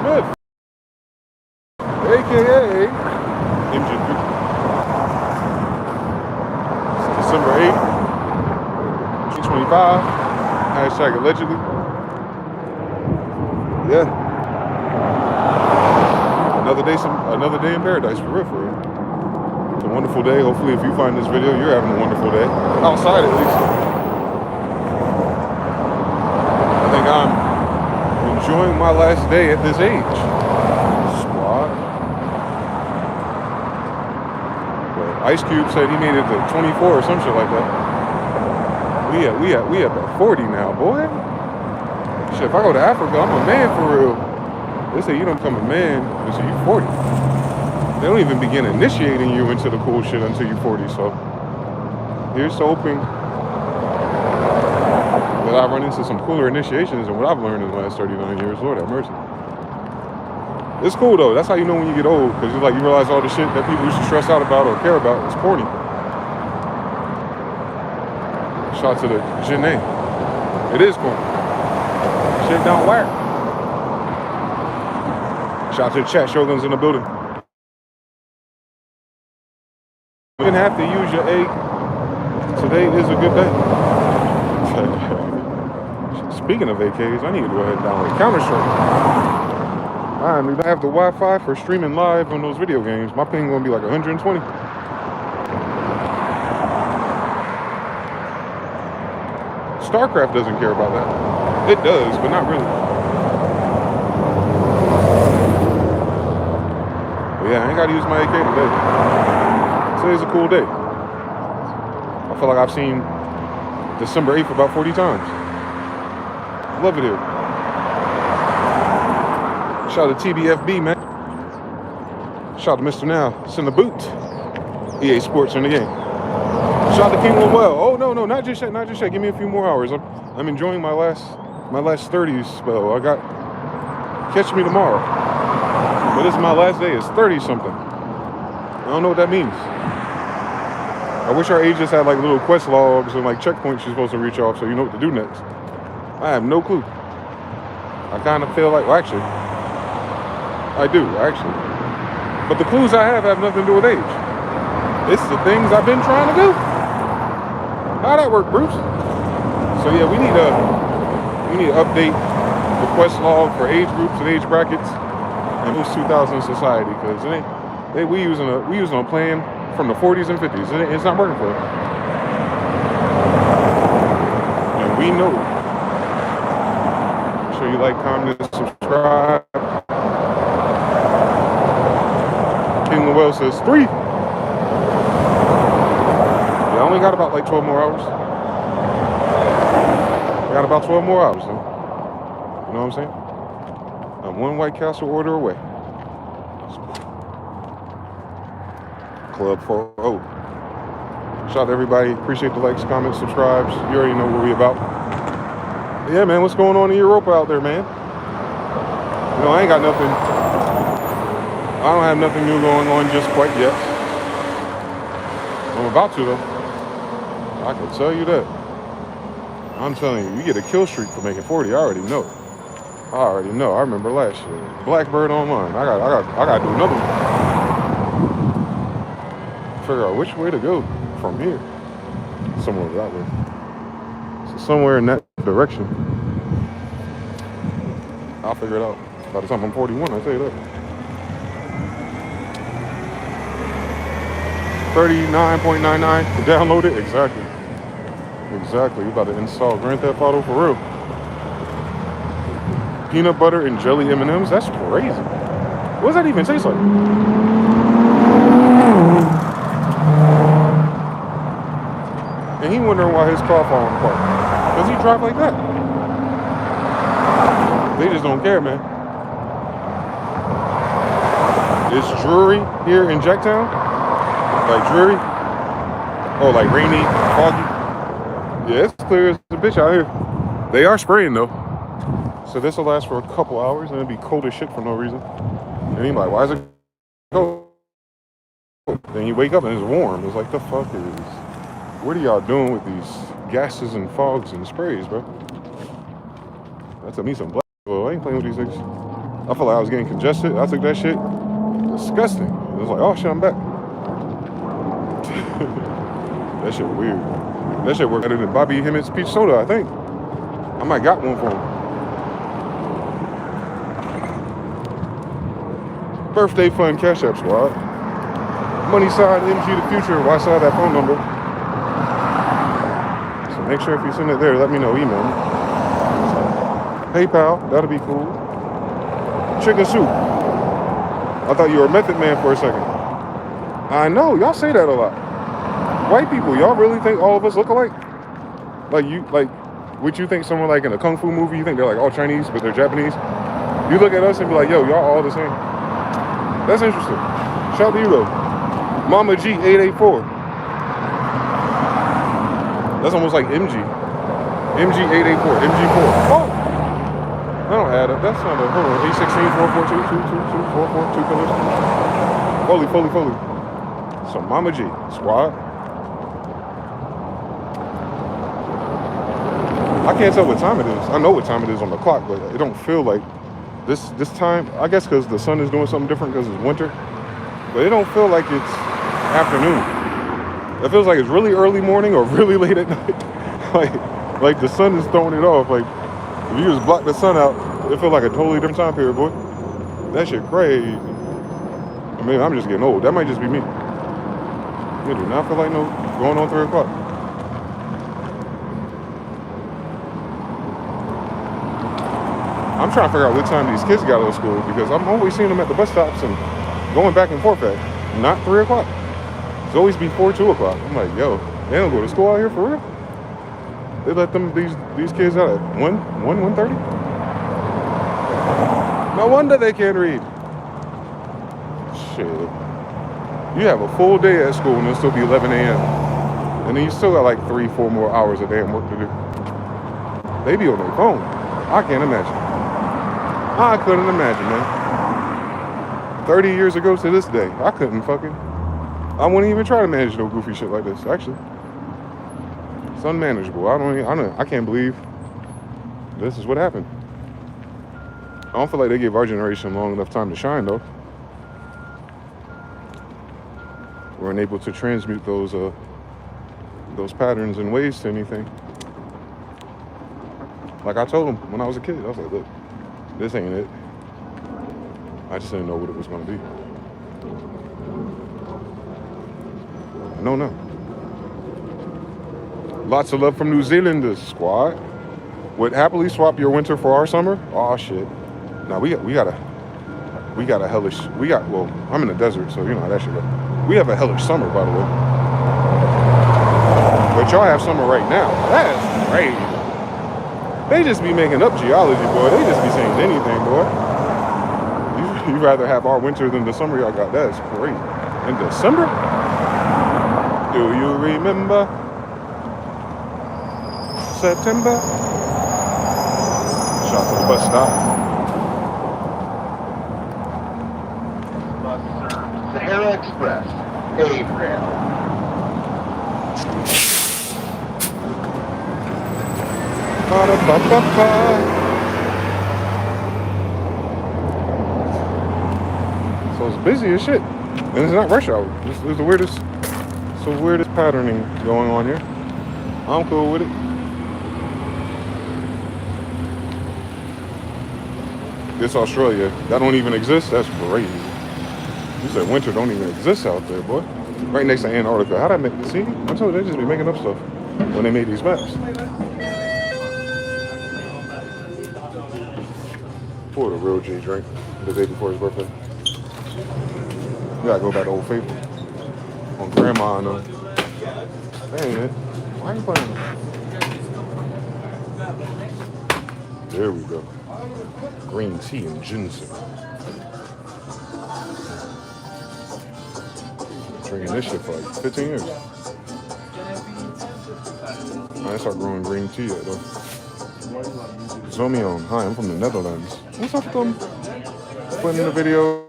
Smyth, aka mgthefuture. It's December 8th, 2025. Hashtag allegedly. Yeah. Another day in paradise, for real, for real. It's a wonderful day. Hopefully, if you find this video, you're having a wonderful day. Outside, at least. I think I'm enjoying my last day at this age. Squad. But Ice Cube said he made it to 24 or some shit like that. We at 40 now, boy. Shit, if I go to Africa, I'm a man for real. They say you don't become a man until you're 40. They don't even begin initiating you into the cool shit until you're 40. So here's to hoping that I run into some cooler initiations than what I've learned in the last 39 years. Lord have mercy. It's cool though. That's how you know when you get old, because you realize all the shit that people used to stress out about or care about is corny. Shout out to the Janae. It is corny. Shit don't work. Shout out to the chat Shoguns in the building. You didn't have to use your egg. Today is a good day. Speaking of AKs, I need to go ahead and download Counter-Strike. I don't have the Wi-Fi for streaming live on those video games. My ping gonna be like 120. StarCraft doesn't care about that. It does, but not really. But yeah, I ain't gotta use my AK today. Today's a cool day. I feel like I've seen December 8th about 40 times. Love it here. Shout out to TBFB, man. Shout out to Mr. Now. Send the boot. EA Sports in the game. Shout out to King Well. Oh no, not just yet, not just yet. Give me a few more hours. I'm enjoying my last 30s spell. Catch me tomorrow. But this is my last day. It's 30 something. I don't know what that means. I wish our agents had like little quest logs and like checkpoints you're supposed to reach off so you know what to do next. I have no clue. I kind of feel like, well, actually, I do, actually. But the clues I have nothing to do with age. It's the things I've been trying to do. How'd that work, Bruce? So yeah, we need to update the quest log for age groups and age brackets and post 2000 society, because we using a plan from the 40s and 50s. It's not working for us. And we know it. Make sure you like, comment, and subscribe. King Llewell says 3. Yeah, I only got about like 12 more hours. I got about 12 more hours, though. You know what I'm saying? I'm one White Castle order away. Club 4-0. Shout out to everybody. Appreciate the likes, comments, subscribes. You already know what we about. Yeah, man, what's going on in Europa out there, man? You know, I ain't got nothing. I don't have nothing new going on just quite yet. I'm about to, though. I can tell you that. I'm telling you, you get a kill streak for making 40. I already know. I remember last year. Blackbird Online. I got to do another one. Figure out which way to go from here. Somewhere that way. So somewhere in that direction. I'll figure it out. By the time I'm 41, I'll tell you that. 39.99 to download it. Exactly. You about to install Grand Theft Auto for real. Peanut butter and jelly M&Ms. That's crazy. What does that even taste like? And he wondering why his car falling apart. Does he drive like that? They just don't care, man. It's dreary here in Jacktown. Like dreary. Oh, like rainy, foggy. Yeah, it's clear as a bitch out here. They are spraying though. So this will last for a couple hours and it'll be cold as shit for no reason. And you're like, why is it cold? Then you wake up and it's warm. It's like, the fuck is... What are y'all doing with these gases and fogs and sprays, bro? That's me some black. Well, I ain't playing with these things. I felt like I was getting congested. I took that shit. Disgusting. It was like, oh shit, I'm back. That shit weird. That shit worked better than Bobby Hemmett's peach soda, I think. I might got one for him. Birthday fun Cash App squad. Money side mgthefuture. Why side that phone number? So make sure if you send it there, let me know. Email me. PayPal. That'll be cool. Chicken soup. I thought you were a Method Man for a second. I know, y'all say that a lot. White people, y'all really think all of us look alike? Would you think someone like in a kung fu movie, you think they're like all Chinese, but they're Japanese? You look at us and be like, yo, y'all all the same. That's interesting. Shout out to you though. Mama G 884. That's almost like MG. MG 884. MG4. Oh! I don't add up. That's not a, hold on. 816 442 222 442 Fully. So Mama G, squad. I can't tell what time it is. I know what time it is on the clock, but it don't feel like this time. I guess because the sun is doing something different because it's winter. But it don't feel like it's afternoon. It feels like it's really early morning or really late at night. like the sun is throwing it off. Like if you just block the sun out, it feels like a totally different time period, boy. That shit crazy. I mean, I'm just getting old. That might just be me. It do not feel like no going on 3 o'clock. I'm trying to figure out what time these kids got out of school because I'm always seeing them at the bus stops and going back and forth at not 3 o'clock. It's always before 2 o'clock. I'm like, yo, they don't go to school out here for real? They let them these kids out at 1:30? No wonder they can't read. Shit. You have a full day at school and it'll still be 11 a.m. And then you still got like 3-4 more hours of damn work to do. They be on their phone. I can't imagine. I couldn't imagine, man. 30 years ago to this day, I couldn't fucking. I wouldn't even try to manage no goofy shit like this, actually. It's unmanageable. I can't believe this is what happened. I don't feel like they gave our generation long enough time to shine, though. We weren't able to transmute those patterns and ways to anything. Like I told them when I was a kid, I was like, look, this ain't it. I just didn't know what it was going to be. No. Lots of love from New Zealanders, squad. Would happily swap your winter for our summer? Oh shit. Now we got a hellish. Well, I'm in the desert, so you know how that shit go. We have a hellish summer, by the way. But y'all have summer right now. That's crazy. They just be making up geology, boy. They just be saying anything, boy. You rather have our winter than the summer y'all got. That's crazy. In December? Do you remember September? Shout to the bus stop. Sahara Express, April. So it's busy as shit. And it's not rush hour. It's the weirdest patterning going on here. I'm cool with it. This Australia, that don't even exist? That's crazy. You said winter don't even exist out there, boy. Right next to Antarctica. How'd I make it? See? I told you they just be making up stuff when they made these maps. Pour the real G drink the day before his birthday. You gotta go back to Old Faithful. On Grandma and them. Dang, man. Why are you playing? There we go. Green tea and ginseng. Drinking this shit for like 15 years. I start growing green tea yet though. Zomion. Hi, I'm from the Netherlands. What's up, them? Putting in the videos.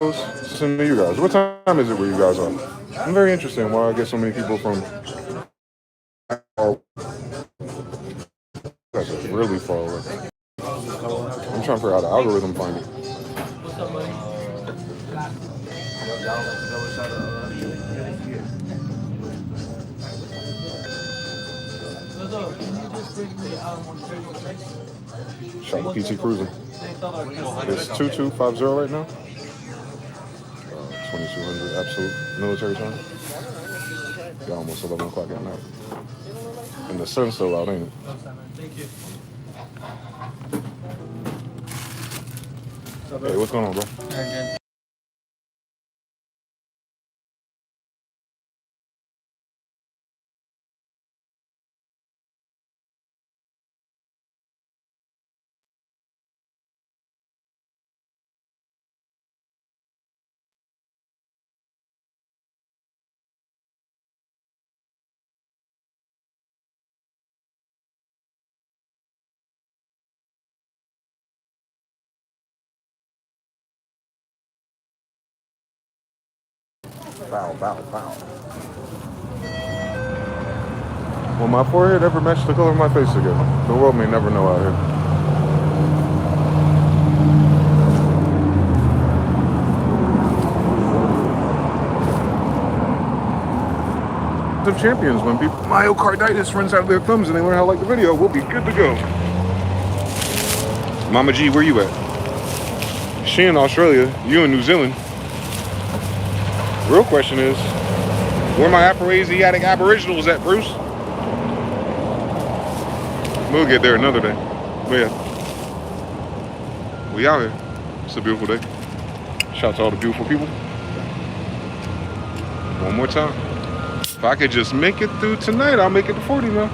Listen to you guys. What time is it where you guys are? I'm very interested in why I get so many people from. That's really far away. I'm trying to figure out how the algorithm find it. Shout out to PT Cruising. It's 2250 right now. 2200 absolute military time. Yeah, almost 11 o'clock at night. And the sun's still out, ain't it? Hey, what's going on, bro? Bow, bow, bow. Will my forehead ever match the color of my face again? The world may never know out here. Of champions, when people myocarditis runs out of their thumbs and they learn how to like the video, we'll be good to go. Mama G, where you at? She in Australia, you in New Zealand. Real question is, where my Afro-Asiatic Aboriginals at, Bruce? We'll get there another day. But yeah, we out here. It's a beautiful day. Shout out to all the beautiful people. One more time. If I could just make it through tonight, I'll make it to 40 now.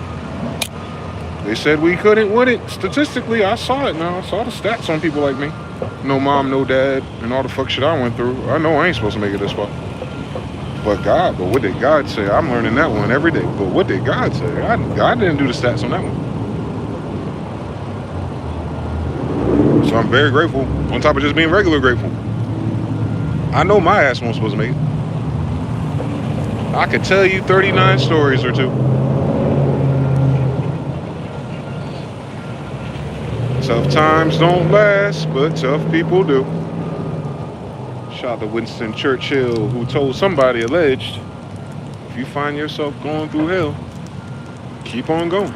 They said we couldn't win it. Statistically, I saw it now. I saw the stats on people like me. No mom, no dad, and all the fuck shit I went through. I know I ain't supposed to make it this far. But what did God say? I'm learning that one every day. But what did God say? God didn't do the stats on that one. So I'm very grateful, on top of just being regular grateful. I know my ass wasn't supposed to make it. I could tell you 39 stories or two. Tough times don't last, but tough people do. Shout out to Winston Churchill, who told somebody, alleged, if you find yourself going through hell, keep on going.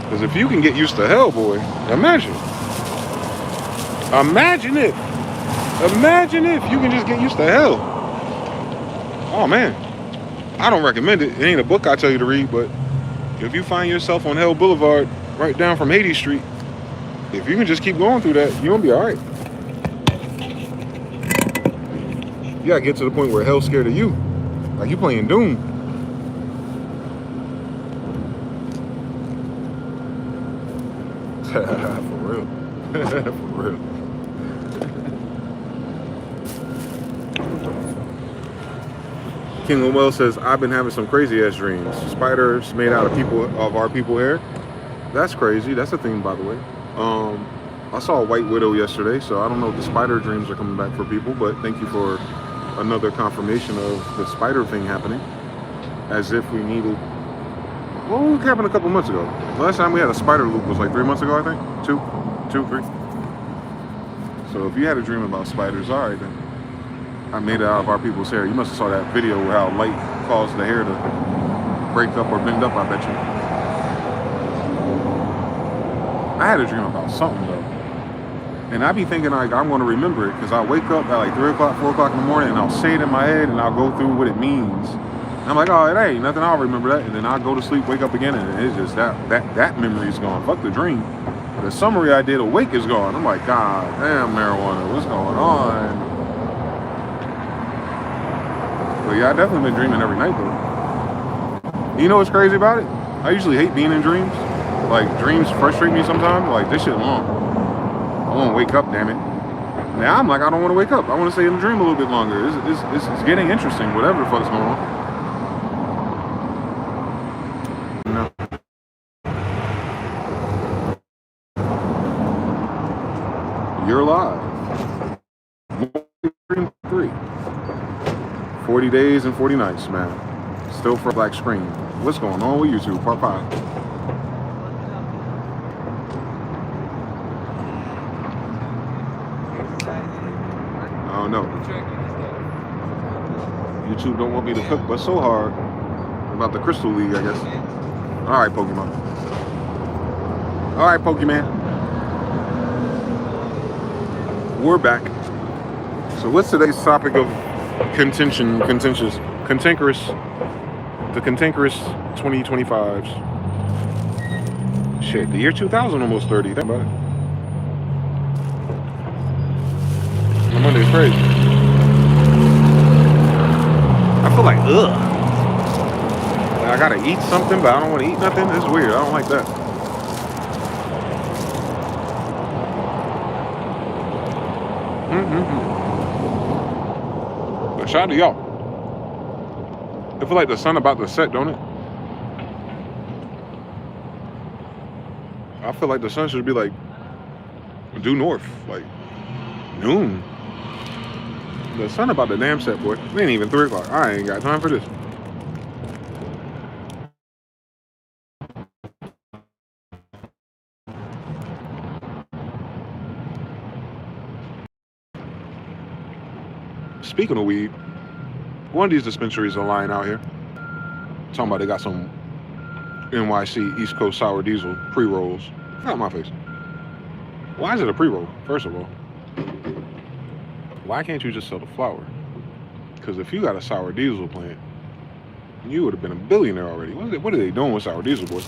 Because if you can get used to hell, boy, imagine if you can just get used to hell. Oh man, I don't recommend it. It ain't a book I tell you to read, but if you find yourself on Hell Boulevard, right down from Hades Street, if you can just keep going through that, you're gonna be all right. You gotta get to the point where hell's scared of you, like you playing Doom. For real. For real. King Lowell says, I've been having some crazy ass dreams. Spiders made out of our people hair. That's crazy. That's a thing, by the way. I saw a white widow yesterday, so I don't know if the spider dreams are coming back for people, but thank you for another confirmation of the spider thing happening. As if we needed... Well, it happened a couple months ago. Last time we had a spider loop was like 3 months ago, I think. 2, 3. So if you had a dream about spiders, all right then. I made it out of our people's hair. You must have saw that video where how light caused the hair to break up or bend up, I bet you. I had a dream about something though. And I be thinking like I'm going to remember it because I wake up at like 3 o'clock, 4 o'clock in the morning and I'll say it in my head and I'll go through what it means. And I'm like, oh, it ain't nothing, I'll remember that. And then I'll go to sleep, wake up again, and it's just that memory's gone. Fuck the dream. The summary I did awake is gone. I'm like, God damn, marijuana, what's going on? But yeah, I definitely been dreaming every night though. You know what's crazy about it? I usually hate being in dreams. Like dreams frustrate me sometimes. Like this shit long. I want to wake up, damn it. Now I'm like, I don't want to wake up. I want to stay in the dream a little bit longer. It's getting interesting, whatever the fuck's going on. No. You're live. Dream 3. 40 days and 40 nights, man. Still for a black screen. What's going on with YouTube? Part 5. I don't know. YouTube don't want me to cook, but so hard about the Crystal League, I guess. All right, Pokemon. All right, Pokemon. We're back. So what's today's topic of cantankerous, the cantankerous 2025s? Shit, the year 2000 almost 30. Think about it. My Monday's crazy. I feel like, ugh. Like I gotta eat something, but I don't want to eat nothing. It's weird. I don't like that. But shout out to y'all. I feel like the sun about to set, don't it? I feel like the sun should be like due north, like noon. The sun about the damn set, boy. It ain't even 3 o'clock. I ain't got time for this. Speaking of weed, one of these dispensaries are lying out here. Talking about they got some NYC East Coast sour diesel pre-rolls. Not my face. Why is it a pre-roll, first of all? Why can't you just sell the flower? Because if you got a sour diesel plant, you would have been a billionaire already. What are they doing with sour diesel, boy?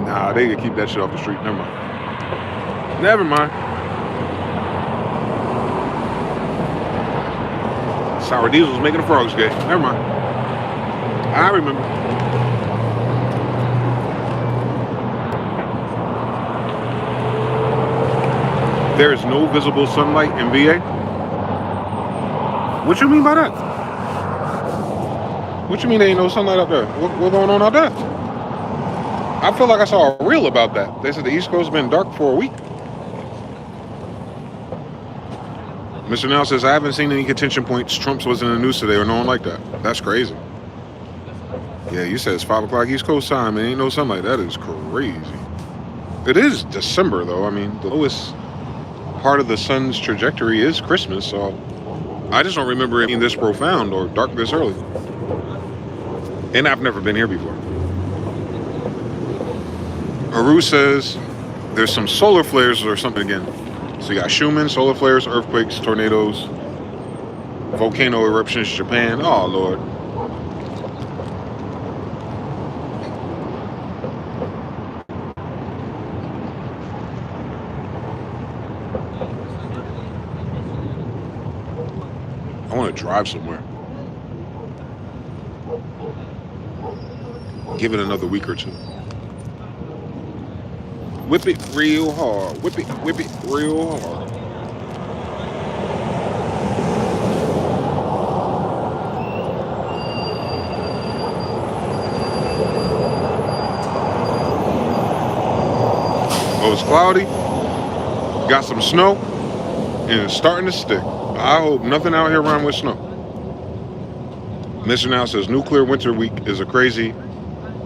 Nah, they could keep that shit off the street. Never mind. Never mind. Sour diesel's making the frogs gay. Never mind. I remember. There is no visible sunlight in VA. What you mean by that? What you mean there ain't no sunlight up there? What going on out there? I feel like I saw a reel about that. They said the East Coast has been dark for a week. Mr. Now says, I haven't seen any contention points. Trump's was in the news today or no one like that. That's crazy. Yeah, you said it's 5 o'clock East Coast time and ain't no sunlight. That is crazy. It is December, though. I mean, the lowest part of the sun's trajectory is Christmas, so I just don't remember it being this profound or dark this early. And I've never been here before. Haru says there's some solar flares or something again. So you got Schumann, solar flares, earthquakes, tornadoes, volcano eruptions, Japan. Oh, Lord. I want to drive somewhere. Give it another week or two. Whip it real hard. Whip it real hard. Oh, it's cloudy. Got some snow. And it's starting to stick. I hope nothing out here rhyme with snow. Mr. Now says nuclear winter week is a crazy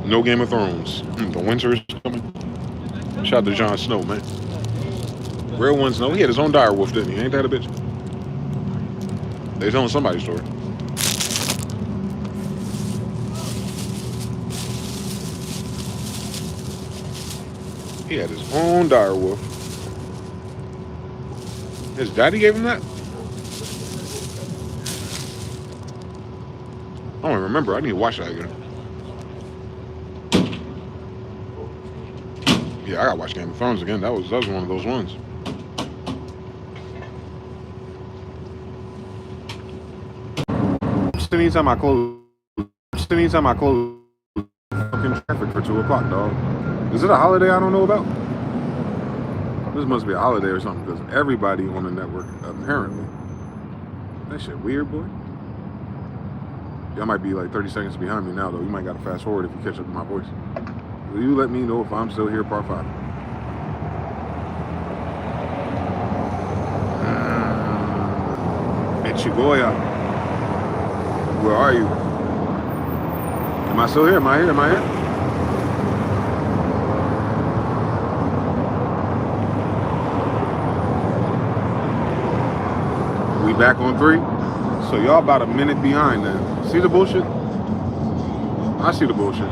no Game of Thrones. The winter is coming. Shout out to Jon Snow, man. Real ones know. He had his own dire wolf, didn't he? Ain't that a bitch? They telling somebody's story. He had his own dire wolf. His daddy gave him that? I don't even remember. I need to watch that again. Yeah, I gotta watch Game of Thrones again. That was one of those ones. Anytime I close, fucking traffic for 2 o'clock, dog. Is it a holiday I don't know about? This must be a holiday or something, because everybody on the network, apparently. That shit weird, boy. Y'all might be like 30 seconds behind me now, though. You might gotta fast forward if you catch up with my voice. Will you let me know if I'm still here, part 5? Michigoya. Where are you? Am I still here? Am I here? Am I here? back on 3. So y'all about a minute behind then. See the bullshit? I see the bullshit.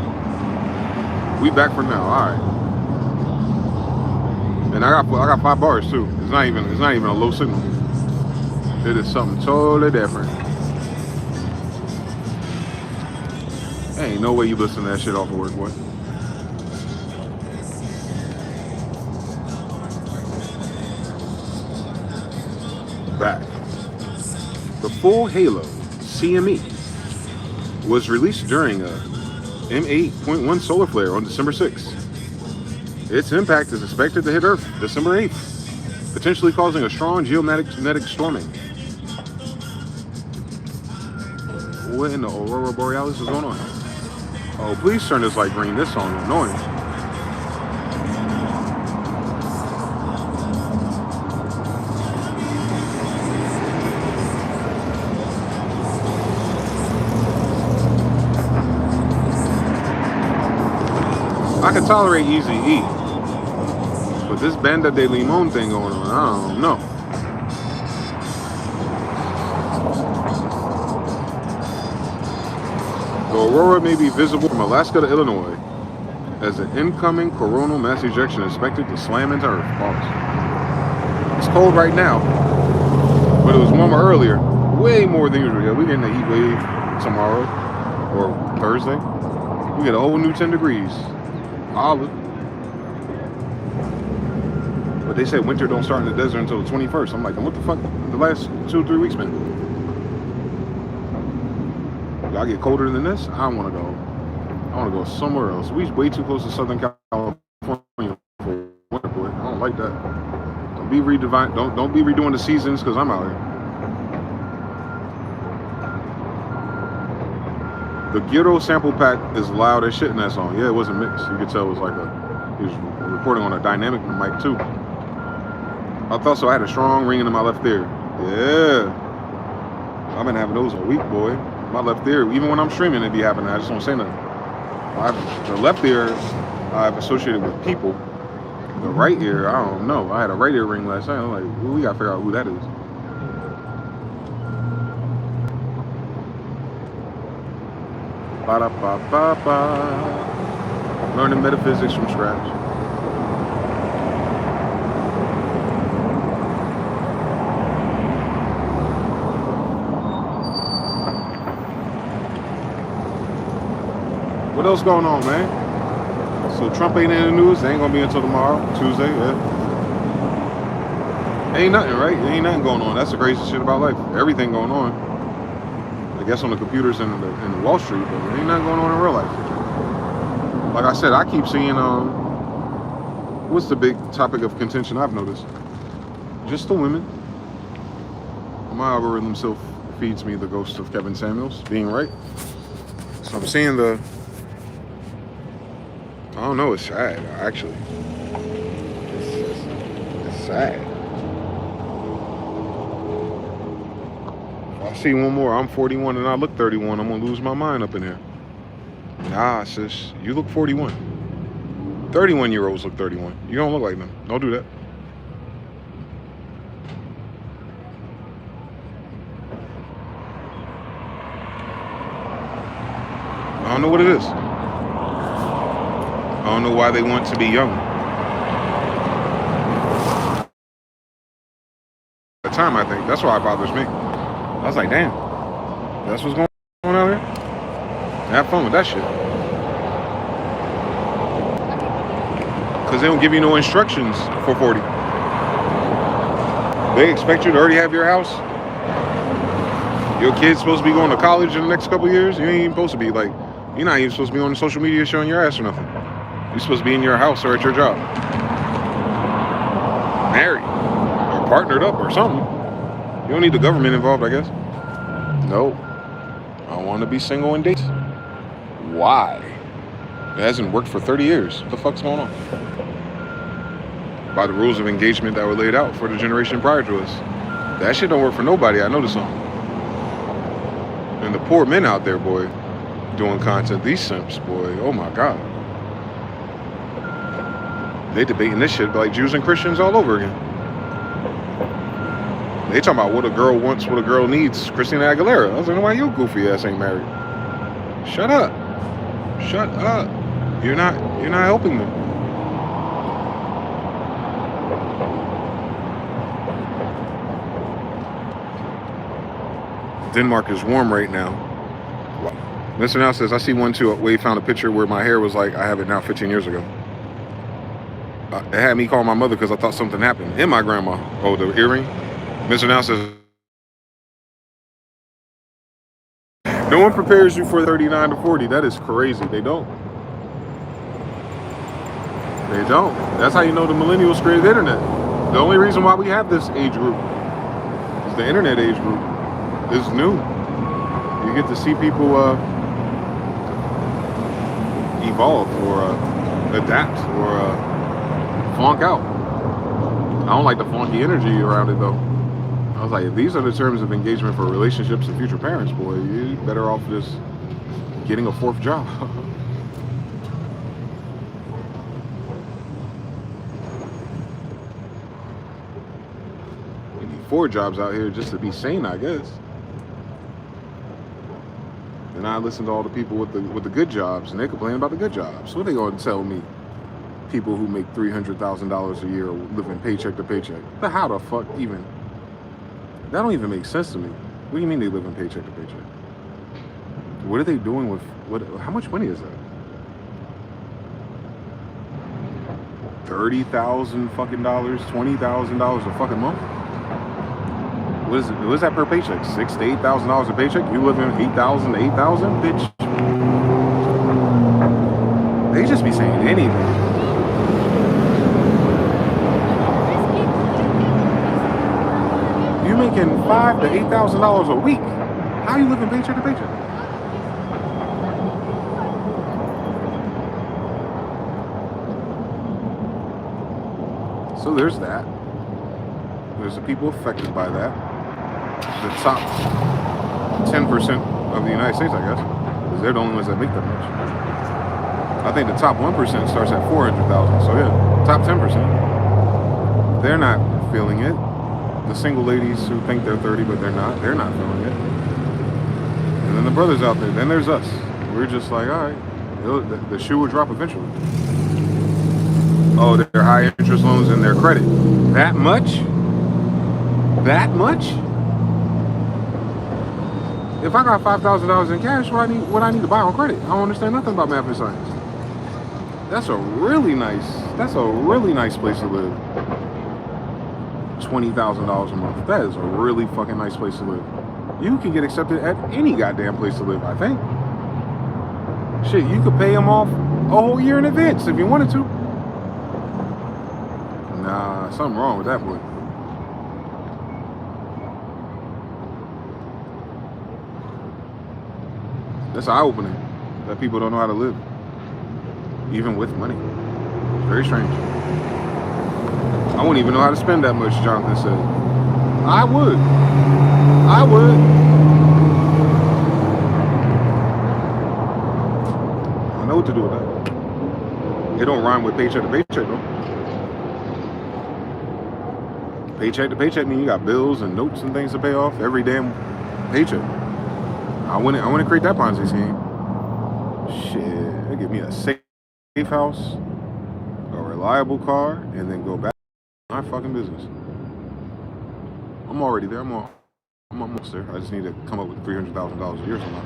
We back for now. All right. And I got 5 bars too. It's not even a low signal. It is something totally different. Ain't no way you listen to that shit off of work, boy. Back. The full Halo CME was released during a M8.1 solar flare on December 6th. Its impact is expected to hit Earth December 8th, potentially causing a strong geomagnetic storming. What in the Aurora Borealis is going on? Oh, please turn this light green. This song is annoying. I can tolerate Easy E, but this Banda de Limon thing going on, I don't know. The aurora may be visible from Alaska to Illinois as an incoming coronal mass ejection is expected to slam into Earth. Pause. It's cold right now, but it was warmer earlier, way more than usual. Yeah, we getting a heat wave tomorrow or Thursday. We get a whole new 10 degrees. Olive. But they said winter don't start in the desert until the 21st. I'm like, what the fuck? The last 2 or 3 weeks been? Y'all get colder than this? I don't want to go. I want to go somewhere else. We way too close to Southern California for winter, boy. I don't like that. Don't be redoing the seasons because I'm out here. The Gyro sample pack is loud as shit in that song. Yeah, it wasn't mixed. You could tell it was like he was recording on a dynamic mic too. I thought so. I had a strong ringing in my left ear. Yeah. I've been having those all week, boy. My left ear, even when I'm streaming, it be happening. I just don't say nothing. The left ear, I've associated with people. The right ear, I don't know. I had a right ear ring last night. I'm like, we gotta figure out who that is. Ba-da-ba-ba-ba. Learning metaphysics from scratch. What else going on, man? So Trump ain't in the news. They ain't gonna be until tomorrow, Tuesday. Yeah. Ain't nothing, right? Ain't nothing going on. That's the crazy shit about life. Everything going on. I guess on the computers and the Wall Street, but there ain't nothing going on in real life. Like I said, I keep seeing what's the big topic of contention I've noticed? Just the women. My algorithm still feeds me the ghost of Kevin Samuels being right. So I'm seeing I don't know, it's sad, actually. It's sad. If I see one more, I'm 41 and I look 31, I'm gonna lose my mind up in here. Nah, sis, you look 41. 31-year-olds look 31. You don't look like them. Don't do that. I don't know what it is. I don't know why they want to be young. At the time, I think. That's why it bothers me. I was like, damn. That's what's going on out here? Have fun with that shit. Because they don't give you no instructions for 40. They expect you to already have your house. Your kid's supposed to be going to college in the next couple of years. You ain't even supposed to be like, you're not even supposed to be on social media showing your ass or nothing. You're supposed to be in your house or at your job. Married. Or partnered up or something. You don't need the government involved, I guess. No. I want to be single and date. Why? It hasn't worked for 30 years. What the fuck's going on? By the rules of engagement that were laid out for the generation prior to us. That shit don't work for nobody. I know this song. And the poor men out there, boy, doing content. These simps, boy. Oh my God. They debating this shit like Jews and Christians all over again. They talking about what a girl wants, what a girl needs. Christina Aguilera. I was like, why your goofy ass ain't married? Shut up. Shut up. You're not helping them. Denmark is warm right now. Mr. Now says, I see one too. Wade found a picture where my hair was like, I have it now 15 years ago. It had me call my mother because I thought something happened. And my grandma. Oh, the earring? Mr. Now says, no one prepares you for 39 to 40. That is crazy. They don't. They don't. That's how you know the millennials created the internet. The only reason why we have this age group is the internet age group. It's new. You get to see people evolve or adapt or flunk out. I don't like the flunky energy around it though. I was like, if these are the terms of engagement for relationships and future parents, boy, you're better off just getting a fourth job. You need 4 jobs out here just to be sane, I guess. And I listen to all the people with the good jobs, and they complain about the good jobs. What are they going to tell me? People who make $300,000 a year living paycheck to paycheck. But how the fuck even? That don't even make sense to me. What do you mean they live in paycheck to paycheck? What are they doing with what? How much money is that? $30,000 fucking dollars, $20,000 a fucking month. What is it? What is that per paycheck? $6,000 to $8,000 a paycheck. You live in $8,000 to $8,000, bitch. They just be saying anything. You making $5,000 to $8,000 a week? How you living paycheck to paycheck? So there's that. There's the people affected by that. The top 10% of the United States, I guess, because they're the only ones that make that much. I think the top 1% starts at 400,000. So yeah, top 10%. They're not feeling it. The single ladies who think they're 30 but they're not feeling it. And then the brothers out there, then there's us. We're just like, all right, the shoe will drop eventually. Oh, their high interest loans and their credit. That much? That much? If I got $5,000 in cash, what I need to buy on credit? I don't understand nothing about math and science. That's a really nice place to live. $20,000 a month. That is a really fucking nice place to live. You can get accepted at any goddamn place to live, I think. Shit, you could pay them off a whole year in advance if you wanted to. Nah, something wrong with that boy. That's eye-opening that people don't know how to live, even with money. It's very strange. I wouldn't even know how to spend that much, Jonathan said. I would. I know what to do with that. It don't rhyme with paycheck to paycheck, though. Paycheck to paycheck means you got bills and notes and things to pay off every damn paycheck. I want to create that Ponzi scheme. Shit, they give me a safe house, a reliable car, and then go back to my fucking business. I'm already there. I'm almost there. I just need to come up with $300,000 a year somehow.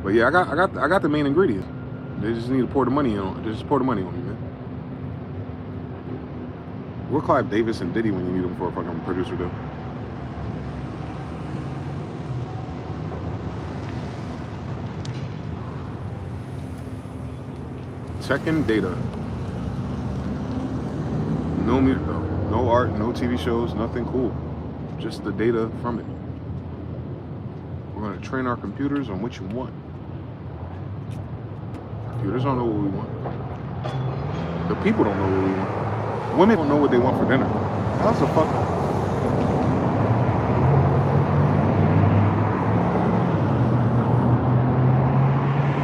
But yeah, I got the main ingredient. They just need to pour the money on. Just pour the money on me, man. We're Clive Davis and Diddy when you need them for a fucking producer deal. Tech and data. No music though. No art, no TV shows, nothing cool. Just the data from it. We're gonna train our computers on what you want. Computers don't know what we want. The people don't know what we want. Women don't know what they want for dinner. How's the fuck?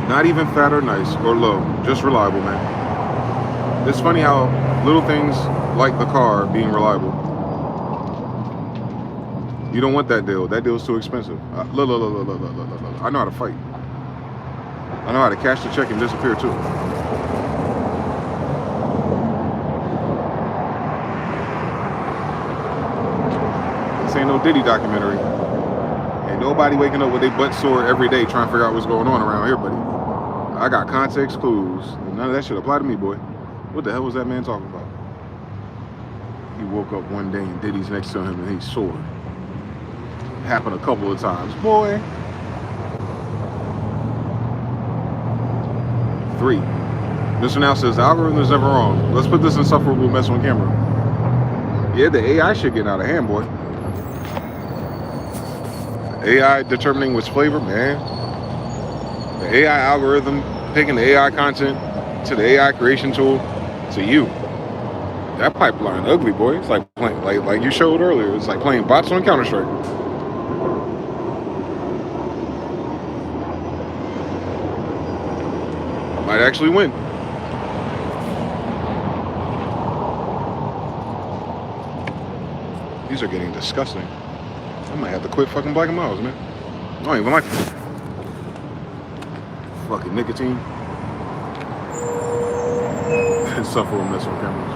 Not even fat or nice or low, just reliable, man. It's funny how little things like the car being reliable You don't want that deal. That deal's too expensive. Look. I know how to fight. I know how to cash the check and disappear too. This ain't no Diddy documentary. Ain't nobody waking up with their butt sore every day trying to figure out what's going on around here, buddy. I got context clues. None of that shit apply to me, boy. What the hell was that man talking about? He woke up one day and Diddy's next to him and he's sore. Happened a couple of times, boy. 3. Mr. Now says the algorithm is never wrong. Let's put this insufferable mess on camera. Yeah, the AI shit getting out of hand, boy. AI determining which flavor, man. The AI algorithm taking the AI content to the AI creation tool to you. That pipeline ugly, boy. It's like playing, like you showed earlier. It's like playing bots on Counter-Strike. Might actually win. These are getting disgusting. I might have to quit fucking Black & Miles, man. I don't even like it. Fucking nicotine. Insufferable mess on camera is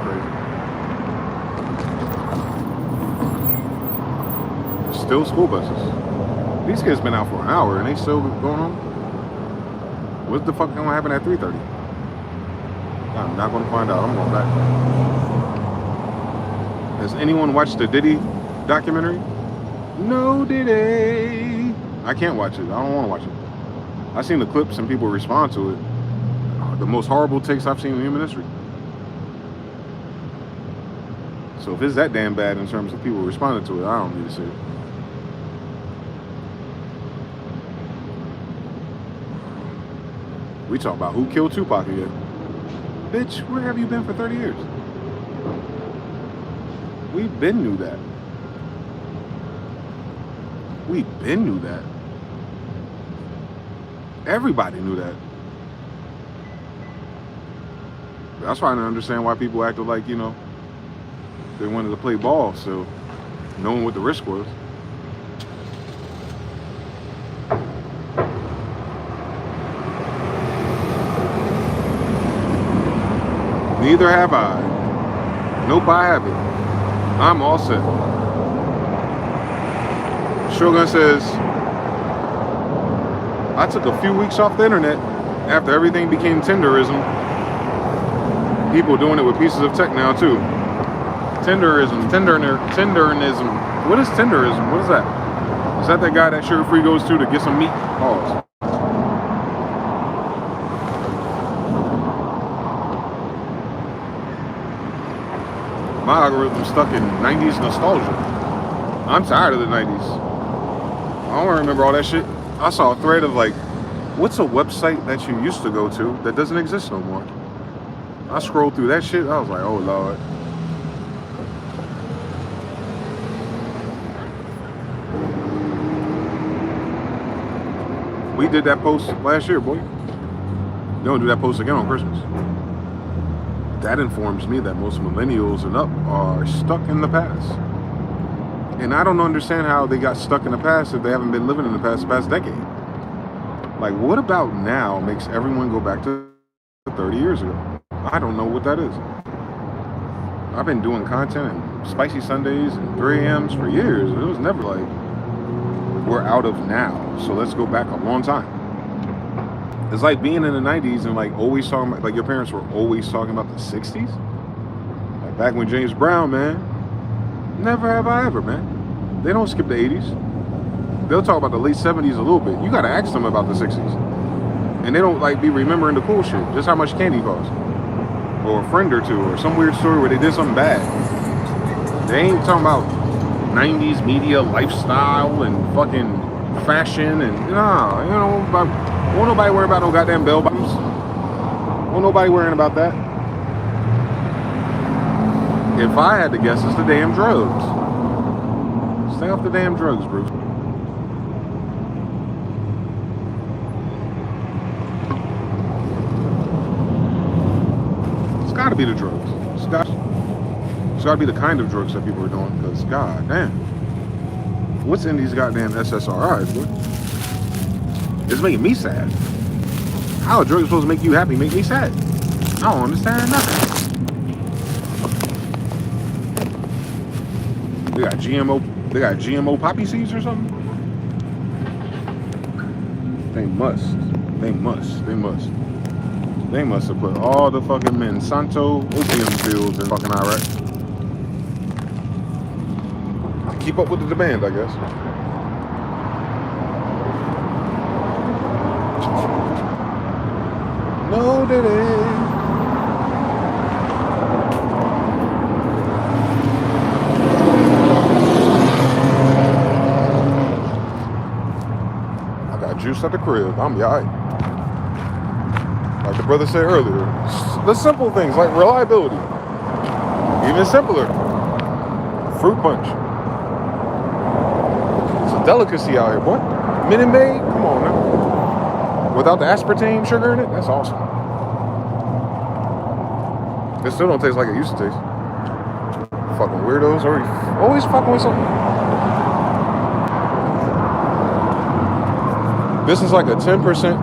crazy. Still school buses. These kids been out for an hour and they still going on. What the fuck gonna happen at 3:30? I'm not gonna find out. I'm going back. Has anyone watched the Diddy documentary? No Diddy. I can't watch it. I don't want to watch it. I've seen the clips and people respond to it. The most horrible takes I've seen in human history. So if it's that damn bad in terms of people responding to it, I don't need to see it. We talk about who killed Tupac again. Bitch, where have you been for 30 years? We been knew that. We been knew that. Everybody knew that. That's why I don't understand why people acted like, you know, they wanted to play ball, so knowing what the risk was. Neither have I. Nope, I haven't. I'm all set. Shogun says, I took a few weeks off the internet after everything became Tinderism. People doing it with pieces of tech now too. Tinderism. What is Tinderism? What is that? Is that guy that Sugar Free goes to get some meat? Pause. My algorithm's stuck in 90s nostalgia. I'm tired of the 90s. I don't remember all that shit. I saw a thread of like, what's a website that you used to go to that doesn't exist no more? I scrolled through that shit. I was like, oh Lord. We did that post last year, boy. You don't do that post again on Christmas. That informs me that most millennials and up are stuck in the past. And I don't understand how they got stuck in the past if they haven't been living in the past decade. Like, what about now makes everyone go back to 30 years ago? I don't know what that is. I've been doing content and Spicy Sundays and 3 a.m.s for years. It was never like, we're out of now, so let's go back a long time. It's like being in the 90s and like always talking about, like your parents were always talking about the 60s. Like back when James Brown, man. Never have I ever, man. They don't skip the 80s. They'll talk about the late 70s a little bit. You gotta ask them about the 60s. And they don't like be remembering the cool shit. Just how much candy cost. Or a friend or two, or some weird story where they did something bad. They ain't talking about 90s media lifestyle and fucking fashion and nah, you know, won't nobody worry about no goddamn bell bottoms. Won't nobody worrying about that. If I had to guess, it's the damn drugs. Stay off the damn drugs, Bruce. It's gotta be the drugs. It's gotta be the kind of drugs that people are doing, because god damn. What's in these goddamn SSRIs, boy? It's making me sad. How a drug supposed to make you happy, make me sad? I don't understand nothing. They got GMO poppy seeds or something? They must have put all the fucking Monsanto opium fields in fucking Iraq. Keep up with the demand, I guess. No, did it? I got juice at the crib. I'm alright. Like the brother said earlier, the simple things like reliability. Even simpler. Fruit punch. It's a delicacy out here, boy. Minute Maid, come on now. Without the aspartame sugar in it, that's awesome. It still don't taste like it used to taste. Fucking weirdos, always fucking with something. This is like a 10%,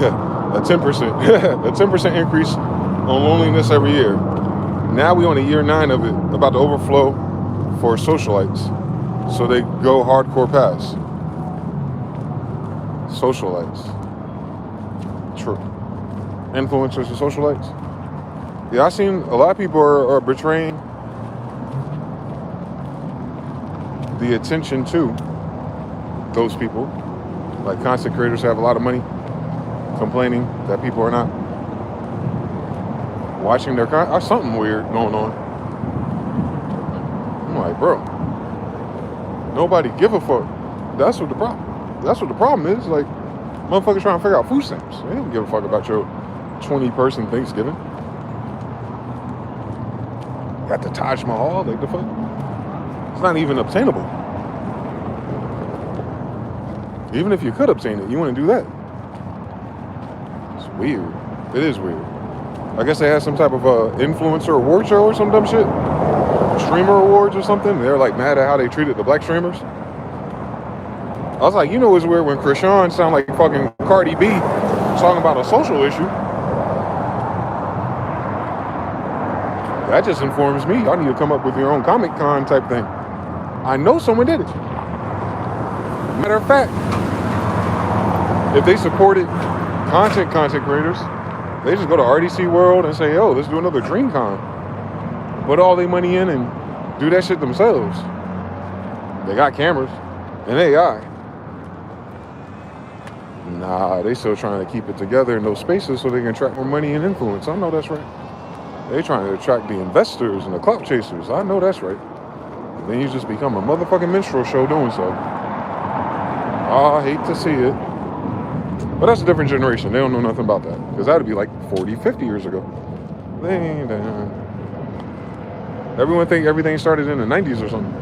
a 10% increase on loneliness every year. Now we on a year 9 of it, about to overflow for socialites. So they go hardcore pass. Socialites. True. Influencers and socialites. Yeah, I've seen a lot of people are betraying the attention to those people. Like content creators have a lot of money, complaining that people are not watching their content. Something weird going on. I'm like, bro, nobody give a fuck. That's what the problem is. Like, motherfuckers trying to figure out food stamps. They don't give a fuck about your 20-person Thanksgiving. Got the Taj Mahal, like the fuck? It's not even obtainable. Even if you could obtain it, you wouldn't do that. It's weird. It is weird. I guess they had some type of influencer award show or some dumb shit. Streamer awards or something. They're like mad at how they treated the black streamers. I was like, you know it's weird when Krishan sound like fucking Cardi B talking about a social issue. That just informs me. Y'all need to come up with your own Comic Con type thing. I know someone did it. Matter of fact, if they supported content creators, they just go to RDC World and say, yo, let's do another DreamCon. Put all their money in and do that shit themselves. They got cameras and AI. Nah, they still trying to keep it together in those spaces so they can attract more money and influence. I know that's right. They trying to attract the investors and the clout chasers. I know that's right. And then you just become a motherfucking minstrel show doing so. Oh, I hate to see it. But that's a different generation. They don't know nothing about that. Because that would be like 40, 50 years ago. Everyone think everything started in the 90s or something.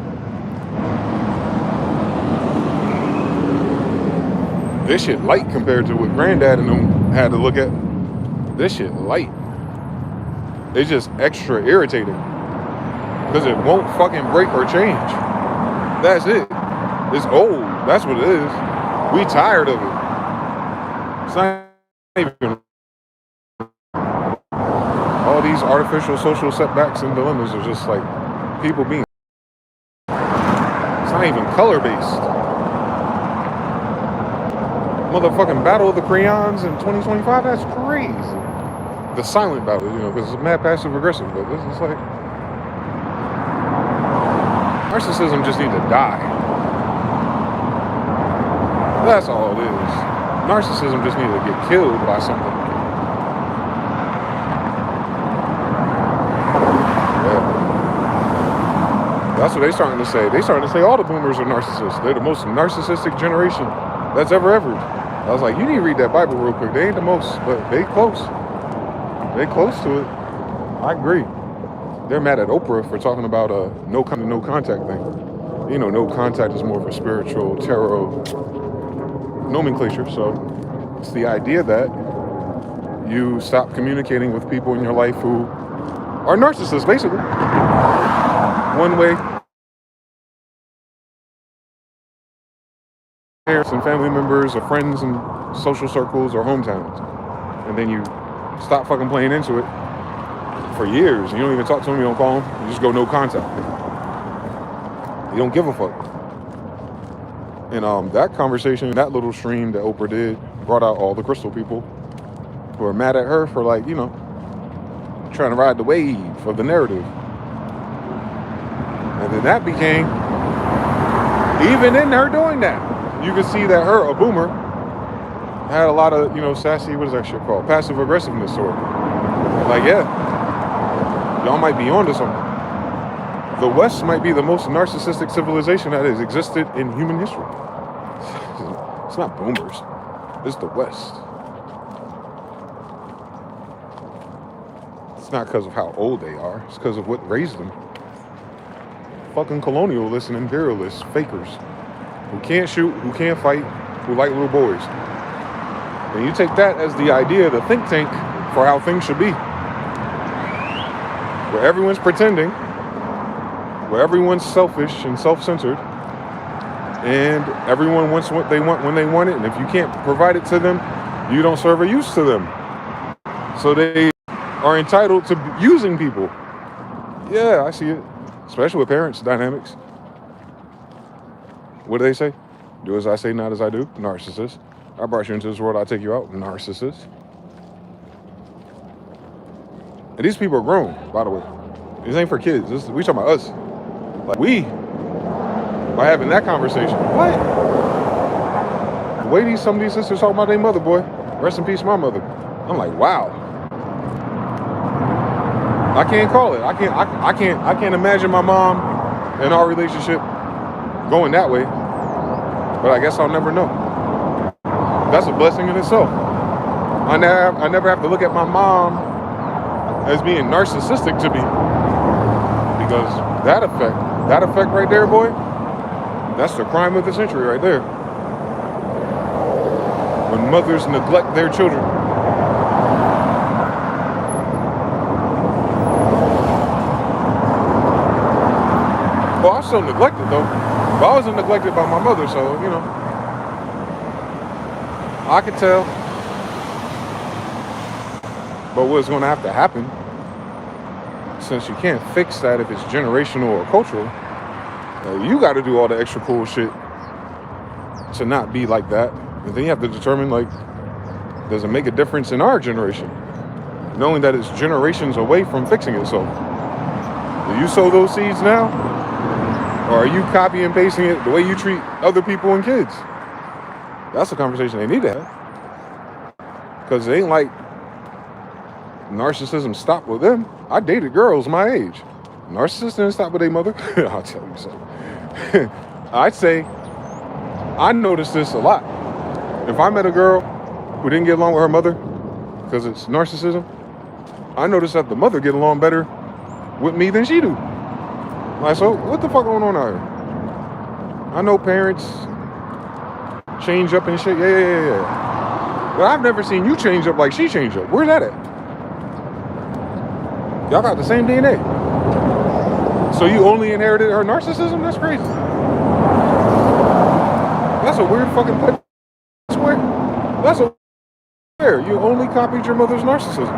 This shit light compared to what Granddad and them had to look at. This shit light. It's just extra irritating. Because it won't fucking break or change. That's it. It's old. That's what it is. We tired of it. It's not even... All these artificial social setbacks and dilemmas are just like people being... It's not even color-based. Motherfucking Battle of the Crayons in 2025, that's crazy. The silent battle, you know, because it's mad passive-aggressive, but this is like... Narcissism just need to die. That's all it is. Narcissism just need to get killed by something. Yeah. That's what they're starting to say. They're starting to say all the boomers are narcissists. They're the most narcissistic generation that's ever. I was like, you need to read that Bible real quick. They ain't the most, but they close. They close to it. I agree. They're mad at Oprah for talking about a no contact thing. You know, no contact is more of a spiritual tarot nomenclature. So it's the idea that you stop communicating with people in your life who are narcissists, basically. One way parents and family members or friends and social circles or hometowns. And then you stop fucking playing into it for years. You don't even talk to them, you don't call them, you just go no contact. You don't give a fuck. And that conversation, that little stream that Oprah did, brought out all the crystal people who are mad at her for, like, you know, trying to ride the wave of the narrative. And then that became, even in her doing that, you could see that her, a boomer, had a lot of, you know, sassy, what is that shit called? Passive aggressiveness to her. Like, yeah, y'all might be onto something. The West might be the most narcissistic civilization that has existed in human history. It's not boomers. It's the West. It's not because of how old they are. It's because of what raised them. Fucking colonialists and imperialists, fakers, who can't shoot, who can't fight, who like little boys. And you take that as the idea, the think tank for how things should be. Where everyone's pretending, where everyone's selfish and self-centered, and everyone wants what they want when they want it, and if you can't provide it to them, you don't serve a use to them. So they are entitled to using people. Yeah, I see it. Especially with parents' dynamics. What do they say? Do as I say, not as I do. Narcissist. I brought you into this world, I'll take you out. Narcissist. And these people are grown, by the way. This ain't for kids. We talking about us. Like, we are having that conversation. What? The way some of these sisters talk about their mother, boy. Rest in peace, my mother. I'm like, wow. I can't call it. I can't imagine my mom and our relationship going that way. But I guess I'll never know. That's a blessing in itself. I never have to look at my mom as being narcissistic to me. Because that effect right there, boy, that's the crime of the century right there. When mothers neglect their children. Well, I'm still neglected, though. But I wasn't neglected by my mother, so, you know. I could tell. But what's going to have to happen, since you can't fix that if it's generational or cultural, you got to do all the extra cool shit to not be like that. And then you have to determine, like, does it make a difference in our generation? Knowing that it's generations away from fixing itself. Do you sow those seeds now? Or are you copy and pasting it the way you treat other people and kids? That's a conversation they need to have. Because it ain't like narcissism stopped with them. I dated girls my age. Narcissists didn't stop with their mother. I'll tell you so. I'd say I noticed this a lot. If I met a girl who didn't get along with her mother because it's narcissism, I noticed that the mother get along better with me than she do. Like, so what the fuck going on out here? I know parents change up and shit. Yeah. But I've never seen you change up like she changed up. Where's that at? Y'all got the same DNA. So you only inherited her narcissism? That's crazy. That's a weird fucking place. That's a weird. You only copied your mother's narcissism.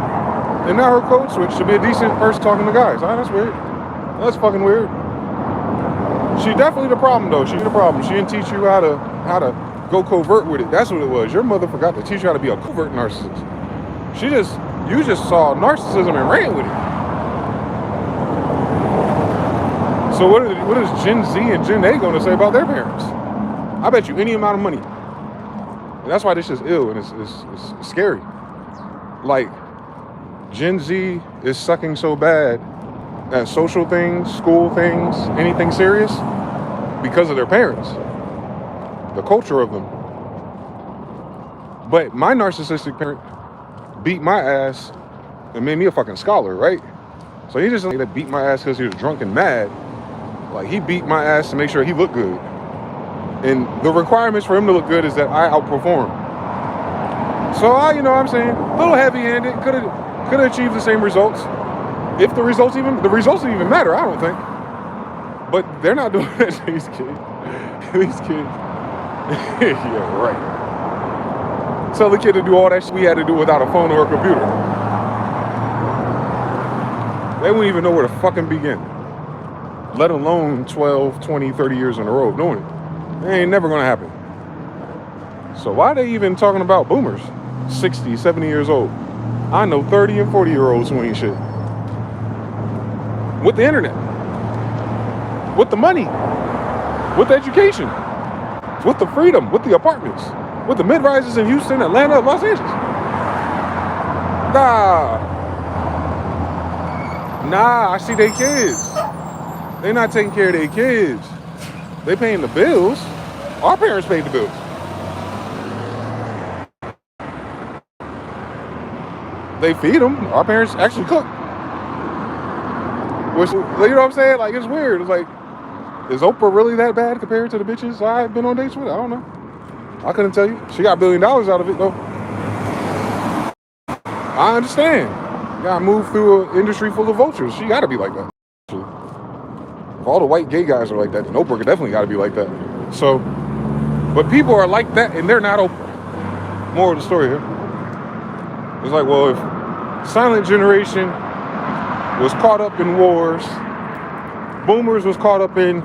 And now her code switch to be a decent person talking to guys. That's weird. That's fucking weird. She definitely the problem, though. She's the problem. She didn't teach you how to go covert with it. That's what it was. Your mother forgot to teach you how to be a covert narcissist. You just saw narcissism and ran with it. So what is Gen Z and Gen A going to say about their parents? I bet you any amount of money. And that's why this is ill and it's scary. Like, Gen Z is sucking so bad at social things, school things, anything serious, because of their parents. The culture of them. But my narcissistic parent beat my ass and made me a fucking scholar, right? So he just like beat my ass because he was drunk and mad. Like, he beat my ass to make sure he looked good. And the requirements for him to look good is that I outperform. So I, you know what I'm saying, a little heavy-handed, could have achieved the same results. If the results didn't even matter, I don't think. But they're not doing that to these kids. Yeah, right. Tell the kid to do all that shit we had to do without a phone or a computer. They wouldn't even know where to fucking begin. Let alone 12, 20, 30 years in a row of doing it. It ain't never gonna happen. So why are they even talking about boomers? 60, 70 years old. I know 30 and 40-year-olds who ain't shit. With the internet. With the money. With the education. With the freedom. With the apartments. With the mid-rises in Houston, Atlanta, Los Angeles. Nah, I see their kids. They not taking care of their kids. They paying the bills. Our parents paid the bills. They feed them. Our parents actually cook. Which, you know what I'm saying? Like, it's weird. It's like, is Oprah really that bad compared to the bitches I've been on dates with? I don't know. I couldn't tell you. She got $1 billion out of it, though. I understand. You gotta move through an industry full of vultures. She gotta be like that. If all the white gay guys are like that, then Oprah definitely gotta be like that. So, but people are like that, and they're not Oprah. Moral of the story here. It's like, well, if silent generation was caught up in wars, boomers was caught up in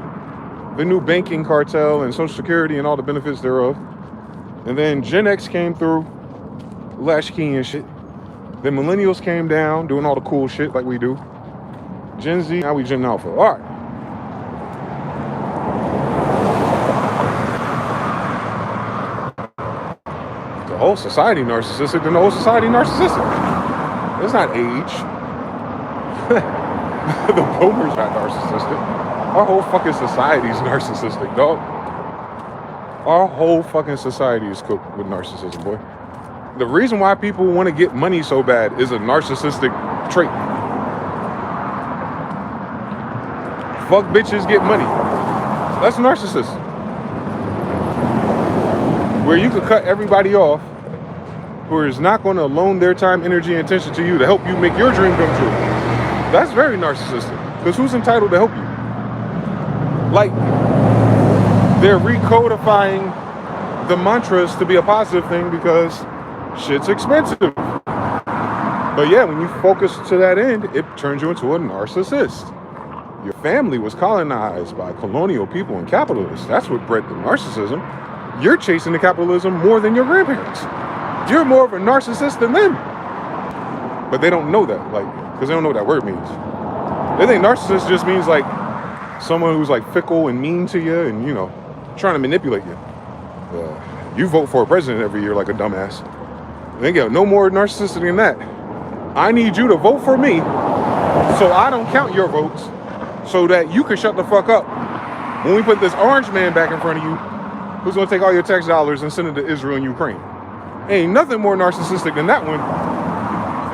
the new banking cartel and Social Security and all the benefits thereof, and then Gen X came through, latchkey and shit. Then millennials came down, doing all the cool shit like we do. Gen Z, now we Gen Alpha. All right. The whole society narcissistic, then the whole society narcissistic. It's not age. The boomers not narcissistic. Our whole fucking society is narcissistic, dog. Our whole fucking society is cooked with narcissism, boy. The reason why people want to get money so bad is a narcissistic trait. Fuck bitches, get money. That's narcissist. Where you could cut everybody off who is not going to loan their time, energy, and attention to you to help you make your dream come true. That's very narcissistic. Because who's entitled to help you? Like, they're recodifying the mantras to be a positive thing because shit's expensive. But yeah, when you focus to that end, it turns you into a narcissist. Your family was colonized by colonial people and capitalists. That's what bred the narcissism. You're chasing the capitalism more than your grandparents. You're more of a narcissist than them. But they don't know that, like, because they don't know what that word means. They think narcissist just means like someone who's like fickle and mean to you and, you know, trying to manipulate you. You vote for a president every year like a dumbass. They get no more narcissistic than that. I need you to vote for me so I don't count your votes so that you can shut the fuck up. When we put this orange man back in front of you, who's gonna take all your tax dollars and send it to Israel and Ukraine. Ain't nothing more narcissistic than that one.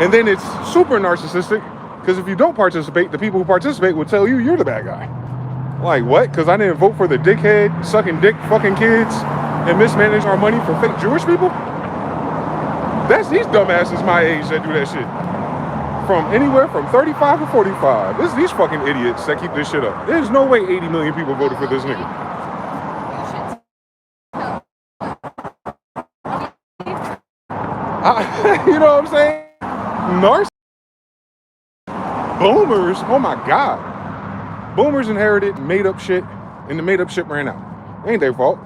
And then it's super narcissistic because if you don't participate, the people who participate will tell you you're the bad guy. Like, what? Because I didn't vote for the dickhead, sucking dick, fucking kids and mismanage our money for fake Jewish people? That's these dumbasses my age that do that shit. From anywhere from 35 to 45. It's these fucking idiots that keep this shit up. There's no way 80 million people voted for this nigga. You know what I'm saying? Boomers, oh my God. Boomers inherited made up shit and the made up shit ran out. Ain't their fault.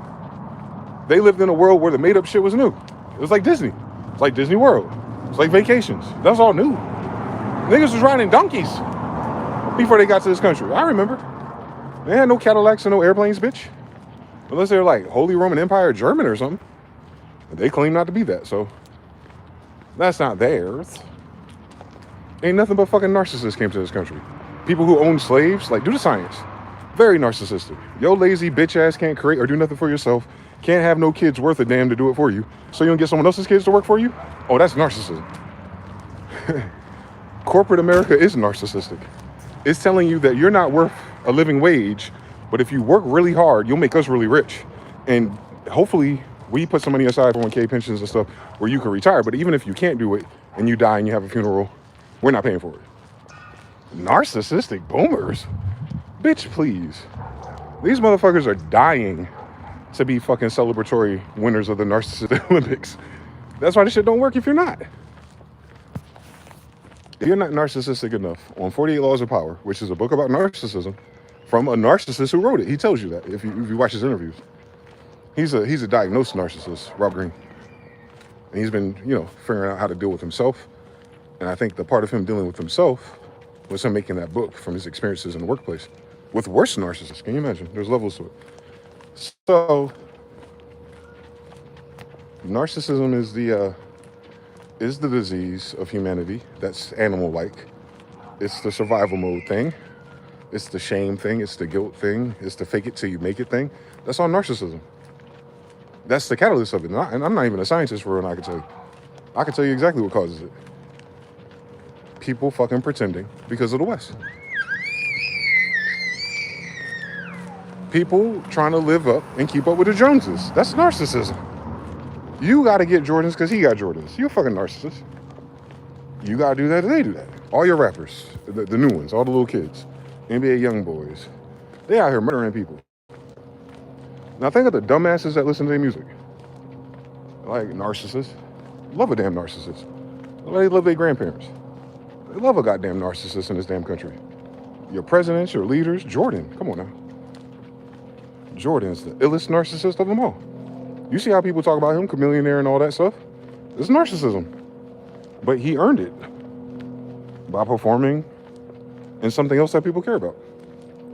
They lived in a world where the made up shit was new. It was like Disney. It's like Disney World. It's like vacations. That's all new. Niggas was riding donkeys before they got to this country. I remember. They had no Cadillacs and no airplanes, bitch. Unless they're like Holy Roman Empire German or something. They claim not to be that, so that's not theirs. Ain't nothing but fucking narcissists came to this country. People who own slaves, like, do the science. Very narcissistic. Yo lazy bitch ass can't create or do nothing for yourself. Can't have no kids worth a damn to do it for you. So you don't get someone else's kids to work for you? Oh, that's narcissism. Corporate America is narcissistic. It's telling you that you're not worth a living wage, but if you work really hard, you'll make us really rich. And hopefully we put some money aside for 1K pensions and stuff where you can retire. But even if you can't do it and you die and you have a funeral, we're not paying for it. Narcissistic boomers? Bitch, please. These motherfuckers are dying to be fucking celebratory winners of the narcissistic Olympics. That's why this shit don't work if you're not. If you're not narcissistic enough, on 48 Laws of Power, which is a book about narcissism, from a narcissist who wrote it, he tells you that if you watch his interviews. He's a diagnosed narcissist, Rob Greene. And he's been, figuring out how to deal with himself. And I think the part of him dealing with himself was him making that book from his experiences in the workplace with worse narcissists. Can you imagine? There's levels to it. So, narcissism is the disease of humanity that's animal-like. It's the survival mode thing. It's the shame thing. It's the guilt thing. It's the fake it till you make it thing. That's all narcissism. That's the catalyst of it. And I'm not even a scientist for it, and I can tell you exactly what causes it. People fucking pretending because of the West. People trying to live up and keep up with the Joneses. That's narcissism. You got to get Jordans because he got Jordans. You're a fucking narcissist. You got to do that and they do that. All your rappers, the new ones, all the little kids, NBA young boys, they out here murdering people. Now think of the dumbasses that listen to their music. Like narcissists. Love a damn narcissist. They love their grandparents. They love a goddamn narcissist in this damn country. Your presidents, your leaders, Jordan. Come on now. Jordan's the illest narcissist of them all. You see how people talk about him, chameleonaire and all that stuff? It's narcissism. But he earned it by performing in something else that people care about.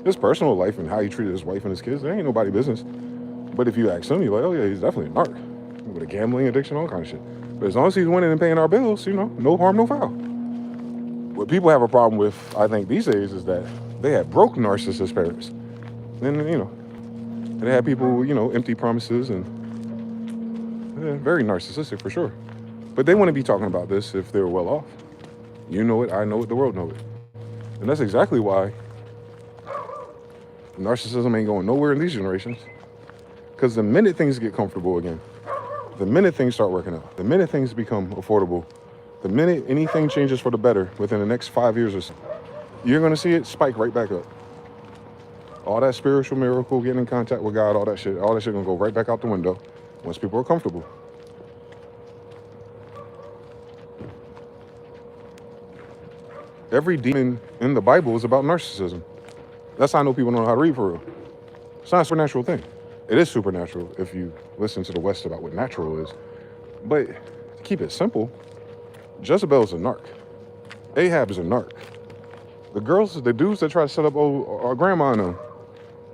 His personal life and how he treated his wife and his kids, there ain't nobody business. But if you ask him, you're like, oh yeah, he's definitely a narc. With a gambling addiction, all kind of shit. But as long as he's winning and paying our bills, no harm, no foul. What people have a problem with, I think, these days is that they had broke narcissist parents. And, they had people, empty promises and very narcissistic for sure. But they wouldn't be talking about this if they were well off. You know it, I know it, the world knows it. And that's exactly why narcissism ain't going nowhere in these generations. Because the minute things get comfortable again, the minute things start working out, the minute things become affordable, the minute anything changes for the better within the next 5 years or so, you're going to see it spike right back up. All that spiritual miracle, getting in contact with God, all that shit going to go right back out the window once people are comfortable. Every demon in the Bible is about narcissism. That's how I know people don't know how to read for real. It's not a supernatural thing. It is supernatural if you listen to the West about what natural is. But to keep it simple, Jezebel's a narc. Ahab's a narc. The dudes that try to set up our grandma and them,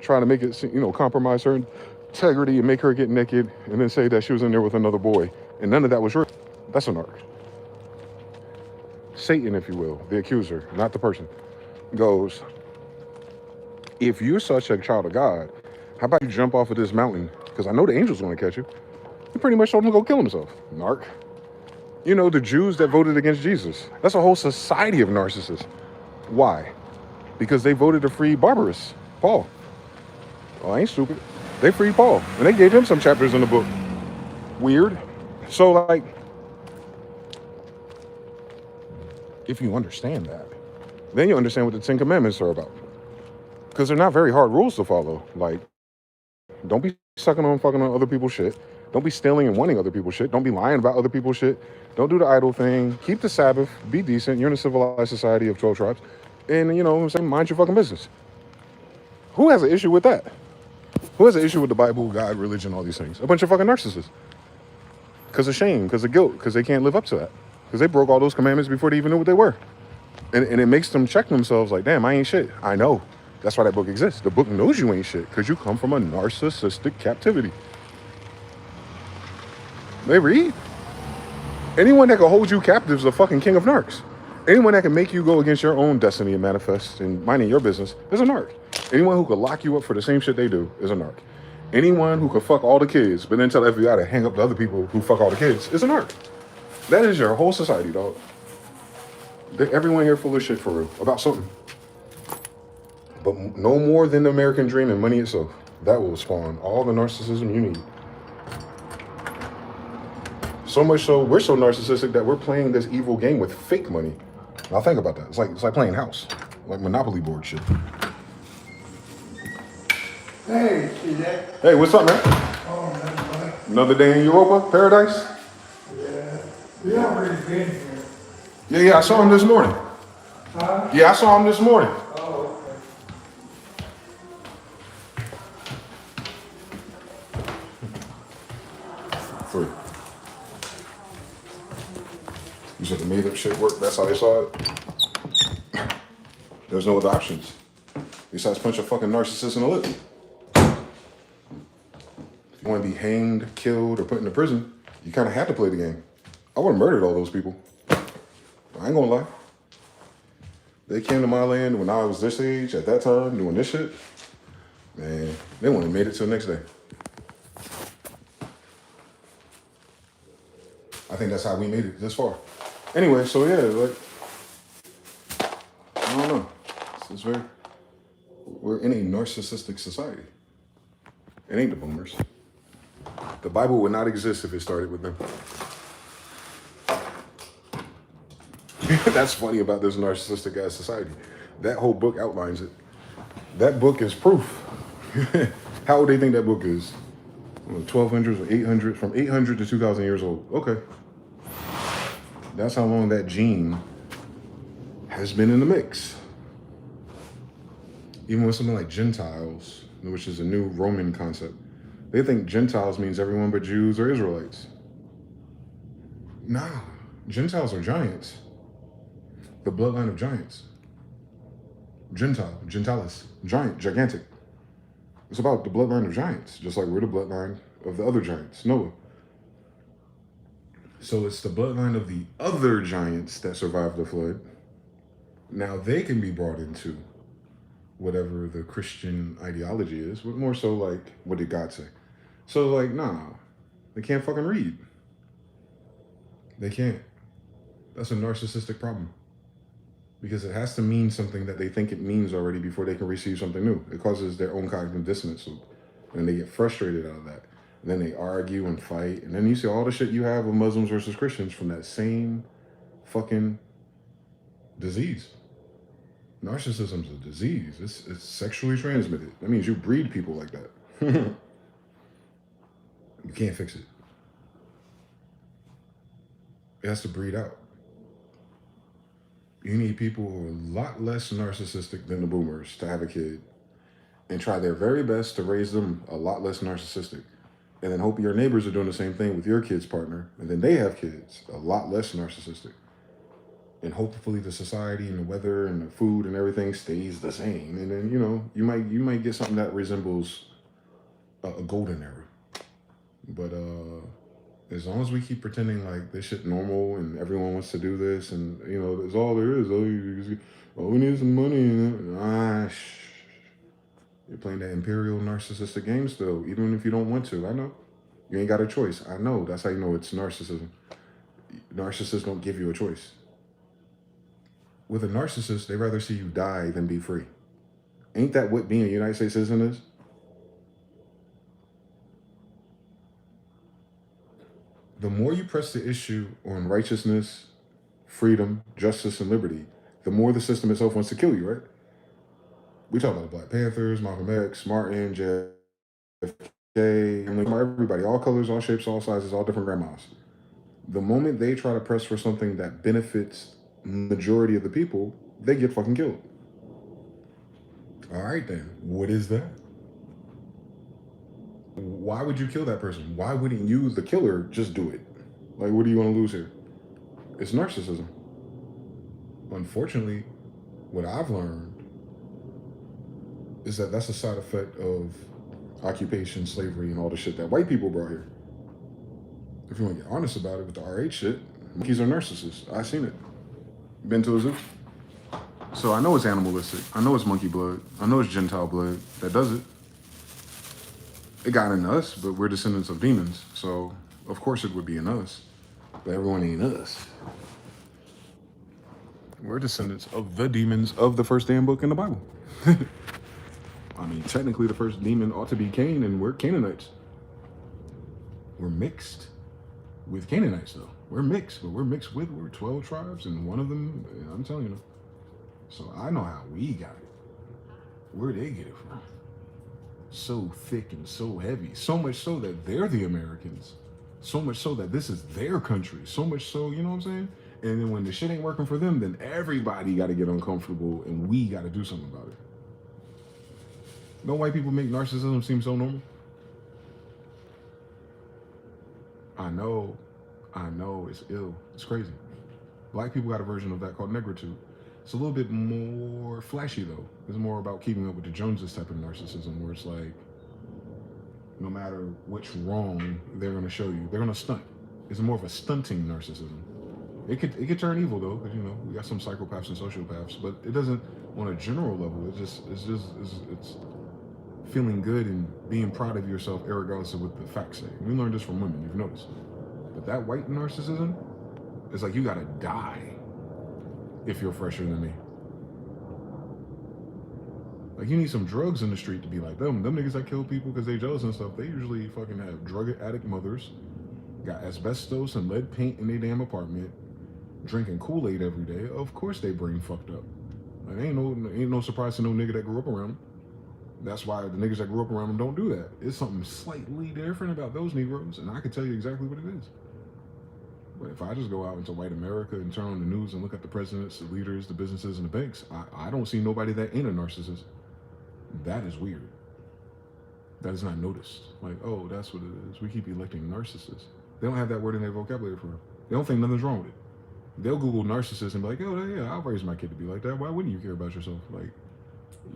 try to make it, compromise her integrity and make her get naked and then say that she was in there with another boy. And none of that was true. That's a narc. Satan, if you will, the accuser, not the person, goes, if you're such a child of God, how about you jump off of this mountain? Because I know the angel's going to catch you. He pretty much told him to go kill himself. Narc. The Jews that voted against Jesus. That's a whole society of narcissists. Why? Because they voted to free Barbarous, Paul. Oh, I ain't stupid. They freed Paul. And they gave him some chapters in the book. Weird. So, if you understand that, then you understand what the 10 Commandments are about. Because they're not very hard rules to follow. Don't be sucking on fucking on other people's shit. Don't be stealing and wanting other people's shit. Don't be lying about other people's shit. Don't do the idol thing. Keep the Sabbath. Be decent. You're in a civilized society of 12 tribes. And, mind your fucking business. Who has an issue with that? Who has an issue with the Bible, God, religion, all these things? A bunch of fucking narcissists. Because of shame, because of guilt, because they can't live up to that. Because they broke all those commandments before they even knew what they were. And it makes them check themselves like, damn, I ain't shit. I know. That's why that book exists. The book knows you ain't shit because you come from a narcissistic captivity. They read. Anyone that can hold you captive is a fucking king of narcs. Anyone that can make you go against your own destiny and manifest and minding your business is a narc. Anyone who could lock you up for the same shit they do is a narc. Anyone who could fuck all the kids but then tell the FBI to hang up the other people who fuck all the kids is a narc. That is your whole society, dog. Everyone here full of shit for real about something. But no more than the American dream and money itself. That will spawn all the narcissism you need. So much so, we're so narcissistic that we're playing this evil game with fake money. Now think about that. It's like playing house. Like Monopoly board shit. Hey, TJ. Hey, what's up, man? Oh, man. Another day in Europa, paradise? Yeah. We already been here. Yeah, I saw him this morning. Huh? Yeah, I saw him this morning. Oh, Free. You said the made up shit worked, that's how they saw it? There's no other options. Besides punch a fucking narcissist in the lip. If you want to be hanged, killed, or put into prison, you kind of had to play the game. I would have murdered all those people. I ain't gonna lie. They came to my land when I was this age, at that time, doing this shit. Man, they wouldn't have made it till the next day. I think that's how we made it this far. Anyway, so yeah, like, I don't know. It's very, we're in a narcissistic society. It ain't the boomers. The Bible would not exist if it started with them. That's funny about this narcissistic ass society. That whole book outlines it. That book is proof. How old do they think that book is? 1200s or 800, from 800 to 2000 years old. Okay. That's how long that gene has been in the mix. Even with something like Gentiles, which is a new Roman concept, they think Gentiles means everyone but Jews or Israelites. Nah, Gentiles are giants. The bloodline of giants. Gentalis, giant, gigantic. It's about the bloodline of giants, just like we're the bloodline of the other giants, Noah. So it's the bloodline of the other giants that survived the flood. Now they can be brought into whatever the Christian ideology is, but more so like, what did God say? So like, nah, they can't fucking read. They can't. That's a narcissistic problem. Because it has to mean something that they think it means already before they can receive something new. It causes their own cognitive dissonance loop. And they get frustrated out of that. And then they argue and fight. And then you see all the shit you have with Muslims versus Christians from that same fucking disease. Narcissism's a disease. It's sexually transmitted. That means you breed people like that. You can't fix it. It has to breed out. You need people who are a lot less narcissistic than the boomers to have a kid and try their very best to raise them a lot less narcissistic. And then hope your neighbors are doing the same thing with your kid's partner. And then they have kids a lot less narcissistic. And hopefully the society and the weather and the food and everything stays the same. And then, you know, you might get something that resembles a golden era. But as long as we keep pretending like this shit normal and everyone wants to do this and, you know, that's all there is. Oh, we need some money. You're playing that imperial narcissistic game still, even if you don't want to. I know. You ain't got a choice. I know. That's how you know it's narcissism. Narcissists don't give you a choice. With a narcissist, they rather see you die than be free. Ain't that what being a United States citizen is? The more you press the issue on righteousness, freedom, justice, and liberty, the more the system itself wants to kill you, right? We talk about the Black Panthers, Malcolm X, Martin, JFK, everybody, all colors, all shapes, all sizes, all different grandmas. The moment they try to press for something that benefits majority of the people, they get fucking killed. All right then, what is that? Why would you kill that person? Why wouldn't you, the killer, just do it? Like, what do you want to lose here? It's narcissism. Unfortunately, what I've learned is that that's a side effect of occupation, slavery, and all the shit that white people brought here. If you want to get honest about it with the RH shit, monkeys are narcissists. I've seen it. Been to a zoo. So I know it's animalistic. I know it's monkey blood. I know it's Gentile blood that does it. It got in us, but we're descendants of demons. So of course it would be in us. But everyone ain't us. We're descendants of the demons of the first damn book in the Bible. I mean, technically the first demon ought to be Cain, and we're Canaanites. We're mixed with Canaanites, though. We're mixed, but we're 12 tribes, and one of them, I'm telling you. So I know how we got it. Where they get it from. so thick and so heavy. So much so that they're the Americans. So much so that this is their country. So much so, you know what I'm saying? And then when the shit ain't working for them, then everybody got to get uncomfortable and we got to do something about it. Don't white people make narcissism seem so normal? I know, it's ill. It's crazy. Black people got a version of that called negritude. It's a little bit more flashy though. It's more about keeping up with the Joneses type of narcissism, where it's like, no matter which wrong they're gonna show you, they're gonna stunt. It's more of a stunting narcissism. It could turn evil though, because you know we got some psychopaths and sociopaths, but it doesn't on a general level. It's feeling good and being proud of yourself, regardless of what the facts say. We learned this from women, you've noticed. But that white narcissism, it's like you gotta die if you're fresher than me. Like, you need some drugs in the street to be like them. Them niggas that kill people because they jealous and stuff, they usually fucking have drug addict mothers, got asbestos and lead paint in their damn apartment, drinking Kool-Aid every day. Of course they brain fucked up. Like, ain't no surprise to no nigga that grew up around them. That's why the niggas that grew up around them don't do that. It's something slightly different about those Negroes, and I can tell you exactly what it is. But if I just go out into white America and turn on the news and look at the presidents, the leaders, the businesses, and the banks, I don't see nobody that ain't a narcissist. That is weird. That is not noticed. Like, oh, that's what it is. We keep electing narcissists. They don't have that word in their vocabulary for it. They don't think nothing's wrong with it. They'll Google narcissist and be like, oh, yeah, I'll raise my kid to be like that. Why wouldn't you care about yourself? Like,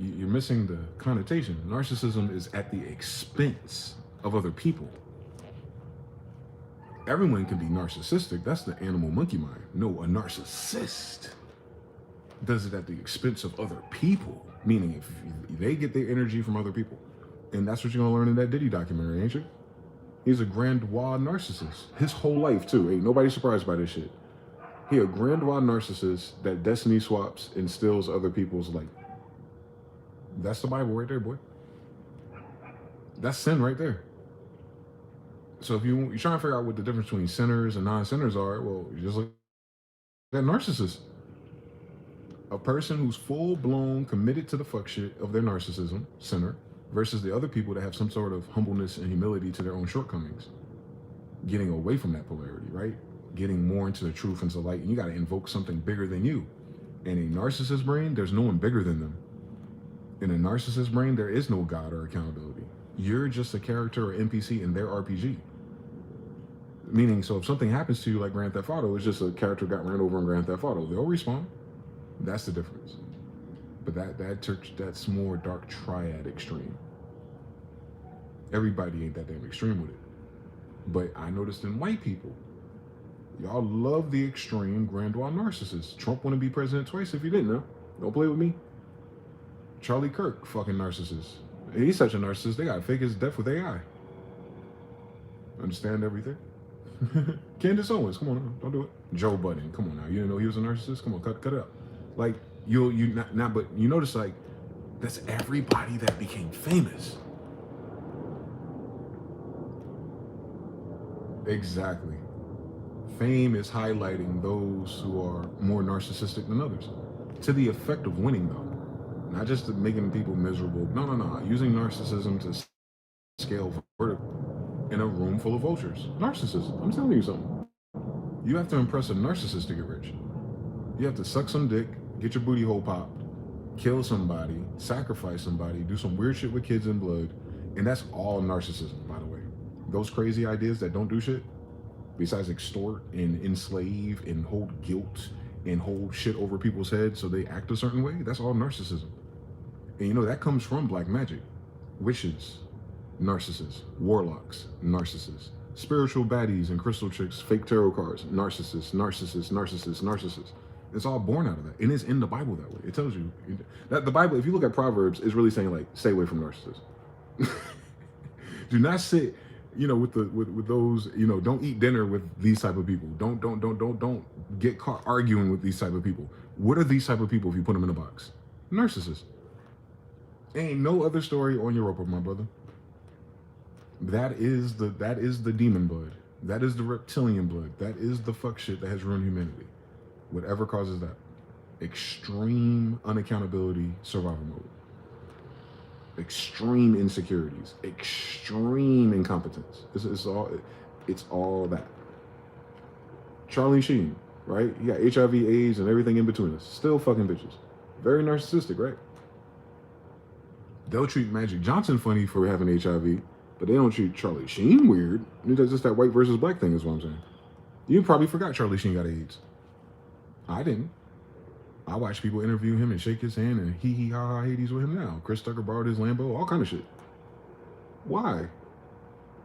you're missing the connotation. Narcissism is at the expense of other people. Everyone can be narcissistic. That's the animal monkey mind. No, a narcissist does it at the expense of other people. Meaning if they get their energy from other people. And that's what you're gonna learn in that Diddy documentary, ain't you? He's a grandiose narcissist. His whole life too. Ain't nobody surprised by this shit. He a grandiose narcissist that destiny swaps and steals other people's light. That's the Bible right there, boy. That's sin right there. So if you're trying to figure out what the difference between sinners and non-sinners are, well, you just look at narcissists. A person who's full-blown committed to the fuck shit of their narcissism, sinner, versus the other people that have some sort of humbleness and humility to their own shortcomings. Getting away from that polarity, right? Getting more into the truth and to light, and you gotta invoke something bigger than you. In a narcissist brain, there's no one bigger than them. In a narcissist brain, there is no God or accountability. You're just a character or NPC in their RPG. Meaning, so if something happens to you like Grand Theft Auto, it's just a character got ran over in Grand Theft Auto. They'll respawn. That's the difference. But that's more dark triad extreme. Everybody ain't that damn extreme with it. But I noticed in white people, y'all love the extreme grandiose narcissists. Trump want to be president twice if you didn't know. Don't play with me. Charlie Kirk, fucking narcissist. He's such a narcissist, they gotta fake his death with AI. Understand everything? Candace Owens, come on now, don't do it. Joe Budden, come on now, you didn't know he was a narcissist? Come on, cut it up. Like, but you notice, like, that's everybody that became famous. Exactly. Fame is highlighting those who are more narcissistic than others. To the effect of winning, though. Not just making people miserable. No. Using narcissism to scale vertical in a room full of vultures. Narcissism. I'm telling you something. You have to impress a narcissist to get rich. You have to suck some dick, get your booty hole popped, kill somebody, sacrifice somebody, do some weird shit with kids and blood. And that's all narcissism, by the way. Those crazy ideas that don't do shit, besides extort and enslave and hold guilt and hold shit over people's heads so they act a certain way, that's all narcissism. And you know, that comes from black magic. Witches, narcissists. Warlocks, narcissists. Spiritual baddies and crystal chicks, fake tarot cards, narcissists. It's all born out of that. And it's in the Bible that way. It tells you that the Bible, if you look at Proverbs, is really saying, like, stay away from narcissists. Do not sit, you know, with those, you know, don't eat dinner with these type of people. Don't get caught arguing with these type of people. What are these type of people if you put them in a box? Narcissists. Ain't no other story on Europa, my brother. That is the demon blood. That is the reptilian blood. That is the fuck shit that has ruined humanity. Whatever causes that. Extreme unaccountability, survival mode. extreme insecurities, extreme incompetence. It's all that. Charlie Sheen, right? He got HIV, AIDS, and everything in between us. Still fucking bitches. Very narcissistic, right? They'll treat Magic Johnson funny for having HIV, but they don't treat Charlie Sheen weird. It's just that white versus black thing is what I'm saying. You probably forgot Charlie Sheen got AIDS. I didn't. I watch people interview him and shake his hand and hee ha ha Hades with him now. Chris Tucker borrowed his Lambo, all kind of shit. Why?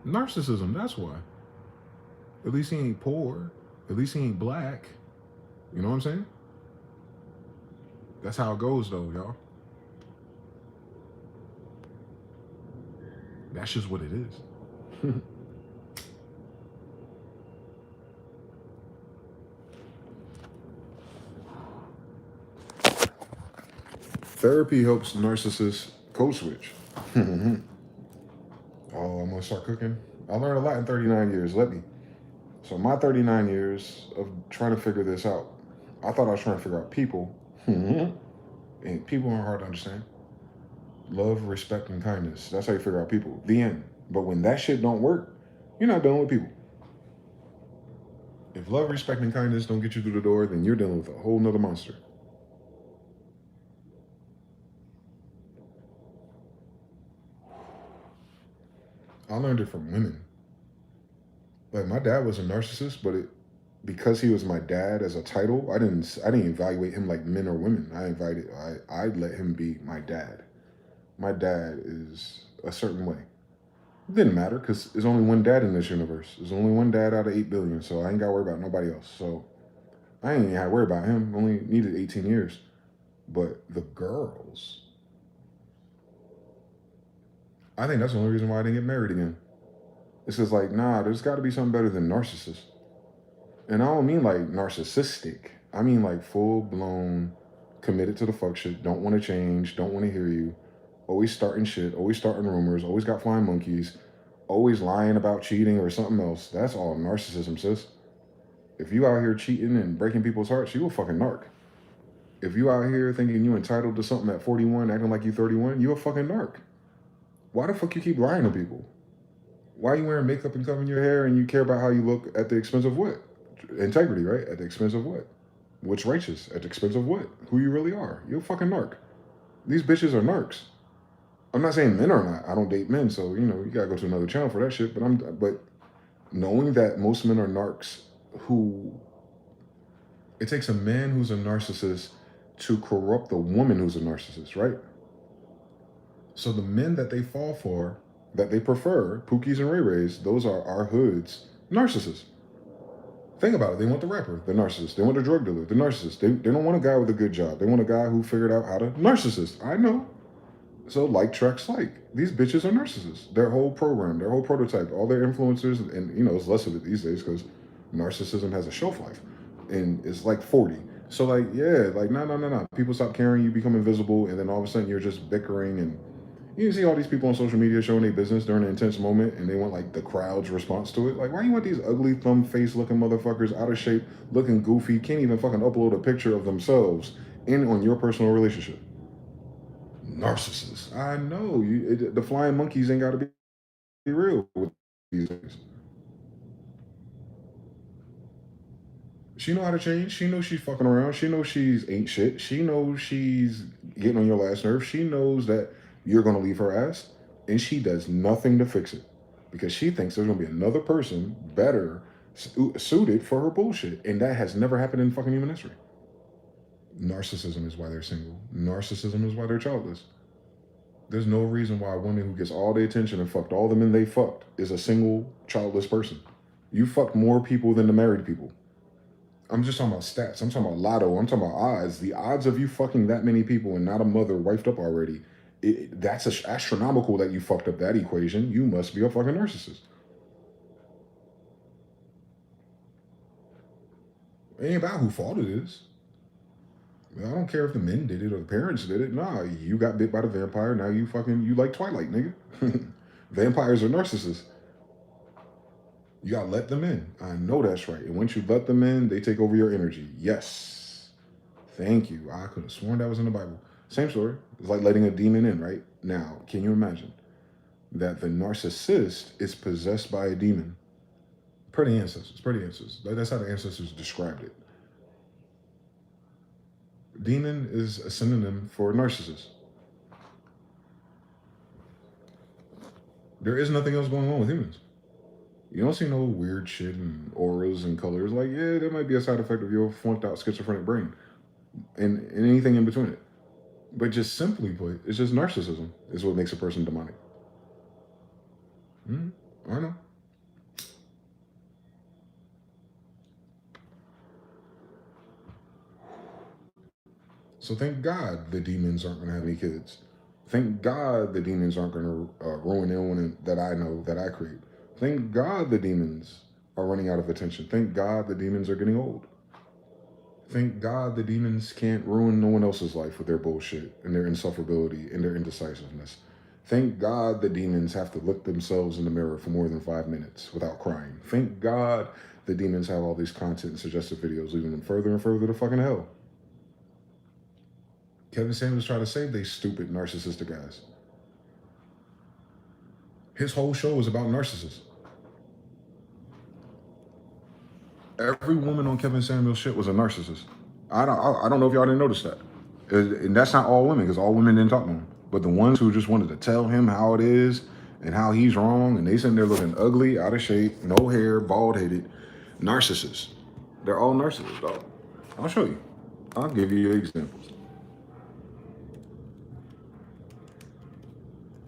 Narcissism, that's why. At least he ain't poor. At least he ain't black. You know what I'm saying? That's how it goes though, y'all. That's just what it is. Therapy helps narcissists code switch. Oh, I'm gonna start cooking. I learned a lot in 39 years. Let me. So my 39 years of trying to figure this out, I thought I was trying to figure out people. And people aren't hard to understand. Love, respect, and kindness. That's how you figure out people. The end. But when that shit don't work, you're not dealing with people. If love, respect, and kindness don't get you through the door, then you're dealing with a whole nother monster. I learned it from women. Like my dad was a narcissist, but because he was my dad as a title, I didn't evaluate him like men or women. I let him be my dad. My dad is a certain way. It didn't matter because there's only one dad in this universe. There's only one dad out of 8 billion, so I ain't got to worry about nobody else. So I ain't even had to worry about him. Only needed 18 years. But the girls, I think that's the only reason why I didn't get married again. It's just like, nah, there's got to be something better than narcissist. And I don't mean like narcissistic. I mean like full-blown, committed to the fuck shit, don't want to change, don't want to hear you, always starting shit, always starting rumors, always got flying monkeys, always lying about cheating or something else. That's all narcissism, sis. If you out here cheating and breaking people's hearts, you a fucking narc. If you out here thinking you entitled to something at 41, acting like you 31, you a fucking narc. Why the fuck you keep lying to people? Why are you wearing makeup and covering your hair and you care about how you look at the expense of what? Integrity, right? At the expense of what? What's righteous? At the expense of what? Who you really are. You're a fucking narc. These bitches are narcs. I'm not saying men are not. I don't date men, so you gotta go to another channel for that shit. But knowing that most men are narcs, it takes a man who's a narcissist to corrupt the woman who's a narcissist, right? So the men that they fall for, that they prefer, Pookies and Ray Rays, those are our hoods narcissists. Think about it. They want the rapper, the narcissist. They want the drug dealer, the narcissist. They don't want a guy with a good job. They want a guy who figured out how to narcissist. I know. So like Trex like. These bitches are narcissists. Their whole program, their whole prototype, all their influencers, and it's less of it these days because narcissism has a shelf life. And it's like 40. So like, yeah, like no. People stop caring, you become invisible, and then all of a sudden you're just bickering and you see all these people on social media showing their business during an intense moment and they want like the crowd's response to it. Like, why you want these ugly thumb face looking motherfuckers out of shape, looking goofy, can't even fucking upload a picture of themselves on your personal relationship? Narcissists. I know. The flying monkeys ain't got to be real with these things. She know how to change. She knows she's fucking around. She knows she's ain't shit. She knows she's getting on your last nerve. She knows that you're going to leave her ass, and she does nothing to fix it because she thinks there's going to be another person better suited for her bullshit, and that has never happened in fucking human history. Narcissism is why they're single. Narcissism is why they're childless. There's no reason why a woman who gets all the attention and fucked all the men they fucked is a single, childless person. You fucked more people than the married people. I'm just talking about stats. I'm talking about lotto. I'm talking about odds. The odds of you fucking that many people and not a mother wifed up already, that's astronomical that you fucked up that equation. You must be a fucking narcissist. It ain't about who fault it is. I don't care if the men did it or the parents did it. Nah, you got bit by the vampire. Now you like Twilight, nigga. Vampires are narcissists. You gotta let them in. I know that's right. And once you let them in, they take over your energy. Yes. Thank you. I could have sworn that was in the Bible. Same story. It's like letting a demon in, right? Now, can you imagine that the narcissist is possessed by a demon? Per the ancestors, That's how the ancestors described it. Demon is a synonym for narcissist. There is nothing else going on with humans. You don't see no weird shit and auras and colors. Like, yeah, that might be a side effect of your flunked out schizophrenic brain and anything in between it. But just simply put, it's just narcissism is what makes a person demonic. I know. So thank God the demons aren't going to have any kids. Thank God the demons aren't going to ruin anyone that I know that I create. Thank God the demons are running out of attention. Thank God the demons are getting old. Thank God the demons can't ruin no one else's life with their bullshit and their insufferability and their indecisiveness. Thank God the demons have to look themselves in the mirror for more than 5 minutes without crying. Thank God the demons have all these content and suggestive videos leading them further and further to fucking hell. Kevin Samuels tried to save these stupid narcissistic guys. His whole show was about narcissists. Every woman on Kevin Samuels' shit was a narcissist. I don't know if y'all didn't notice that. And that's not all women, because all women didn't talk to him. But the ones who just wanted to tell him how it is and how he's wrong, and they sitting there looking ugly, out of shape, no hair, bald-headed, narcissists. They're all narcissists, dog. I'll show you. I'll give you examples.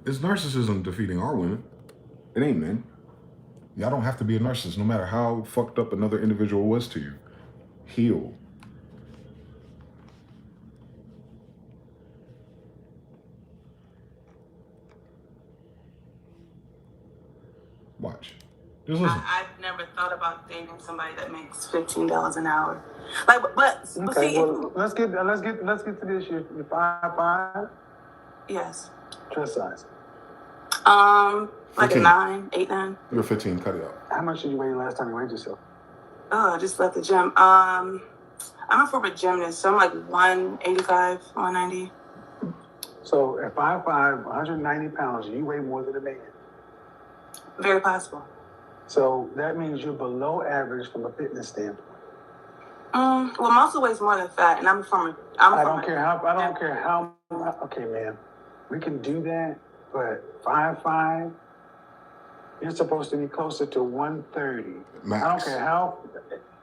It's narcissism defeating our women. It ain't men. Y'all don't have to be a narcissist, no matter how fucked up another individual was to you. Heal. Watch. Just listen. I've never thought about dating somebody that makes $15 an hour. Like, but Okay, see, well, let's get to this. You're 5'5". yes. Dress size. Like 15. a 9, 8, 9. You're 15. Cut it out. How much did you weigh last time you weighed yourself? Oh, I just left the gym. I'm a former gymnast, so I'm like 185, 190. So at 5'5", 190 pounds, you weigh more than a man. Very possible. So that means you're below average from a fitness standpoint. Well, muscle weighs more than fat, and I don't care how. Okay, man, we can do that, but 5'5", you're supposed to be closer to 130. Max. I don't care how.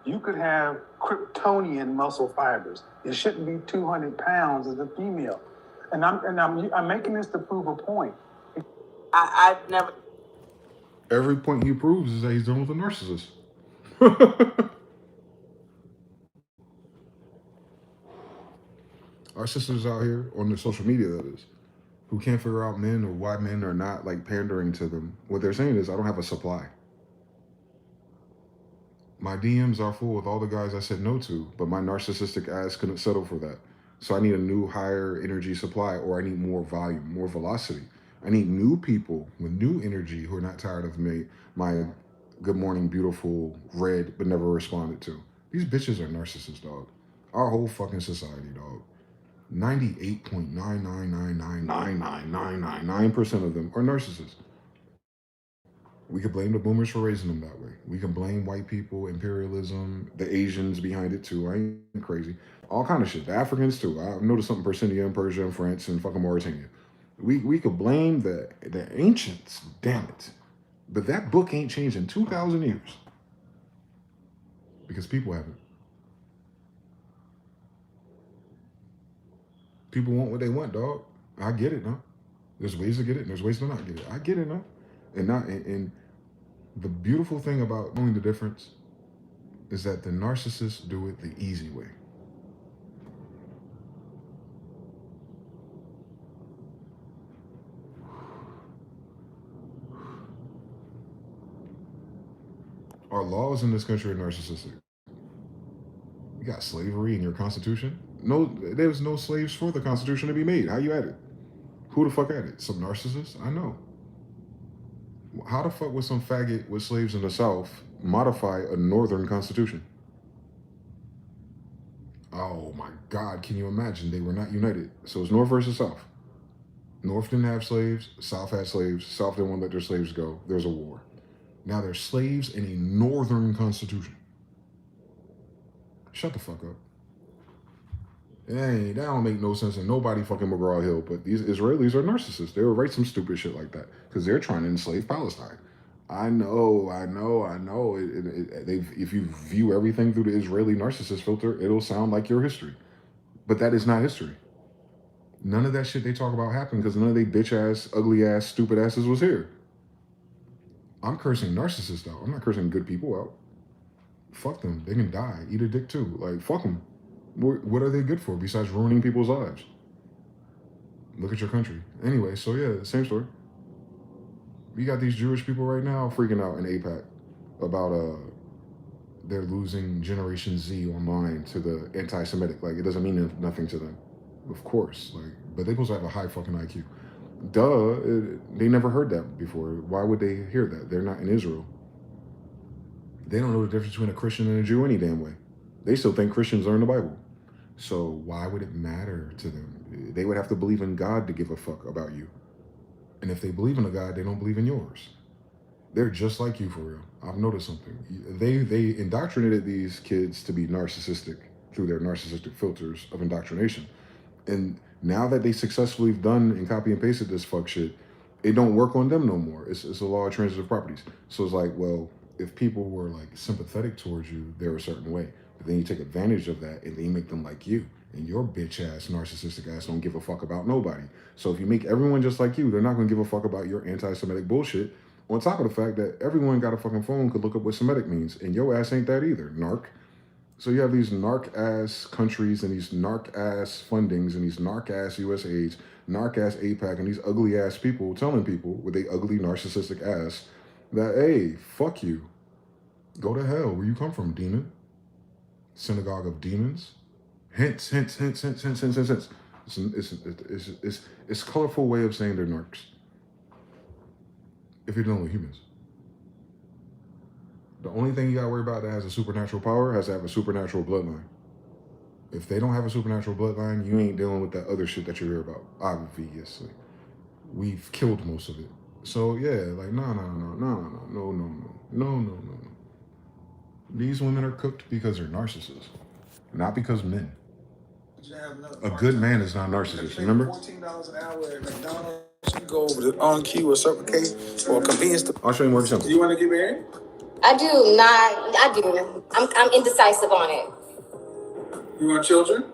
You could have Kryptonian muscle fibers. It shouldn't be 200 pounds as a female. And I'm making this to prove a point. I've never. Every point he proves is that he's done with a narcissist. Our sisters out here on the social media, that is, who can't figure out men or why men are not like pandering to them. What they're saying is, I don't have a supply. My DMs are full with all the guys I said no to, but my narcissistic ass couldn't settle for that. So I need a new higher energy supply, or I need more volume, more velocity. I need new people with new energy who are not tired of me, my good morning, beautiful, read, but never responded to. These bitches are narcissists, dog. Our whole fucking society, dog. 98.999999999% of them are narcissists. We could blame the boomers for raising them that way. We can blame white people, imperialism, the Asians behind it too. I ain't crazy. All kind of shit. The Africans too. I've noticed something Persinia and Persia and France and fucking Mauritania. We could blame the ancients, damn it. But that book ain't changed in 2,000 years. Because people haven't. People want what they want, dog. I get it, no. There's ways to get it and there's ways to not get it. I get it, no. And the beautiful thing about knowing the difference is that the narcissists do it the easy way. Our laws in this country are narcissistic. You got slavery in your constitution? No, there's no slaves for the constitution to be made. How you at it? Who the fuck at it? Some narcissist? I know. How the fuck would some faggot with slaves in the South modify a northern constitution? Oh my God, can you imagine? They were not united. So it's North versus South. North didn't have slaves. South had slaves. South didn't want to let their slaves go. There's a war. Now there's slaves in a northern constitution. Shut the fuck up. That don't make no sense, and nobody fucking McGraw-Hill, but these Israelis are narcissists. They will write some stupid shit like that because they're trying to enslave Palestine. I know. If you view everything through the Israeli narcissist filter, it'll sound like your history. But that is not history. None of that shit they talk about happened because none of they bitch ass, ugly ass, stupid asses was here. I'm cursing narcissists out. I'm not cursing good people out. Fuck them. They can die. Eat a dick too. Like, fuck them. What are they good for besides ruining people's lives? Look at your country. Anyway, so yeah, same story. You got these Jewish people right now freaking out in APAC about they're losing Generation Z online to the anti-Semitic. Like, it doesn't mean nothing to them. Of course. Like, but they're supposed to have a high fucking IQ. They never heard that before. Why would they hear that? They're not in Israel. They don't know the difference between a Christian and a Jew any damn way. They still think Christians are in the Bible. So why would it matter to them? They would have to believe in God to give a fuck about you. And if they believe in a God, they don't believe in yours. They're just like you, for real. I've noticed something. They indoctrinated these kids to be narcissistic through their narcissistic filters of indoctrination. And now that they successfully done and copy and pasted this fuck shit, it don't work on them no more. It's a law of transitive properties. So it's like, well, if people were like sympathetic towards you, they're a certain way. But then you take advantage of that and then you make them like you. And your bitch ass, narcissistic ass don't give a fuck about nobody. So if you make everyone just like you, they're not gonna give a fuck about your anti-Semitic bullshit. On top of the fact that everyone got a fucking phone could look up what Semitic means. And your ass ain't that either, narc. So you have these narc-ass countries and these narc-ass fundings and these narc-ass USAIDs, narc-ass APAC, and these ugly-ass people telling people with a ugly narcissistic ass that, hey, fuck you. Go to hell. Where you come from, demon? Synagogue of demons? Hints. It's a colorful way of saying they're narcs. If you're dealing with humans. The only thing you gotta worry about that has a supernatural power has to have a supernatural bloodline. If they don't have a supernatural bloodline, you ain't dealing with that other shit that you hear about, obviously. We've killed most of it. So yeah, like no. These women are cooked because they're narcissists, not because men. A good man is not a narcissist, remember? $14 an hour at McDonald's. You go over to On Q or Circle K or convenience store. I'll show you more examples. Do you want to get married? I do. I'm indecisive on it. You want children?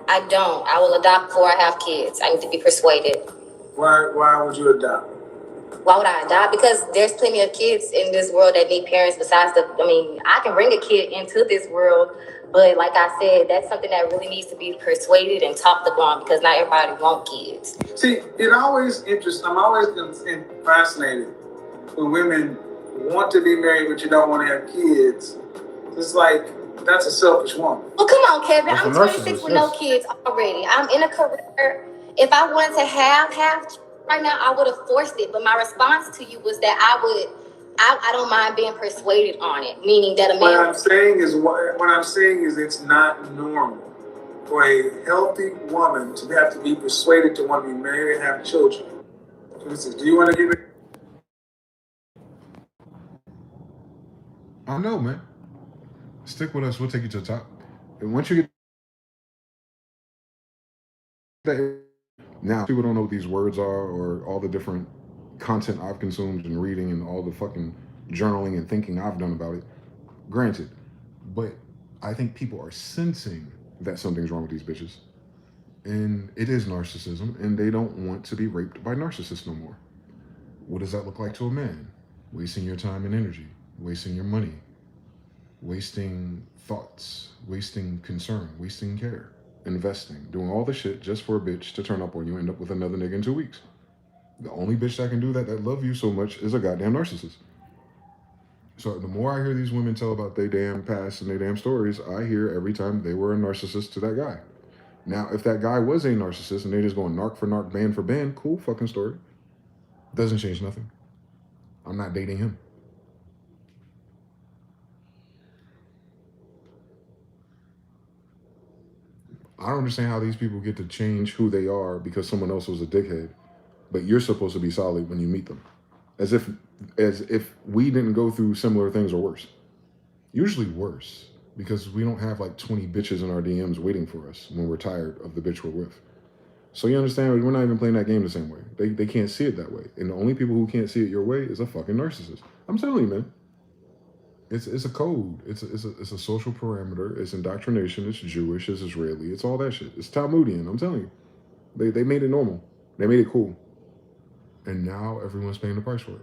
I don't. I will adopt before I have kids. I need to be persuaded. Why would you adopt? Why would I adopt? Because there's plenty of kids in this world that need parents besides I can bring a kid into this world, but like I said, that's something that really needs to be persuaded and talked upon because not everybody wants kids. See, it always interests. I'm always fascinated when women want to be married but you don't want to have kids. It's like, that's a selfish woman. Well, come on, Kevin. I'm 26 with no kids already. I'm in a career. If I wanted to have right now, I would have forced it. But my response to you was that I don't mind being persuaded on it, meaning that a man. What I'm saying is it's not normal for a healthy woman to have to be persuaded to want to be married and have children. So do you want to get married? I know, man. Stick with us. We'll take you to the top. And once you get that, now people don't know what these words are or all the different content I've consumed and reading and all the fucking journaling and thinking I've done about it. Granted, but I think people are sensing that something's wrong with these bitches. And it is narcissism, and they don't want to be raped by narcissists no more. What does that look like to a man? Wasting your time and energy, wasting your money, wasting thoughts, wasting concern, wasting care, investing, doing all the shit just for a bitch to turn up on you and end up with another nigga in 2 weeks. The only bitch that can do that love you so much is a goddamn narcissist. So the more I hear these women tell about their damn past and their damn stories, I hear every time they were a narcissist to that guy. Now, if that guy was a narcissist and they just going narc for narc, band for band, cool fucking story. Doesn't change nothing. I'm not dating him. I don't understand how these people get to change who they are because someone else was a dickhead. but you're supposed to be solid when you meet them. As if we didn't go through similar things or worse. Usually worse, because we don't have like 20 bitches in our DMs waiting for us when we're tired of the bitch we're with. So you understand, we're not even playing that game the same way. They can't see it that way. And the only people who can't see it your way is a fucking narcissist. I'm telling you, man. It's a code. It's a social parameter. It's indoctrination. It's Jewish. It's Israeli. It's all that shit. It's Talmudian. I'm telling you. They made it normal. They made it cool. And now everyone's paying the price for it.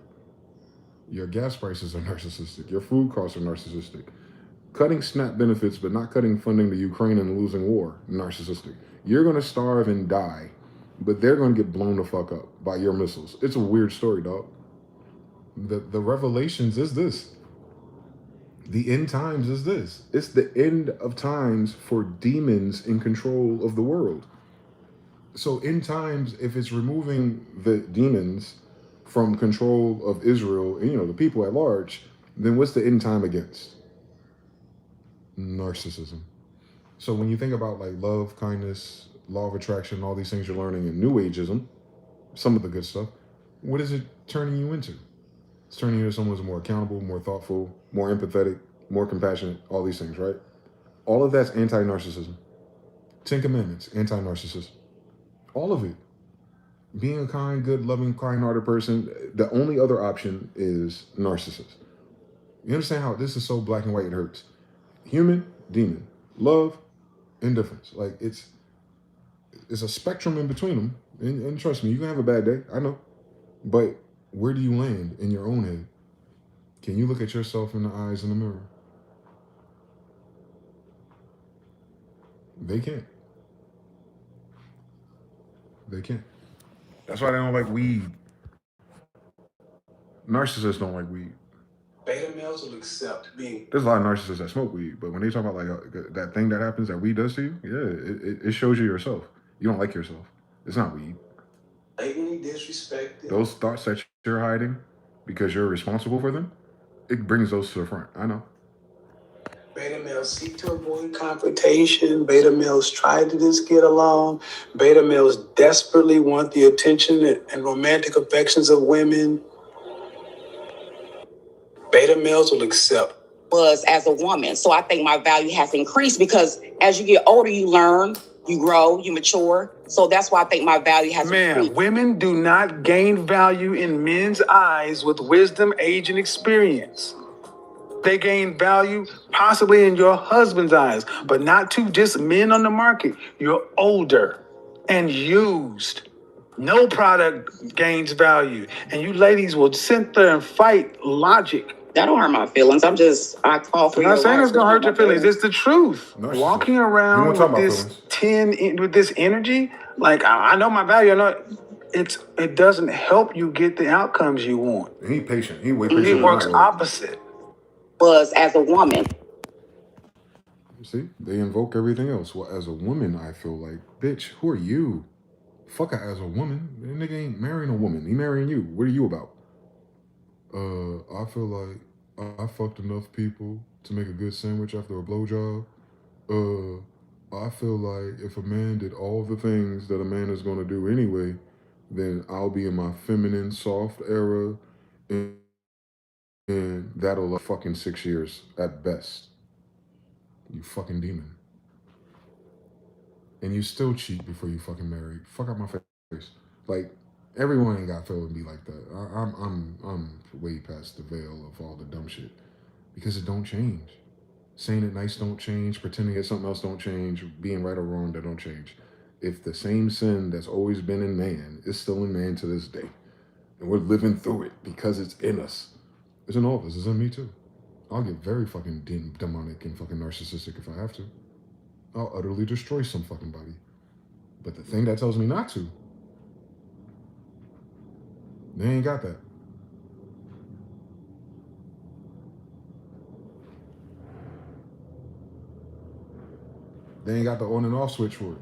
Your gas prices are narcissistic. Your food costs are narcissistic. Cutting SNAP benefits but not cutting funding to Ukraine and the losing war, narcissistic. You're going to starve and die, but they're going to get blown the fuck up by your missiles. It's a weird story, dog. The revelations is this. The end times is this. It's the end of times for demons in control of the world. So end times, if it's removing the demons from control of Israel and, the people at large, then what's the end time against? Narcissism. So when you think about like love, kindness, law of attraction, all these things you're learning in New Ageism, some of the good stuff, what is it turning you into? It's turning you into someone who's more accountable, more thoughtful, more empathetic, more compassionate, all these things, right? All of that's anti-narcissism. 10 Commandments, anti-narcissism. All of it. Being a kind, good, loving, kind-hearted person, the only other option is narcissist. You understand how this is so black and white it hurts? Human, demon. Love, indifference. Like, it's a spectrum in between them. And trust me, you can have a bad day, I know. But where do you land in your own head? Can you look at yourself in the eyes in the mirror? They can't. They can't. That's why they don't like weed. Narcissists don't like weed. Beta males will accept being. There's a lot of narcissists that smoke weed, but when they talk about like that thing that happens that weed does to you, yeah, it shows you yourself. You don't like yourself. It's not weed. Blatantly disrespected. Those thoughts that you're hiding because you're responsible for them, it brings those to the front. I know. Beta males seek to avoid confrontation. Beta males try to just get along. Beta males desperately want the attention and romantic affections of women. Beta males will accept. Was as a woman. So I think my value has increased because as you get older, you learn, you grow, you mature. So that's why I think my value has increased. Women do not gain value in men's eyes with wisdom, age, and experience. They gain value possibly in your husband's eyes, but not to just men on the market. You're older and used. No product gains value. And you ladies will sit there and fight logic. That don't hurt my feelings. I call for I'm not saying it's going to hurt your feelings. It's the truth. Narcissist. Walking around with this energy, like I know my value. I know it doesn't help you get the outcomes you want. And he patient. He way patient. It works opposite. Was as a woman. See, they invoke everything else. Well, as a woman, I feel like, bitch, who are you? Fuck her as a woman. That nigga ain't marrying a woman. He marrying you. What are you about? I feel like I fucked enough people to make a good sandwich after a blowjob. I feel like if a man did all the things that a man is going to do anyway, then I'll be in my feminine, soft era, and that'll last fucking 6 years at best. You fucking demon. And you still cheat before you fucking marry. Fuck out my face. Like, everyone ain't got to feel and be like that. I'm way past the veil of all the dumb shit. Because it don't change. Saying it nice don't change. Pretending it's something else don't change. Being right or wrong, that don't change. If the same sin that's always been in man is still in man to this day, and we're living through it because it's in us, it's in all of us. It's in me too. I'll get very fucking demonic and fucking narcissistic if I have to. I'll utterly destroy some fucking body. But the thing that tells me not to, they ain't got that. They ain't got the on and off switch for it.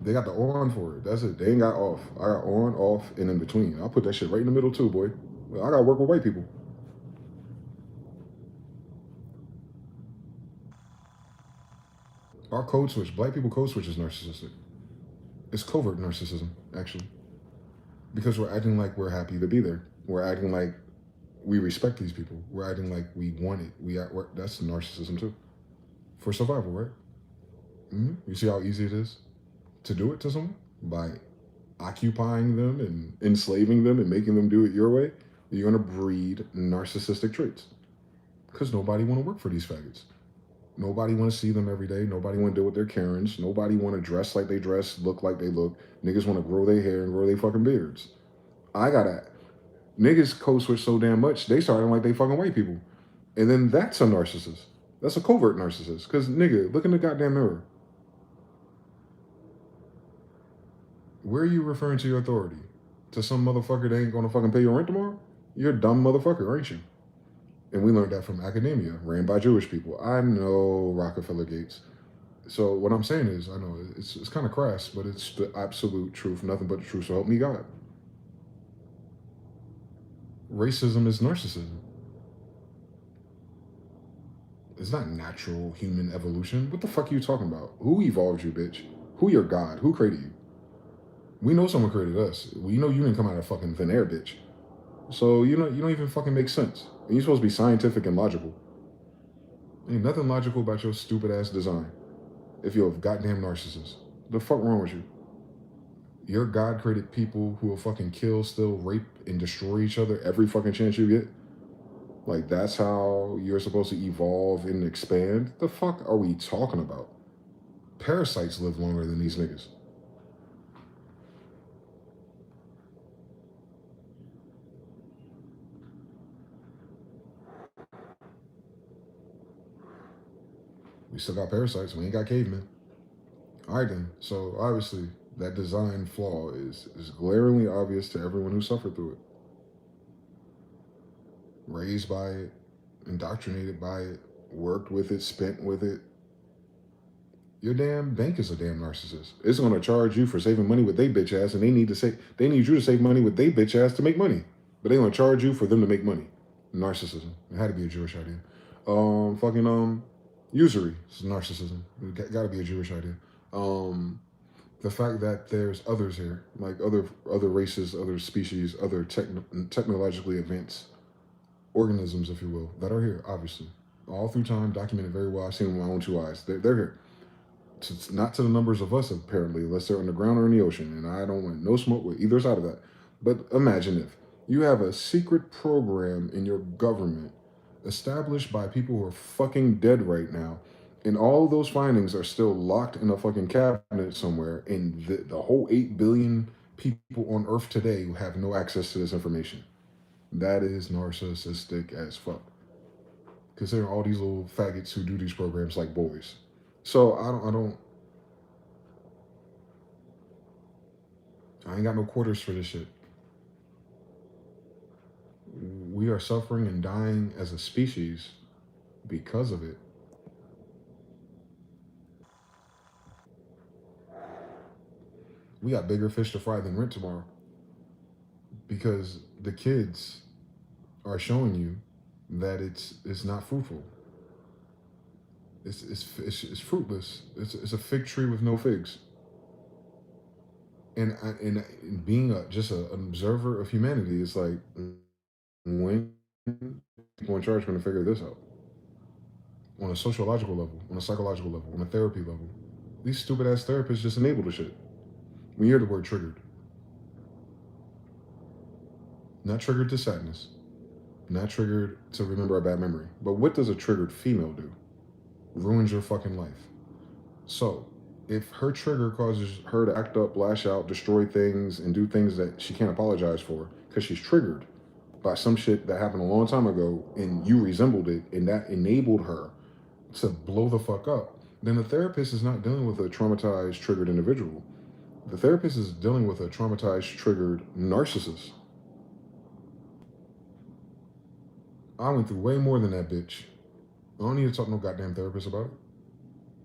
They got the on for it. That's it. They ain't got off. I got on, off, and in between. I'll put that shit right in the middle too, boy. I gotta work with white people. Our code switch, black people code switch is narcissistic. It's covert narcissism, actually. Because we're acting like we're happy to be there. We're acting like we respect these people. We're acting like we want it. That's narcissism too. For survival, right? You see how easy it is to do it to someone? By occupying them and enslaving them and making them do it your way. You're going to breed narcissistic traits. Because nobody want to work for these faggots. Nobody want to see them every day. Nobody want to deal with their Karens. Nobody want to dress like they dress, look like they look. Niggas want to grow their hair and grow their fucking beards. Niggas code switch so damn much, they starting like they fucking white people. And then that's a narcissist. That's a covert narcissist. Because, nigga, look in the goddamn mirror. Where are you referring to your authority? To some motherfucker that ain't gonna fucking pay your rent tomorrow? You're a dumb motherfucker, aren't you? And we learned that from academia, ran by Jewish people. I know Rockefeller Gates. So what I'm saying is, I know it's kind of crass, but it's the absolute truth, nothing but the truth, so help me God. Racism is narcissism. It's not natural human evolution. What the fuck are you talking about? Who evolved you, bitch? Who your God? Who created you? We know someone created us. We know you didn't come out of fucking thin air, bitch. So you don't even fucking make sense. And you're supposed to be scientific and logical. Ain't nothing logical about your stupid ass design. If you're a goddamn narcissist. The fuck wrong with you? Your God created people who will fucking kill, steal, rape, and destroy each other every fucking chance you get? Like, that's how you're supposed to evolve and expand? The fuck are we talking about? Parasites live longer than these niggas. We still got parasites. We ain't got cavemen. All right, then. So, obviously, that design flaw is glaringly obvious to everyone who suffered through it. Raised by it, indoctrinated by it, worked with it, spent with it. Your damn bank is a damn narcissist. It's going to charge you for saving money with they bitch ass, and they need you to save money with they bitch ass to make money. But they going to charge you for them to make money. Narcissism. It had to be a Jewish idea. Usury is narcissism. It got to be a Jewish idea. The fact that there's others here, like other races, other species, other technologically advanced organisms, if you will, that are here, obviously. All through time, documented very well. I've seen them with my own 2 eyes. They're here. It's not to the numbers of us, apparently, unless they're underground or in the ocean, and I don't want no smoke with either side of that. But imagine if you have a secret program in your government established by people who are fucking dead right now, and all of those findings are still locked in a fucking cabinet somewhere, and the whole 8 billion people on Earth today who have no access to this information. That is narcissistic as fuck. Considering all these little faggots who do these programs like boys. So I ain't got no quarters for this shit. We are suffering and dying as a species because of it. We got bigger fish to fry than rent tomorrow. Because the kids are showing you that it's not fruitful. It's fruitless. It's a fig tree with no figs. And being just an observer of humanity, it's like, when people in charge are going to figure this out? On a sociological level, on a psychological level, on a therapy level. These stupid ass therapists just enable the shit. When you hear the word triggered. Not triggered to sadness. Not triggered to remember a bad memory. But what does a triggered female do? Ruins your fucking life. So, if her trigger causes her to act up, lash out, destroy things, and do things that she can't apologize for because she's triggered by some shit that happened a long time ago and you resembled it and that enabled her to blow the fuck up, then the therapist is not dealing with a traumatized, triggered individual. The therapist is dealing with a traumatized, triggered narcissist. I went through way more than that bitch. I don't need to talk to no goddamn therapist about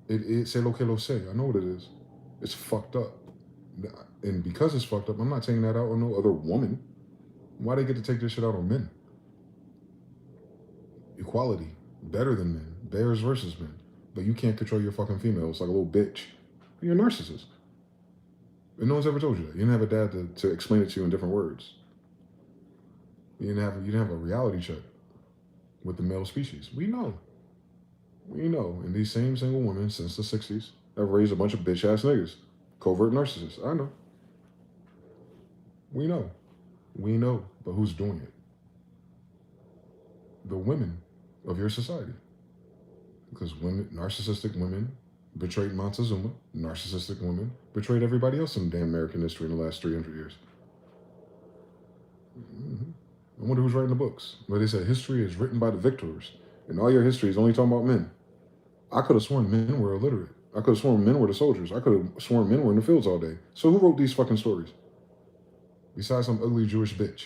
it. It's lo que lo sé. I know what it is. It's fucked up. And because it's fucked up, I'm not taking that out on no other woman. Why they get to take this shit out on men? Equality. Better than men. Bears versus men. But you can't control your fucking females like a little bitch. You're a narcissist. And no one's ever told you that. You didn't have a dad to explain it to you in different words. You didn't have a reality check with the male species. We know. And these same single women since the 60s have raised a bunch of bitch ass niggas. Covert narcissists. I know. We know. But who's doing it? The women of your society. Because narcissistic women betrayed Montezuma. Narcissistic women betrayed everybody else in damn American history in the last 300 years. I wonder who's writing the books. Where they said history is written by the victors. And all your history is only talking about men. I could have sworn men were illiterate. I could have sworn men were the soldiers. I could have sworn men were in the fields all day. So who wrote these fucking stories? Besides some ugly Jewish bitch.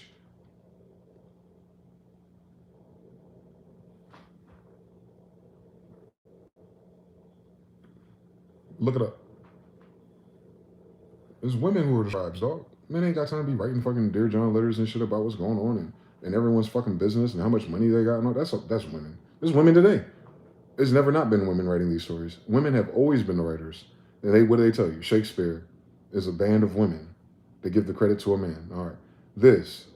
Look it up. There's women who are the tribes, dog. Men ain't got time to be writing fucking Dear John letters and shit about what's going on and everyone's fucking business and how much money they got and all. That's women. There's women today. It's never not been women writing these stories. Women have always been the writers. And what do they tell you? Shakespeare is a band of women that give the credit to a man. All right.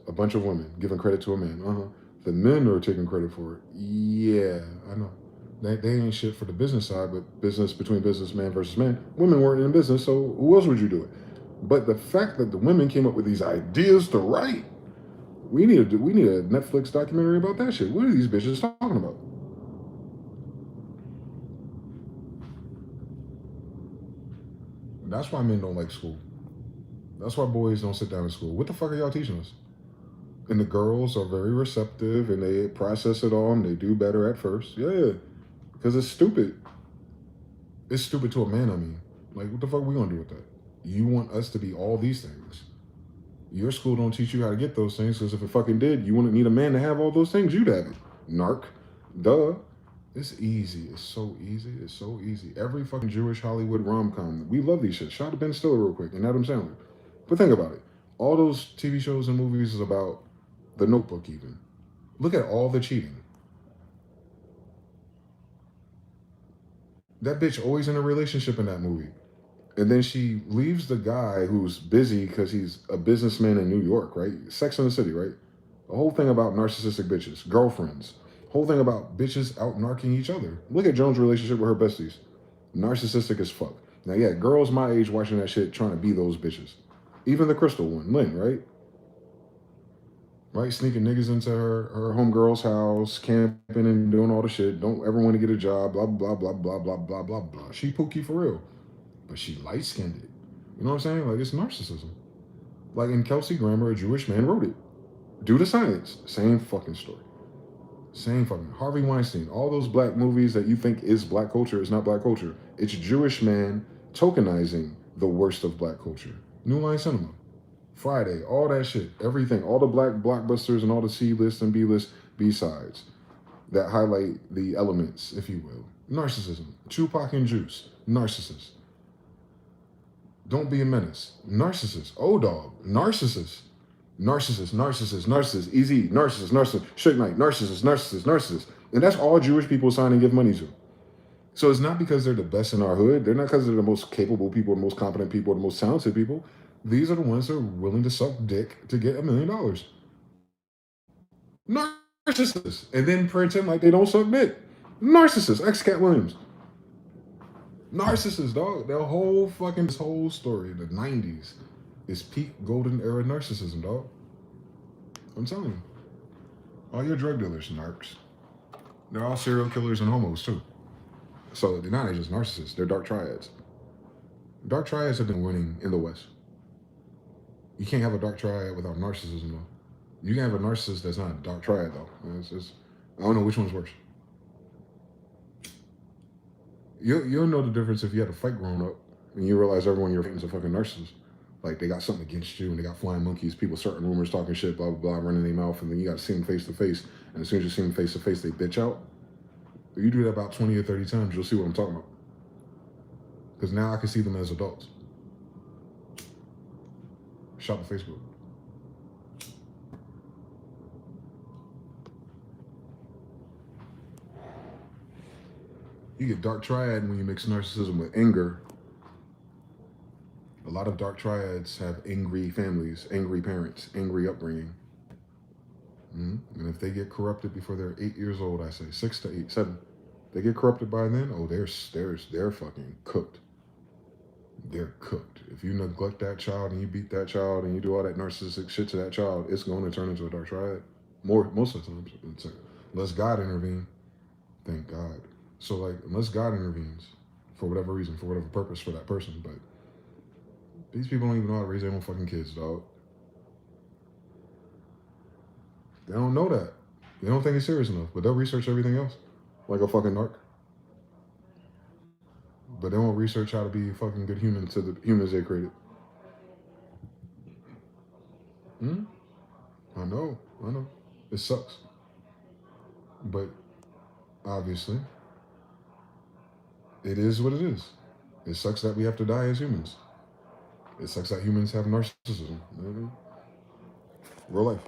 A bunch of women giving credit to a man. The men are taking credit for it. Yeah, I know. They ain't shit for the business side, but business between businessman versus man. Women weren't in business, so who else would you do it? But the fact that the women came up with these ideas to write, we need a Netflix documentary about that shit. What are these bitches talking about? That's why men don't like school. That's why boys don't sit down in school. What the fuck are y'all teaching us? And the girls are very receptive and they process it all and they do better at first. Yeah, because it's stupid. It's stupid to a man, I mean. Like, what the fuck are we gonna do with that? You want us to be all these things. Your school don't teach you how to get those things, because if it fucking did, you wouldn't need a man to have all those things. You'd have it. Narc. Duh. It's easy. It's so easy. It's so easy. Every fucking Jewish Hollywood rom-com. We love these shit. Shout out to Ben Stiller real quick and Adam Sandler. But think about it. All those TV shows and movies is about The Notebook even. Look at all the cheating. That bitch always in a relationship in that movie. And then she leaves the guy who's busy because he's a businessman in New York, right? Sex in the City, right? The whole thing about narcissistic bitches, girlfriends. Whole thing about bitches out narking each other. Look at Joan's relationship with her besties. Narcissistic as fuck. Now, yeah, girls my age watching that shit trying to be those bitches. Even the Crystal one, Lynn, right? Right, sneaking niggas into her homegirl's house, camping and doing all the shit. Don't ever want to get a job, blah, blah, blah, blah, blah, blah, blah, blah. She pookie for real. But she light-skinned it. You know what I'm saying? Like, it's narcissism. Like, in Kelsey Grammer, a Jewish man wrote it. Due to science. Same fucking story. Same fucking. Harvey Weinstein. All those black movies that you think is black culture is not black culture. It's Jewish man tokenizing the worst of black culture. New Line Cinema. Friday. All that shit. Everything. All the black blockbusters and all the C-list and B-list B-sides that highlight the elements, if you will. Narcissism. Tupac and Juice. Narcissist. Don't Be a Menace. Narcissist. O-Dog. Narcissist. Narcissist, narcissist, narcissist. Easy, narcissist, narcissist. Suge Knight, narcissist, narcissist, narcissist. And that's all Jewish people sign and give money to. So it's not because they're the best in our hood. They're not because they're the most capable people, the most competent people, the most talented people. These are the ones that are willing to suck dick to get $1 million. Narcissists. And then pretend like they don't suck dick. Narcissists. Ex-Cat Williams. Narcissists, dog. This whole story, the 90s, is peak golden era narcissism, dog. I'm telling you. All your drug dealers, narcs. They're all serial killers and homos, too. So they're not just narcissists, they're dark triads. Dark triads have been winning in the West. You can't have a dark triad without narcissism, though. You can have a narcissist that's not a dark triad, though. I don't know which one's worse. You'll know the difference if you had a fight growing up and you realize everyone you're fighting is a fucking narcissist. Like, they got something against you and they got flying monkeys, people starting rumors, talking shit, blah, blah, blah, running their mouth, and then you got to see them face to face. And as soon as you see them face to face, they bitch out. If you do that about 20 or 30 times, you'll see what I'm talking about. Because now I can see them as adults. Shop on Facebook. You get dark triad when you mix narcissism with anger. A lot of dark triads have angry families, angry parents, angry upbringing. And if they get corrupted before they're 8 years old, I say 6 to 8, 7, they get corrupted by then. Oh, they're fucking cooked. They're cooked. If you neglect that child and you beat that child and you do all that narcissistic shit to that child, it's going to turn into a dark triad. Most of the times, unless God intervene. Thank God. So like, unless God intervenes for whatever reason, for whatever purpose for that person, but these people don't even know how to raise their own fucking kids, dog. They don't know that. They don't think it's serious enough, but they'll research everything else, like a fucking narc. But they won't research how to be a fucking good human to the humans they created. I know. It sucks. But obviously, it is what it is. It sucks that we have to die as humans. It sucks that humans have narcissism. Real life.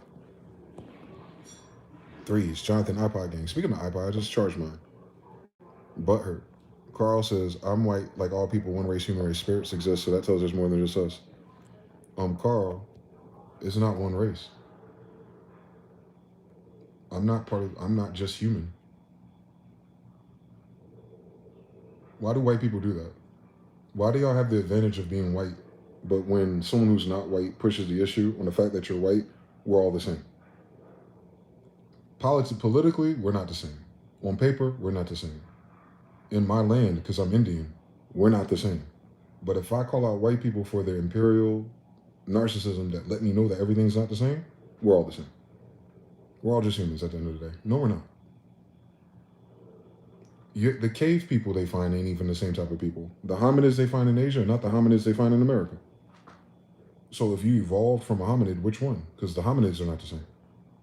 3s, Jonathan iPod gang. Speaking of iPod, I just charged mine. Butthurt. Carl says, I'm white, like all people, one race, human race, spirits exist, so that tells us more than just us. Carl, it's not one race. I'm not just human. Why do white people do that? Why do y'all have the advantage of being white, but when someone who's not white pushes the issue on the fact that you're white, we're all the same? Politically, we're not the same. On paper, we're not the same. In my land, because I'm Indian, we're not the same. But if I call out white people for their imperial narcissism that let me know that everything's not the same, we're all the same. We're all just humans at the end of the day. No, we're not. The cave people they find ain't even the same type of people. The hominids they find in Asia are not the hominids they find in America. So if you evolved from a hominid, which one? Because the hominids are not the same.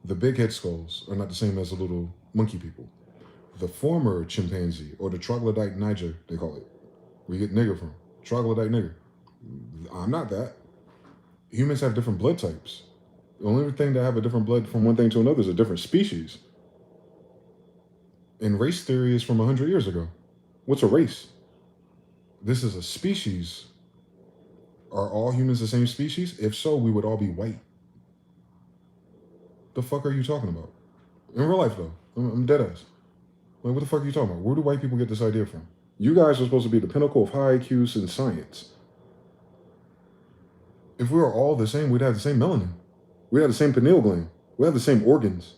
The big head skulls are not the same as the little monkey people. The former chimpanzee, or the troglodyte Niger, they call it. We get nigger from. Troglodyte nigger. I'm not that. Humans have different blood types. The only thing that have a different blood from one thing to another is a different species. And race theory is from 100 years ago. What's a race? This is a species. Are all humans the same species? If so, we would all be white. The fuck are you talking about? In real life, though. I'm dead ass. Like, what the fuck are you talking about? Where do white people get this idea from? You guys are supposed to be the pinnacle of high IQs in science. If we were all the same, we'd have the same melanin. We'd have the same pineal gland. We'd have the same organs.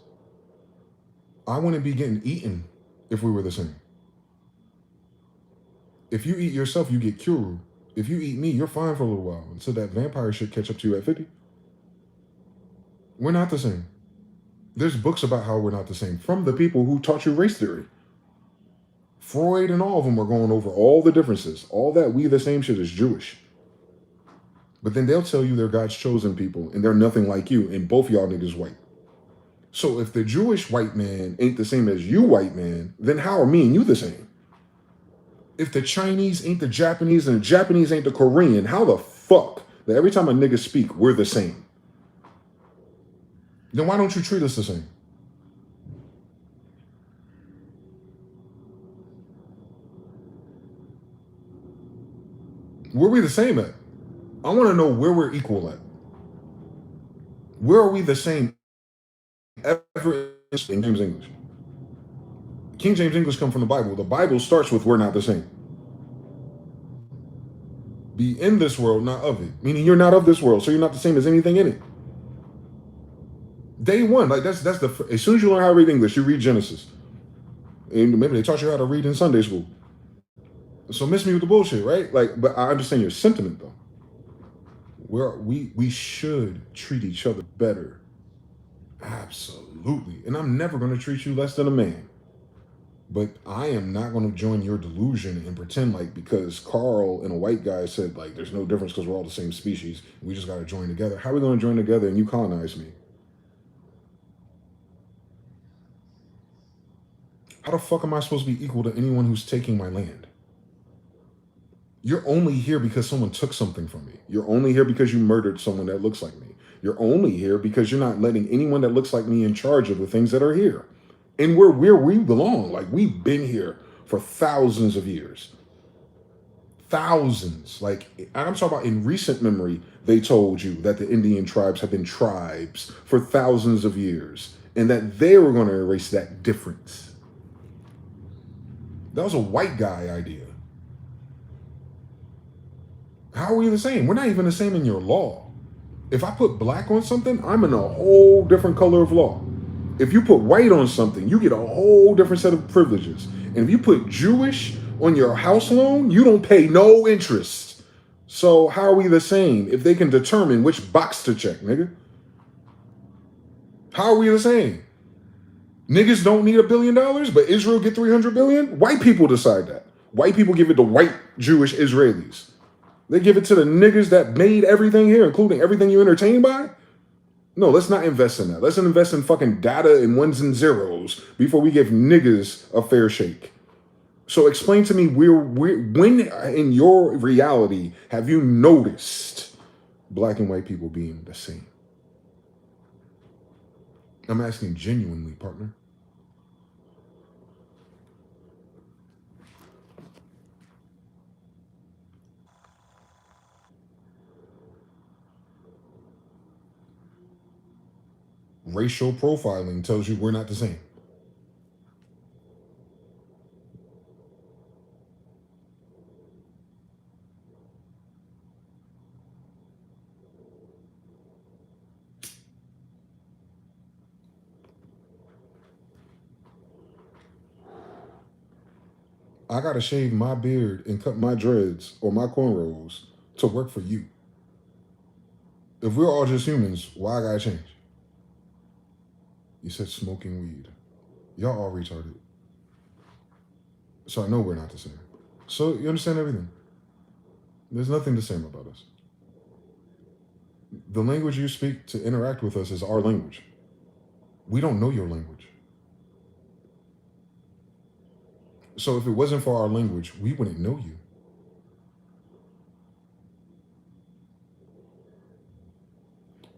I wouldn't be getting eaten if we were the same. If you eat yourself, you get Kuru. If you eat me, you're fine for a little while until that vampire shit catch up to you at 50. We're not the same. There's books about how we're not the same from the people who taught you race theory. Freud and all of them are going over all the differences. All that we the same shit is Jewish. But then they'll tell you they're God's chosen people and they're nothing like you, and both y'all niggas white. So if the Jewish white man ain't the same as you white man, then how are me and you the same? If the Chinese ain't the Japanese and the Japanese ain't the Korean, how the fuck that every time a nigga speak, we're the same? Then why don't you treat us the same? Where are we the same at? I want to know where we're equal at. Where are we the same ever in King James English? King James English come from the Bible. The Bible starts with we're not the same. Be in this world, not of it. Meaning you're not of this world, so you're not the same as anything in it. Day one, like that's the, as soon as you learn how to read English, you read Genesis. And maybe they taught you how to read in Sunday school. So miss me with the bullshit, right? Like, but I understand your sentiment though. We should treat each other better. Absolutely. And I'm never going to treat you less than a man. But I am not going to join your delusion and pretend like because Carl and a white guy said like there's no difference because we're all the same species, we just got to join together. How are we going to join together and you colonize me? How the fuck am I supposed to be equal to anyone who's taking my land? You're only here because someone took something from me. You're only here because you murdered someone that looks like me. You're only here because you're not letting anyone that looks like me in charge of the things that are here. And we're where we belong. Like, we've been here for thousands of years. thousands. Like, I'm talking about in recent memory, they told you that the Indian tribes have been tribes for thousands of years and that they were going to erase that difference. That was a white guy idea. How are we the same? We're not even the same in your law. If I put black on something, I'm in a whole different color of law. If you put white on something, you get a whole different set of privileges. And if you put Jewish on your house loan, you don't pay no interest. So how are we the same if they can determine which box to check, nigga? How are we the same? Niggas don't need $1 billion, but Israel get 300 billion? White people decide that. White people give it to white Jewish Israelis. They give it to the niggas that made everything here, including everything you entertained by? No, let's not invest in that. Let's invest in fucking data and ones and zeros before we give niggas a fair shake. So explain to me when in your reality have you noticed black and white people being the same? I'm asking genuinely, partner. Racial profiling tells you we're not the same. I gotta shave my beard and cut my dreads or my cornrows to work for you. If we're all just humans, why I gotta change? You said smoking weed. Y'all all retarded. So I know we're not the same. So you understand everything. There's nothing the same about us. The language you speak to interact with us is our language. We don't know your language. So if it wasn't for our language, we wouldn't know you.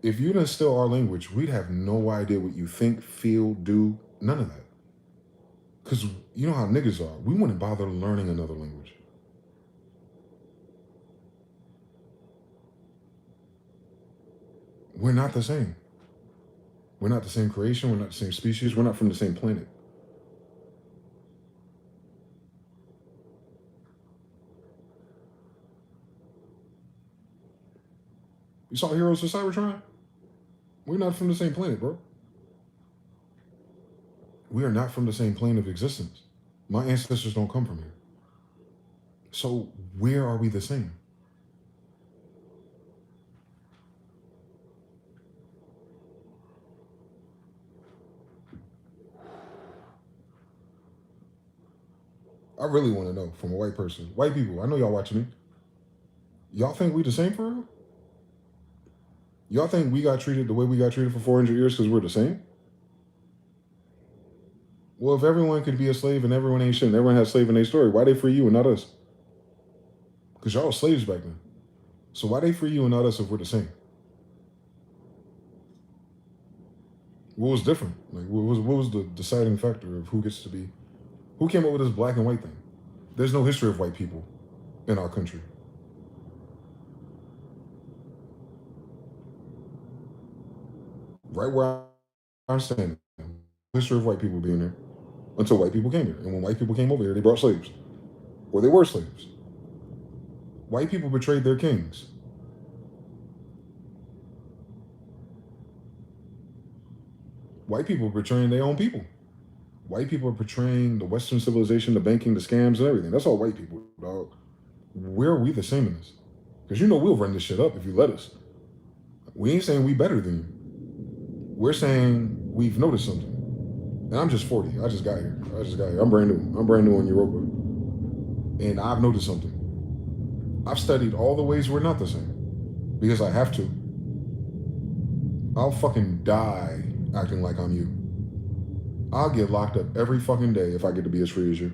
If you didn't steal our language, we'd have no idea what you think, feel, do, none of that. Because you know how niggas are. We wouldn't bother learning another language. We're not the same. We're not the same creation. We're not the same species. We're not from the same planet. You saw Heroes of Cybertron? We're not from the same planet, bro. We are not from the same plane of existence. My ancestors don't come from here. So where are we the same? I really want to know from a white person. White people, I know y'all watching me. Y'all think we the same for real? Y'all think we got treated the way we got treated for 400 years because we're the same? Well, if everyone could be a slave and everyone ain't shit and everyone has a slave in their story, why they free you and not us? Because y'all were slaves back then. So why they free you and not us if we're the same? What was different? Like, what was the deciding factor of who gets to be? Who came up with this black and white thing? There's no history of white people in our country. Right where I'm standing, history of white people being there until white people came here. And when white people came over here, they brought slaves. Or they were slaves. White people betrayed their kings. White people betraying their own people. White people are betraying the Western civilization, the banking, the scams, and everything. That's all white people, dog. Where are we the same in this? Because you know we'll run this shit up if you let us. We ain't saying we better than you. We're saying we've noticed something. And I'm just 40. I just got here. I'm brand new. I'm brand new in Europa. And I've noticed something. I've studied all the ways we're not the same. Because I have to. I'll fucking die acting like I'm you. I'll get locked up every fucking day if I get to be as free as you.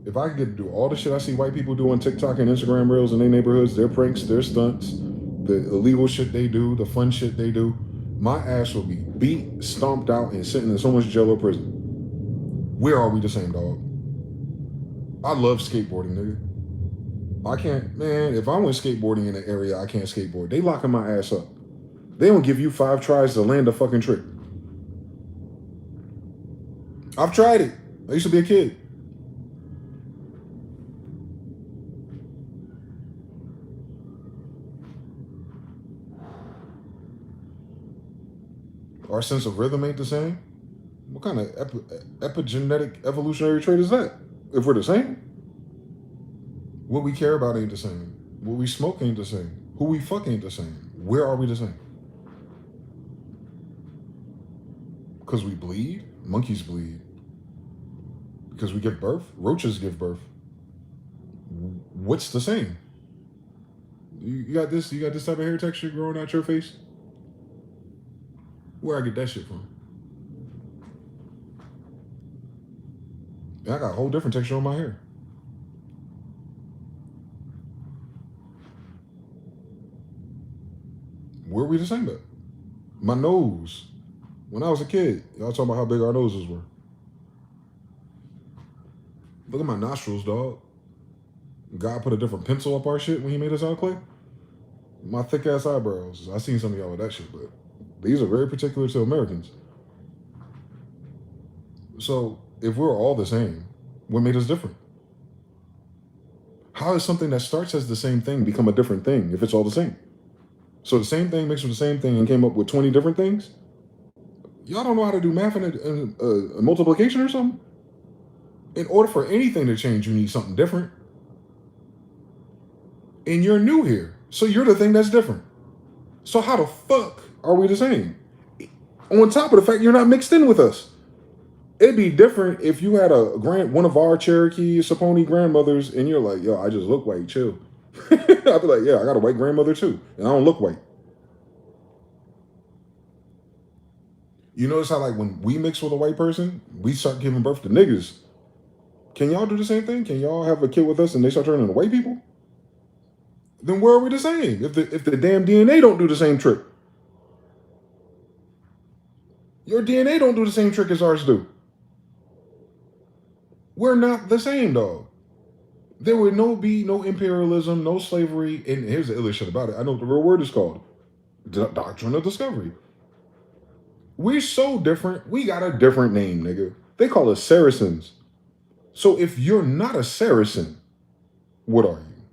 If I get to do all the shit I see white people do on TikTok and Instagram Reels in their neighborhoods, their pranks, their stunts, the illegal shit they do, the fun shit they do, my ass will be beat, stomped out, and sitting in so much jail or prison. Where are we the same, dog? I love skateboarding, nigga. I can't, man, if I went skateboarding in an area I can't skateboard, they locking my ass up. They don't give you 5 tries to land a fucking trick. I've tried it. I used to be a kid. Our sense of rhythm ain't the same. What kind of epigenetic evolutionary trait is that? If we're the same? What we care about ain't the same. What we smoke ain't the same. Who we fuck ain't the same. Where are we the same? Because we bleed? Monkeys bleed. Because we give birth? Roaches give birth. What's the same? You got this type of hair texture growing out your face? Where I get that shit from? And I got a whole different texture on my hair. Where are we the same at? My nose. When I was a kid, y'all talking about how big our noses were. Look at my nostrils, dog. God put a different pencil up our shit when he made us out of clay. My thick ass eyebrows. I seen some of y'all with that shit, but these are very particular to Americans. So if we're all the same, what made us different? How does something that starts as the same thing become a different thing if it's all the same? So the same thing mixed with the same thing and came up with 20 different things? Y'all don't know how to do math and a multiplication or something? In order for anything to change, you need something different. And you're new here. So you're the thing that's different. So how the fuck are we the same? On top of the fact you're not mixed in with us. It'd be different if you had one of our Cherokee Saponi grandmothers and you're like, yo, I just look white, chill. I'd be like, yeah, I got a white grandmother too. And I don't look white. You notice how like when we mix with a white person, we start giving birth to niggas. Can y'all do the same thing? Can y'all have a kid with us and they start turning into white people? Then where are we the same? If the damn DNA don't do the same trick. Your DNA don't do the same trick as ours do. We're not the same, dog. There would be no imperialism, no slavery, and here's the illest shit about it. I know what the real word is called. Doctrine of discovery. We're so different, we got a different name, nigga. They call us Saracens. So if you're not a Saracen, what are you?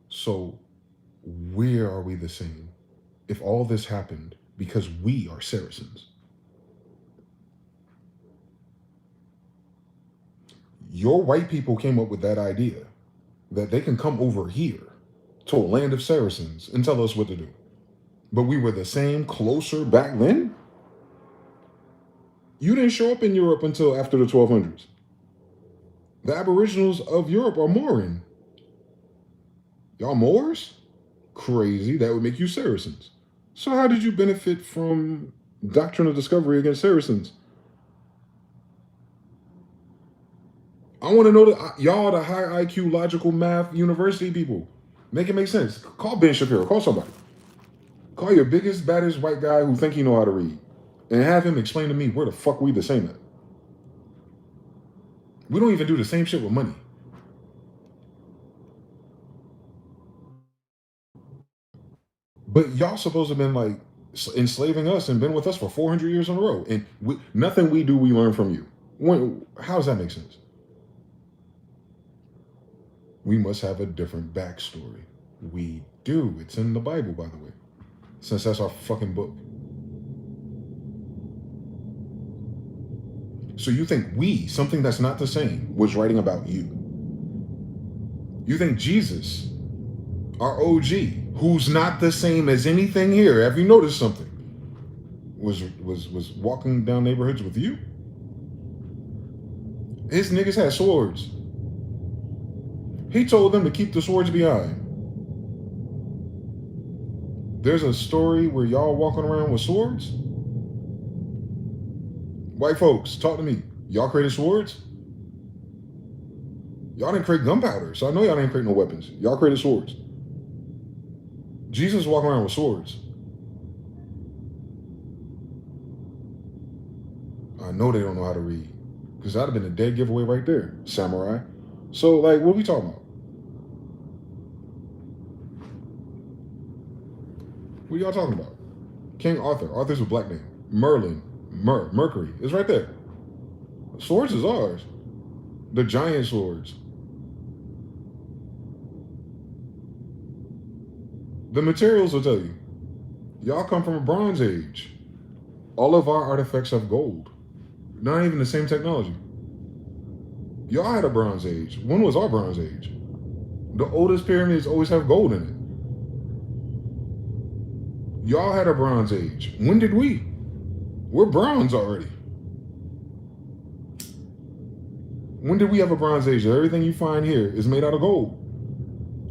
So where are we the same? If all this happened because we are Saracens. Your white people came up with that idea that they can come over here to a land of Saracens and tell us what to do. But we were the same closer back then? You didn't show up in Europe until after the 1200s. The Aboriginals of Europe are Moorian. Y'all Moors? Crazy, that would make you Saracens. So how did you benefit from doctrine of discovery against Saracens? I want to know y'all, the high IQ, logical math university people. Make it make sense. Call Ben Shapiro. Call somebody. Call your biggest, baddest white guy who think he know how to read. And have him explain to me where the fuck we the same at. We don't even do the same shit with money. But y'all supposed to have been like enslaving us and been with us for 400 years in a row. And nothing we do, we learn from you. How does that make sense? We must have a different backstory. We do. It's in the Bible, by the way. Since that's our fucking book. So you think something that's not the same, was writing about you. You think Jesus, our OG, who's not the same as anything here, have you noticed something? Was walking down neighborhoods with you? His niggas had swords. He told them to keep the swords behind. There's a story where y'all walking around with swords? White folks, talk to me. Y'all created swords? Y'all didn't create gunpowder, so I know y'all didn't create no weapons. Y'all created swords. Jesus walking around with swords. I know they don't know how to read. Because that'd have been a dead giveaway right there, samurai. So, like, what are we talking about? What are y'all talking about? King Arthur. Arthur's a black name. Merlin. Mercury is right there. Swords is ours. The giant swords. The materials will tell you. Y'all come from a Bronze Age. All of our artifacts have gold. Not even the same technology. Y'all had a Bronze Age. When was our Bronze Age? The oldest pyramids always have gold in it. Y'all had a Bronze Age. When did we? We're bronze already. When did we have a Bronze Age? Everything you find here is made out of gold.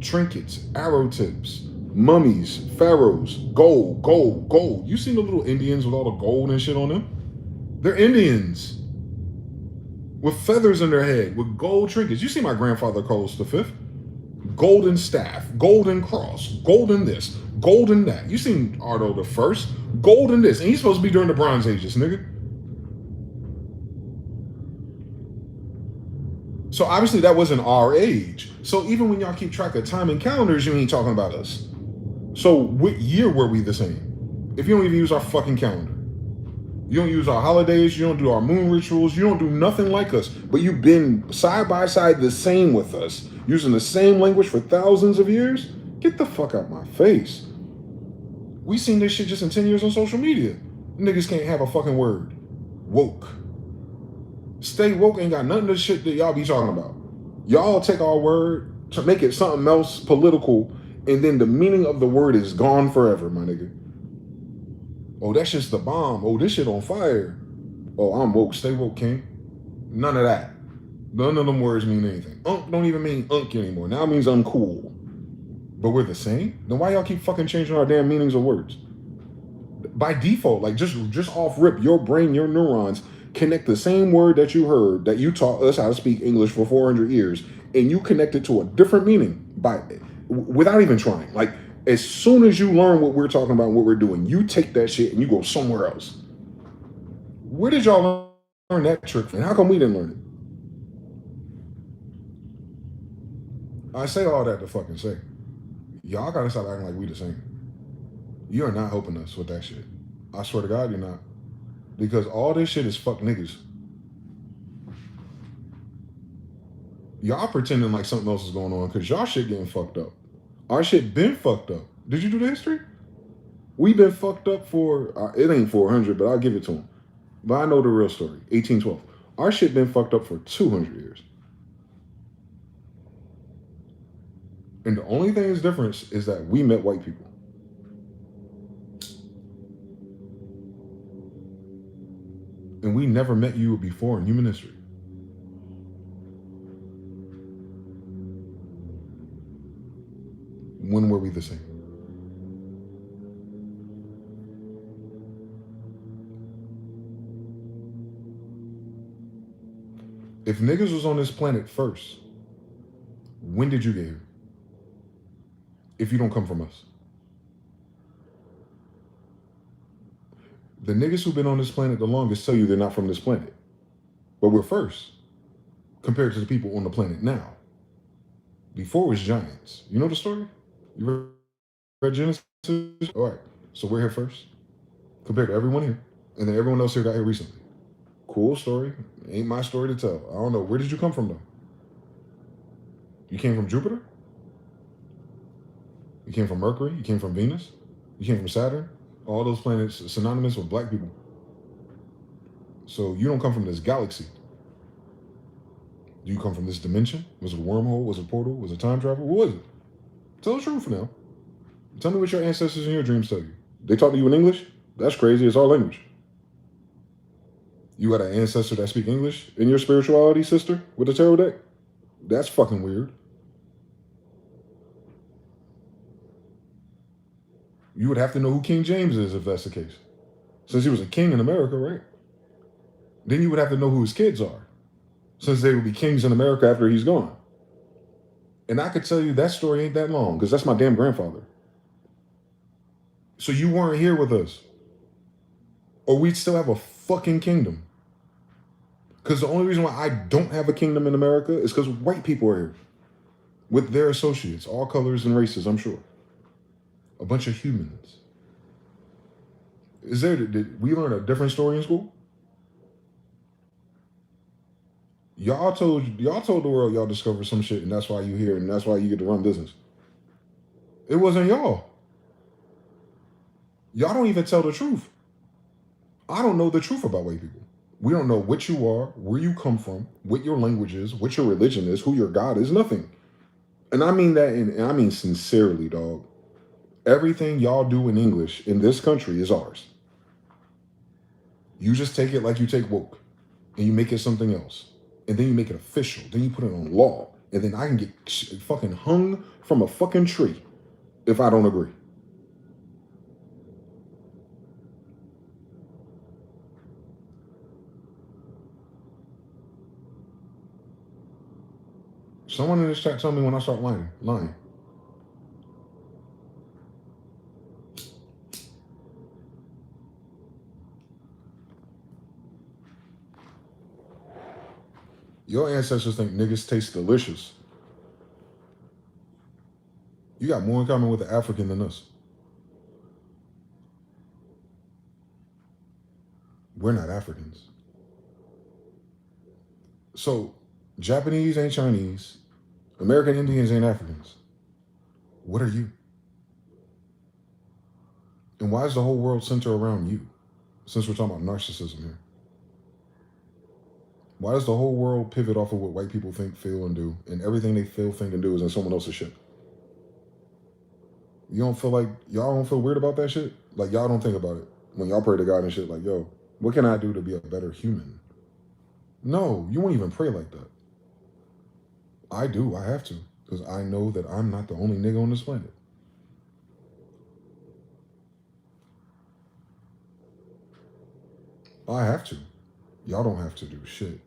Trinkets, arrow tips, mummies, pharaohs, gold, gold, gold. You seen the little Indians with all the gold and shit on them? They're Indians with feathers in their head, with gold trinkets. You see my grandfather Carlos V? Golden staff, golden cross, golden this, golden that. You seen Ardo I? Golden this. And he's supposed to be during the Bronze Ages, nigga. So obviously that wasn't our age. So even when y'all keep track of time and calendars, you ain't talking about us. So what year were we the same? If you don't even use our fucking calendar. You don't use our holidays, you don't do our moon rituals, you don't do nothing like us. But you've been side by side the same with us, using the same language for thousands of years? Get the fuck out my face. We seen this shit just in 10 years on social media. Niggas can't have a fucking word. Woke. Stay woke ain't got nothing to shit that y'all be talking about. Y'all take our word to make it something else political, and then the meaning of the word is gone forever, my nigga. Oh, that's just the bomb. Oh, this shit on fire. Oh, I'm woke. Stay woke, king. None of that. None of them words mean anything. Unk don't even mean unk anymore. Now it means I'm cool. But we're the same? Then why y'all keep fucking changing our damn meanings of words? By default, like just off rip, your brain, your neurons connect the same word that you heard, that you taught us how to speak English for 400 years, and you connect it to a different meaning without even trying. Like, as soon as you learn what we're talking about, what we're doing, you take that shit and you go somewhere else. Where did y'all learn that trick from? And how come we didn't learn it? I say all that to fucking say, y'all gotta stop acting like we the same. You are not helping us with that shit. I swear to God, you're not. Because all this shit is fuck niggas. Y'all pretending like something else is going on because y'all shit getting fucked up. Our shit been fucked up. Did you do the history? We been fucked up for, it ain't 400, but I'll give it to them. But I know the real story, 1812. Our shit been fucked up for 200 years. And the only thing that's different is that we met white people. And we never met you before in human history. When were we the same? If niggas was on this planet first, when did you get here? If you don't come from us. The niggas who've been on this planet the longest tell you they're not from this planet. But we're first, compared to the people on the planet now. Before it was giants. You know the story? You read Genesis? All right, so we're here first, compared to everyone here. And then everyone else here got here recently. Cool story. Ain't my story to tell. I don't know. Where did you come from, though? You came from Jupiter? You came from Mercury? You came from Venus? You came from Saturn? All those planets synonymous with black people. So you don't come from this galaxy. Do you come from this dimension? Was it a wormhole? Was it a portal? Was it time travel? What was it? Tell the truth now. Tell me what your ancestors in your dreams tell you. They talk to you in English? That's crazy. It's our language. You got an ancestor that speak English in your spirituality, sister, with the tarot deck? That's fucking weird. You would have to know who King James is if that's the case. Since he was a king in America, right? Then you would have to know who his kids are. Since they would be kings in America after he's gone. And I could tell you that story ain't that long, because that's my damn grandfather. So you weren't here with us. Or we'd still have a fucking kingdom. Because the only reason why I don't have a kingdom in America is because white people are here with their associates, all colors and races, I'm sure. A bunch of humans. Did we learn a different story in school? Y'all told the world y'all discovered some shit and that's why you here and that's why you get to run business. It wasn't y'all. Y'all don't even tell the truth. I don't know the truth about white people. We don't know what you are, where you come from, what your language is, what your religion is, who your God is, nothing. And I mean that, and I mean sincerely, dog. Everything y'all do in English in this country is ours. You just take it like you take woke, and you make it something else. And then you make it official. Then you put it on law. And then I can get fucking hung from a fucking tree if I don't agree. Someone in this chat tell me when I start lying. Your ancestors think niggas taste delicious. You got more in common with the African than us. We're not Africans. So, Japanese ain't Chinese. American Indians ain't Africans. What are you? And why is the whole world center around you? Since we're talking about narcissism here. Why does the whole world pivot off of what white people think, feel, and do, and everything they feel, think, and do is in someone else's shit? Y'all don't feel weird about that shit? Like, y'all don't think about it when y'all pray to God and shit like, yo, what can I do to be a better human? No, you won't even pray like that. I do, I have to, because I know that I'm not the only nigga on this planet. I have to. Y'all don't have to do shit.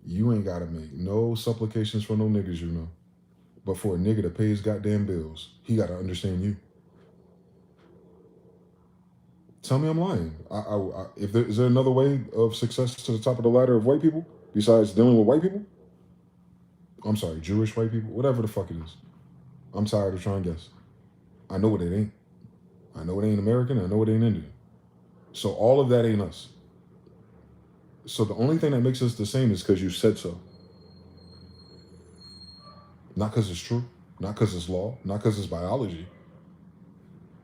You ain't gotta make no supplications for no niggas, you know. But for a nigga to pay his goddamn bills, he gotta understand you. Tell me I'm lying. Is there another way of success to the top of the ladder of white people besides dealing with white people? I'm sorry, Jewish white people, whatever the fuck it is. I'm tired of trying to guess. I know what it ain't. I know it ain't American. I know it ain't Indian. So all of that ain't us. So the only thing that makes us the same is because you said so. Not because it's true, not because it's law, not because it's biology,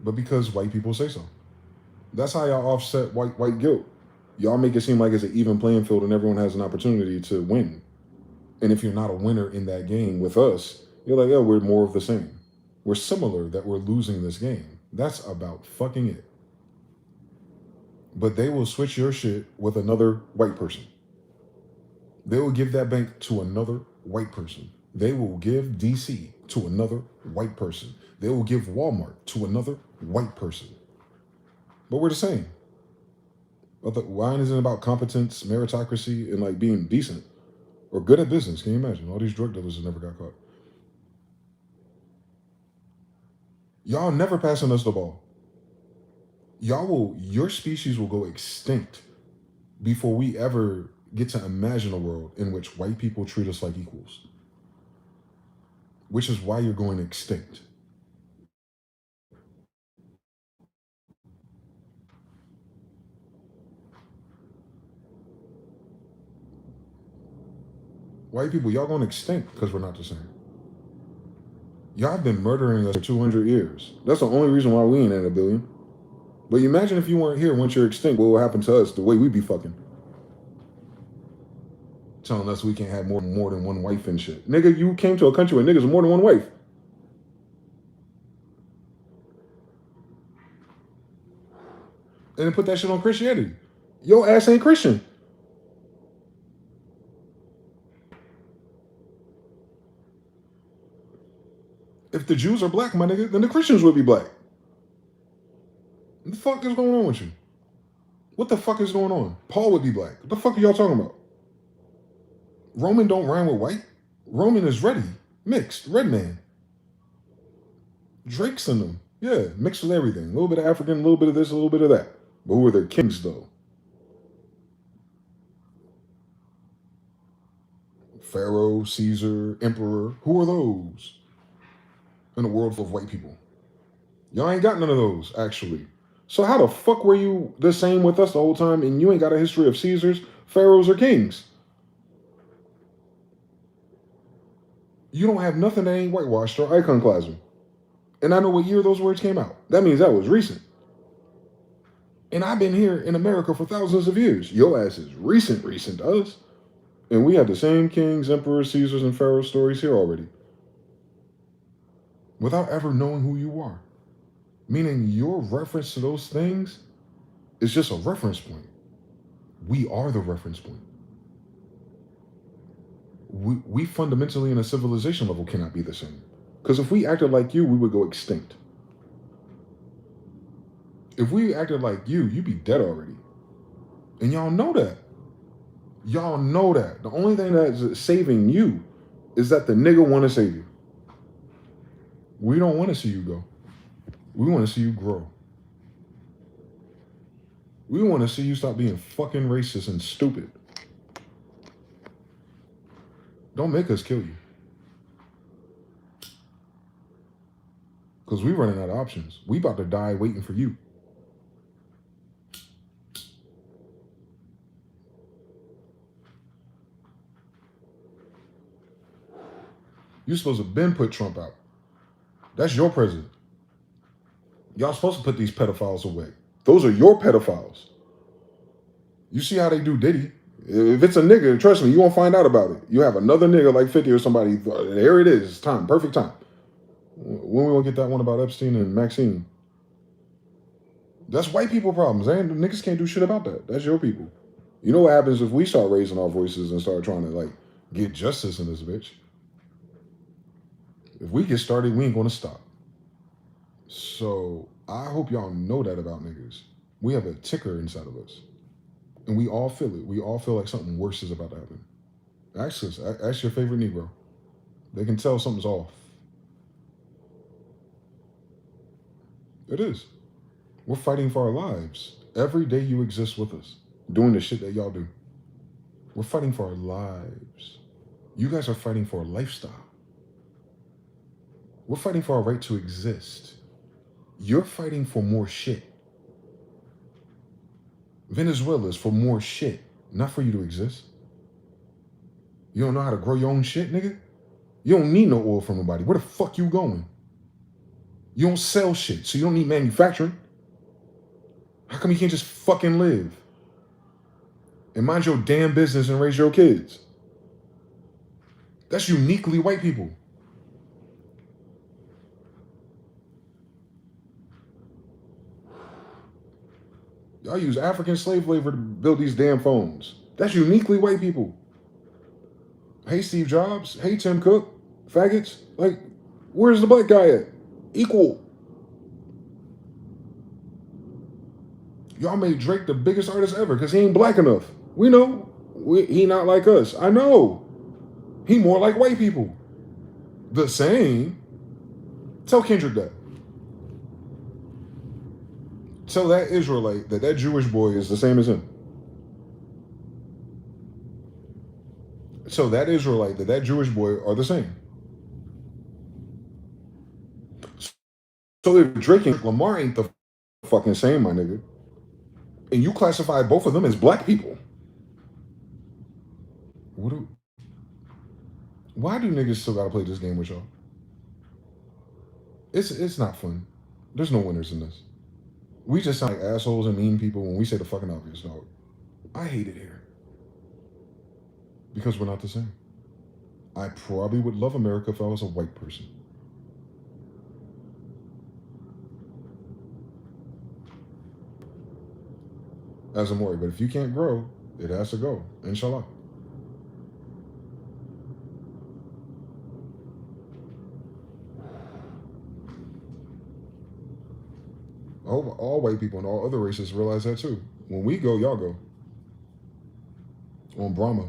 but because white people say so. That's how y'all offset white guilt. Y'all make it seem like it's an even playing field and everyone has an opportunity to win. And if you're not a winner in that game with us, you're like, yeah, we're more of the same. We're similar that we're losing this game. That's about fucking it. But they will switch your shit with another white person. They will give that bank to another white person. They will give DC to another white person. They will give Walmart to another white person. But we're the same. Wine isn't about competence, meritocracy, and like being decent or good at business. Can you imagine? All these drug dealers that never got caught. Y'all never passing us the ball. Your species will go extinct before we ever get to imagine a world in which white people treat us like equals. Which is why you're going extinct. White people, y'all going extinct because we're not the same. Y'all have been murdering us for 200 years. That's the only reason why we ain't at a billion. But imagine if you weren't here once you're extinct, what will happen to us the way we be fucking? Telling us we can't have more than one wife and shit. Nigga, you came to a country where niggas are more than one wife. And then put that shit on Christianity. Your ass ain't Christian. If the Jews are black, my nigga, then the Christians would be black. What the fuck is going on with you? What the fuck is going on? Paul would be black. What the fuck are y'all talking about? Roman don't rhyme with white. Roman is ready. Mixed. Red man. Drake's in them. Yeah, mixed with everything. A little bit of African, a little bit of this, a little bit of that. But who are their kings, though? Pharaoh, Caesar, Emperor. Who are those in a world full of white people? Y'all ain't got none of those, actually. So how the fuck were you the same with us the whole time and you ain't got a history of Caesars, pharaohs, or kings? You don't have nothing that ain't whitewashed or iconoclasm. And I know what year those words came out. That means that was recent. And I've been here in America for thousands of years. Your ass is recent to us. And we have the same kings, emperors, Caesars, and pharaoh stories here already. Without ever knowing who you are. Meaning your reference to those things is just a reference point. We are the reference point. We fundamentally in a civilization level cannot be the same. Because if we acted like you, we would go extinct. If we acted like you, you'd be dead already. And y'all know that. Y'all know that. The only thing that's saving you is that the nigga want to save you. We don't want to see you go. We want to see you grow. We want to see you stop being fucking racist and stupid. Don't make us kill you. Because we running out of options. We about to die waiting for you. You supposed to been put Trump out. That's your president. Y'all supposed to put these pedophiles away. Those are your pedophiles. You see how they do Diddy. If it's a nigga, trust me, you won't find out about it. You have another nigga like 50 or somebody. There it is. It's time. Perfect time. When we gonna get that one about Epstein and Maxine? That's white people problems. Niggas can't do shit about that. That's your people. You know what happens if we start raising our voices and start trying to like get justice in this bitch? If we get started, we ain't gonna stop. So I hope y'all know that about niggas. We have a ticker inside of us. And we all feel it. We all feel like something worse is about to happen. Ask us. Ask your favorite Negro. They can tell something's off. It is. We're fighting for our lives. Every day you exist with us, doing the shit that y'all do. We're fighting for our lives. You guys are fighting for a lifestyle. We're fighting for our right to exist. You're fighting for more shit. Venezuela is for more shit, not for you to exist. You don't know how to grow your own shit, nigga? You don't need no oil from nobody. Where the fuck you going? You don't sell shit, so you don't need manufacturing. How come you can't just fucking live? And mind your damn business and raise your kids? That's uniquely white people. Y'all use African slave labor to build these damn phones. That's uniquely white people. Hey, Steve Jobs. Hey, Tim Cook. Faggots. Like, where's the black guy at? Equal. Y'all made Drake the biggest artist ever because he ain't black enough. We know. He not like us. I know. He more like white people. The same. Tell Kendrick that. Tell that Israelite that Jewish boy is the same as him. Tell that Israelite that Jewish boy are the same. So if Drake and Lamar ain't the fucking same, my nigga, and you classify both of them as black people, why do niggas still gotta play this game with y'all? It's not fun. There's no winners in this. We just sound like assholes and mean people when we say the fucking obvious, dog. I hate it here. Because we're not the same. I probably would love America if I was a white person. As a Maury, but if you can't grow, it has to go. Inshallah. I hope all white people and all other races realize that too. When we go, y'all go. On Brahma.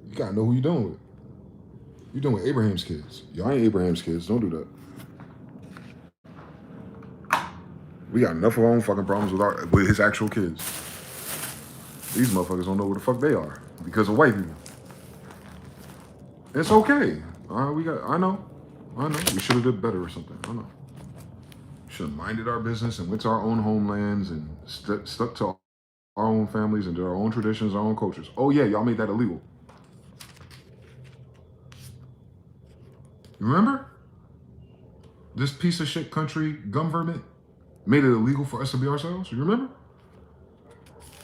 You gotta know who you're dealing with. You're dealing with Abraham's kids. Y'all ain't Abraham's kids. Don't do that. We got enough of our own fucking problems with his actual kids. These motherfuckers don't know where the fuck they are because of white people. It's okay. All right, I know. We should have did better or something. I know. Should have minded our business and went to our own homelands and stuck to our own families and did our own traditions, our own cultures. Oh yeah, y'all made that illegal. You remember? This piece of shit country government made it illegal for us to be ourselves. You remember?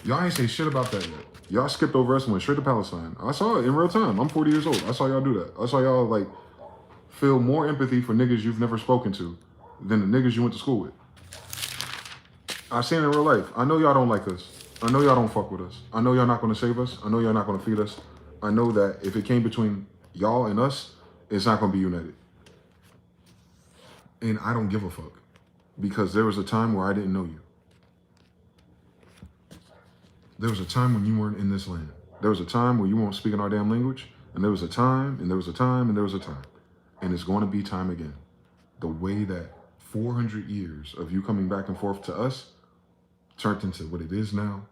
Y'all ain't say shit about that yet. Y'all skipped over us and went straight to Palestine. I saw it in real time. I'm 40 years old. I saw y'all do that. I saw y'all like feel more empathy for niggas you've never spoken to than the niggas you went to school with. I've seen it in real life. I know y'all don't like us. I know y'all don't fuck with us. I know y'all not gonna save us. I know y'all not gonna feed us. I know that if it came between y'all and us, it's not gonna be united. And I don't give a fuck because there was a time where I didn't know you. There was a time when you weren't in this land. There was a time where you weren't speaking our damn language. And there was a time, and there was a time, and there was a time. And it's going to be time again. The way that 400 years of you coming back and forth to us turned into what it is now.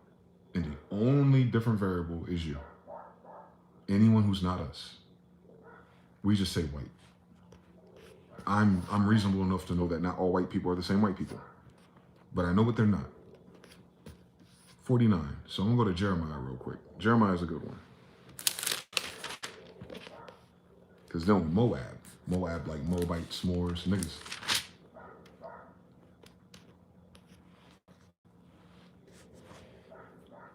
And the only different variable is you. Anyone who's not us. We just say white. I'm reasonable enough to know that not all white people are the same white people. But I know what they're not. 49. So I'm gonna go to Jeremiah real quick. Jeremiah's a good one. Because then Moab like Moabites, s'mores, niggas.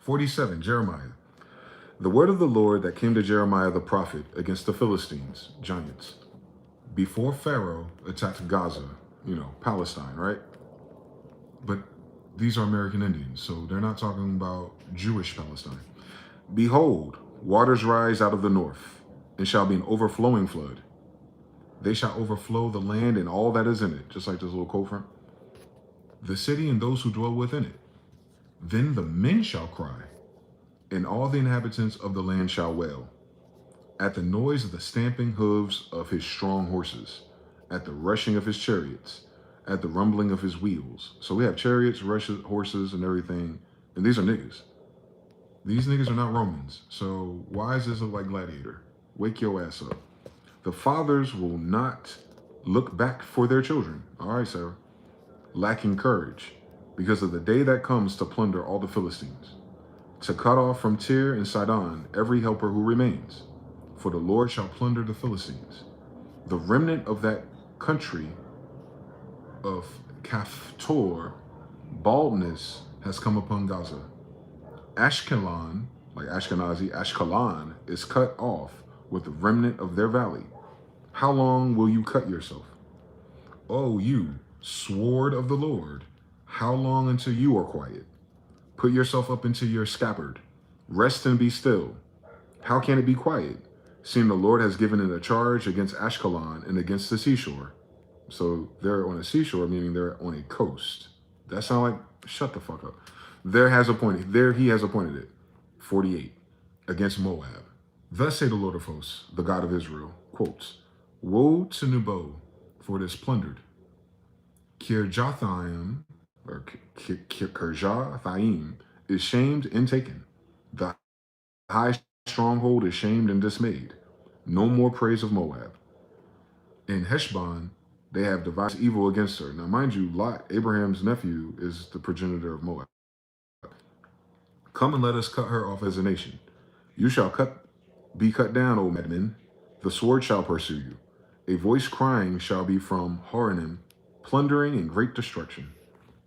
(47) Jeremiah. The word of the Lord that came to Jeremiah the prophet against the Philistines, giants, before Pharaoh attacked Gaza, Palestine, right? But these are American Indians, so they're not talking about Jewish Palestine. Behold, waters rise out of the north, and shall be an overflowing flood. They shall overflow the land and all that is in it, just like this little quote from the city and those who dwell within it. Then the men shall cry, and all the inhabitants of the land shall wail, at the noise of the stamping hooves of his strong horses, at the rushing of his chariots, at the rumbling of his wheels. So we have chariots, horses, and everything, and these are niggas. These niggas are not Romans, so why does this look like Gladiator? Wake your ass up. The fathers will not look back for their children. All right, Sarah. Lacking courage, because of the day that comes to plunder all the Philistines, to cut off from Tyre and Sidon every helper who remains. For the Lord shall plunder the Philistines. The remnant of that country of Caphtor, baldness has come upon Gaza. Ashkelon, like Ashkenazi, Ashkelon is cut off with the remnant of their valley. How long will you cut yourself? O you, sword of the Lord, how long until you are quiet? Put yourself up into your scabbard. Rest and be still. How can it be quiet, seeing the Lord has given it a charge against Ashkelon and against the seashore? So they're on a seashore, meaning they're on a coast. That sound like, shut the fuck up. He has appointed it. 48, against Moab. Thus say the Lord of hosts, the God of Israel, quotes, woe to Nebo, for it is plundered. Kirjathaim, or Kirjathaim, is shamed and taken. The high stronghold is shamed and dismayed. No more praise of Moab. In Heshbon, they have devised evil against her. Now, mind you, Lot, Abraham's nephew, is the progenitor of Moab. Come and let us cut her off as a nation. You shall be cut down, O madmen. The sword shall pursue you. A voice crying shall be from Horonim, plundering and great destruction.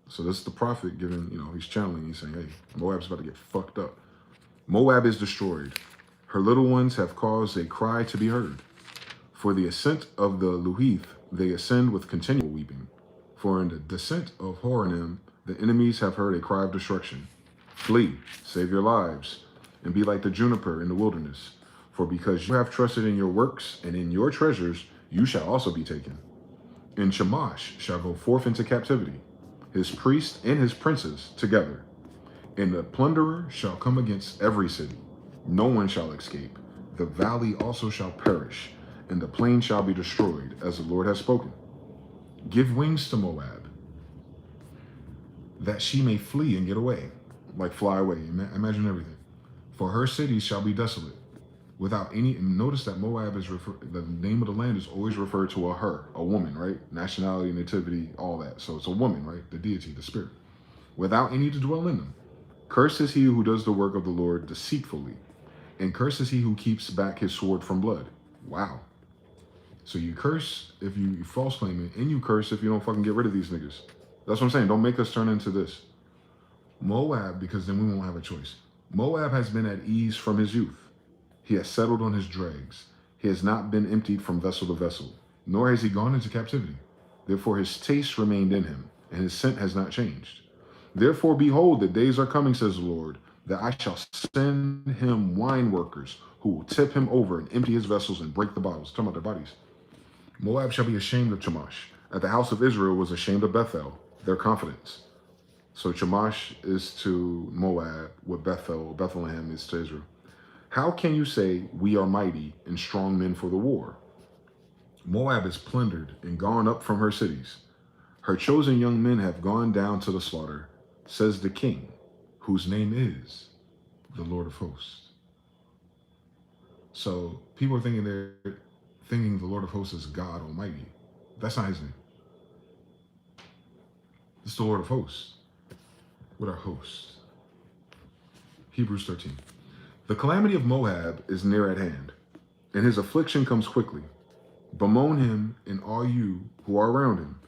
So this is the prophet giving, he's channeling, he's saying, hey, Moab's about to get fucked up. Moab is destroyed. Her little ones have caused a cry to be heard. For the ascent of the Luhith, they ascend with continual weeping. For in the descent of Horonim, the enemies have heard a cry of destruction. Flee, save your lives, and be like the juniper in the wilderness. For because you have trusted in your works and in your treasures, you shall also be taken. And Shamash shall go forth into captivity, his priests and his princes together. And the plunderer shall come against every city. No one shall escape. The valley also shall perish, and the plain shall be destroyed, as the Lord has spoken. Give wings to Moab. that she may flee and get away, like fly away. Imagine everything. For her cities shall be desolate, without any. And notice that Moab is the name of the land is always referred to a her, a woman, right? Nationality, nativity, all that. So it's a woman, right? The deity, the spirit, without any to dwell in them. Cursed is he who does the work of the Lord deceitfully, and cursed is he who keeps back his sword from blood. Wow. So you curse if you false claim it, and you curse if you don't fucking get rid of these niggas. That's what I'm saying. Don't make us turn into this. Moab, because then we won't have a choice. Moab has been at ease from his youth. He has settled on his dregs. He has not been emptied from vessel to vessel, nor has he gone into captivity. Therefore his taste remained in him, and his scent has not changed. Therefore, behold, the days are coming, says the Lord, that I shall send him wine workers who will tip him over and empty his vessels and break the bottles. Talking about their bodies. Moab shall be ashamed of Chemosh. At the house of Israel was ashamed of Bethel, their confidence. So Chemosh is to Moab what Bethlehem is to Israel. How can you say we are mighty and strong men for the war? Moab is plundered and gone up from her cities. Her chosen young men have gone down to the slaughter, says the king, whose name is the Lord of hosts. So people are thinking the Lord of hosts is God Almighty. That's not his name. It's the Lord of hosts. What are hosts? Hebrews 13. The calamity of Moab is near at hand, and his affliction comes quickly. Bemoan him, and all you who are around him,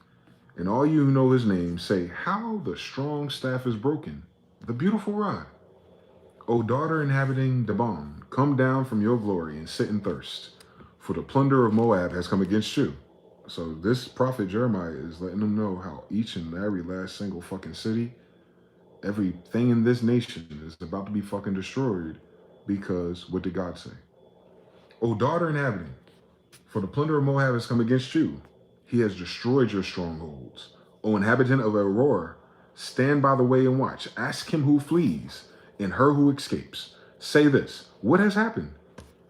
and all you who know his name, say, how the strong staff is broken, the beautiful rod. O daughter inhabiting Debon, come down from your glory and sit in thirst, for the plunder of Moab has come against you. So this prophet Jeremiah is letting them know how each and every last single fucking city, everything in this nation is about to be fucking destroyed, because what did God say? O daughter inhabiting, for the plunder of Moab has come against you. He has destroyed your strongholds. O inhabitant of Aurora, stand by the way and watch. Ask him who flees and her who escapes. Say this, what has happened?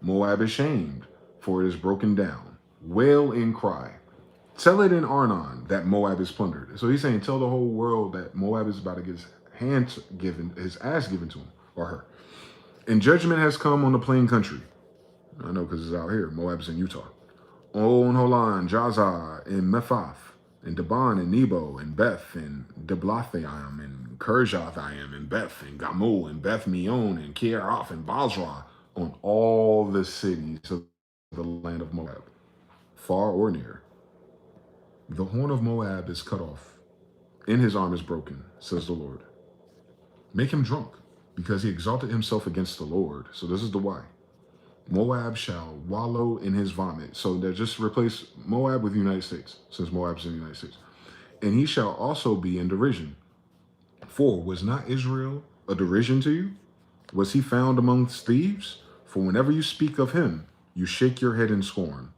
Moab is shamed, for it is broken down. Wail and cry. Tell it in Arnon that Moab is plundered. So he's saying, tell the whole world that Moab is about to get his ass given to him or her. And judgment has come on the plain country. I know because it's out here. Moab's in Utah. On Holan, Jazar, and Mephath, and Debon, and Nebo, and Beth, and Deblathaim, and Kirjathaim, and Beth, and Gamu, and Beth Meon, and Kieroth, and Basra, on all the cities of the land of Moab, far or near. The horn of Moab is cut off, and his arm is broken, says the Lord. Make him drunk, because he exalted himself against the Lord. So this is the why. Moab shall wallow in his vomit. So they just replace Moab with the United States, since Moab's in the United States. And he shall also be in derision. For was not Israel a derision to you? Was he found amongst thieves? For whenever you speak of him, you shake your head in scorn.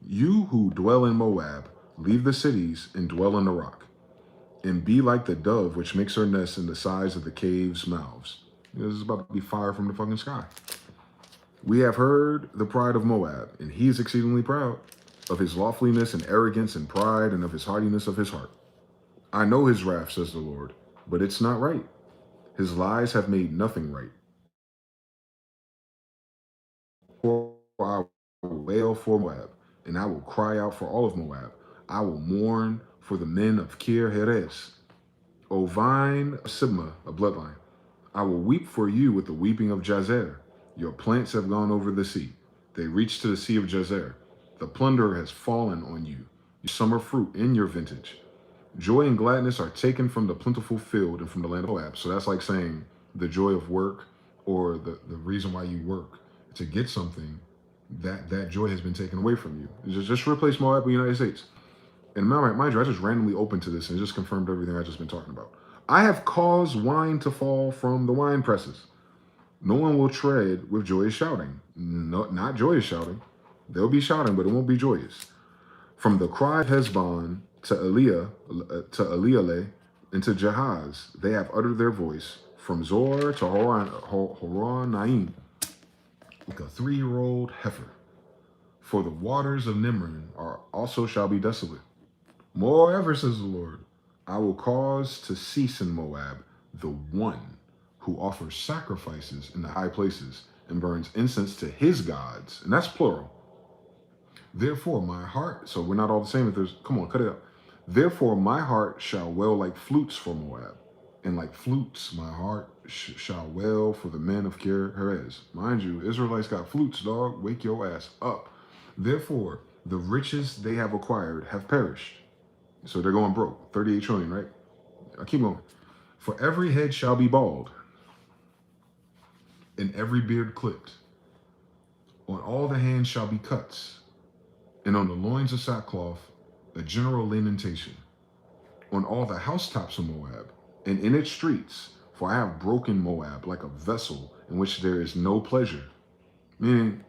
You who dwell in Moab, leave the cities and dwell in the rock, and be like the dove which makes her nest in the sides of the caves' mouths. This is about to be fire from the fucking sky. We have heard the pride of Moab, and he is exceedingly proud of his loftiness and arrogance and pride and of his haughtiness of his heart. I know his wrath, says the Lord, but it's not right. His lies have made nothing right. For I will wail for Moab, and I will cry out for all of Moab. I will mourn for the men of Kir Heres. O vine of Sibma, a bloodline, I will weep for you with the weeping of Jazer. Your plants have gone over the sea. They reach to the sea of Jazer. The plunderer has fallen on you, your summer fruit in your vintage. Joy and gladness are taken from the plentiful field and from the land of Moab. So that's like saying the joy of work, or the reason why you work to get something, that joy has been taken away from you. Just replace Moab with the United States. And mind you, I just randomly opened to this and just confirmed everything I've just been talking about. I have caused wine to fall from the wine presses. No one will tread with joyous shouting. No, not joyous shouting. They'll be shouting, but it won't be joyous. From the cry of Hezbon to Elieleh, and to Jahaz, they have uttered their voice. From Zor to Horonaim, like a 3-year-old heifer. For the waters of Nimrin also shall be desolate. Moreover, says the Lord, I will cause to cease in Moab the one who offers sacrifices in the high places and burns incense to his gods. And that's plural. Therefore, my heart, so we're not all the same. If there's, come on, cut it out. Therefore, my heart shall wail like flutes for Moab, and like flutes, my heart shall wail for the men of Kir-Herez. Mind you, Israelites got flutes, dog. Wake your ass up. Therefore, the riches they have acquired have perished. So they're going broke. 38 trillion, right? I keep going. For every head shall be bald, and every beard clipped. On all the hands shall be cuts, and on the loins of sackcloth, a general lamentation. On all the housetops of Moab, and in its streets, for I have broken Moab like a vessel in which there is no pleasure. Meaning,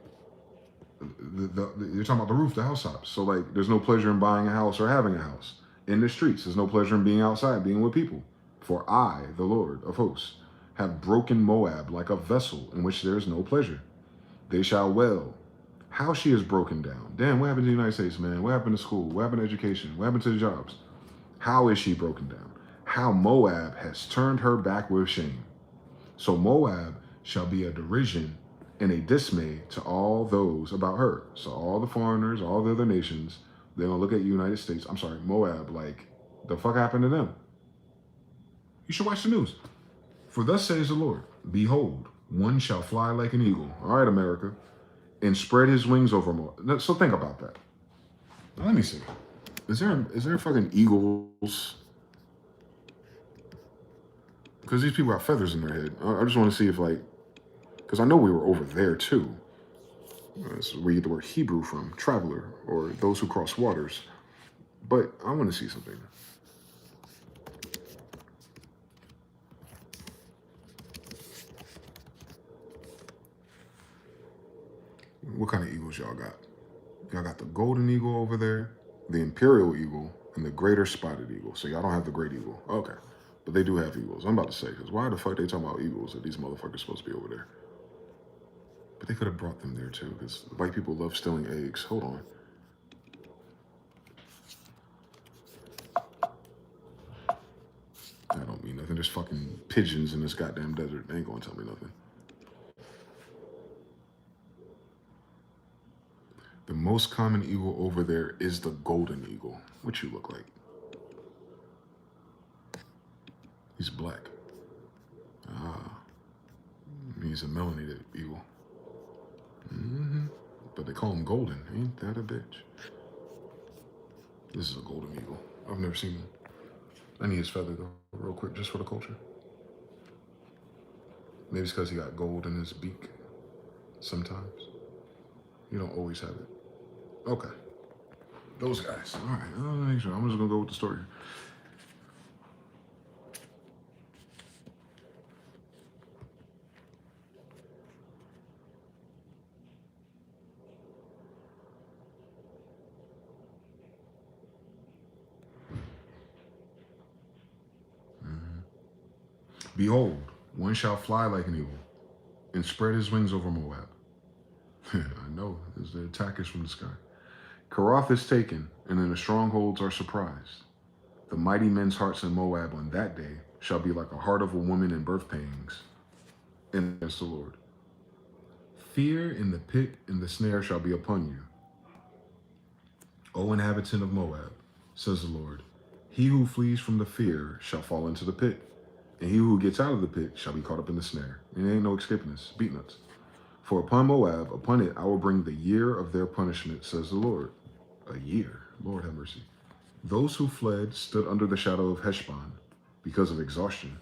you're talking about the roof, the housetops. So like, there's no pleasure in buying a house or having a house. In the streets, there's no pleasure in being outside, being with people. For I, the Lord of hosts, have broken Moab like a vessel in which there is no pleasure. They shall wail. How she is broken down. Damn, what happened to the United States, man? What happened to school? What happened to education? What happened to the jobs? How is she broken down? How Moab has turned her back with shame. So Moab shall be a derision and a dismay to all those about her. So all the foreigners, all the other nations, they're going to look at United States, I'm sorry, Moab, like, the fuck happened to them? You should watch the news. For thus says the Lord, behold, one shall fly like an eagle. All right, America. And spread his wings over Moab. So think about that. Now, let me see. Is there fucking eagles? Because these people have feathers in their head. I just want to see if, like, because I know we were over there too. That's where you get the word Hebrew from, traveler, or those who cross waters. But I want to see something. What kind of eagles y'all got? Y'all got the golden eagle over there, the imperial eagle, and the greater spotted eagle. So y'all don't have the great eagle. Okay. But they do have eagles. I'm about to say, because why the fuck they talking about eagles if these motherfuckers supposed to be over there? But they could have brought them there too, because white people love stealing eggs. Hold on. That don't mean nothing. There's fucking pigeons in this goddamn desert. They ain't gonna tell me nothing. The most common eagle over there is the golden eagle. What you look like? He's black. Ah. He's a melanated eagle. But they call him golden. Ain't that a bitch? This is a golden eagle. I've never seen him. I need his feather though, real quick, just for the culture. Maybe it's because he got gold in his beak. Sometimes. You don't always have it. Okay. Those guys. All right. I'm just going to go with the story. Behold, one shall fly like an eagle and spread his wings over Moab. I know, as the attackers from the sky. Karath is taken, and then the strongholds are surprised. The mighty men's hearts in Moab on that day shall be like a heart of a woman in birth pangs. And against the Lord. Fear in the pit and the snare shall be upon you. O inhabitant of Moab, says the Lord, he who flees from the fear shall fall into the pit, and he who gets out of the pit shall be caught up in the snare. And there ain't no escaping this. Beat nuts. For upon Moab, upon it, I will bring the year of their punishment, says the Lord. A year. Lord have mercy. Those who fled stood under the shadow of Heshbon because of exhaustion.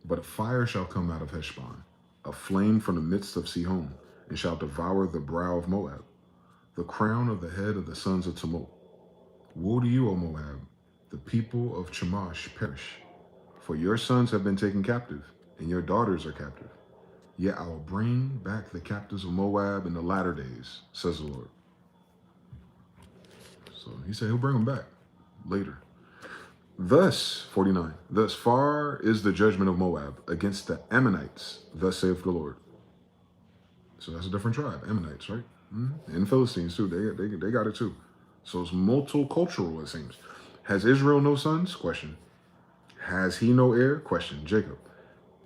But a fire shall come out of Heshbon, a flame from the midst of Sihon, and shall devour the brow of Moab, the crown of the head of the sons of Tumult. Woe to you, O Moab! The people of Chemosh perish. For your sons have been taken captive, and your daughters are captive. Yet I will bring back the captives of Moab in the latter days, says the Lord. So he said he'll bring them back later. Thus, 49, thus far is the judgment of Moab against the Ammonites, thus saith the Lord. So that's a different tribe, Ammonites, right? And Philistines too, they got it too. So it's multicultural, it seems. Has Israel no sons? Question. Has he no heir? Question, Jacob.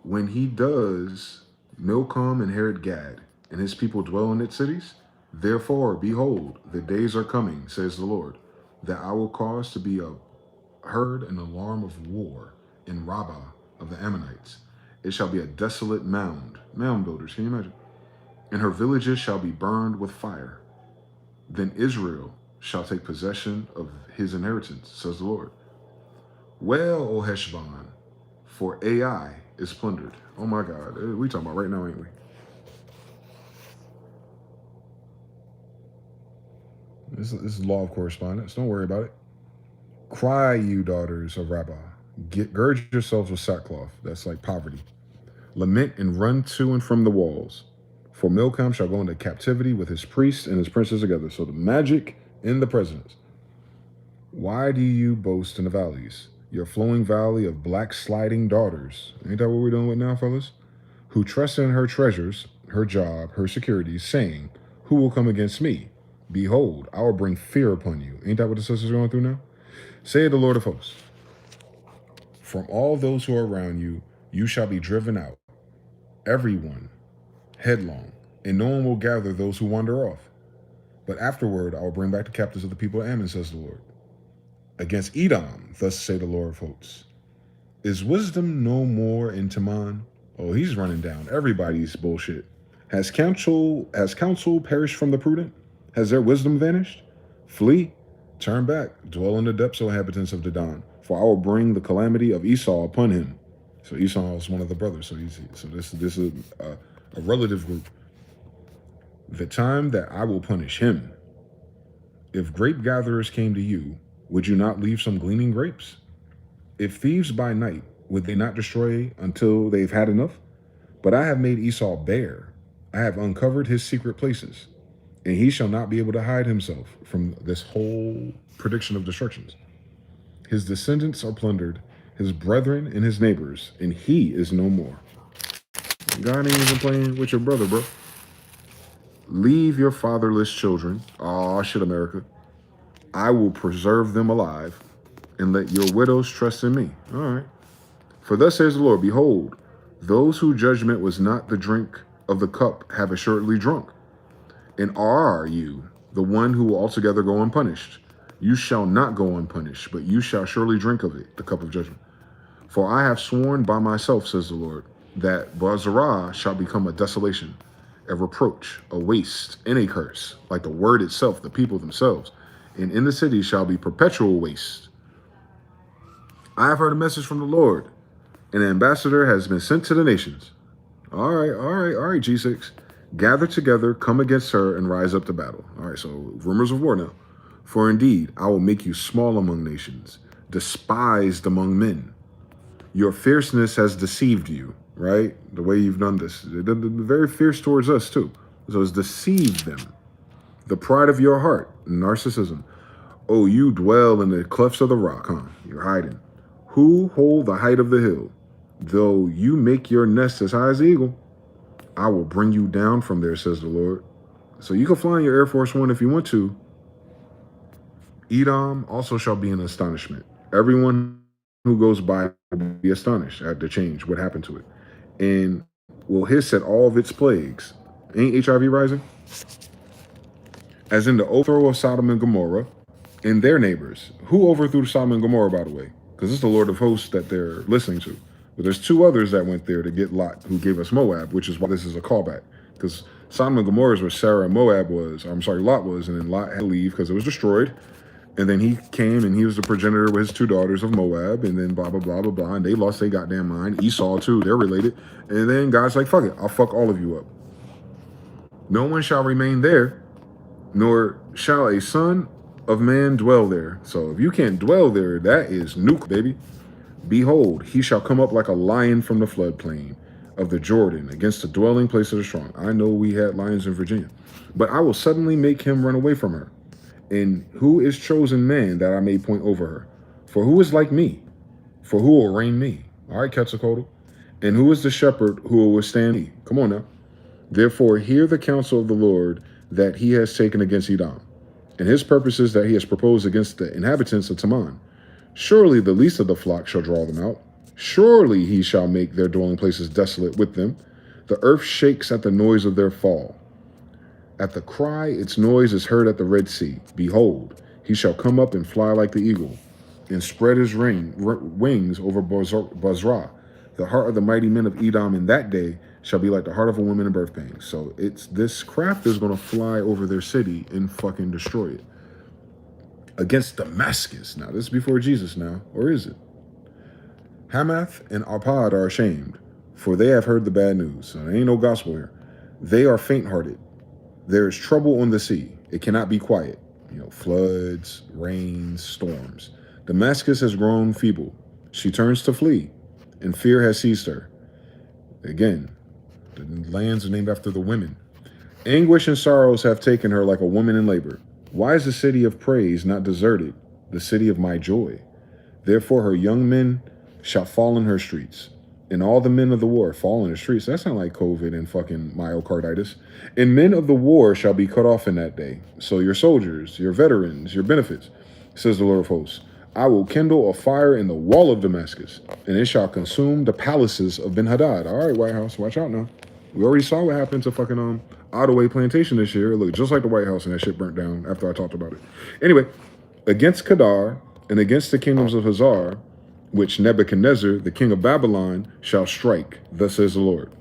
When he does, Milcom inherit Gad, and his people dwell in its cities? Therefore, behold, the days are coming, says the Lord, that I will cause to be heard an alarm of war in Rabbah of the Ammonites. It shall be a desolate mound builders, can you imagine? And her villages shall be burned with fire. Then Israel shall take possession of his inheritance, says the Lord. Well, O Heshbon, for Ai is plundered. Oh my God, we talking about right now, ain't we? This is law of correspondence. Don't worry about it. Cry, you daughters of Rabbah. Gird yourselves with sackcloth. That's like poverty. Lament and run to and from the walls. For Milcom shall go into captivity with his priests and his princes together. So the magic in the presidents. Why do you boast in the valleys? Your flowing valley of black sliding daughters. Ain't that what we're doing with now, fellas? Who trust in her treasures, her job, her securities, saying, who will come against me? Behold, I will bring fear upon you. Ain't that what the sisters are going through now? Say the Lord of hosts. From all those who are around you, you shall be driven out. Everyone, headlong, and no one will gather those who wander off. But afterward, I will bring back the captives of the people of Ammon, says the Lord. Against Edom, thus say the Lord of hosts. Is wisdom no more in Teman? Oh, he's running down everybody's bullshit. Has counsel perished from the prudent? Has their wisdom vanished? Flee, turn back, dwell in the depths, O inhabitants of Dedan, for I will bring the calamity of Esau upon him. So Esau is one of the brothers. So this is a relative group. The time that I will punish him. If grape gatherers came to you, would you not leave some gleaning grapes? If thieves by night, would they not destroy until they've had enough? But I have made Esau bare. I have uncovered his secret places, and he shall not be able to hide himself from this whole prediction of destructions. His descendants are plundered, his brethren and his neighbors, and he is no more. God ain't even playing with your brother, bro. Leave your fatherless children. Aw, shit, America. I will preserve them alive, and let your widows trust in me. All right. For thus says the Lord, behold, those whose judgment was not the drink of the cup have assuredly drunk. And are you the one who will altogether go unpunished? You shall not go unpunished, but you shall surely drink of it, the cup of judgment. For I have sworn by myself, says the Lord, that Bozrah shall become a desolation, a reproach, a waste, and a curse, like the word itself, the people themselves. And in the city shall be perpetual waste. I have heard a message from the Lord. An ambassador has been sent to the nations. All right, G6. Gather together, come against her, and rise up to battle. All right, so rumors of war now. For indeed, I will make you small among nations, despised among men. Your fierceness has deceived you, right? The way you've done this. They're very fierce towards us, too. So it's deceived them. The pride of your heart, narcissism. Oh, you dwell in the clefts of the rock, huh? You're hiding. Who hold the height of the hill? Though you make your nest as high as the eagle, I will bring you down from there, says the Lord. So you can fly in your Air Force One if you want to. Edom also shall be in astonishment. Everyone who goes by will be astonished at the change, what happened to it. And will hiss at all of its plagues. Ain't HIV rising? As in the overthrow of Sodom and Gomorrah and their neighbors. Who overthrew Sodom and Gomorrah, by the way? Because it's the Lord of hosts that they're listening to. But there's two others that went there to get Lot, who gave us Moab, which is why this is a callback. Because Sodom and Gomorrah is where Sarah and Lot was, and then Lot had to leave because it was destroyed. And then he came and he was the progenitor with his two daughters of Moab, and then blah, blah, blah, blah, blah. And they lost their goddamn mind. Esau, too, they're related. And then God's like, fuck it, I'll fuck all of you up. No one shall remain there, nor shall a son of man dwell there. So if you can't dwell there, that is nuke, baby. Behold, he shall come up like a lion from the floodplain of the Jordan against the dwelling place of the strong. I know we had lions in Virginia, but I will suddenly make him run away from her. And who is chosen man that I may point over her? For who is like me? For who will reign me? All right, Quetzalcoatl. And who is the shepherd who will withstand me? Come on now. Therefore, hear the counsel of the Lord that he has taken against Edom, and his purposes that he has proposed against the inhabitants of Teman. Surely the least of the flock shall draw them out, Surely he shall make their dwelling places desolate with them. The earth shakes at the noise of their fall. At the cry, its noise is heard at the Red Sea. Behold, he shall come up and fly like the eagle, and spread his wings over Bozrah. The heart of the mighty men of Edom in that day shall be like the heart of a woman in birth pains. So it's this craft is going to fly over their city and fucking destroy it. Against Damascus. Now, this is before Jesus now, or is it? Hamath and Arpad are ashamed, for they have heard the bad news. So there ain't no gospel here. They are faint-hearted. There is trouble on the sea. It cannot be quiet. Floods, rains, storms. Damascus has grown feeble. She turns to flee, and fear has seized her. Again, the lands are named after the women. Anguish and sorrows have taken her like a woman in labor. Why is the city of praise not deserted, the city of my joy? Therefore her young men shall fall in her streets, and all the men of the war fall in the streets. That sounds like COVID and fucking myocarditis. And men of the war shall be cut off in that day. So your soldiers, your veterans, your benefits, says the Lord of hosts. I will kindle a fire in the wall of Damascus, and it shall consume the palaces of Ben-Hadad. All right, White House, watch out now. We already saw what happened to fucking Ottaway Plantation this year. It looked just like the White House, and that shit burnt down after I talked about it. Anyway, against Kedar and against the kingdoms of Hazar, which Nebuchadnezzar, the king of Babylon, shall strike. Thus says the Lord.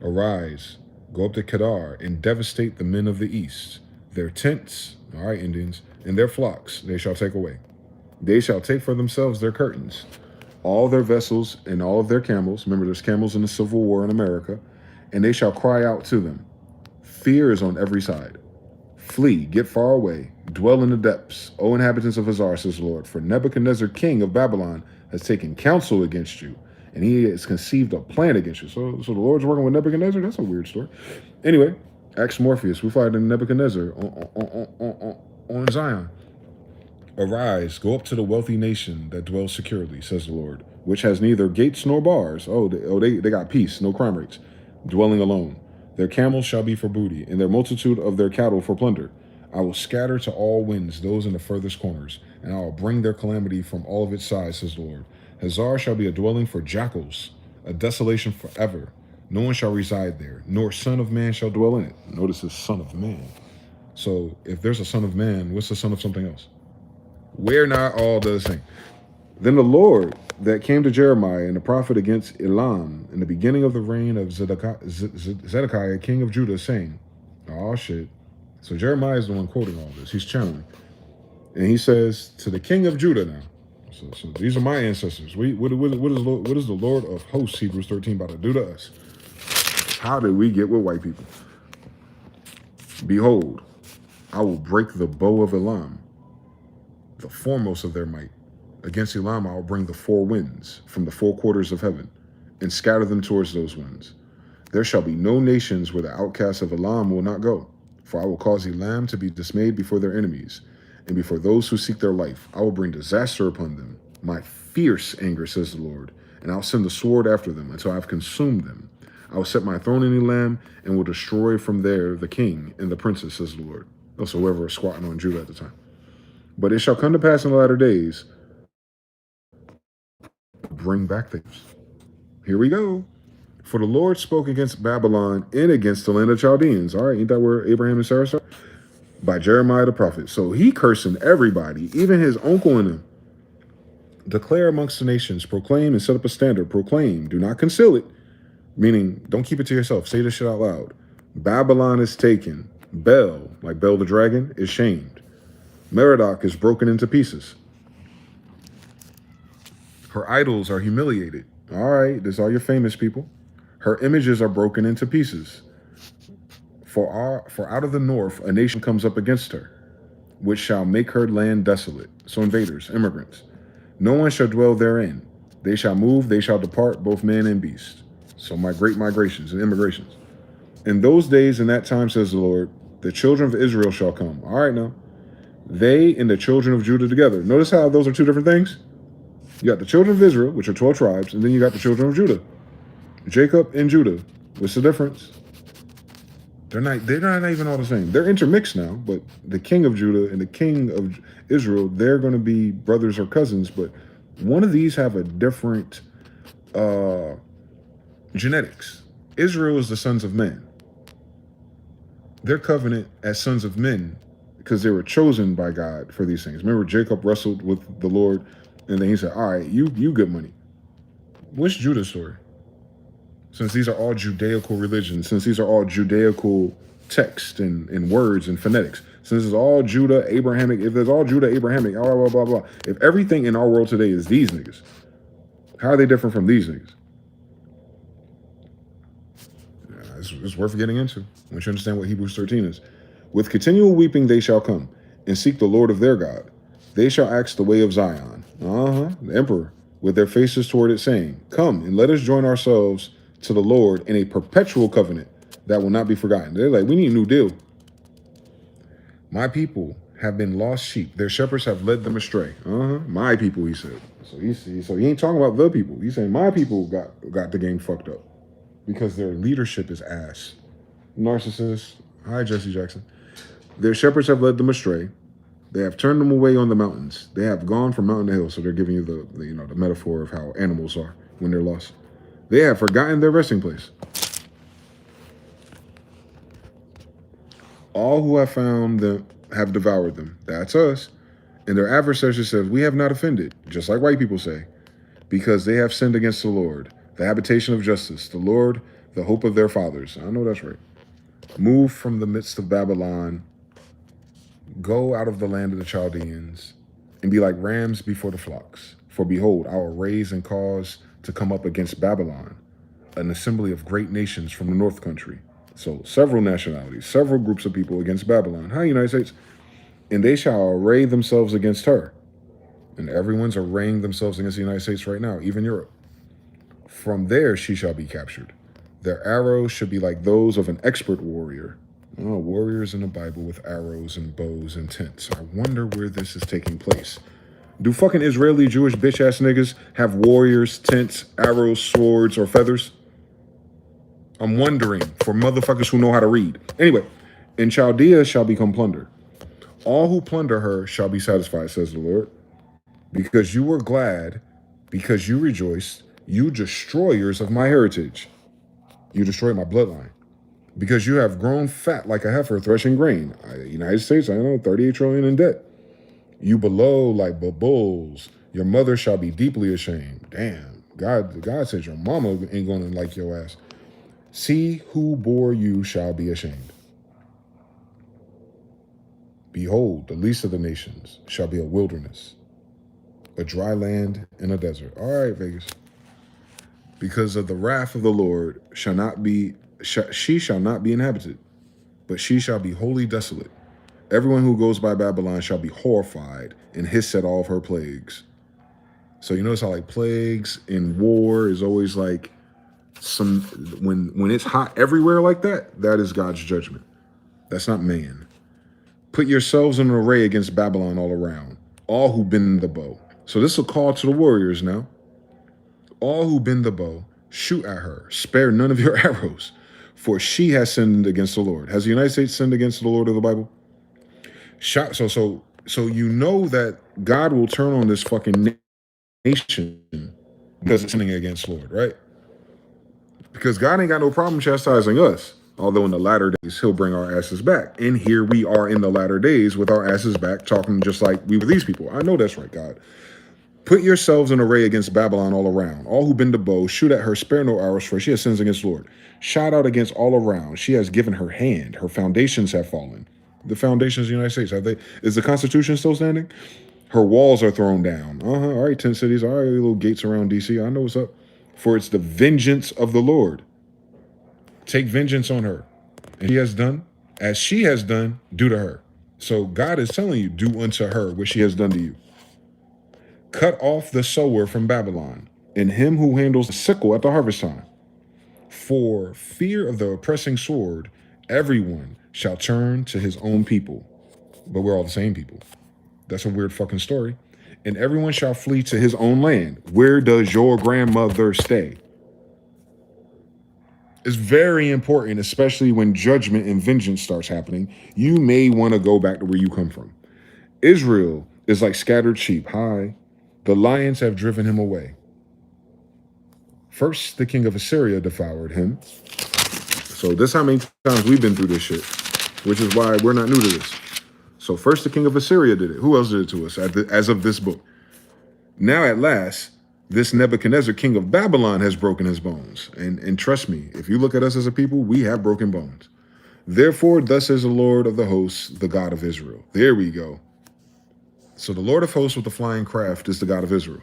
Arise, go up to Kedar, and devastate the men of the east. Their tents, all right, Indians, and their flocks they shall take away. They shall take for themselves their curtains, all their vessels and all of their camels. Remember, there's camels in the Civil War in America. And they shall cry out to them. Fear is on every side. Flee, get far away, dwell in the depths, O inhabitants of Hazar, says the Lord. For Nebuchadnezzar, king of Babylon, has taken counsel against you, and he has conceived a plan against you. So the Lord's working with Nebuchadnezzar? That's a weird story. Anyway, Acts Morpheus, we fight in Nebuchadnezzar on Zion. Arise, go up to the wealthy nation that dwells securely, says the Lord, which has neither gates nor bars. They got peace, no crime rates, dwelling alone. Their camels shall be for booty, and their multitude of their cattle for plunder. I will scatter to all winds those in the furthest corners, and I will bring their calamity from all of its sides, says the Lord. Hazar shall be a dwelling for jackals, a desolation forever. No one shall reside there, nor son of man shall dwell in it. Notice the son of man. So if there's a son of man, what's the son of something else? We're not all the same. Then the Lord that came to Jeremiah and the prophet against Elam in the beginning of the reign of Zedekiah, king of Judah, saying, oh shit. So Jeremiah is the one quoting all this. He's channeling. And he says to the king of Judah now. So these are my ancestors. What is the Lord of hosts, Hebrews 13, about to do to us? How did we get with white people? Behold, I will break the bow of Elam, the foremost of their might. Against Elam, I will bring the four winds from the four quarters of heaven and scatter them towards those winds. There shall be no nations where the outcasts of Elam will not go, for I will cause Elam to be dismayed before their enemies and before those who seek their life. I will bring disaster upon them, my fierce anger, says the Lord, and I'll send the sword after them until I have consumed them. I will set my throne in Elam and will destroy from there the king and the princess, says the Lord. Also, whoever was squatting on Judah at the time. But it shall come to pass in the latter days, bring back things. Here we go. For the Lord spoke against Babylon and against the land of Chaldeans. All right, ain't that where Abraham and Sarah started? By Jeremiah the prophet. So he cursing everybody, even his uncle and them. Declare amongst the nations, proclaim and set up a standard. Proclaim, do not conceal it. Meaning, don't keep it to yourself. Say this shit out loud. Babylon is taken. Bel, like Bel the dragon, is shamed. Merodach is broken into pieces. Her idols are humiliated. All right, this are your famous people. Her images are broken into pieces. For out of the north a nation comes up against her, which shall make her land desolate. So invaders, immigrants. No one shall dwell therein. They shall move, they shall depart, both man and beast. So my great migrations and immigrations. In those days and that time, says the Lord, the children of Israel shall come. All right now. They and the children of Judah together. Notice how those are two different things? You got the children of Israel, which are 12 tribes, and then you got the children of Judah. Jacob and Judah. What's the difference? They're not even all the same. They're intermixed now, but the king of Judah and the king of Israel, they're going to be brothers or cousins, but One of these have a different genetics. Israel is the sons of men. Their covenant as sons of men because they were chosen by God for these things. Remember, Jacob wrestled with the Lord, and then he said, all right, you get money. What's Judah's story? Since these are all Judaical religions, since these are all Judaical text and words and phonetics, since it's all Judah, Abrahamic, if there's all Judah, Abrahamic, blah, blah, blah, blah. If everything in our world today is these niggas, how are they different from these niggas? It's worth getting into once you understand what Hebrews 13 is. With continual weeping they shall come and seek the Lord of their God. They shall ask the way of Zion, the emperor, with their faces toward it, saying, come and let us join ourselves to the Lord in a perpetual covenant that will not be forgotten. They're like, we need a new deal. My people have been lost sheep. Their shepherds have led them astray. My people, he said. So he ain't talking about the people. He's saying my people got the game fucked up because their leadership is ass. Narcissists. Hi, Jesse Jackson. Their shepherds have led them astray. They have turned them away on the mountains. They have gone from mountain to hill. So they're giving you the metaphor of how animals are when they're lost. They have forgotten their resting place. All who have found them have devoured them. That's us. And their adversaries says, we have not offended, just like white people say, because they have sinned against the Lord, the habitation of justice, the Lord, the hope of their fathers. I know that's right. Move from the midst of Babylon. Go out of the land of the Chaldeans and be like rams before the flocks. For behold, I will raise and cause to come up against Babylon an assembly of great nations from the north country. So several nationalities, several groups of people against Babylon. Hi, United States. And they shall array themselves against her. And everyone's arraying themselves against the United States right now, even Europe. From there she shall be captured. Their arrows should be like those of an expert warrior. Oh, warriors in the Bible with arrows and bows and tents. I wonder where this is taking place. Do fucking Israeli Jewish bitch ass niggas have warriors, tents, arrows, swords, or feathers? I'm wondering for motherfuckers who know how to read. Anyway, and Chaldea shall become plunder. All who plunder her shall be satisfied, says the Lord. Because you were glad, because you rejoiced, you destroyers of my heritage. You destroyed my bloodline. Because you have grown fat like a heifer threshing grain. United States, I know, 38 trillion in debt. You below like bulls. Your mother shall be deeply ashamed. Damn, God says your mama ain't gonna like your ass. See who bore you shall be ashamed. Behold, the least of the nations shall be a wilderness, a dry land and a desert. All right, Vegas. Because of the wrath of the Lord she shall not be inhabited, but she shall be wholly desolate. Everyone who goes by Babylon shall be horrified and hiss at all of her plagues. So you notice how like plagues in war is always like some, when it's hot everywhere like that, that is God's judgment. That's not man. Put yourselves in an array against Babylon all around, all who bend the bow. So this is a call to the warriors now. All who bend the bow, shoot at her, spare none of your arrows, for she has sinned against the Lord. Has the United States sinned against the Lord of the Bible? So you know that God will turn on this fucking nation because it's sinning against the Lord, right? Because God ain't got no problem chastising us. Although in the latter days, he'll bring our asses back. And here we are in the latter days with our asses back, talking just like we were these people. I know that's right, God. Put yourselves in array against Babylon all around. All who bend the bow, shoot at her, spare no arrows, for she has sins against the Lord. Shout out against all around. She has given her hand. Her foundations have fallen. The foundations of the United States, have they? Is the Constitution still standing? Her walls are thrown down. All right, 10 cities. All right, little gates around D.C. I know what's up. For it's the vengeance of the Lord. Take vengeance on her. And he has done, as she has done, do to her. So God is telling you, do unto her what she has done to you. Cut off the sower from Babylon, and him who handles the sickle at the harvest time. For fear of the oppressing sword, everyone shall turn to his own people. But we're all the same people. That's a weird fucking story. And everyone shall flee to his own land. Where does your grandmother stay? It's very important, especially when judgment and vengeance starts happening. You may want to go back to where you come from. Israel is like scattered sheep. Hi. The lions have driven him away. First, the king of Assyria devoured him. So this is how many times we've been through this shit, which is why we're not new to this. So first, the king of Assyria did it. Who else did it to us as of this book? Now, at last, this Nebuchadnezzar, king of Babylon, has broken his bones. And trust me, if you look at us as a people, we have broken bones. Therefore, thus says the Lord of the hosts, the God of Israel. There we go. So the Lord of hosts with the flying craft is the God of Israel.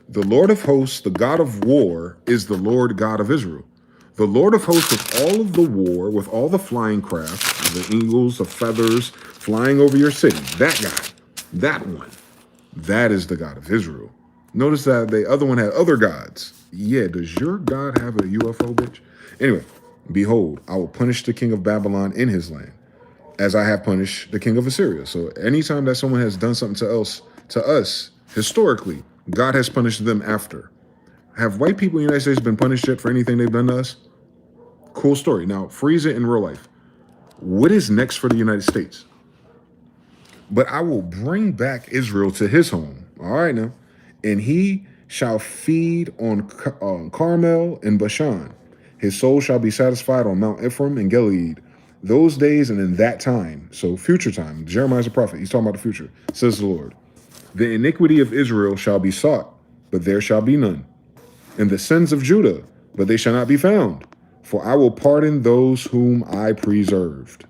The Lord of hosts, the God of war, is the Lord God of Israel. The Lord of hosts with all of the war, with all the flying craft, the eagles, the feathers, flying over your city. That guy, that one, that is the God of Israel. Notice that the other one had other gods. Yeah, does your God have a UFO, bitch? Anyway, behold, I will punish the king of Babylon in his land, as I have punished the king of Assyria. So anytime that someone has done something to us, historically, God has punished them after. Have white people in the United States been punished yet for anything they've done to us? Cool story. Now, freeze it in real life. What is next for the United States? But I will bring back Israel to his home. All right now. And he shall feed on Carmel and Bashan. His soul shall be satisfied on Mount Ephraim and Gilead. Those days and in that time, so future time, Jeremiah's a prophet. He's talking about the future, says the Lord. The iniquity of Israel shall be sought, but there shall be none. And the sins of Judah, but they shall not be found. For I will pardon those whom I preserved.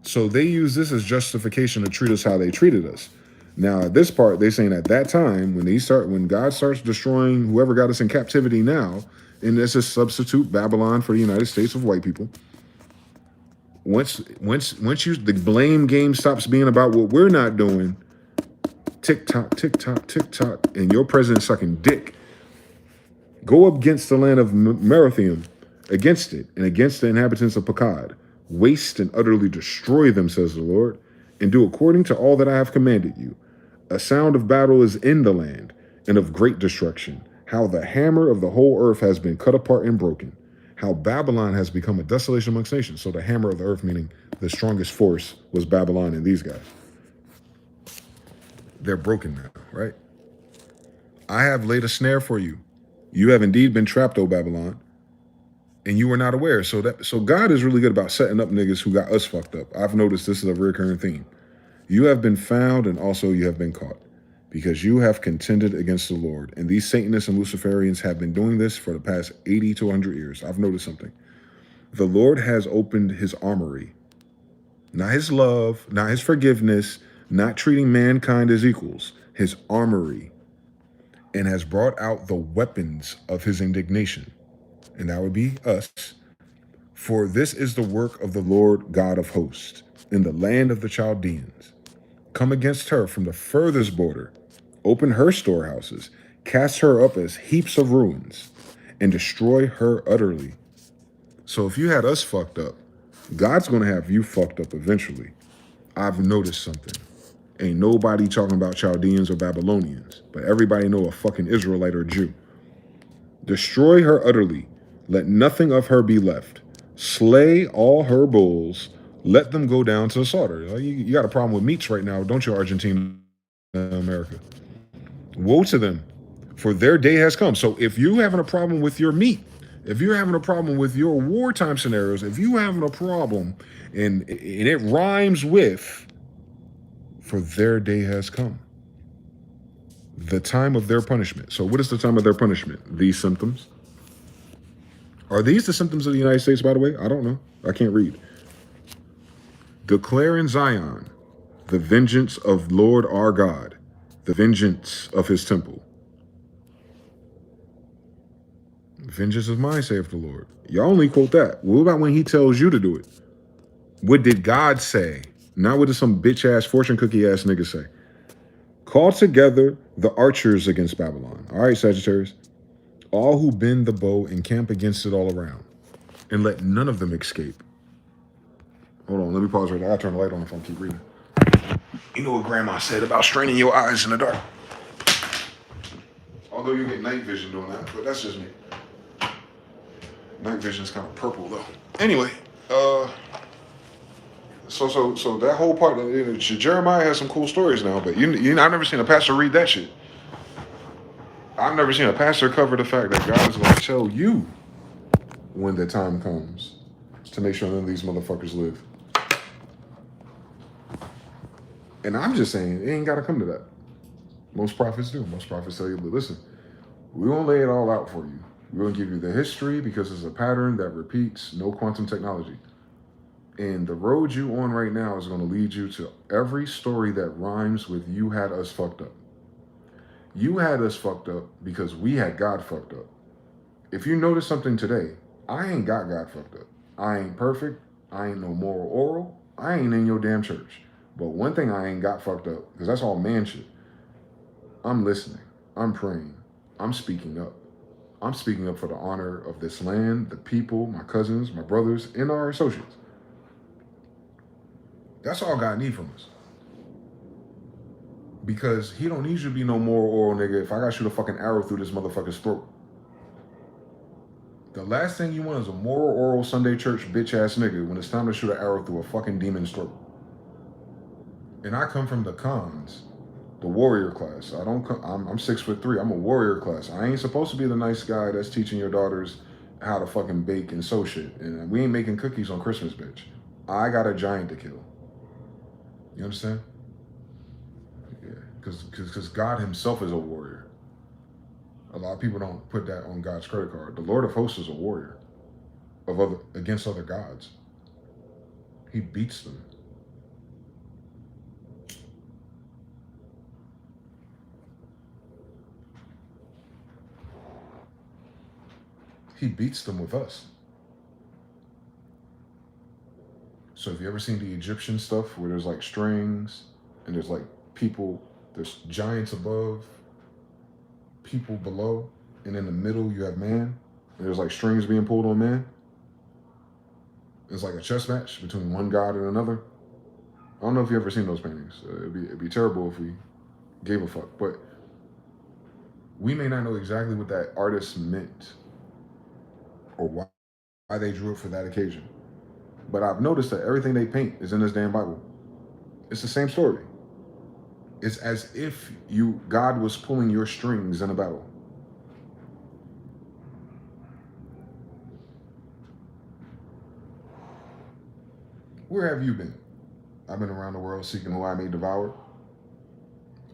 So they use this as justification to treat us how they treated us. Now, at this part, they're saying at that time, when God starts destroying whoever got us in captivity now, and this is substitute Babylon for the United States of white people. Once the blame game stops being about what we're not doing, tick tock, tick tock, tick tock, and your president sucking dick. Go up against the land of Merathaim, against it, and against the inhabitants of Pakad. Waste and utterly destroy them, says the Lord, and do according to all that I have commanded you. A sound of battle is in the land, and of great destruction. How the hammer of the whole earth has been cut apart and broken. How Babylon has become a desolation amongst nations. So the hammer of the earth, meaning the strongest force, was Babylon and these guys. They're broken now, right? I have laid a snare for you. You have indeed been trapped, O Babylon, and you were not aware. So God is really good about setting up niggas who got us fucked up. I've noticed this is a recurring theme. You have been found, and also you have been caught, because you have contended against the Lord. And these Satanists and Luciferians have been doing this for the past 80 to 100 years. I've noticed something. The Lord has opened his armory. Not his love, not his forgiveness, not treating mankind as equals. His armory. And has brought out the weapons of his indignation. And that would be us. For this is the work of the Lord God of hosts in the land of the Chaldeans. Come against her from the furthest border. Open her storehouses. Cast her up as heaps of ruins. And destroy her utterly. So if you had us fucked up, God's going to have you fucked up eventually. I've noticed something. Ain't nobody talking about Chaldeans or Babylonians, but everybody know a fucking Israelite or Jew. Destroy her utterly. Let nothing of her be left. Slay all her bulls. Let them go down to the slaughter. You got a problem with meats right now, don't you, Argentina, America? Woe to them, for their day has come. So if you're having a problem with your meat, if you're having a problem with your wartime scenarios, if you're having a problem and it rhymes with, for their day has come. The time of their punishment. So what is the time of their punishment? These symptoms. Are these the symptoms of the United States, by the way? I don't know. I can't read. Declare in Zion the vengeance of Lord our God, the vengeance of his temple. Vengeance is mine, saith the Lord. Y'all only quote that. What about when he tells you to do it? What did God say? Not what did some bitch-ass, fortune cookie-ass nigga say. Call together the archers against Babylon. All right, Sagittarius. All who bend the bow and camp against it all around. And let none of them escape. Hold on, let me pause right there. I'll turn the light on if I keep reading. You know what grandma said about straining your eyes in the dark. Although you get night vision doing that, but that's just me. Night vision is kind of purple though. Anyway, let's So that whole part, Jeremiah has some cool stories now, but I've never seen a pastor read that shit. I've never seen a pastor cover the fact that God is going to tell you when the time comes to make sure none of these motherfuckers live. And I'm just saying, it ain't got to come to that. Most prophets do. Most prophets tell you, but listen, we're going to lay it all out for you. We're going to give you the history because it's a pattern that repeats, no quantum technology. And the road you on right now is going to lead you to every story that rhymes with you had us fucked up. You had us fucked up because we had God fucked up. If you notice something today, I ain't got God fucked up. I ain't perfect. I ain't no moral oral. I ain't in your damn church. But one thing I ain't got fucked up, because that's all man shit. I'm listening. I'm praying. I'm speaking up. I'm speaking up for the honor of this land, the people, my cousins, my brothers, and our associates. That's all God needs from us. Because he don't need you to be no moral oral nigga if I gotta shoot a fucking arrow through this motherfucker's throat. The last thing you want is a moral oral Sunday church bitch ass nigga when it's time to shoot an arrow through a fucking demon's throat. And I come from the cons, the warrior class. I'm 6'3". I'm a warrior class. I ain't supposed to be the nice guy that's teaching your daughters how to fucking bake and sew shit. And we ain't making cookies on Christmas, bitch. I got a giant to kill. You understand? Yeah, because God himself is a warrior. A lot of people don't put that on God's credit card. The Lord of hosts is a warrior against other gods. He beats them. He beats them with us. So have you ever seen the Egyptian stuff where there's like strings and there's like people, there's giants above, people below, and in the middle you have man, and there's like strings being pulled on man? It's like a chess match between one god and another. I don't know if you've ever seen those paintings. It'd be terrible if we gave a fuck, but we may not know exactly what that artist meant or why they drew it for that occasion. But I've noticed that everything they paint is in this damn Bible. It's the same story. It's as if God was pulling your strings in a battle. Where have you been? I've been around the world seeking who I may devour.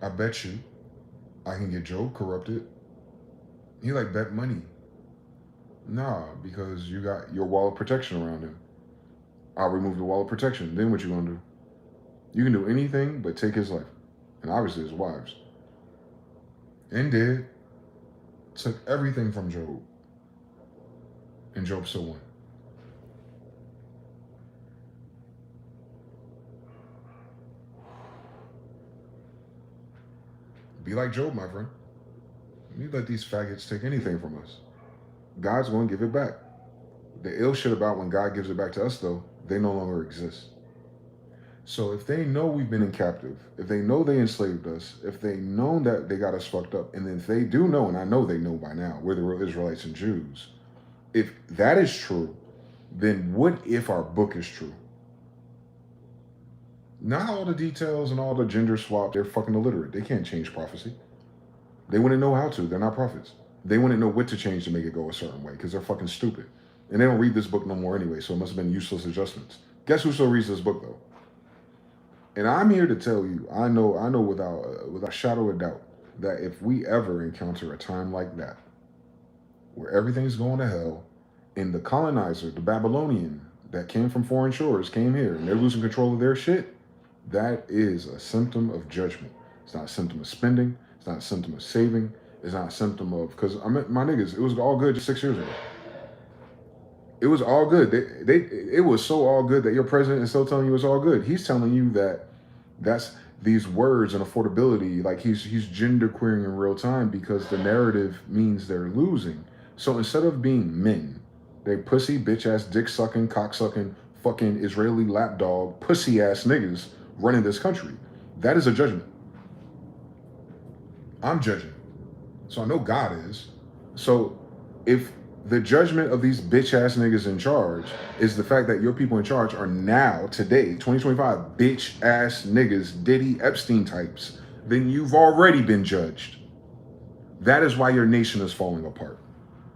I bet you I can get Job corrupted. He like bet money. Nah, because you got your wall of protection around him. I'll remove the wall of protection. Then what you gonna do? You can do anything but take his life. And obviously his wives. And did. Took everything from Job. And Job still won. Be like Job, my friend. You let these faggots take anything from us. God's going to give it back. The ill shit about when God gives it back to us, though, they no longer exist. So if they know we've been in captive, if they know they enslaved us, if they know that they got us fucked up, and if they do know, and I know they know by now, we're the real Israelites and Jews, if that is true, then what if our book is true? Not all the details and all the gender swap, they're fucking illiterate. They can't change prophecy. They wouldn't know how to. They're not prophets. They wouldn't know what to change to make it go a certain way because they're fucking stupid. And they don't read this book no more anyway, so it must have been useless adjustments. Guess who still reads this book, though? And I'm here to tell you, I know without a shadow of doubt, that if we ever encounter a time like that, where everything's going to hell, and the colonizer, the Babylonian, that came from foreign shores, came here, and they're losing control of their shit, that is a symptom of judgment. It's not a symptom of spending. It's not a symptom of saving. It's not a symptom of, because my niggas, it was all good just 6 years ago. It was all good. It was so all good that your president is still telling you it's all good. He's telling you that that's these words and affordability, like he's gender queering in real time because the narrative means they're losing. So instead of being men, they pussy, bitch ass, dick sucking, cock sucking, fucking Israeli lapdog, pussy ass niggas running this country. That is a judgment. I'm judging. So I know God is. So if The judgment of these bitch-ass niggas in charge is the fact that your people in charge are now, today, 2025, bitch-ass niggas, Diddy, Epstein types. Then you've already been judged. That is why your nation is falling apart.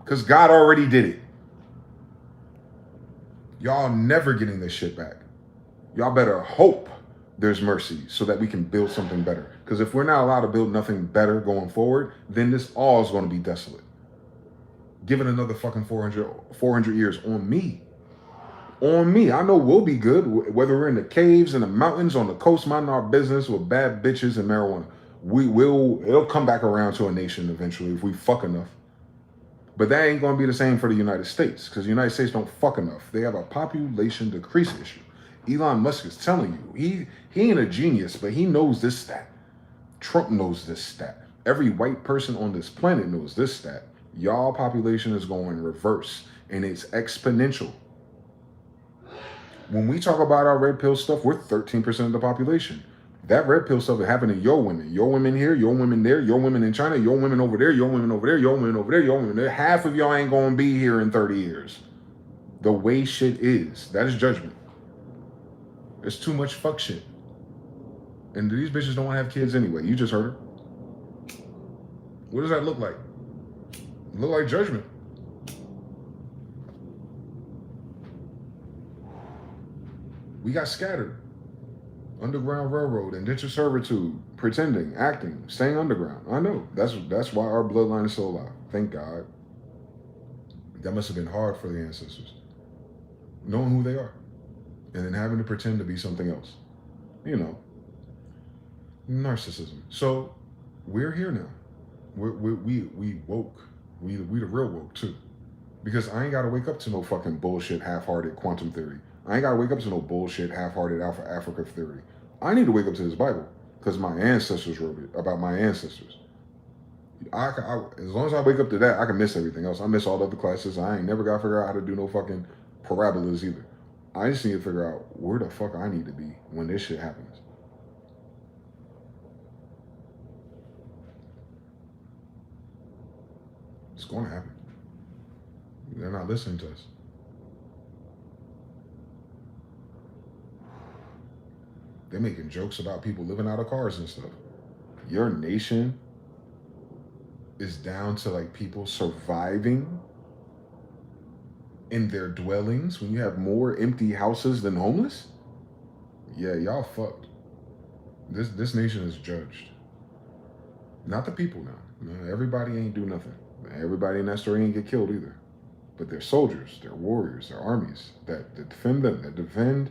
Because God already did it. Y'all never getting this shit back. Y'all better hope there's mercy so that we can build something better. Because if we're not allowed to build nothing better going forward, then this all is going to be desolate. Give it another fucking 400 years on me. On me. I know we'll be good, whether we're in the caves, in the mountains, on the coast, minding our business with bad bitches and marijuana. It'll come back around to a nation eventually if we fuck enough. But that ain't gonna be the same for the United States, because the United States don't fuck enough. They have a population decrease issue. Elon Musk is telling you, he ain't a genius, but he knows this stat. Trump knows this stat. Every white person on this planet knows this stat. Y'all population is going reverse, and it's exponential. When we talk about our red pill stuff, we're 13% of the population. That red pill stuff is happening to your women here, your women there, your women in China, your women over there, your women over there, your women over there, your women there. Half of y'all ain't gonna be here in 30 years. The way shit is, that is judgment. It's too much fuck shit. And these bitches don't want to have kids anyway. You just heard her. What does that look like? Look like judgment. We got scattered. Underground railroad, indentured servitude, pretending, acting, staying underground. I know. That's why our bloodline is still alive. Thank God. That must have been hard for the ancestors. Knowing who they are. And then having to pretend to be something else. You know. Narcissism. So we're here now. We woke. We the real woke too. Because I ain't gotta wake up to no fucking bullshit half-hearted quantum theory. I ain't gotta wake up to no bullshit half-hearted Alpha Africa theory. I need to wake up to this Bible because my ancestors wrote it about my ancestors. As long as I wake up to that, I can miss everything else. I miss all the other classes. I ain't never got to figure out how to do no fucking parabolas either. I just need to figure out where the fuck I need to be when this shit happens. It's going to happen. They're not listening to us. They're making jokes about people living out of cars and stuff. Your nation is down to like people surviving in their dwellings when you have more empty houses than homeless? Yeah, y'all fucked. This nation is judged. Not the people now. No, everybody ain't do nothing. Everybody in that story ain't get killed either. But they're soldiers, they're warriors, they're armies that defend them, that defend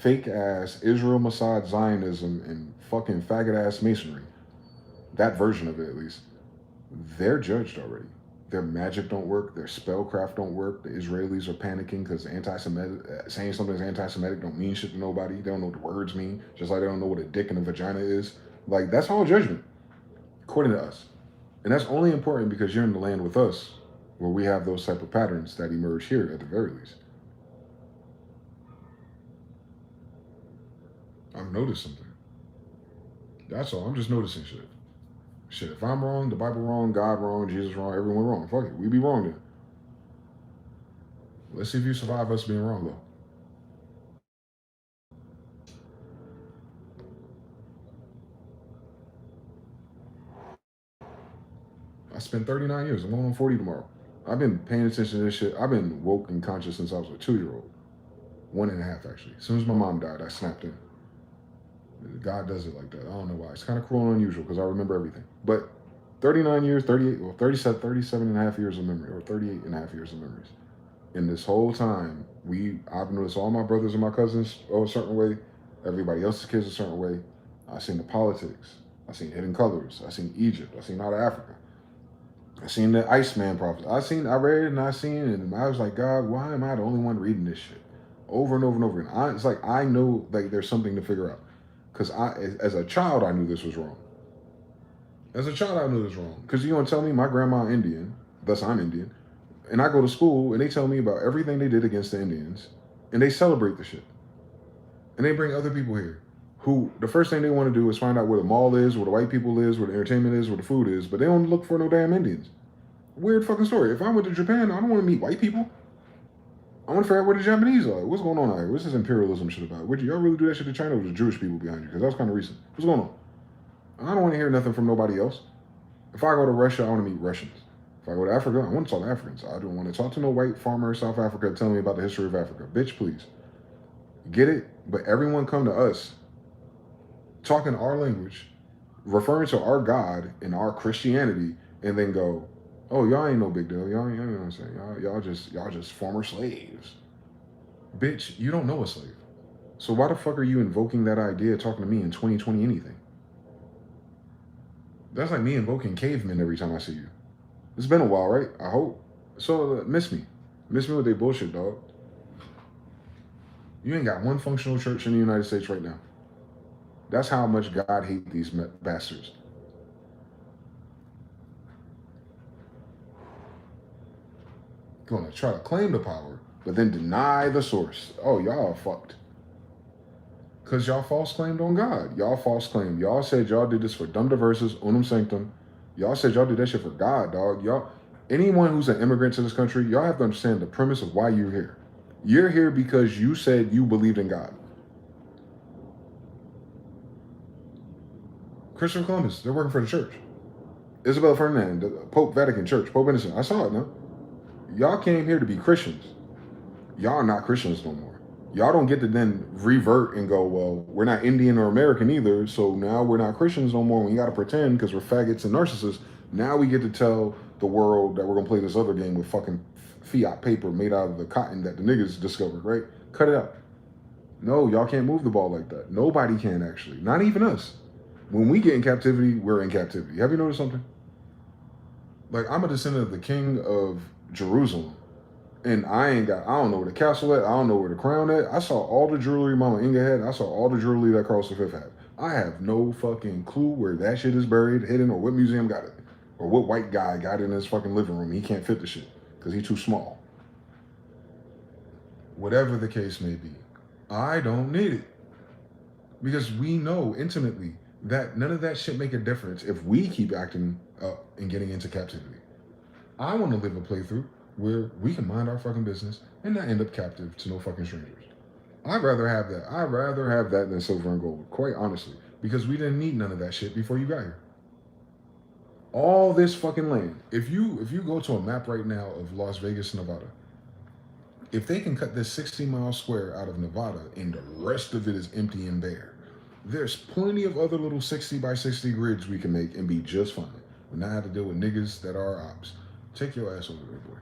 fake ass Israel, Mossad, Zionism, and fucking faggot ass masonry. That version of it, at least. They're judged already. Their magic don't work, their spellcraft don't work. The Israelis are panicking because anti-Semitic, saying something's anti-Semitic don't mean shit to nobody. They don't know what the words mean, just like they don't know what a dick and a vagina is. Like, that's all judgment, according to us. And that's only important because you're in the land with us, where we have those type of patterns that emerge here at the very least. I've noticed something. That's all. I'm just noticing shit. Shit, if I'm wrong, the Bible wrong, God wrong, Jesus wrong, everyone wrong. Fuck it. We be wrong then. Let's see if you survive us being wrong, though. I spent 39 years. I'm going on 40 tomorrow. I've been paying attention to this shit. I've been woke and conscious since I was a 2-year-old. 1.5, actually. As soon as my mom died, I snapped in. God does it like that. I don't know why. It's kind of cruel and unusual because I remember everything. But 39 years, 38, well, 37 and a half years of memory, or 38 and a half years of memories. In this whole time, I've noticed all my brothers and my cousins a certain way, everybody else's kids a certain way. I've seen the politics. I've seen Hidden Colors. I've seen Egypt. I've seen out of Africa. I've seen the Iceman prophets. I read it and I seen it, and I was like, God, why am I the only one reading this shit? Over and over and over again. It's like I know like there's something to figure out. Because as a child, I knew this was wrong. As a child, I knew this was wrong. Because you gonna tell me my grandma Indian, thus I'm Indian, and I go to school and they tell me about everything they did against the Indians, and they celebrate the shit. And they bring other people here who the first thing they want to do is find out where the mall is, where the white people is, where the entertainment is, where the food is, but they don't look for no damn Indians. Weird fucking story. If I went to Japan, I don't want to meet white people. I want to figure out where the Japanese are. What's going on out here? What's this imperialism shit about? Would y'all really do that shit to China, or was the Jewish people behind you? Because that was kind of recent. What's going on? I don't want to hear nothing from nobody else. If I go to Russia, I want to meet Russians. If I go to Africa, I want to talk to Africans. I don't want to talk to no white farmer in South Africa telling me about the history of Africa. Bitch, please. Get it? But everyone come to us talking our language, referring to our God and our Christianity, and then go, oh, y'all ain't no big deal. Y'all ain't, you know what I'm saying? Y'all just former slaves. Bitch, you don't know a slave. So why the fuck are you invoking that idea talking to me in 2020 anything? That's like me invoking cavemen every time I see you. It's been a while, right? I hope. So miss me. Miss me with their bullshit, dog. You ain't got one functional church in the United States right now. That's how much God hates these bastards. Gonna try to claim the power, but then deny the source. Oh, y'all fucked. Because y'all false claimed on God. Y'all false claimed. Y'all said y'all did this for dumb diverses, unum sanctum. Y'all said y'all did that shit for God, dog. Y'all, anyone who's an immigrant to this country, y'all have to understand the premise of why you're here. You're here because you said you believed in God. Christopher Columbus, they're working for the church. Isabel Ferdinand, the Pope Vatican Church, Pope Innocent. I saw it now. Y'all came here to be Christians. Y'all are not Christians no more. Y'all don't get to then revert and go, well, we're not Indian or American either, so now we're not Christians no more. We got to pretend because we're faggots and narcissists. Now we get to tell the world that we're going to play this other game with fucking fiat paper made out of the cotton that the niggas discovered, right? Cut it out. No, y'all can't move the ball like that. Nobody can, actually. Not even us. When we get in captivity, we're in captivity. Have you noticed something? Like, I'm a descendant of the king of Jerusalem. And I don't know where the castle at. I don't know where the crown at. I saw all the jewelry Mama Inga had. I saw all the jewelry that Carlos V had. I have no fucking clue where that shit is buried, hidden, or what museum got it. Or what white guy got it in his fucking living room. He can't fit the shit because he's too small. Whatever the case may be, I don't need it. Because we know intimately that none of that shit make a difference if we keep acting up and getting into captivity. I want to live a playthrough where we can mind our fucking business and not end up captive to no fucking strangers. I'd rather have that. I'd rather have that than silver and gold, quite honestly, because we didn't need none of that shit before you got here. All this fucking land. If you go to a map right now of Las Vegas, Nevada, if they can cut this 60-mile square out of Nevada and the rest of it is empty and bare, there's plenty of other little 60 by 60 grids we can make and be just fine. We not have to deal with niggas that are ops. Take your ass over there, boy.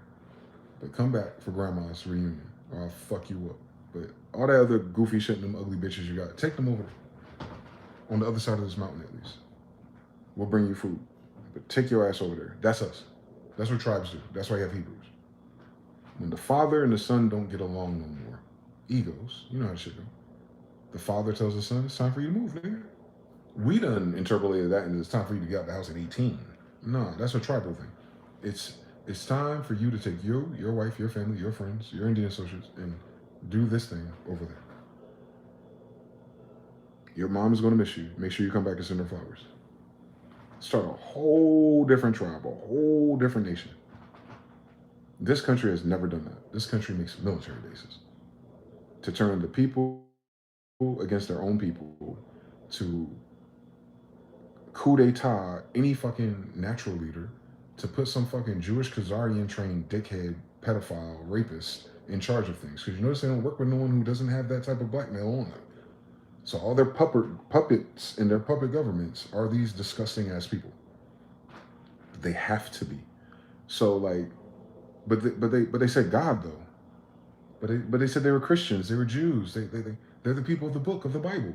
But come back for grandma's reunion, or I'll fuck you up. But all that other goofy shit and them ugly bitches you got, take them over on the other side of this mountain at least. We'll bring you food. But take your ass over there. That's us. That's what tribes do. That's why you have Hebrews. When the father and the son don't get along no more, egos, you know how shit go. The father tells the son, it's time for you to move, nigga. We done interpolated that and it's time for you to get out the house at 18. No, that's a tribal thing. It's time for you to take your wife, your family, your friends, your Indian associates, and do this thing over there. Your mom is going to miss you. Make sure you come back and send her flowers. Start a whole different tribe, a whole different nation. This country has never done that. This country makes military bases to turn the people against their own people, to coup d'etat any fucking natural leader, to put some fucking Jewish Khazarian trained dickhead, pedophile, rapist in charge of things. Because you notice they don't work with no one who doesn't have that type of blackmail on them. So all their puppets in their puppet governments are these disgusting ass people. They have to be. So like, but they said God though. But they said they were Christians. They were Jews. They're the people of the book of the Bible.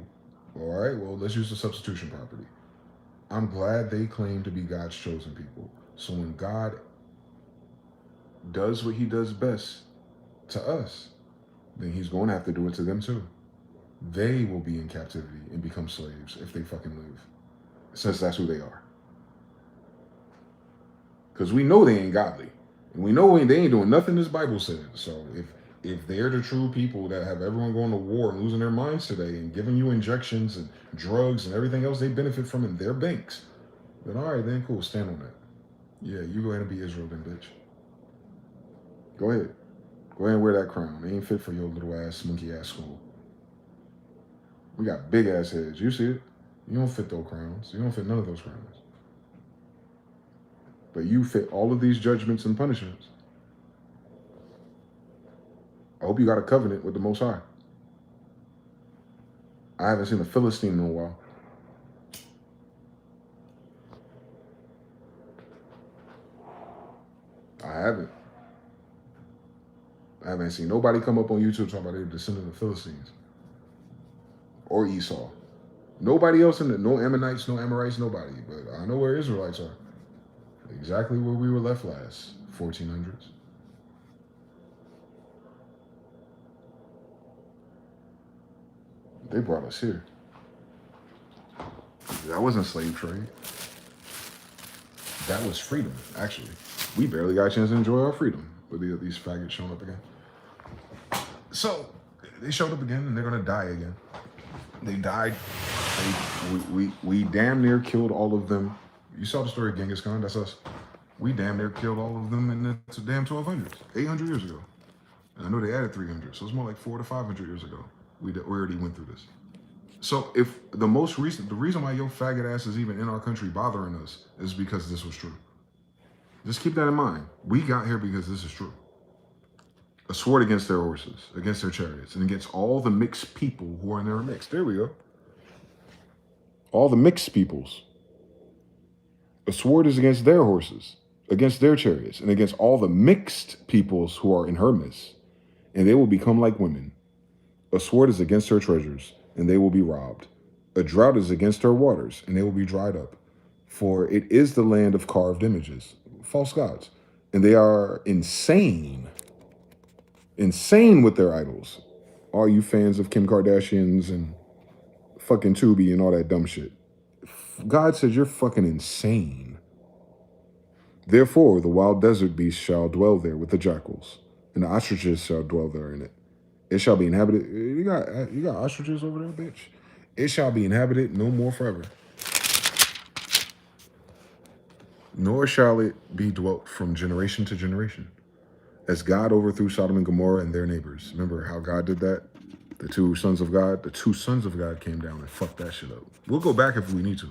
All right. Well, let's use the substitution property. I'm glad they claim to be God's chosen people. So when God does what he does best to us, then he's going to have to do it to them too. They will be in captivity and become slaves if they fucking live, since that's who they are. Because we know they ain't godly. And we know they ain't doing nothing this Bible says. So if they're the true people that have everyone going to war and losing their minds today and giving you injections and drugs and everything else they benefit from in their banks, then all right, then cool, stand on that. Yeah, you go ahead and be Israel then, bitch. Go ahead. Go ahead and wear that crown. It ain't fit for your little ass, monkey ass skull. We got big ass heads. You see it? You don't fit those crowns. You don't fit none of those crowns. But you fit all of these judgments and punishments. I hope you got a covenant with the Most High. I haven't seen a Philistine in a while. I haven't seen nobody come up on YouTube talking about they're descendant of Philistines or Esau. Nobody else in it. No Ammonites, no Amorites, nobody. But I know where Israelites are. Exactly where we were left last, 1400s. They brought us here. That wasn't slave trade. That was freedom, actually. We barely got a chance to enjoy our freedom with these faggots showing up again. So, they showed up again, and they're going to die again. They died. We damn near killed all of them. You saw the story of Genghis Khan, that's us. We damn near killed all of them in the damn 1200s, 800 years ago. And I know they added 300, so it's more like 400 to 500 years ago. We already went through this. So if the reason why your faggot ass is even in our country bothering us is because this was true. Just keep that in mind. We got here because this is true. A sword against their horses, against their chariots, and against all the mixed people who are in their midst. There we go. All the mixed peoples. A sword is against their horses, against their chariots, and against all the mixed peoples who are in her midst. And they will become like women. A sword is against her treasures, and they will be robbed. A drought is against her waters, and they will be dried up. For it is the land of carved images, false gods. And they are insane with their idols. All you fans of Kim Kardashians and fucking Tubi and all that dumb shit. God says you're fucking insane. Therefore, the wild desert beasts shall dwell there with the jackals, and the ostriches shall dwell there in it. It shall be inhabited. You got ostriches over there, bitch. It shall be inhabited no more forever. Nor shall it be dwelt from generation to generation. As God overthrew Sodom and Gomorrah and their neighbors. Remember how God did that? The two sons of God came down and fucked that shit up. We'll go back if we need to.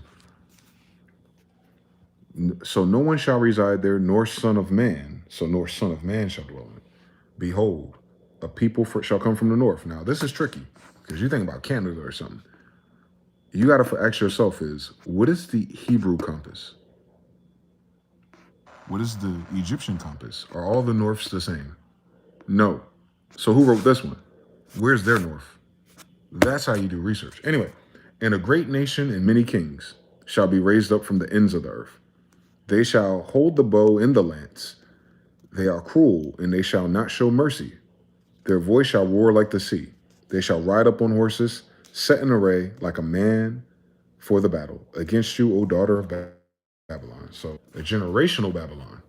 So no one shall reside there, nor son of man. So nor son of man shall dwell in it. Behold, a people shall come from the north. Now, this is tricky, because you think about Canada or something. You got to ask yourself what is the Hebrew compass? What is the Egyptian compass? Are all the norths the same? No. So who wrote this one? Where's their north? That's how you do research. Anyway, and a great nation and many kings shall be raised up from the ends of the earth. They shall hold the bow and the lance. They are cruel, and they shall not show mercy. Their voice shall roar like the sea. They shall ride up on horses, set in array like a man for the battle. Against you, O daughter of Babylon. So, a generational Babylon.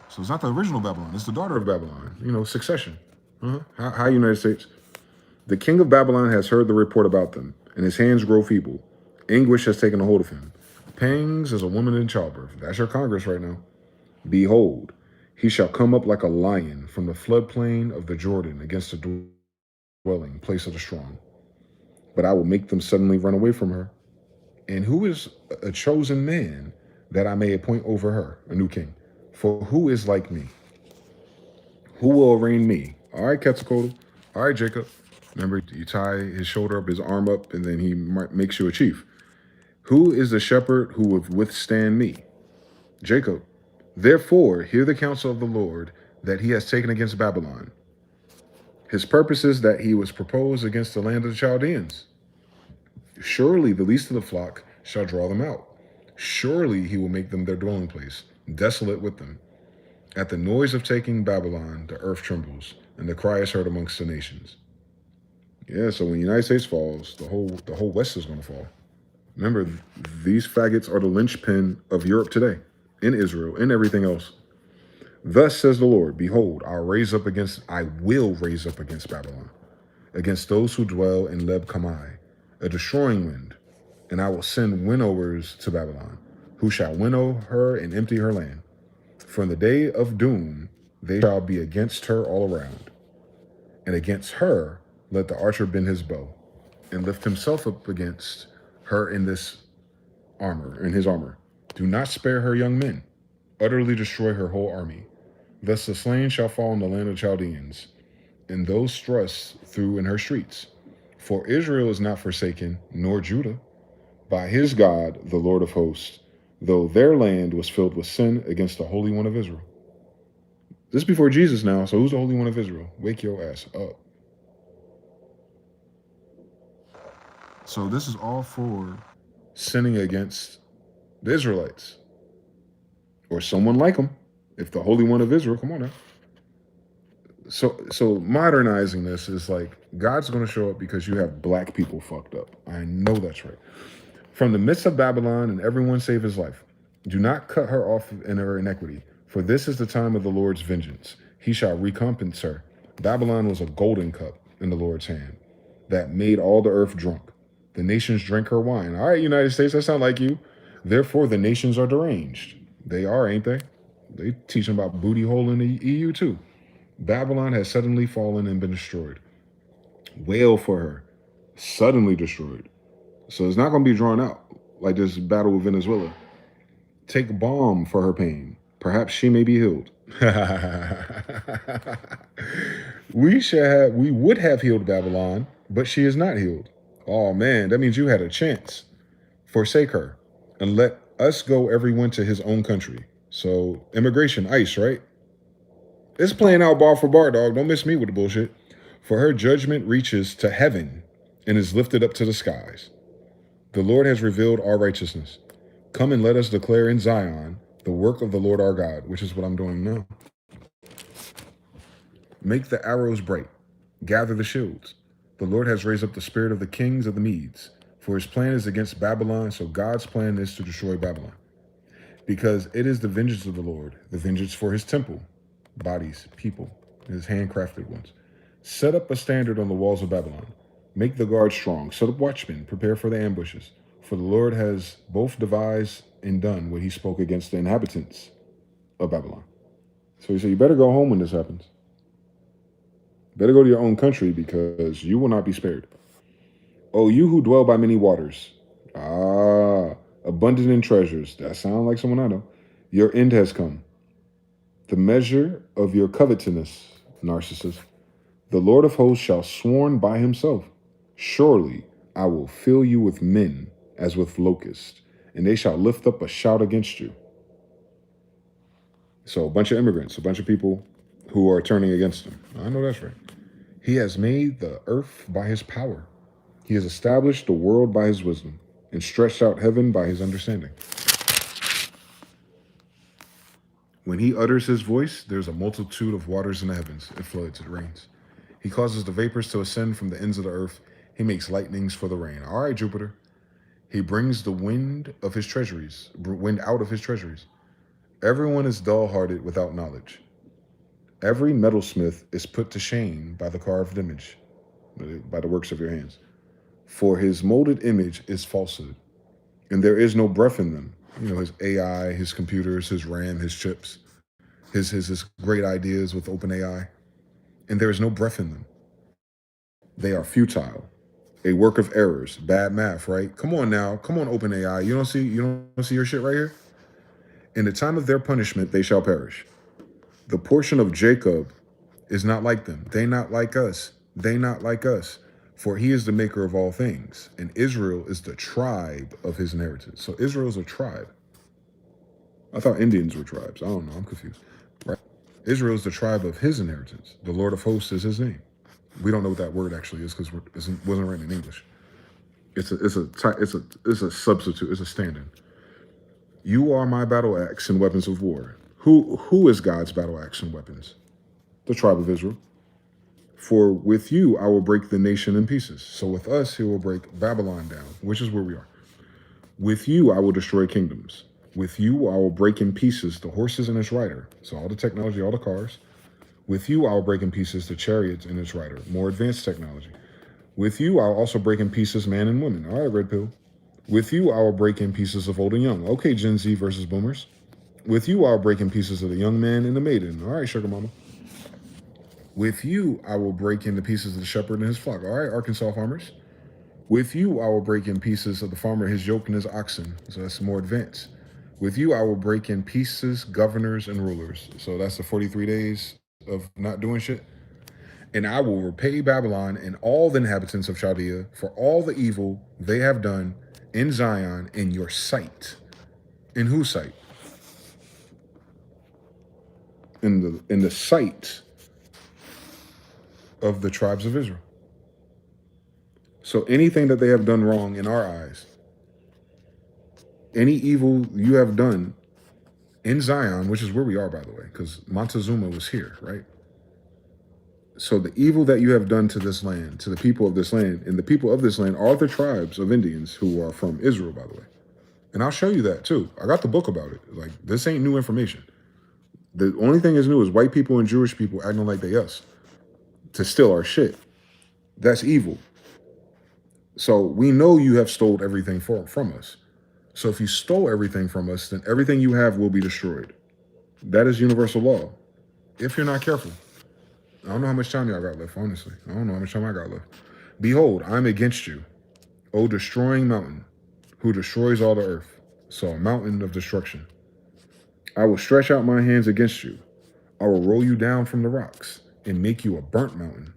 So it's not the original Babylon. It's the daughter of Babylon. You know, succession. How United States? The king of Babylon has heard the report about them, and his hands grow feeble. Anguish has taken a hold of him. Pangs as a woman in childbirth. That's your Congress right now. Behold, he shall come up like a lion from the floodplain of the Jordan against the dwelling place of the strong. But I will make them suddenly run away from her. And who is a chosen man that I may appoint over her, a new king? For who is like me? Who will arraign me? All right, Quetzalcoatl. All right, Jacob. Remember, you tie his shoulder up, his arm up, and then he makes you a chief. Who is the shepherd who will withstand me? Jacob. Therefore, hear the counsel of the Lord that he has taken against Babylon. His purpose is that he was proposed against the land of the Chaldeans. Surely the least of the flock shall draw them out. Surely he will make them their dwelling place, desolate with them. At the noise of taking Babylon, the earth trembles, and the cry is heard amongst the nations. Yeah, so when the United States falls, the whole West is going to fall. Remember, these faggots are the linchpin of Europe today, in Israel, and everything else. Thus says the Lord, behold, I will raise up against Babylon, against those who dwell in Leb Kamai, a destroying wind, and I will send winnowers to Babylon, who shall winnow her and empty her land. For in the day of doom they shall be against her all around. And against her let the archer bend his bow, and lift himself up against her in his armor. Do not spare her young men. Utterly destroy her whole army. Thus the slain shall fall in the land of Chaldeans, and those thrust through in her streets. For Israel is not forsaken, nor Judah, by his God, the Lord of hosts, though their land was filled with sin against the Holy One of Israel. This is before Jesus now, so who's the Holy One of Israel? Wake your ass up. So this is all for sinning against the Israelites, or someone like them. If the Holy One of Israel, come on now. So modernizing this is like, God's going to show up because you have black people fucked up. I know that's right. From the midst of Babylon, and everyone save his life. Do not cut her off in her iniquity, for this is the time of the Lord's vengeance. He shall recompense her. Babylon was a golden cup in the Lord's hand that made all the earth drunk. The nations drank her wine. All right, United States, that sound like you. Therefore, the nations are deranged. They are, ain't they? They teaching about booty hole in the EU too. Babylon has suddenly fallen and been destroyed. Wail for her, suddenly destroyed. So it's not going to be drawn out like this battle with Venezuela. Take balm for her pain. Perhaps she may be healed. We would have healed Babylon, but she is not healed. Oh man, that means you had a chance. Forsake her and let us go everyone to his own country. So immigration, ICE, right? It's playing out bar for bar, dog. Don't miss me with the bullshit. For her judgment reaches to heaven and is lifted up to the skies. The Lord has revealed our righteousness. Come and let us declare in Zion the work of the Lord our God, which is what I'm doing now. Make the arrows bright. Gather the shields. The Lord has raised up the spirit of the kings of the Medes. For his plan is against Babylon, so God's plan is to destroy Babylon. Because it is the vengeance of the Lord, the vengeance for his temple, bodies, people, his handcrafted ones. Set up a standard on the walls of Babylon. Make the guard strong. Set up watchmen. Prepare for the ambushes. For the Lord has both devised and done what he spoke against the inhabitants of Babylon. So he said, you better go home when this happens. Better go to your own country because you will not be spared. Oh, you who dwell by many waters. Abundant in treasures. That sounds like someone I know. Your end has come. The measure of your covetousness, narcissist. The Lord of hosts shall sworn by himself. Surely I will fill you with men as with locusts, and they shall lift up a shout against you. So a bunch of immigrants, a bunch of people who are turning against him. I know that's right. He has made the earth by his power. He has established the world by his wisdom and stretched out heaven by his understanding. When he utters his voice, there's a multitude of waters in the heavens. It floods, it rains. He causes the vapors to ascend from the ends of the earth. He makes lightnings for the rain. All right, Jupiter. He brings the wind out of his treasuries. Everyone is dull-hearted without knowledge. Every metalsmith is put to shame by the carved image, by the works of your hands. For his molded image is falsehood, and there is no breath in them. You know, his AI, his computers, his RAM, his chips, his great ideas with OpenAI, and there is no breath in them. They are futile, a work of errors, bad math, right? Come on now, come on OpenAI. You don't see your shit right here? In the time of their punishment, they shall perish. The portion of Jacob is not like them. They not like us. They not like us. For he is the maker of all things, and Israel is the tribe of his inheritance. So Israel is a tribe. I thought Indians were tribes. I don't know. I'm confused. Right? Israel is the tribe of his inheritance. The Lord of hosts is his name. We don't know what that word actually is because it wasn't written in English. It's a substitute. It's a stand-in. You are my battle axe and weapons of war. Who is God's battle axe and weapons? The tribe of Israel. For with you I will break the nation in pieces. So with us he will break Babylon down, which is where we are. With you I will destroy kingdoms. With you I will break in pieces the horses and its rider. So all the technology, all the cars. With you I will break in pieces the chariots and its rider. More advanced technology. With you I'll also break in pieces man and woman. All right, red pill. With you, I will break in pieces of old and young. Okay, Gen Z versus boomers. With you, I'll break in pieces of the young man and the maiden. All right, sugar mama. With you, I will break into pieces of the shepherd and his flock. All right, Arkansas farmers. With you, I will break in pieces of the farmer, his yoke, and his oxen. So that's more advanced. With you, I will break in pieces, governors, and rulers. So that's the 43 days of not doing shit. And I will repay Babylon and all the inhabitants of Chaldea for all the evil they have done in Zion in your sight. In whose sight? In the sight of the tribes of Israel. So anything that they have done wrong in our eyes, any evil you have done in Zion, which is where we are, by the way, because Montezuma was here, right? So the evil that you have done to this land, to the people of this land, and the people of this land are the tribes of Indians who are from Israel, by the way. And I'll show you that too. I got the book about it. Like, this ain't new information. The only thing is new is white people and Jewish people acting like they us to steal our shit. That's evil. So we know you have stole everything from us. So if you stole everything from us, then everything you have will be destroyed. That is universal law. If you're not careful. I don't know how much time y'all got left, honestly. I don't know how much time I got left. Behold, I'm against you, O destroying mountain, who destroys all the earth. So a mountain of destruction. I will stretch out my hands against you. I will roll you down from the rocks and make you a burnt mountain.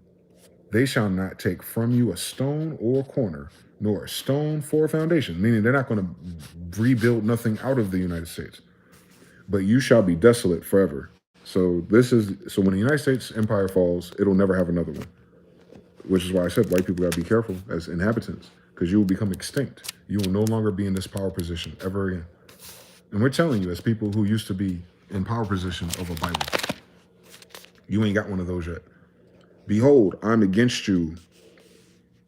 They shall not take from you a stone or a corner, nor a stone for a foundation, meaning they're not going to rebuild nothing out of the United States. But you shall be desolate forever. So when the United States empire falls, it'll never have another one. Which is why I said white people got to be careful as inhabitants, because you will become extinct. You will no longer be in this power position ever again. And we're telling you, as people who used to be in power position of a Bible, you ain't got one of those yet. Behold, I'm against you.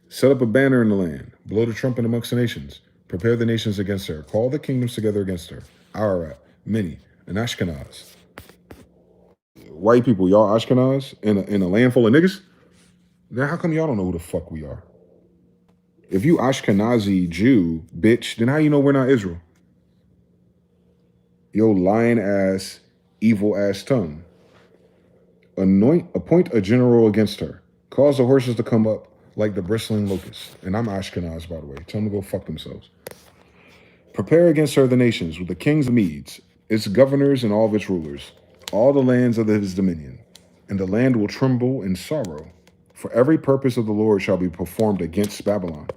Set up a banner in the land. Blow the trumpet amongst the nations. Prepare the nations against her. Call the kingdoms together against her. Ararat, Mini, and Ashkenaz. White people, y'all Ashkenaz in a land full of niggas? Then how come y'all don't know who the fuck we are? If you Ashkenazi Jew, bitch, then how you know we're not Israel? Yo, lying ass, evil ass tongue. Appoint a general against her. Cause the horses to come up like the bristling locusts. And I'm Ashkenaz, by the way. Tell them to go fuck themselves. Prepare against her the nations with the kings of Medes, its governors and all of its rulers, all the lands of his dominion. And the land will tremble in sorrow. For every purpose of the Lord shall be performed against Babylon,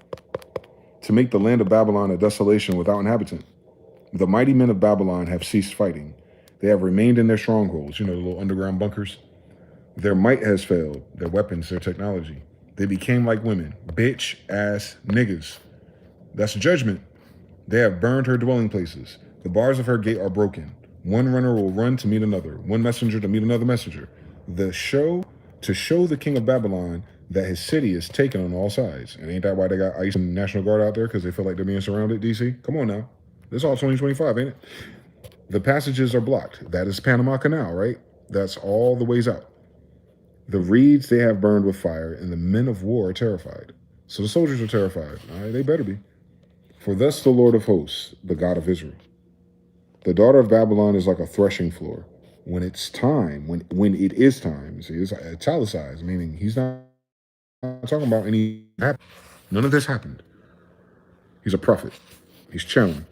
to make the land of Babylon a desolation without inhabitant. The mighty men of Babylon have ceased fighting. They have remained in their strongholds, the little underground bunkers. Their might has failed, their weapons, their technology. They became like women, bitch ass niggas. That's judgment. They have burned her dwelling places. The bars of her gate are broken. One runner will run to meet another, one messenger to meet another messenger. To show the king of Babylon that his city is taken on all sides. And ain't that why they got ICE and National Guard out there? Because they feel like they're being surrounded, DC? Come on now. This is all 2025, ain't it? The passages are blocked. That is Panama Canal, right? That's all the ways out. The reeds they have burned with fire, and the men of war are terrified. So the soldiers are terrified. All right, they better be. For thus the Lord of hosts, the God of Israel. The daughter of Babylon is like a threshing floor. When it's time, when it is time, see, it's italicized, meaning he's not talking about any happen. None of this happened. He's a prophet. He's channeling.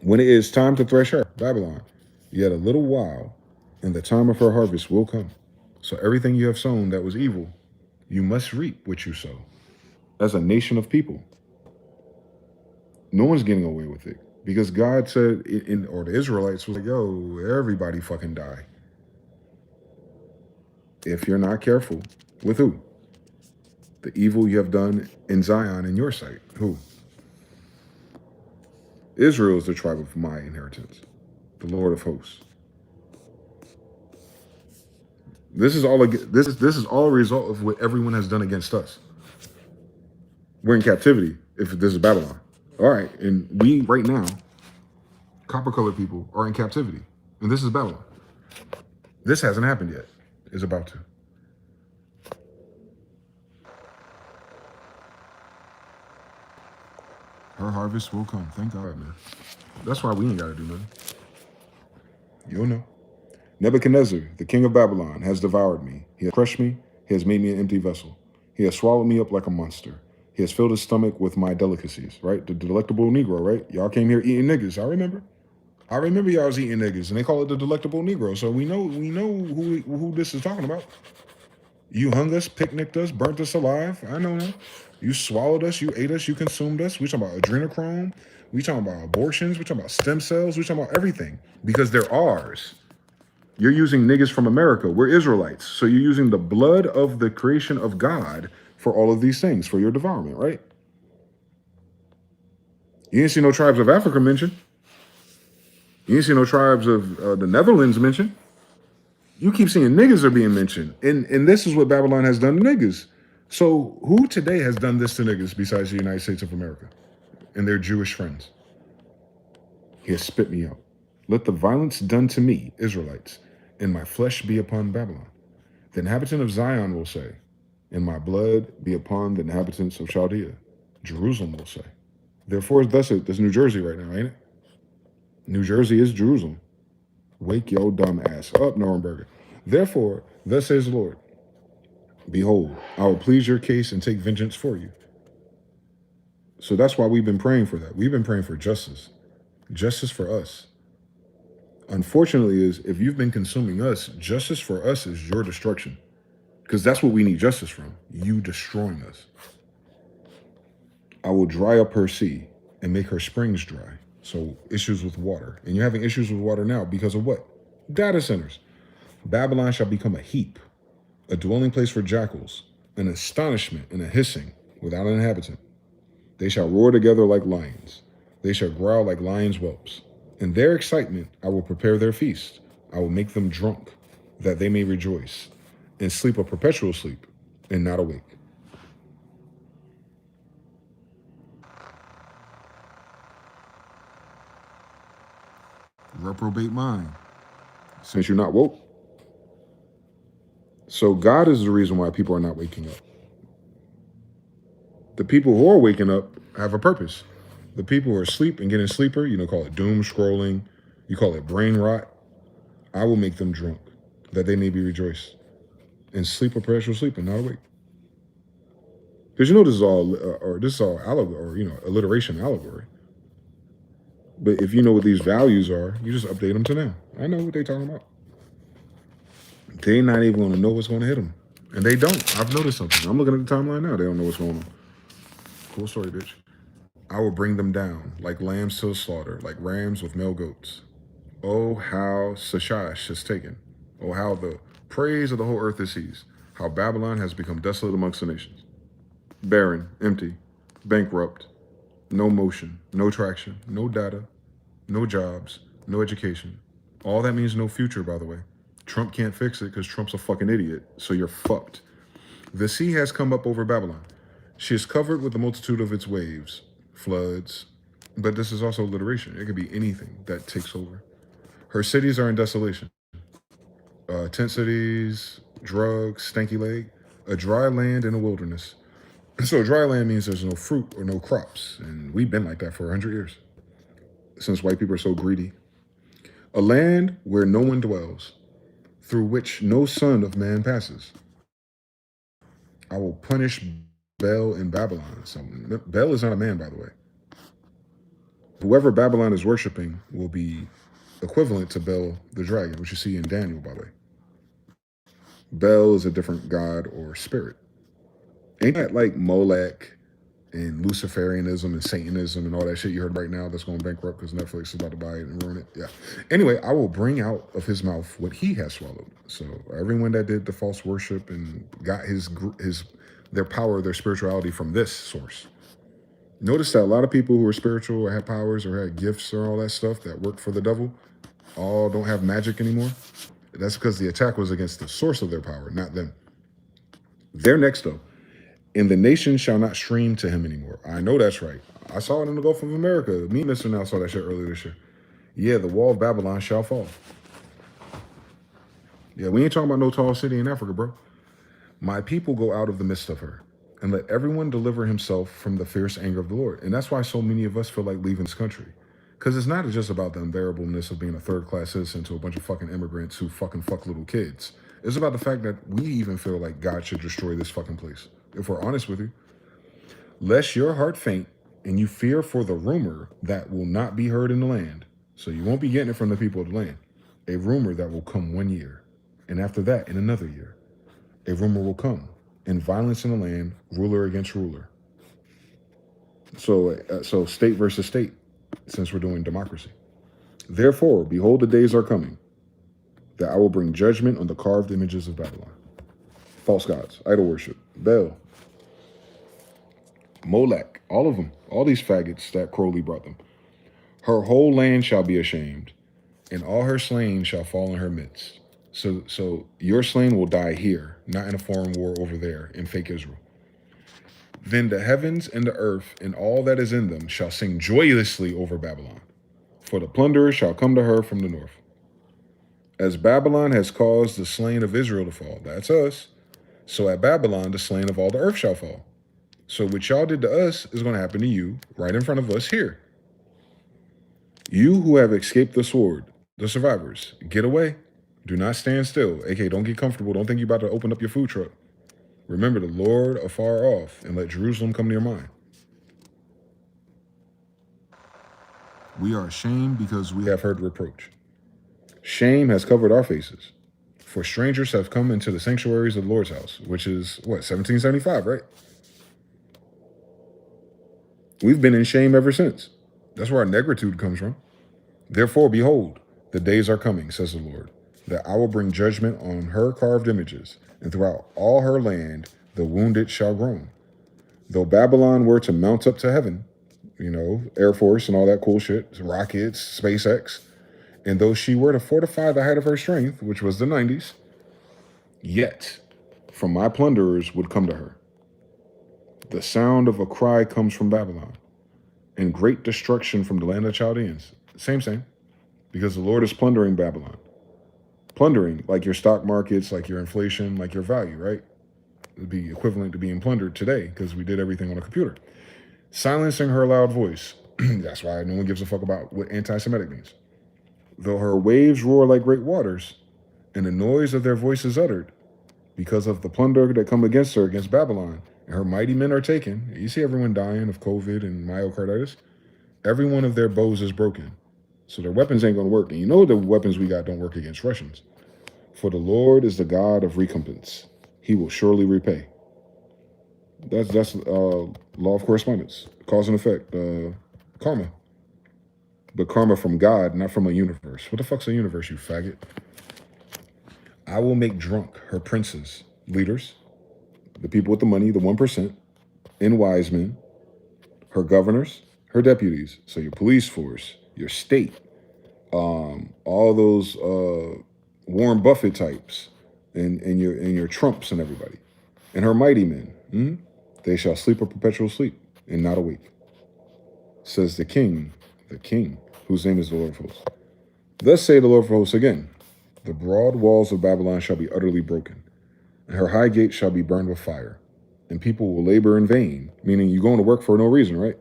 When it is time to thresh her, Babylon, yet a little while, and the time of her harvest will come. So everything you have sown that was evil, you must reap what you sow. As a nation of people. No one's getting away with it. Because God said, or the Israelites was like, yo, everybody fucking die. If you're not careful. With who? The evil you have done in Zion in your sight. Who? Israel is the tribe of my inheritance. The Lord of hosts. This is all a result of what everyone has done against us. We're in captivity if this is Babylon. All right, and we right now, copper-colored people are in captivity, and this is Babylon. This hasn't happened yet. It's about to. Her harvest will come. Thank God, man. That's why we ain't got to do nothing. You'll know. Nebuchadnezzar, the king of Babylon, has devoured me. He has crushed me. He has made me an empty vessel. He has swallowed me up like a monster. He has filled his stomach with my delicacies, right? The delectable Negro, right? Y'all came here eating niggas. I remember. I remember y'all was eating niggas, and they call it the delectable Negro. So we know who this is talking about. You hung us, picnicked us, burnt us alive. I know that. You swallowed us, you ate us, you consumed us. We talking about adrenochrome. We talking about abortions. We talking about stem cells. We talking about everything because they're ours. You're using niggas from America. We're Israelites. So you're using the blood of the creation of God for all of these things, for your devourment, right? You didn't see no tribes of Africa mentioned. You didn't see no tribes of the Netherlands mentioned. You keep seeing niggas are being mentioned. And this is what Babylon has done to niggas. So who today has done this to niggas besides the United States of America and their Jewish friends? He has spit me out. Let the violence done to me, Israelites, and my flesh be upon Babylon. The inhabitant of Zion will say, and my blood be upon the inhabitants of Chaldea. Jerusalem will say. Therefore, thus it's New Jersey right now, ain't it? New Jersey is Jerusalem. Wake your dumb ass up, Nuremberg. Therefore, thus says the Lord, behold, I will please your case and take vengeance for you. So that's why we've been praying for that. We've been praying for justice. Justice for us. Unfortunately, is if you've been consuming us, justice for us is your destruction. Because that's what we need justice from. You destroying us. I will dry up her sea and make her springs dry. So issues with water. And you're having issues with water now because of what? Data centers. Babylon shall become a heap, a dwelling place for jackals, an astonishment and a hissing without an inhabitant. They shall roar together like lions. They shall growl like lions' whelps. In their excitement, I will prepare their feast. I will make them drunk, that they may rejoice, and sleep a perpetual sleep, and not awake. Reprobate mind, since you're not woke. So God is the reason why people are not waking up. The people who are waking up have a purpose. The people who are asleep and getting sleeper, call it doom scrolling, you call it brain rot. I will make them drunk, that they may be rejoiced, and sleep a perpetual sleep and not awake. Because this is all allegory, or alliteration allegory. But if you know what these values are, you just update them to now. I know what they're talking about. They're not even going to know what's going to hit them. And they don't. I've noticed something. I'm looking at the timeline now. They don't know what's going on. Cool story, bitch. I will bring them down like lambs to the slaughter, like rams with male goats. Oh, how Sashash is taken. Oh, how the praise of the whole earth is seized. How Babylon has become desolate amongst the nations. Barren, empty, bankrupt, no motion, no traction, no data, no jobs, no education. All that means no future, by the way. Trump can't fix it because Trump's a fucking idiot, so you're fucked. The sea has come up over Babylon. She is covered with the multitude of its waves, floods, but this is also alliteration. It could be anything that takes over. Her cities are in desolation. Tent cities, drugs, stanky leg, a dry land and a wilderness. So dry land means there's no fruit or no crops, and we've been like that for 100 years, since white people are so greedy. A land where no one dwells, through which no son of man passes. I will punish Bel in Babylon. So Bel is not a man, by the way. Whoever Babylon is worshiping will be equivalent to Bel the dragon, which you see in Daniel, by the way. Bel is a different god or spirit. Ain't that like Molech and Luciferianism and Satanism and all that shit you heard right now that's going bankrupt because Netflix is about to buy it and ruin it? Yeah. Anyway, I will bring out of his mouth what he has swallowed. So everyone that did the false worship and got their power, their spirituality from this source. Notice that a lot of people who are spiritual or had powers or had gifts or all that stuff that worked for the devil all don't have magic anymore. That's because the attack was against the source of their power, not them. They're next though. And the nation shall not stream to him anymore. I know that's right. I saw it in the Gulf of America. Me and Mr. Now saw that shit earlier this year. Yeah, the wall of Babylon shall fall. Yeah, we ain't talking about no tall city in Africa, bro. My people go out of the midst of her. and let everyone deliver himself from the fierce anger of the Lord. And that's why so many of us feel like leaving this country. Because it's not just about the unbearableness of being a third-class citizen to a bunch of fucking immigrants who fucking fuck little kids. It's about the fact that we even feel like God should destroy this fucking place. If we're honest with you. Lest your heart faint and you fear for the rumor that will not be heard in the land. So you won't be getting it from the people of the land. A rumor that will come 1 year. And after that, in another year. A rumor will come. And violence in the land, ruler against ruler. So state versus state, since we're doing democracy. Therefore, behold, the days are coming that I will bring judgment on the carved images of Babylon. False gods, idol worship, Baal, Molech, all of them, all these faggots that Crowley brought them. Her whole land shall be ashamed, and all her slain shall fall in her midst. So your slain will die here, not in a foreign war over there in fake Israel. Then the heavens and the earth and all that is in them shall sing joyously over Babylon, for the plunderer shall come to her from the north. As Babylon has caused the slain of Israel to fall, that's us, so at Babylon the slain of all the earth shall fall. So what y'all did to us is going to happen to you right in front of us here. You who have escaped the sword, the survivors, get away. Do not stand still. AK, don't get comfortable. Don't think you're about to open up your food truck. Remember the Lord afar off, and let Jerusalem come to your mind. We are ashamed because we have heard reproach. Shame has covered our faces. For strangers have come into the sanctuaries of the Lord's house, which is, 1775, right? We've been in shame ever since. That's where our negritude comes from. Therefore, behold, the days are coming, says the Lord, that I will bring judgment on her carved images, and throughout all her land the wounded shall groan. Though Babylon were to mount up to heaven, Air Force and all that cool shit, rockets, SpaceX, and though she were to fortify the height of her strength, which was the 90s, yet from my plunderers would come to her. The sound of a cry comes from Babylon, and great destruction from the land of Chaldeans. Same, because the Lord is plundering Babylon. Plundering, like your stock markets, like your inflation, like your value, right? It would be equivalent to being plundered today, because we did everything on a computer. Silencing her loud voice. That's why no one gives a fuck about what anti-Semitic means. Though her waves roar like great waters, and the noise of their voices uttered, because of the plunder that come against her, against Babylon, and her mighty men are taken. You see everyone dying of COVID and myocarditis? Every one of their bows is broken. So their weapons ain't going to work. And you know the weapons we got don't work against Russians. For the Lord is the God of recompense. He will surely repay. That's law of correspondence. Cause and effect. Karma. But karma from God, not from a universe. What the fuck's a universe, you faggot? I will make drunk her princes, leaders, the people with the money, the 1%, and wise men, her governors, her deputies, so your police force, your state, all those Warren Buffett types, and your Trumps and everybody, and her mighty men. They shall sleep a perpetual sleep and not awake, says the king, whose name is the Lord of hosts. Thus say the Lord of hosts again, the broad walls of Babylon shall be utterly broken, and her high gates shall be burned with fire, and people will labor in vain, meaning you're going to work for no reason, right?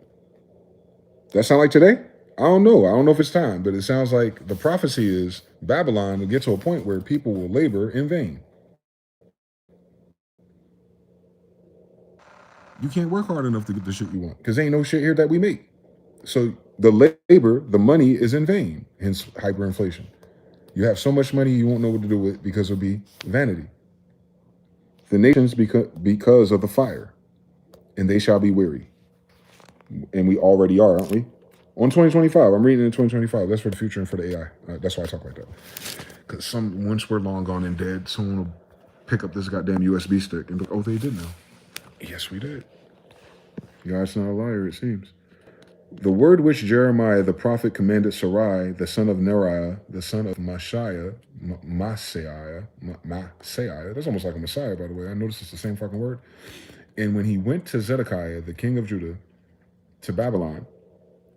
That sound like today? I don't know if it's time, but it sounds like the prophecy is Babylon will get to a point where people will labor in vain. You can't work hard enough to get the shit you want, because ain't no shit here that we make. So the labor, the money is in vain, hence hyperinflation. You have so much money you won't know what to do with it because it'll be vanity. The nations because of the fire, and they shall be weary. And we already are, aren't we? On 2025, I'm reading in 2025. That's for the future and for the AI. That's why I talk like that. Because once we're long gone and dead, someone will pick up this goddamn USB stick and be like, oh, they did know. Yes, we did. God's not a liar, it seems. The word which Jeremiah the prophet commanded Sarai, the son of Neriah, the son of Maaseiah, that's almost like a Messiah, by the way. I noticed it's the same fucking word. And when he went to Zedekiah, the king of Judah, to Babylon,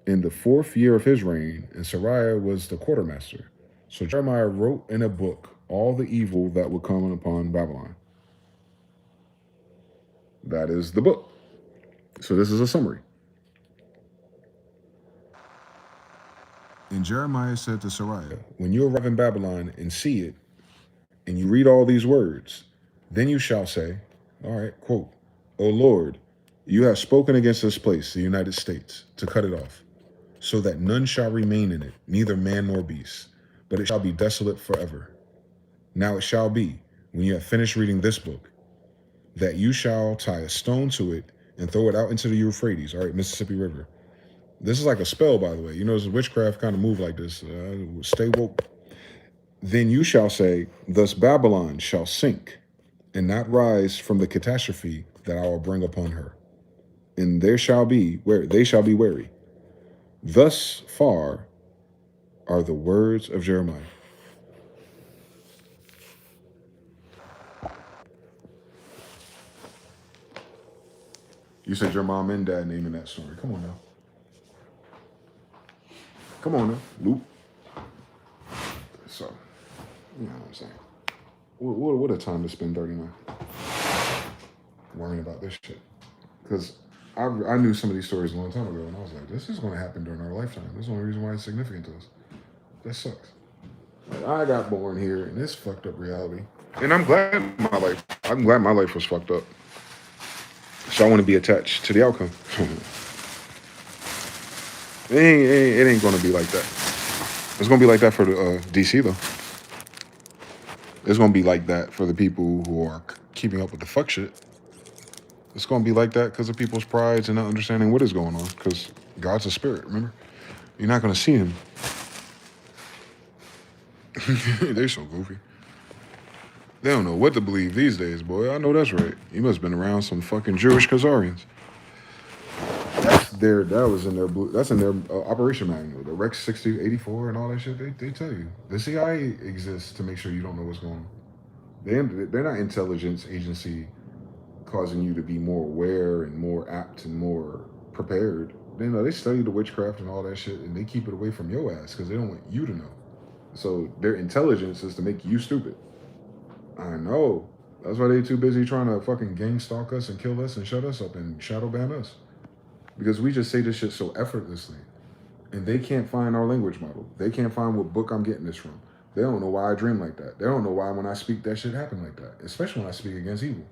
in the 4th year of his reign, and Sariah was the quartermaster. So Jeremiah wrote in a book all the evil that would come upon Babylon. That is the book. So this is a summary. And Jeremiah said to Sariah, when you arrive in Babylon and see it, and you read all these words, then you shall say, all right, quote, O Lord, you have spoken against this place, the United States, to cut it off, so that none shall remain in it, neither man nor beast, but it shall be desolate forever. Now it shall be, when you have finished reading this book, that you shall tie a stone to it and throw it out into the Euphrates, all right, Mississippi River. This is like a spell, by the way. You know, this witchcraft kind of move like this. Stay woke. Then you shall say, thus Babylon shall sink and not rise from the catastrophe that I will bring upon her. And they shall be wary. Thus far are the words of Jeremiah. You said your mom and dad naming that story. Come on now. Come on now, Luke. So, you know what I'm saying. What a time to spend 39 worrying about this shit. Because I knew some of these stories a long time ago, and I was like, this is going to happen during our lifetime. This is the only reason why it's significant to us. That sucks. Like, I got born here in this fucked up reality, and I'm glad my life was fucked up. So I want to be attached to the outcome. It ain't going to be like that. It's going to be like that for the DC, though. It's going to be like that for the people who are keeping up with the fuck shit. It's going to be like that because of people's prides and not understanding what is going on. Because God's a spirit, remember? You're not going to see him. They're so goofy. They don't know what to believe these days, boy. I know that's right. You must have been around some fucking Jewish Khazarians. That's in their operation manual. The Rex 6084 and all that shit. They tell you. The CIA exists to make sure you don't know what's going on. They're not intelligence agency causing you to be more aware and more apt and more prepared. They study the witchcraft and all that shit, and they keep it away from your ass because they don't want you to know. So their intelligence is to make you stupid. I know. That's why they too busy trying to fucking gang stalk us and kill us and shut us up and shadow ban us. Because we just say this shit so effortlessly. And they can't find our language model. They can't find what book I'm getting this from. They don't know why I dream like that. They don't know why when I speak that shit happen like that. Especially when I speak against evil.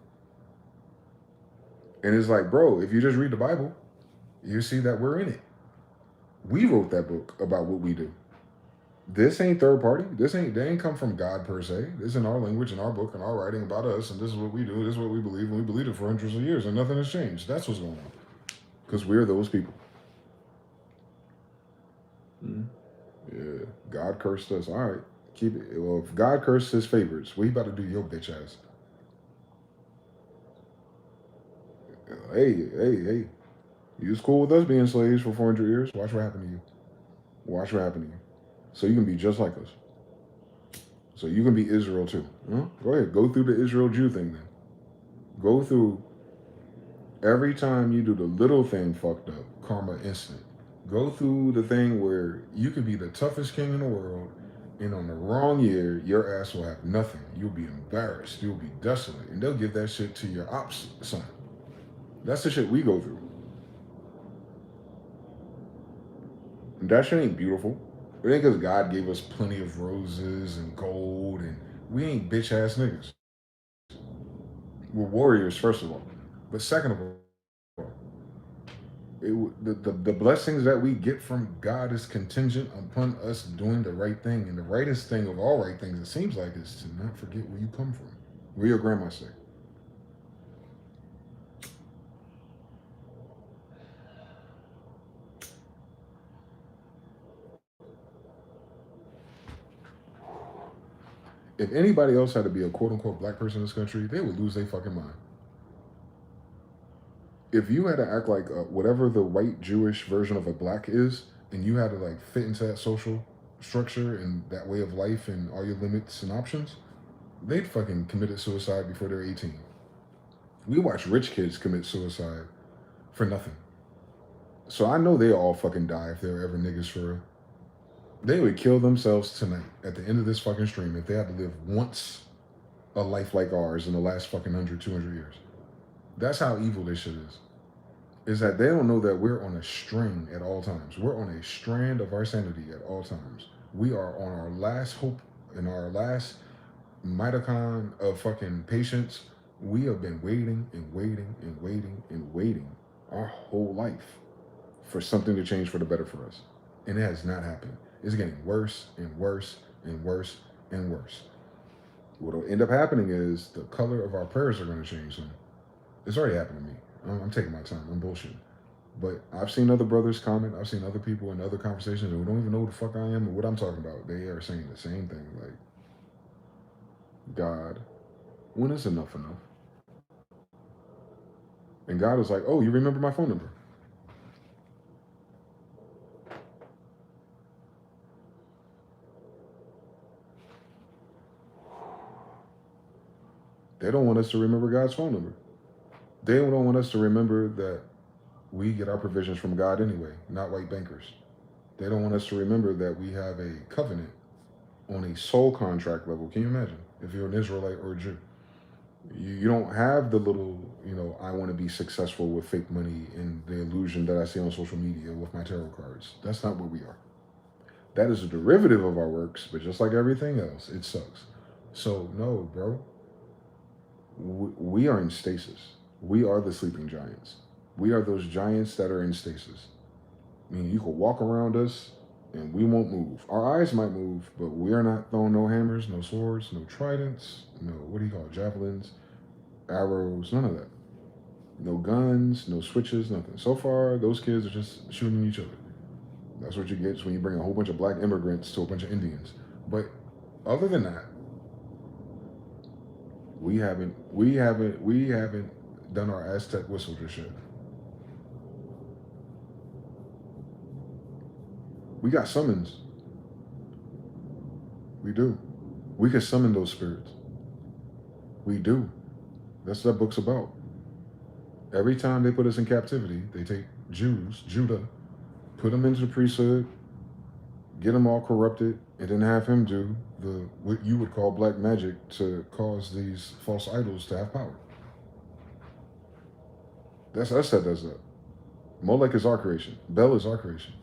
And it's like, bro, if you just read the Bible, you see that we're in it. We wrote that book about what we do. This ain't third party. They ain't come from God per se. This is in our language, in our book, and our writing about us, and this is what we do, this is what we believe, and we believed it for hundreds of years, and nothing has changed. That's what's going on. Because we're those people. Yeah, God cursed us. All right, keep it. Well, if God cursed his favorites, what you about to do your bitch ass? Hey. You was cool with us being slaves for 400 years. Watch what happened to you. Watch what happened to you. So you can be just like us. So you can be Israel too. Huh? Go ahead. Go through the Israel Jew thing then. Go through every time you do the little thing fucked up, karma instant. Go through the thing where you could be the toughest king in the world, and on the wrong year, your ass will have nothing. You'll be embarrassed. You'll be desolate. And they'll give that shit to your ops son. That's the shit we go through. And that shit ain't beautiful. It ain't because God gave us plenty of roses and gold, and we ain't bitch ass niggas. We're warriors, first of all. But second of all, the blessings that we get from God is contingent upon us doing the right thing. And the rightest thing of all right things, it seems like, is to not forget where you come from. Where your grandma say. If anybody else had to be a quote-unquote black person in this country, they would lose their fucking mind. If you had to act like whatever the white Jewish version of a black is, and you had to like fit into that social structure and that way of life and all your limits and options, they'd fucking committed suicide before they're 18. We watch rich kids commit suicide for nothing. So I know they all fucking die if they were ever niggas for real. They would kill themselves tonight at the end of this fucking stream if they had to live once a life like ours in the last fucking 100, 200 years. That's how evil this shit is that they don't know that we're on a string at all times. We're on a strand of our sanity at all times. We are on our last hope and our last mitochondria of fucking patience. We have been waiting and waiting and waiting and waiting our whole life for something to change for the better for us. And it has not happened. It's getting worse and worse and worse and worse. What will end up happening is the color of our prayers are going to change soon. It's already happened to me. I'm taking my time. I'm bullshitting. But I've seen other brothers comment. I've seen other people in other conversations who don't even know who the fuck I am or what I'm talking about. They are saying the same thing. Like, God, when is enough enough? And God is like, oh, you remember my phone number? They don't want us to remember God's phone number. They don't want us to remember that we get our provisions from God anyway, not white bankers. They don't want us to remember that we have a covenant on a soul contract level. Can you imagine if you're an Israelite or a Jew? You don't have the little, I want to be successful with fake money and the illusion that I see on social media with my tarot cards. That's not what we are. That is a derivative of our works, but just like everything else, it sucks. So no, bro. We are in stasis. We are the sleeping giants. We are those giants that are in stasis. I mean, you could walk around us and we won't move. Our eyes might move, but we're not throwing no hammers, no swords, no tridents, no, what do you call it, javelins, arrows, none of that. No guns, no switches, nothing. So far, those kids are just shooting each other. That's what you get when you bring a whole bunch of black immigrants to a bunch of Indians. But other than that, we haven't done our Aztec whistle just yet. We got summons. We do. We can summon those spirits. We do. That's what that book's about. Every time they put us in captivity, they take Judah, put them into the priesthood, get them all corrupted, and then have him do what you would call black magic to cause these false idols to have power. That's us that does that. Molech is our creation. Bel is our creation.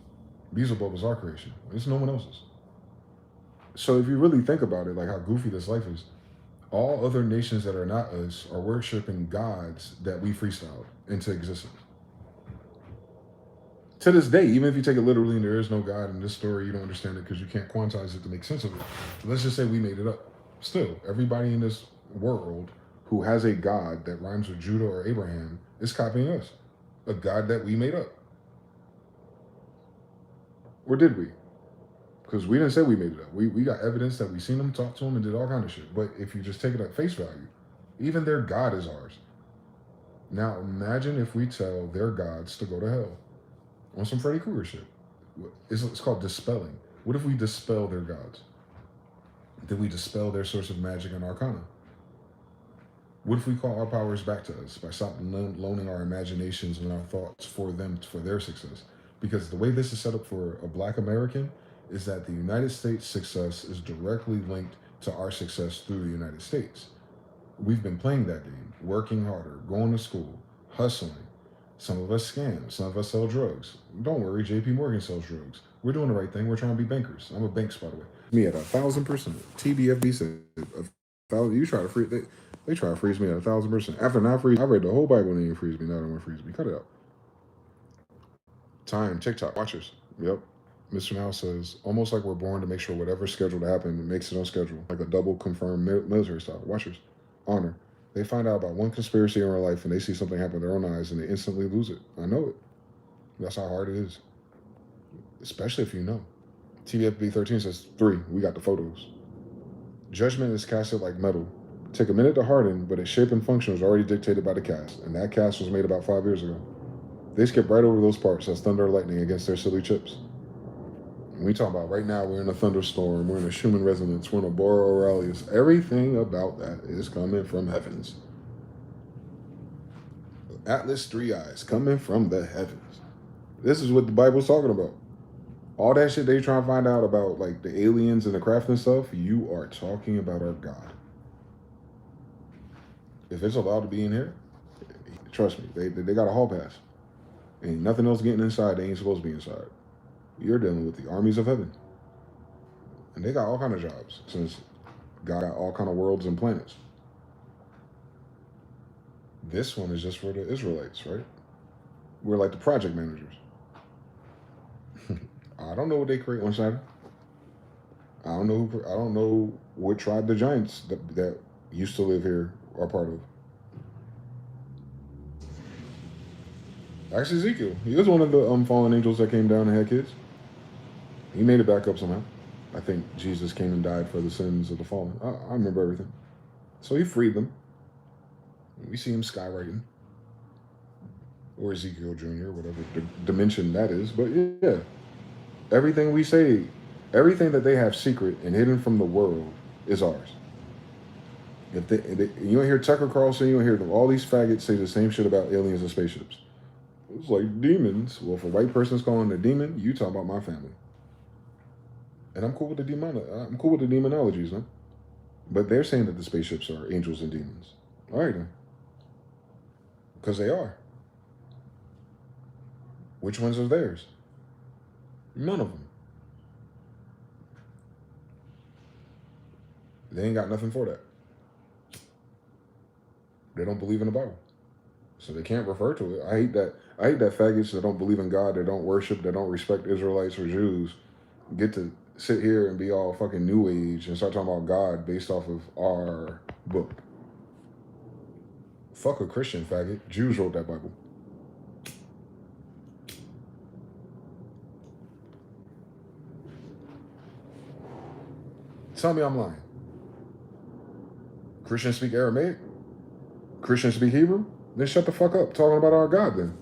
Beelzebub is our creation. It's no one else's. So if you really think about it, like how goofy this life is, all other nations that are not us are worshiping gods that we freestyled into existence. To this day, even if you take it literally and there is no God in this story, you don't understand it because you can't quantize it to make sense of it. Let's just say we made it up. Still, everybody in this world who has a God that rhymes with Judah or Abraham is copying us. A God that we made up. Or did we? Because we didn't say we made it up. We got evidence that we seen them, talked to them, and did all kind of shit. But if you just take it at face value, even their God is ours. Now imagine if we tell their gods to go to hell on some Freddy Krueger shit. It's called dispelling. What if we dispel their gods? Then we dispel their source of magic and arcana. What if we call our powers back to us by stopping loaning our imaginations and our thoughts for them, for their success? Because the way this is set up for a Black American is that the United States' success is directly linked to our success through the United States. We've been playing that game, working harder, going to school, hustling. Some of us scam, some of us sell drugs. Don't worry, JP Morgan sells drugs. We're doing the right thing. We're trying to be bankers. I'm a banks, by the way. Me at 1,000%. TBFB said, you try to freeze, they try to freeze me at 1,000%. After not freeze, I read the whole Bible and they didn't freeze me. Now they want to freeze me. Cut it out. Time, TikTok, watchers. Yep. Mr. Now says, almost like we're born to make sure whatever's scheduled to happen makes it on schedule. Like a double confirmed military style. Watchers. Honor. They find out about one conspiracy in real life and they see something happen with their own eyes and they instantly lose it. I know it. That's how hard it is. Especially if you know. TVFB 13 says, 3, we got the photos. Judgment is casted like metal. Take a minute to harden, but its shape and function was already dictated by the cast. And that cast was made about 5 years ago. They skip right over those parts as thunder or lightning against their silly chips. And we talk about right now, we're in a thunderstorm, we're in a Schumann resonance, we're in a Bora Aurelis. Everything about that is coming from heavens. Atlas 3 eyes coming from the heavens. This is what the Bible's talking about. All that shit they try to find out about, like the aliens and the craft and stuff, you are talking about our God. If it's allowed to be in here, Trust me, they got a hall pass. Ain't nothing else getting inside. They ain't supposed to be inside. You're dealing with the armies of heaven. And they got all kind of jobs, since God got all kind of worlds and planets. This one is just for the Israelites, right? We're like the project managers. I don't know what they create on Saturday. I don't know what tribe the giants that used to live here are part of. Actually, Ezekiel, he was one of the fallen angels that came down and had kids. He made it back up somehow. I think Jesus came and died for the sins of the fallen. I remember everything. So he freed them. We see him skywriting. Or Ezekiel Jr., whatever dimension that is. But yeah, everything we say, everything that they have secret and hidden from the world is ours. If you don't hear Tucker Carlson, you don't hear all these faggots say the same shit about aliens and spaceships. It's like demons. Well, if a white person's calling a demon, you talk about my family. And I'm cool with the demonologies, man. But they're saying that the spaceships are angels and demons. All right, then. Because they are. Which ones are theirs? None of them. They ain't got nothing for that. They don't believe in the Bible. So they can't refer to it. I hate that faggots that don't believe in God, that don't worship, that don't respect Israelites or Jews, get to sit here and be all fucking new age and start talking about God based off of our book. Fuck a Christian, faggot. Jews wrote that Bible. Tell me I'm lying. Christians speak Aramaic? Christians speak Hebrew? Then shut the fuck up talking about our God then.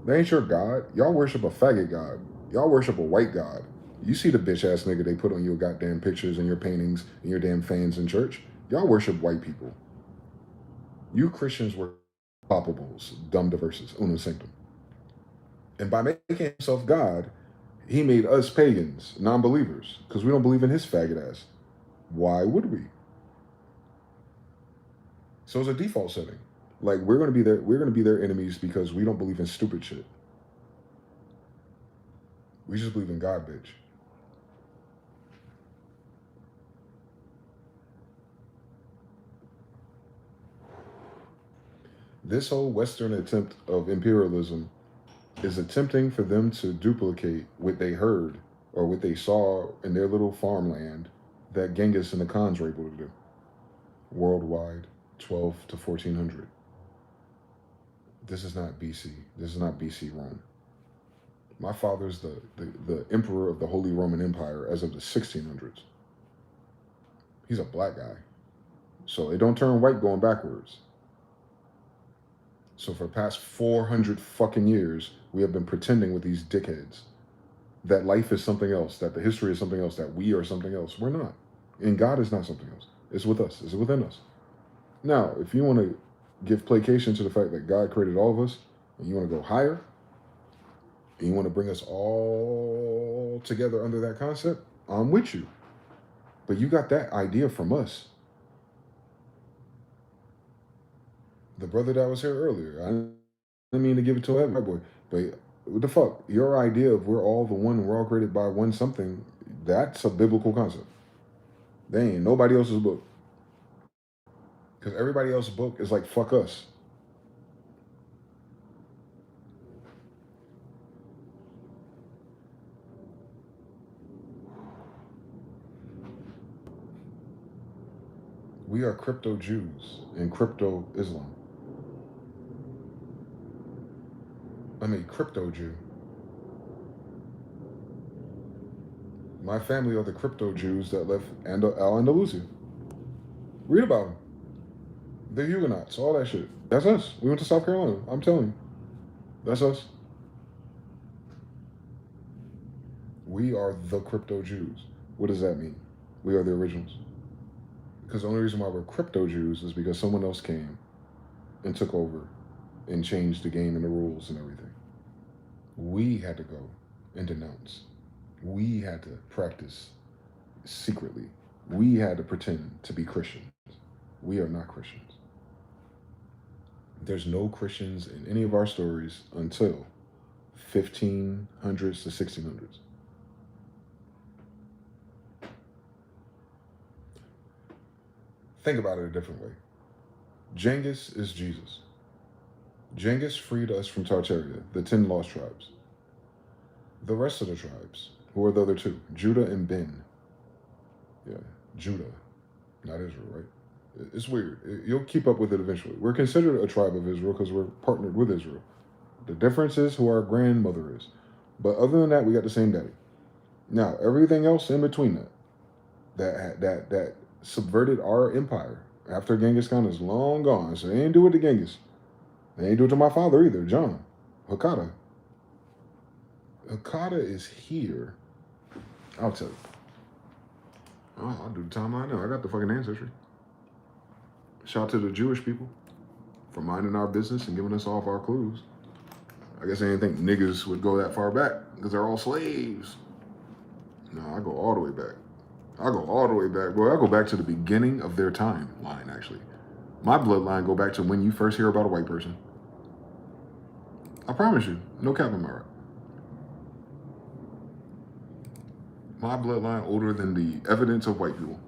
They ain't your God. Y'all worship a faggot God. Y'all worship a white God. You see the bitch ass nigga they put on your goddamn pictures and your paintings and your damn fans in church. Y'all worship white people. You Christians were palpables, dumb diverses, unum sanctum. And by making himself God, he made us pagans, non-believers, because we don't believe in his faggot ass. Why would we? So it's a default setting. Like we're gonna be their enemies because we don't believe in stupid shit. We just believe in God, bitch. This whole Western attempt of imperialism is attempting for them to duplicate what they heard or what they saw in their little farmland that Genghis and the Khans were able to do. Worldwide, 12 to 1400. This is not BC. This is not BC Rome. My father's the emperor of the Holy Roman Empire as of the 1600s. He's a black guy. So it don't turn white going backwards. So for the past 400 fucking years, we have been pretending with these dickheads that life is something else, that the history is something else, that we are something else. We're not. And God is not something else. It's with us. It's within us. Now, if you want to give placation to the fact that God created all of us, and you want to go higher, and you want to bring us all together under that concept, I'm with you. But you got that idea from us. The brother that was here earlier, I didn't mean to give it to every boy, but what the fuck? Your idea of we're all the one and we're all created by one something, that's a biblical concept. They ain't nobody else's book. Because everybody else's book is like, fuck us. We are crypto Jews and crypto Islam. I'm a crypto Jew. My family are the crypto Jews that left Al-Andalusia. Read about them. The Huguenots, all that shit. That's us. We went to South Carolina. I'm telling you. That's us. We are the crypto Jews. What does that mean? We are the originals. Because the only reason why we're crypto Jews is because someone else came and took over and changed the game and the rules and everything. We had to go and denounce. We had to practice secretly. We had to pretend to be Christians. We are not Christians. There's no Christians in any of our stories until 1500s to 1600s. Think about it a different way. Genghis is Jesus. Genghis freed us from Tartaria, the 10 lost tribes. The rest of the tribes, who are the other two? Judah and Ben. Yeah, Judah, not Israel, right? It's weird. You'll keep up with it eventually. We're considered a tribe of Israel because we're partnered with Israel. The difference is who our grandmother is. But other than that, we got the same daddy. Now, everything else in between that subverted our empire after Genghis Khan is long gone. So they ain't do it to Genghis. They ain't do it to my father either, John. Hakata. Hakata is here. I'll tell you. Oh, I'll do the timeline now. I got the fucking ancestry. Shout out to the Jewish people for minding our business and giving us all of our clues. I guess I didn't think niggas would go that far back because they're all slaves. No, I go all the way back. I go all the way back. Boy, I go back to the beginning of their timeline, actually. My bloodline go back to when you first hear about a white person. I promise you. No cap on my right. My bloodline older than the evidence of white people.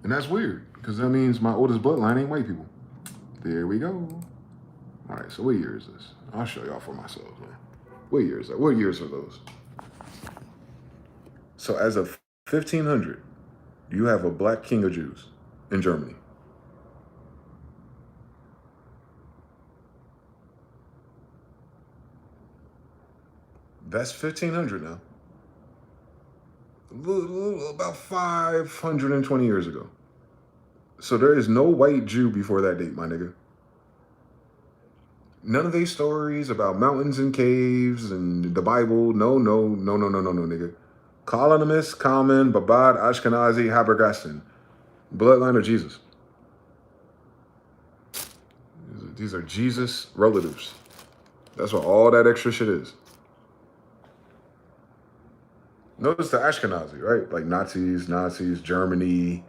And that's weird, because that means my oldest bloodline ain't white people. There we go. All right, so what year is this? I'll show y'all for myself, man. What year is that? What years are those? So as of 1500, you have a black king of Jews in Germany. That's 1500 now. About 520 years ago. So there is no white Jew before that date, my nigga. None of these stories about mountains and caves and the Bible. No, nigga. Colonimus, Common, Babad, Ashkenazi, Habergaston. Bloodline of Jesus. These are Jesus relatives. That's what all that extra shit is. Notice the Ashkenazi, right? Like Nazis, Germany,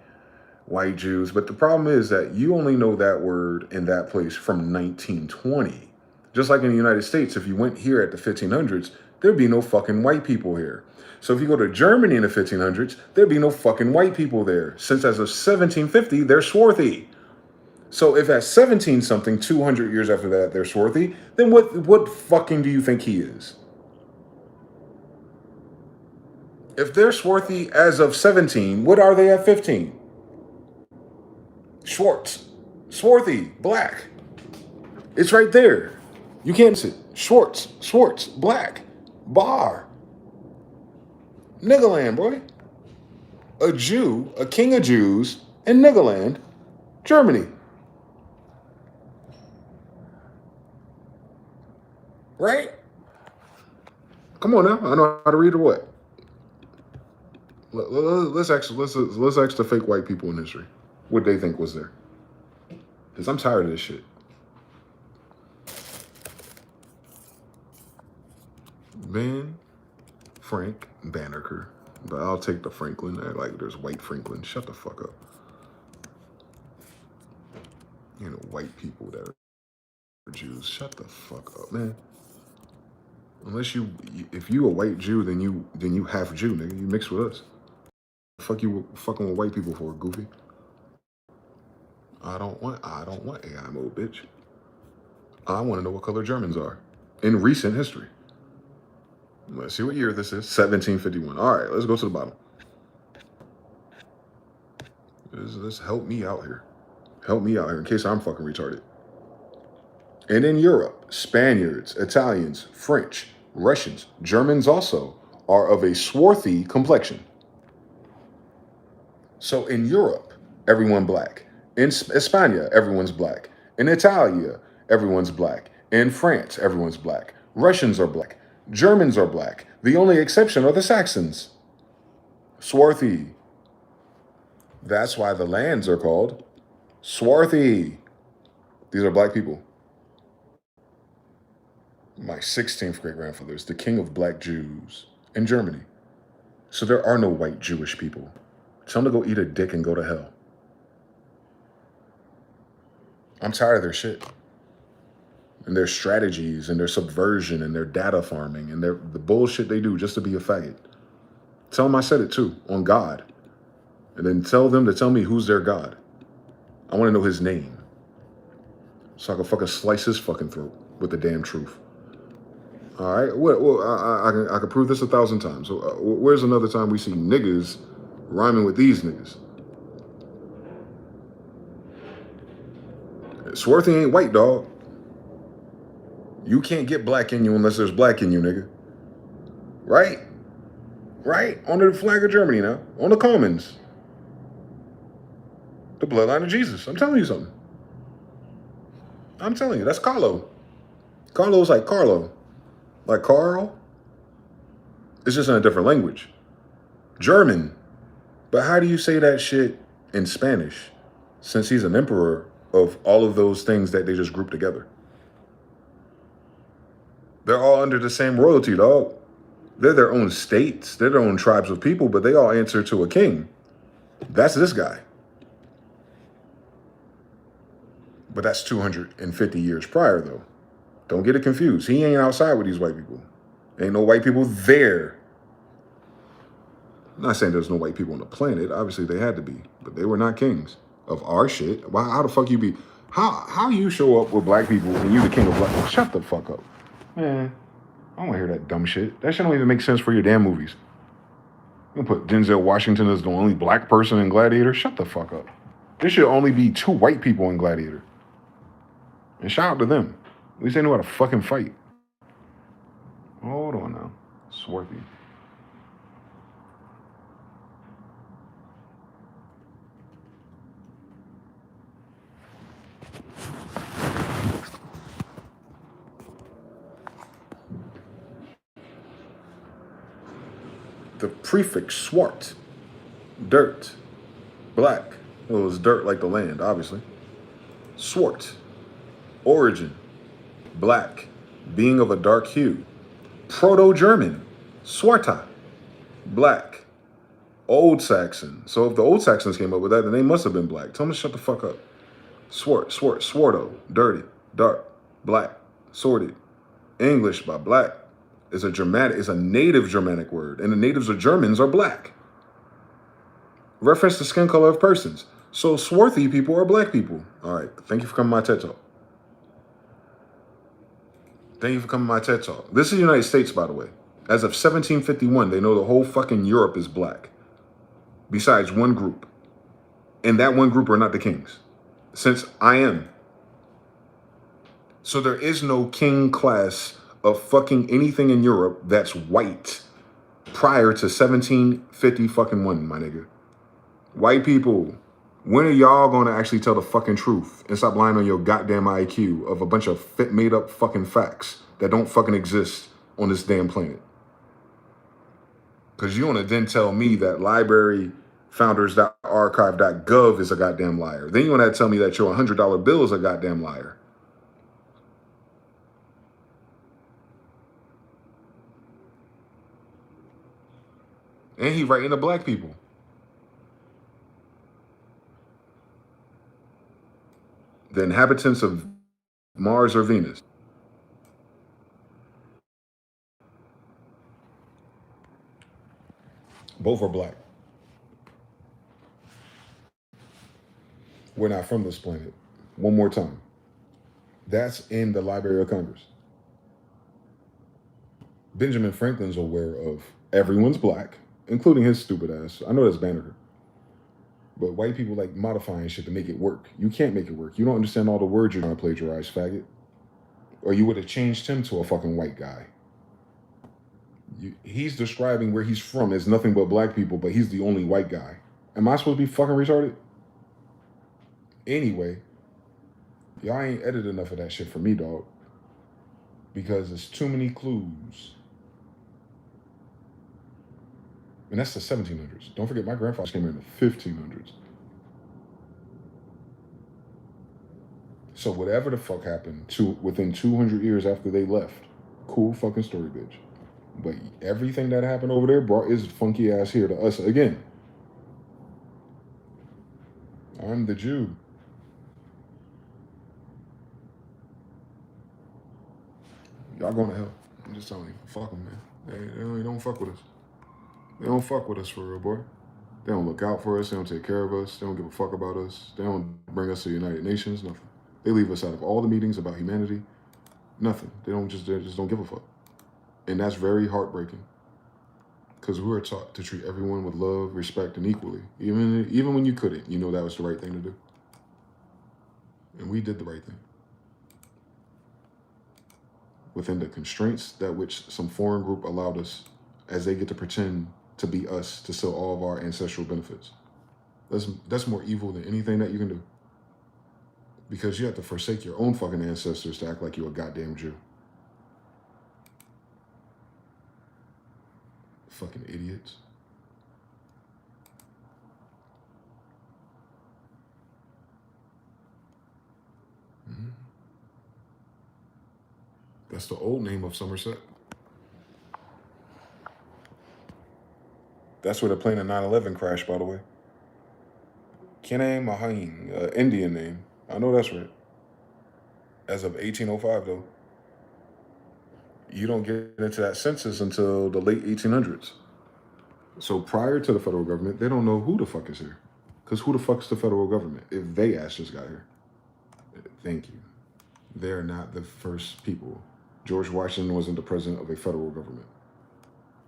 white Jews. But the problem is that you only know that word in that place from 1920. Just like in the United States, if you went here at the 1500s, there'd be no fucking white people here. So if you go to Germany in the 1500s, there'd be no fucking white people there. Since as of 1750, they're swarthy. So if at 17-something, 200 years after that, they're swarthy, then what fucking do you think he is? If they're swarthy as of 17, what are they at 15? Schwartz. Swarthy. Black. It's right there. You can't see it. Schwartz. Black. Bar. Niggerland, boy. A Jew, a king of Jews, in Niggerland, Germany. Right? Come on now. I know how to read or what? Let's ask the fake white people in history what they think was there. Because I'm tired of this shit. Ben, Frank, Banneker. But I'll take the Franklin. Like there's white Franklin. Shut the fuck up. You know, white people that are Jews. Shut the fuck up, man. Unless if you a white Jew, then you half Jew, nigga. You mix with us. Fuck you fucking with white people for, goofy. I don't want AI mode, bitch. I want to know what color Germans are in recent history. Let's see what year this is. 1751. All right, let's go to the bottom. This help me out here. Help me out here in case I'm fucking retarded. And in Europe, Spaniards, Italians, French, Russians, Germans also are of a swarthy complexion. So in Europe, everyone black. In España, everyone's black. In Italia, everyone's black. In France, everyone's black. Russians are black. Germans are black. The only exception are the Saxons. Swarthy. That's why the lands are called swarthy. These are black people. My 16th great-grandfather is the king of black Jews in Germany. So there are no white Jewish people. Tell them to go eat a dick and go to hell. I'm tired of their shit. And their strategies and their subversion and their data farming and the bullshit they do just to be a faggot. Tell them I said it too, on God. And then tell them to tell me who's their God. I want to know his name. So I can fucking slice his fucking throat with the damn truth. All right? Well, I can prove this 1,000 times. So, where's another time we see niggas rhyming with these niggas? Swarthy ain't white, dog. You can't get black in you unless there's black in you, nigga. Right? Right? Under the flag of Germany now. On the Commons. The bloodline of Jesus. I'm telling you something. I'm telling you. That's Carlo. Carlo's like Carlo. Like Carl. It's just in a different language. German. But how do you say that shit in Spanish? Since he's an emperor of all of those things that they just grouped together. They're all under the same royalty, dog. They're their own states. They're their own tribes of people, but they all answer to a king. That's this guy. But that's 250 years prior, though. Don't get it confused. He ain't outside with these white people. Ain't no white people there. I'm not saying there's no white people on the planet. Obviously, they had to be. But they were not kings of our shit. Why? How the fuck you be? How you show up with black people and you the king of black? Shut the fuck up. Man, I don't want to hear that dumb shit. That shit don't even make sense for your damn movies. You put Denzel Washington as the only black person in Gladiator? Shut the fuck up. There should only be 2 white people in Gladiator. And shout out to them. At least they know how to fucking fight. Hold on now. Swarthy. The prefix swart, dirt, black. Well, it was dirt like the land, obviously. Swart, origin, black, being of a dark hue. Proto-German, swarta, black. Old Saxon. So if the Old Saxons came up with that, then they must have been black. Tell them to shut the fuck up. Swarto, dirty, dark, black, sorted. English by black is a native Germanic word, and the natives of Germans are black. Reference to skin color of persons. So swarthy people are black people. All right, thank you for coming to my TED Talk. Thank you for coming to my TED Talk. This is the United States, by the way. As of 1751, they know the whole fucking Europe is black. Besides one group. And that one group are not the kings. Since I am. So there is no king class of fucking anything in Europe that's white prior to 1750 fucking 1, my nigga. White people, when are y'all gonna actually tell the fucking truth and stop lying on your goddamn IQ of a bunch of made up fucking facts that don't fucking exist on this damn planet? Because you want to then tell me that libraryfounders.archive.gov is a goddamn liar. Then you want to tell me that your $100 bill is a goddamn liar. And he writing to black people. The inhabitants of Mars or Venus. Both are black. We're not from this planet. One more time. That's in the Library of Congress. Benjamin Franklin's aware of everyone's black, including his stupid ass. I know that's Banneker. But white people like modifying shit to make it work. You can't make it work. You don't understand all the words you're trying to plagiarize, faggot. Or you would have changed him to a fucking white guy. He's describing where he's from as nothing but black people, but he's the only white guy. Am I supposed to be fucking retarded? Anyway, y'all ain't edited enough of that shit for me, dog. Because there's too many clues. And that's the 1700s. Don't forget, my grandfather came here in the 1500s. So whatever the fuck happened within 200 years after they left, cool fucking story, bitch. But everything that happened over there brought his funky ass here to us again. I'm the Jew. Y'all going to hell. I'm just telling you. Fuck them, man. They don't fuck with us. They don't fuck with us for real, boy. They don't look out for us. They don't take care of us. They don't give a fuck about us. They don't bring us to the United Nations. Nothing. They leave us out of all the meetings about humanity. Nothing. They just don't give a fuck. And that's very heartbreaking. Because we were taught to treat everyone with love, respect, and equally. Even when you couldn't, you know that was the right thing to do. And we did the right thing. Within the constraints that which some foreign group allowed us, as they get to pretend to be us to steal all of our ancestral benefits. That's more evil than anything that you can do. Because you have to forsake your own fucking ancestors to act like you're a goddamn Jew. Fucking idiots. Mm-hmm. That's the old name of Somerset. That's where the plane in 9/11 crashed, by the way. Kene Mahine, Indian name. I know that's right. As of 1805, though. You don't get into that census until the late 1800s. So prior to the federal government, they don't know who the fuck is here. Because who the fuck's the federal government if they ass just got here? Thank you. They're not the first people. George Washington wasn't the president of a federal government.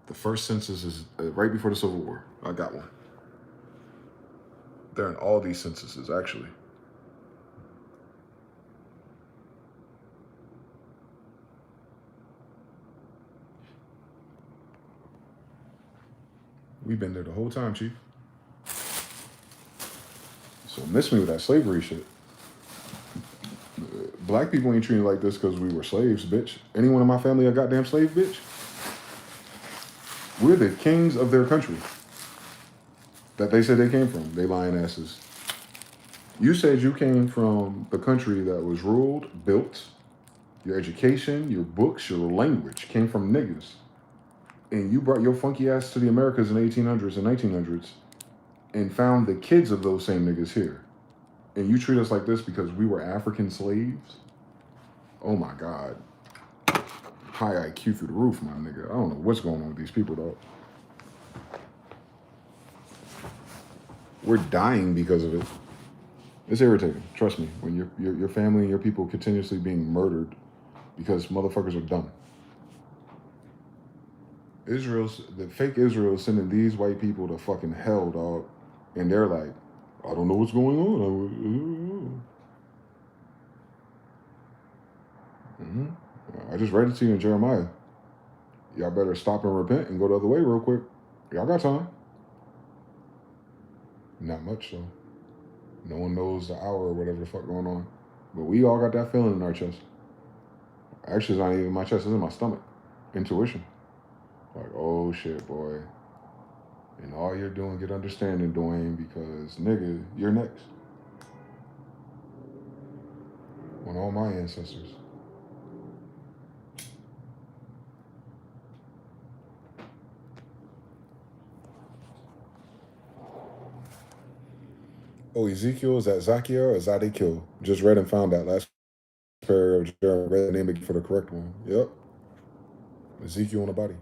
The first census is right before the Civil War. I got one. They're in all these censuses, actually. We've been there the whole time, Chief. So miss me with that slavery shit. Black people ain't treated like this because we were slaves, bitch. Anyone in my family a goddamn slave, bitch? We're the kings of their country. That they said they came from. They lying asses. You said you came from the country that was ruled, built, your education, your books, your language came from niggas. And you brought your funky ass to the Americas in the 1800s and 1900s and found the kids of those same niggas here. And you treat us like this because we were African slaves? Oh my God. High IQ through the roof, my nigga. I don't know what's going on with these people, though. We're dying because of it. It's irritating. Trust me. When your family and your people continuously being murdered because motherfuckers are dumb. The fake Israel is sending these white people to fucking hell, dog. And they're like, I don't know what's going on. I just read it to you in Jeremiah. Y'all better stop and repent and go the other way real quick. Y'all got time. Not much, though. No one knows the hour or whatever the fuck going on. But we all got that feeling in our chest. Actually, it's not even my chest, it's in my stomach. Intuition. Like, oh shit, boy. And all you're doing, get understanding, Dwayne, because nigga, you're next. On all my ancestors. Oh, Ezekiel, is that Zakia or Zadikil? Just read and found that last paragraph of Jeremiah. Read the name again for the correct one. Yep. Ezekiel on the body.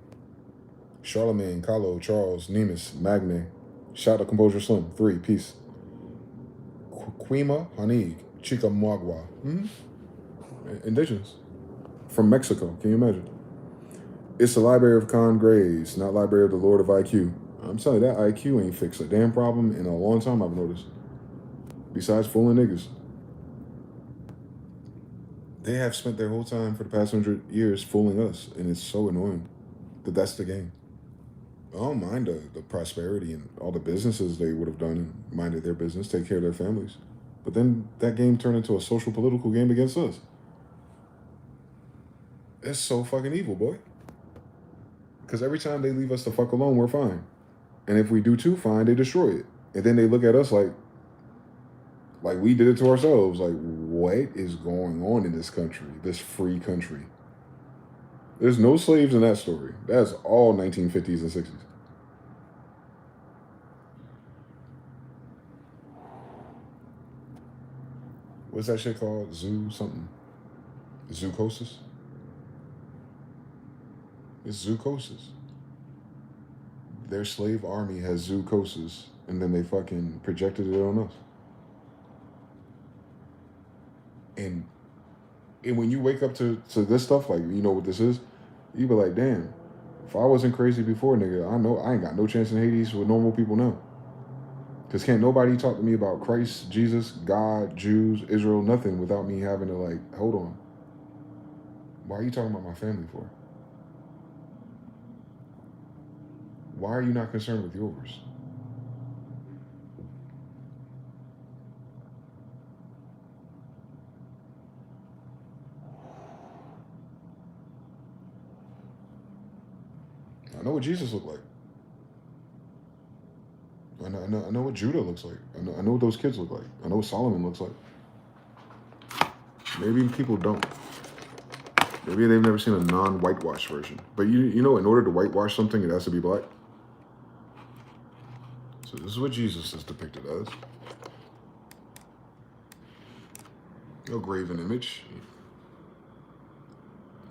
Charlemagne, Kahlo, Charles, Nemus, Magne. Shout out Composure Slim. 3, peace. Quima, Hanig, Chica Muagua. Indigenous. From Mexico. Can you imagine? It's the Library of Con Grays, not Library of the Lord of IQ. I'm telling you, that IQ ain't fixed a damn problem in a long time, I've noticed. Besides fooling niggas. They have spent their whole time for the past 100 years fooling us, and it's so annoying that that's the game. I don't mind the prosperity and all the businesses they would have done and minded their business, take care of their families. But then that game turned into a social political game against us. It's so fucking evil, boy. Because every time they leave us the fuck alone, we're fine. And if we do too fine, they destroy it. And then they look at us like we did it to ourselves. Like, what is going on in this country, this free country? There's no slaves in that story. That's all 1950s and 60s. What's that shit called? Zoo something? Zoocosis? It's zookoses. Their slave army has zookoses, and then they fucking projected it on us. And when you wake up to this stuff, like, you know what this is, you be like, damn, if I wasn't crazy before, nigga, I know I ain't got no chance in Hades with normal people now. Because can't nobody talk to me about Christ, Jesus, God, Jews, Israel, nothing without me having to, like, hold on. Why are you talking about my family for? Why are you not concerned with yours? I know what Jesus looked like. I know what Judah looks like. I know what those kids look like. I know what Solomon looks like. Maybe people don't. Maybe they've never seen a non-whitewash version. But you know, in order to whitewash something, it has to be black. So this is what Jesus is depicted as. No graven image.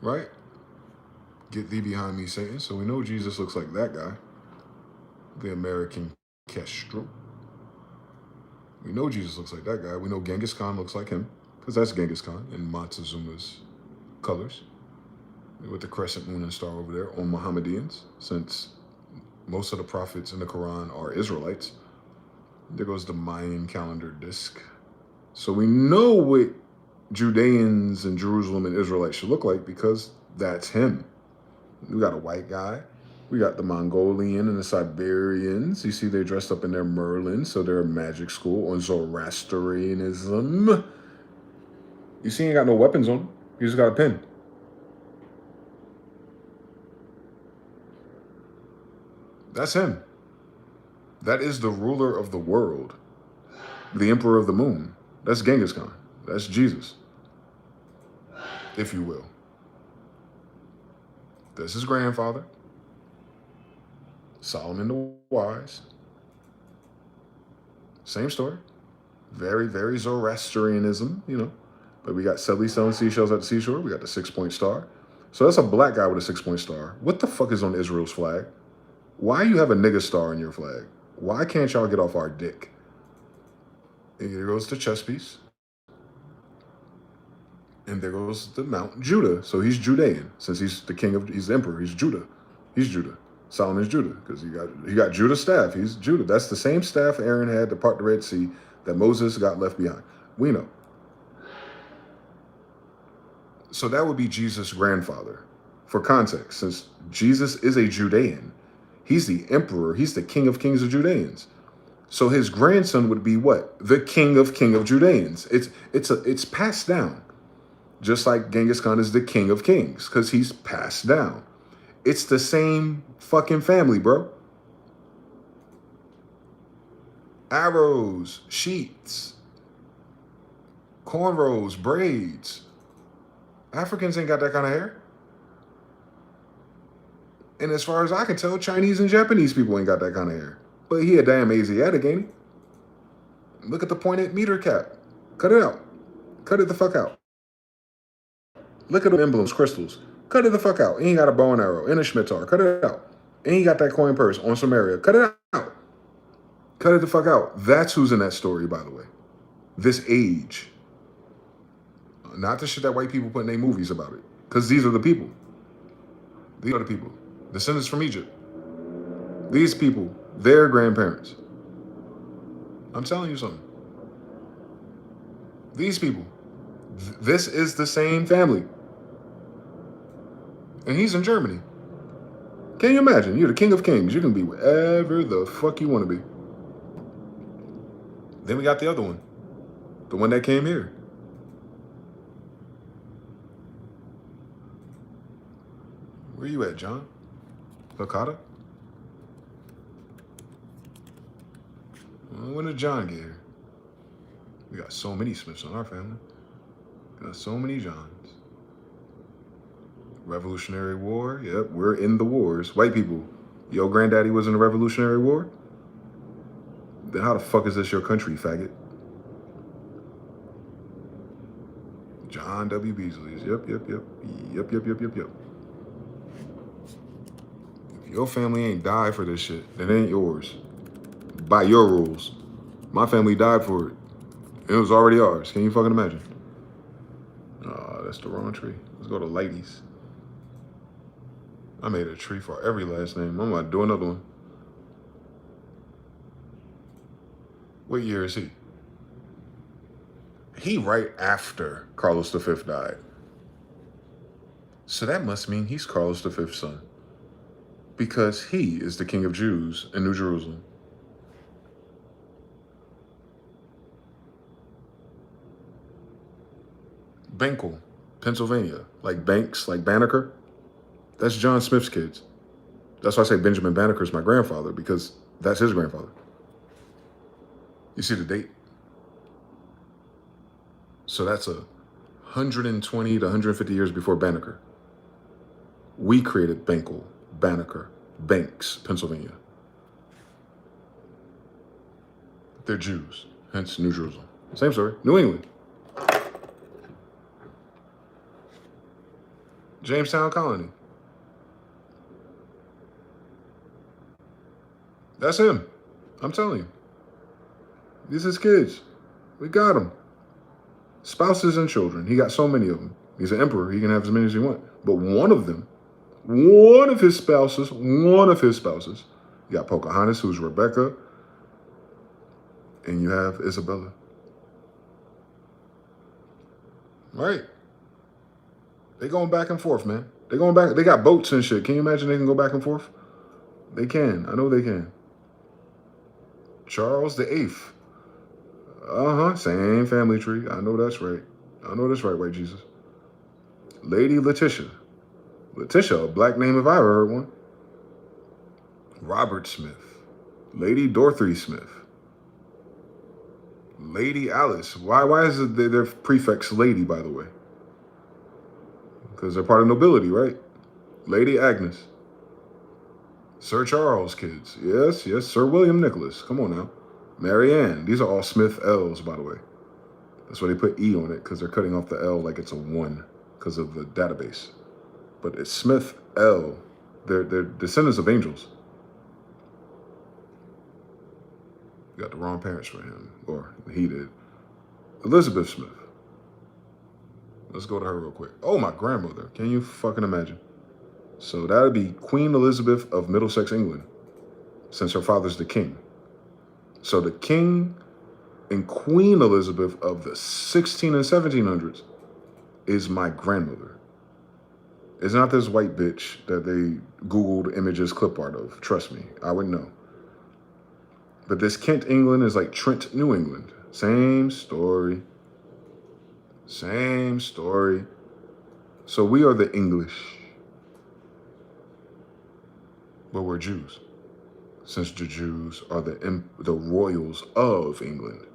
Right? Get thee behind me, Satan. So we know Jesus looks like that guy. The American Kestrel. We know Jesus looks like that guy. We know Genghis Khan looks like him, because that's Genghis Khan in Montezuma's colors, with the crescent moon and star over there on Mohammedans, since most of the prophets in the Quran are Israelites. There goes the Mayan calendar disc. So we know what Judeans and Jerusalem and Israelites should look like, because that's him. We got a white guy. We got the Mongolian and the Siberians. You see they're dressed up in their Merlin, so they're a magic school on Zoroastrianism. You see he ain't got no weapons on him. He just got a pen. That's him. That is the ruler of the world. The emperor of the moon. That's Genghis Khan. That's Jesus, if you will. That's his grandfather. Solomon the Wise. Same story. Very, very Zoroastrianism, you know. But we got Sedley selling seashells at the seashore. We got the 6-point star. So that's a black guy with a 6-point star. What the fuck is on Israel's flag? Why you have a nigga star in your flag? Why can't y'all get off our dick? And here goes the chess piece. And there goes the Mount Judah. So he's Judean. Since he's the king of, he's the emperor. He's Judah. He's Judah. Solomon's Judah, because he got Judah's staff. He's Judah. That's the same staff Aaron had to part the Red Sea that Moses got left behind. We know. So that would be Jesus' grandfather. For context, since Jesus is a Judean, he's the emperor. He's the king of kings of Judeans. So his grandson would be what? The king of Judeans. It's passed down. Just like Genghis Khan is the king of kings, because he's passed down. It's the same fucking family, bro. Arrows, sheets, cornrows, braids. Africans ain't got that kind of hair. And as far as I can tell, Chinese and Japanese people ain't got that kind of hair. But he a damn Asiatic, ain't he? Look at the pointed meter cap. Cut it out. Cut it the fuck out. Look at the emblems, crystals. Cut it the fuck out. And he got a bow and arrow and a scimitar. Cut it out. And he got that coin purse on Samaria. Cut it out. Cut it the fuck out. That's who's in that story, by the way. This age. Not the shit that white people put in their movies about it. Because these are the people. These are the people. Descendants from Egypt. These people, their grandparents. I'm telling you something. These people. This is the same family. And he's in Germany. Can you imagine? You're the king of kings. You can be whatever the fuck you want to be. Then we got the other one. The one that came here. Where you at, John? Lakata? When did John get here? We got so many Smiths in our family. We got so many Johns. Revolutionary War. Yep, we're in the wars. White people, your granddaddy was in the Revolutionary War? Then how the fuck is this your country, faggot? John W. Beasley's. Yep. Your family ain't died for this shit. It ain't yours. By your rules. My family died for it. It was already ours. Can you fucking imagine? Oh, that's the wrong tree. Let's go to Ladies. I made a tree for every last name. I'm gonna do another one. What year is he? He right after Carlos V died. So that must mean he's Carlos V's son. Because he is the king of Jews in New Jerusalem. Bankel, Pennsylvania. Like Banks, like Banneker. That's John Smith's kids. That's why I say Benjamin Banneker is my grandfather, because that's his grandfather. You see the date? So that's 120 to 150 years before Banneker. We created Bankel, Banneker, Banks, Pennsylvania. They're Jews, hence New Jerusalem. Same story, New England. Jamestown Colony. That's him. I'm telling you. These are his kids. We got him. Spouses and children. He got so many of them. He's an emperor. He can have as many as he wants. But one of his spouses, you got Pocahontas, who's Rebecca, and you have Isabella. Right? They going back and forth, man. They going back. They got boats and shit. Can you imagine they can go back and forth? They can. I know they can. Charles VIII. Same family tree. I know that's right. White Jesus. Lady Letitia. Letitia, a black name if I ever heard one. Robert Smith. Lady Dorothy Smith. Lady Alice. Why is it their prefix lady, by the way? Because they're part of nobility, right? Lady Agnes. Sir Charles kids. Yes, Sir William Nicholas. Come on now. Mary Ann. These are all Smyth-ELs, by the way. That's why they put E on it, because they're cutting off the L like it's a 1 because of the database. But it's Smyth-EL. They're descendants of angels. You got the wrong parents for him, or he did. Elizabeth Smith. Let's go to her real quick. Oh, my grandmother. Can you fucking imagine? So that would be Queen Elizabeth of Middlesex, England, since her father's the king. So the king and Queen Elizabeth of the 16 and 1700s is my grandmother. It's not this white bitch that they Googled images clip art of. Trust me, I wouldn't know. But this Kent, England is like Trent, New England. Same story. Same story. So we are the English. But we're Jews. Since the Jews are the royals of England.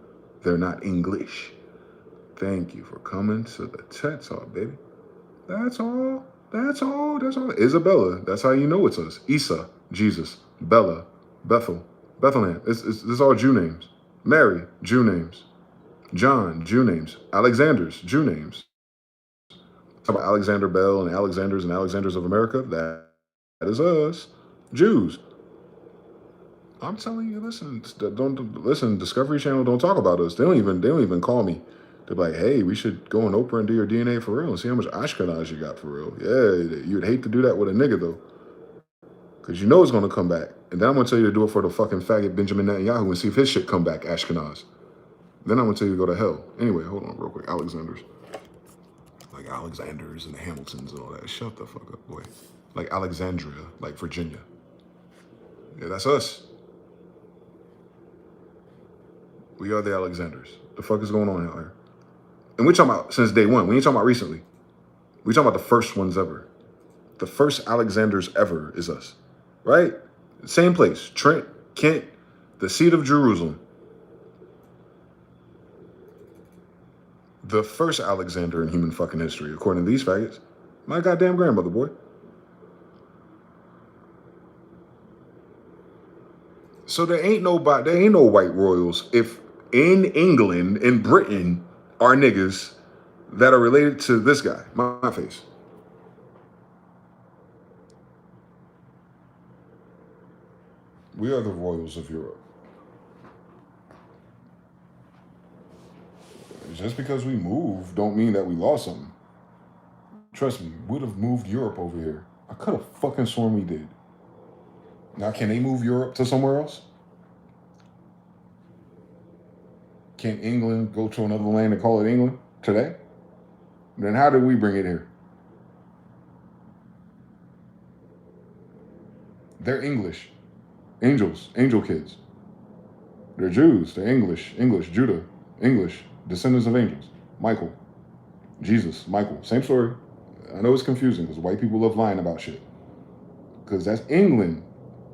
They're not English. Thank you for coming to the TED Talk, baby. That's all. Isabella, that's how you know it's us. Isa, Jesus. Bella, Bethel, Bethlehem. This is all Jew names. Mary, Jew names. John, Jew names. Alexander's, Jew names. How about Alexander Bell and Alexanders of America? That is us. Jews. I'm telling you, don't listen. Discovery Channel don't talk about us. They don't even call me. They're like, hey, we should go on Oprah and do your DNA for real and see how much Ashkenaz you got for real. Yeah, you'd hate to do that with a nigga though, because you know it's gonna come back. And then I'm gonna tell you to do it for the fucking faggot Benjamin Netanyahu and see if his shit come back Ashkenaz. Then I'm gonna tell you to go to hell. Anyway, hold on real quick. Alexanders, like Alexanders and the Hamiltons and all that. Shut the fuck up, boy. Like Alexandria, like Virginia. Yeah, that's us. We are the Alexanders. The fuck is going on out here? And we're talking about since day one. We ain't talking about recently. We talking about the first ones ever. The first Alexanders ever is us, right? Same place. Trent, Kent, the seat of Jerusalem. The first Alexander in human fucking history, according to these faggots. My goddamn grandmother, boy. So there ain't no white royals if in England, in Britain, are niggas that are related to this guy, my face. We are the royals of Europe. Just because we moved don't mean that we lost something. Trust me, we'd have moved Europe over here. I could have fucking sworn we did. Now, can they move Europe to somewhere else? Can England go to another land and call it England today? Then how did we bring it here? They're English. Angels, angel kids. They're Jews. They're English, Judah, English, descendants of angels. Michael, Jesus, Michael. Same story. I know it's confusing because white people love lying about shit. Because that's England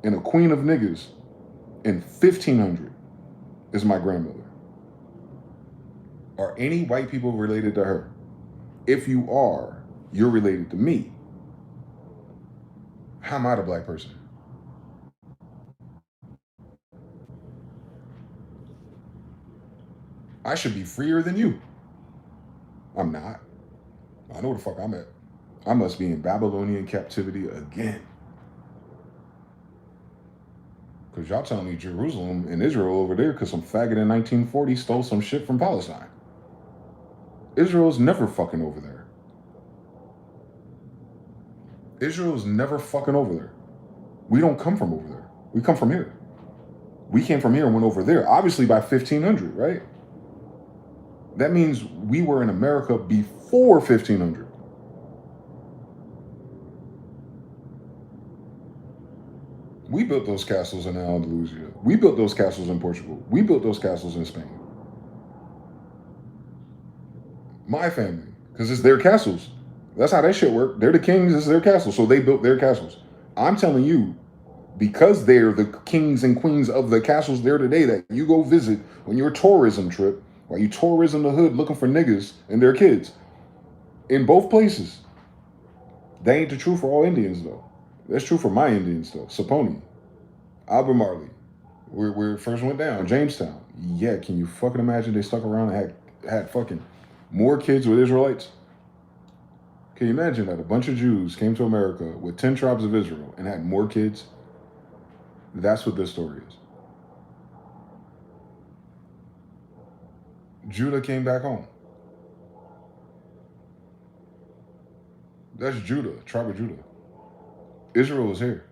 and a queen of niggas in 1500 is my grandmother. Are any white people related to her? If you are, you're related to me. How am I the black person? I should be freer than you. I'm not. I know where the fuck I'm at. I must be in Babylonian captivity again. Because y'all telling me Jerusalem and Israel over there because some faggot in 1940 stole some shit from Palestine. Israel's never fucking over there. Israel's never fucking over there. We don't come from over there. We come from here. We came from here and went over there, obviously by 1500, right? That means we were in America before 1500. We built those castles in Andalusia. We built those castles in Portugal. We built those castles in Spain. My family, because it's their castles. That's how that shit worked. They're the kings, it's their castles, so they built their castles. I'm telling you, because they're the kings and queens of the castles there today that you go visit on your tourism trip, while you tourism the hood looking for niggas and their kids, in both places. That ain't the truth for all Indians, though. That's true for my Indians, though. Saponi, Albemarle, where it first went down, Jamestown. Yeah, can you fucking imagine they stuck around and had fucking more kids with Israelites? Can you imagine that a bunch of Jews came to America with 10 tribes of Israel and had more kids? That's what this story is. Judah came back home. That's Judah, tribe of Judah. Israel is here.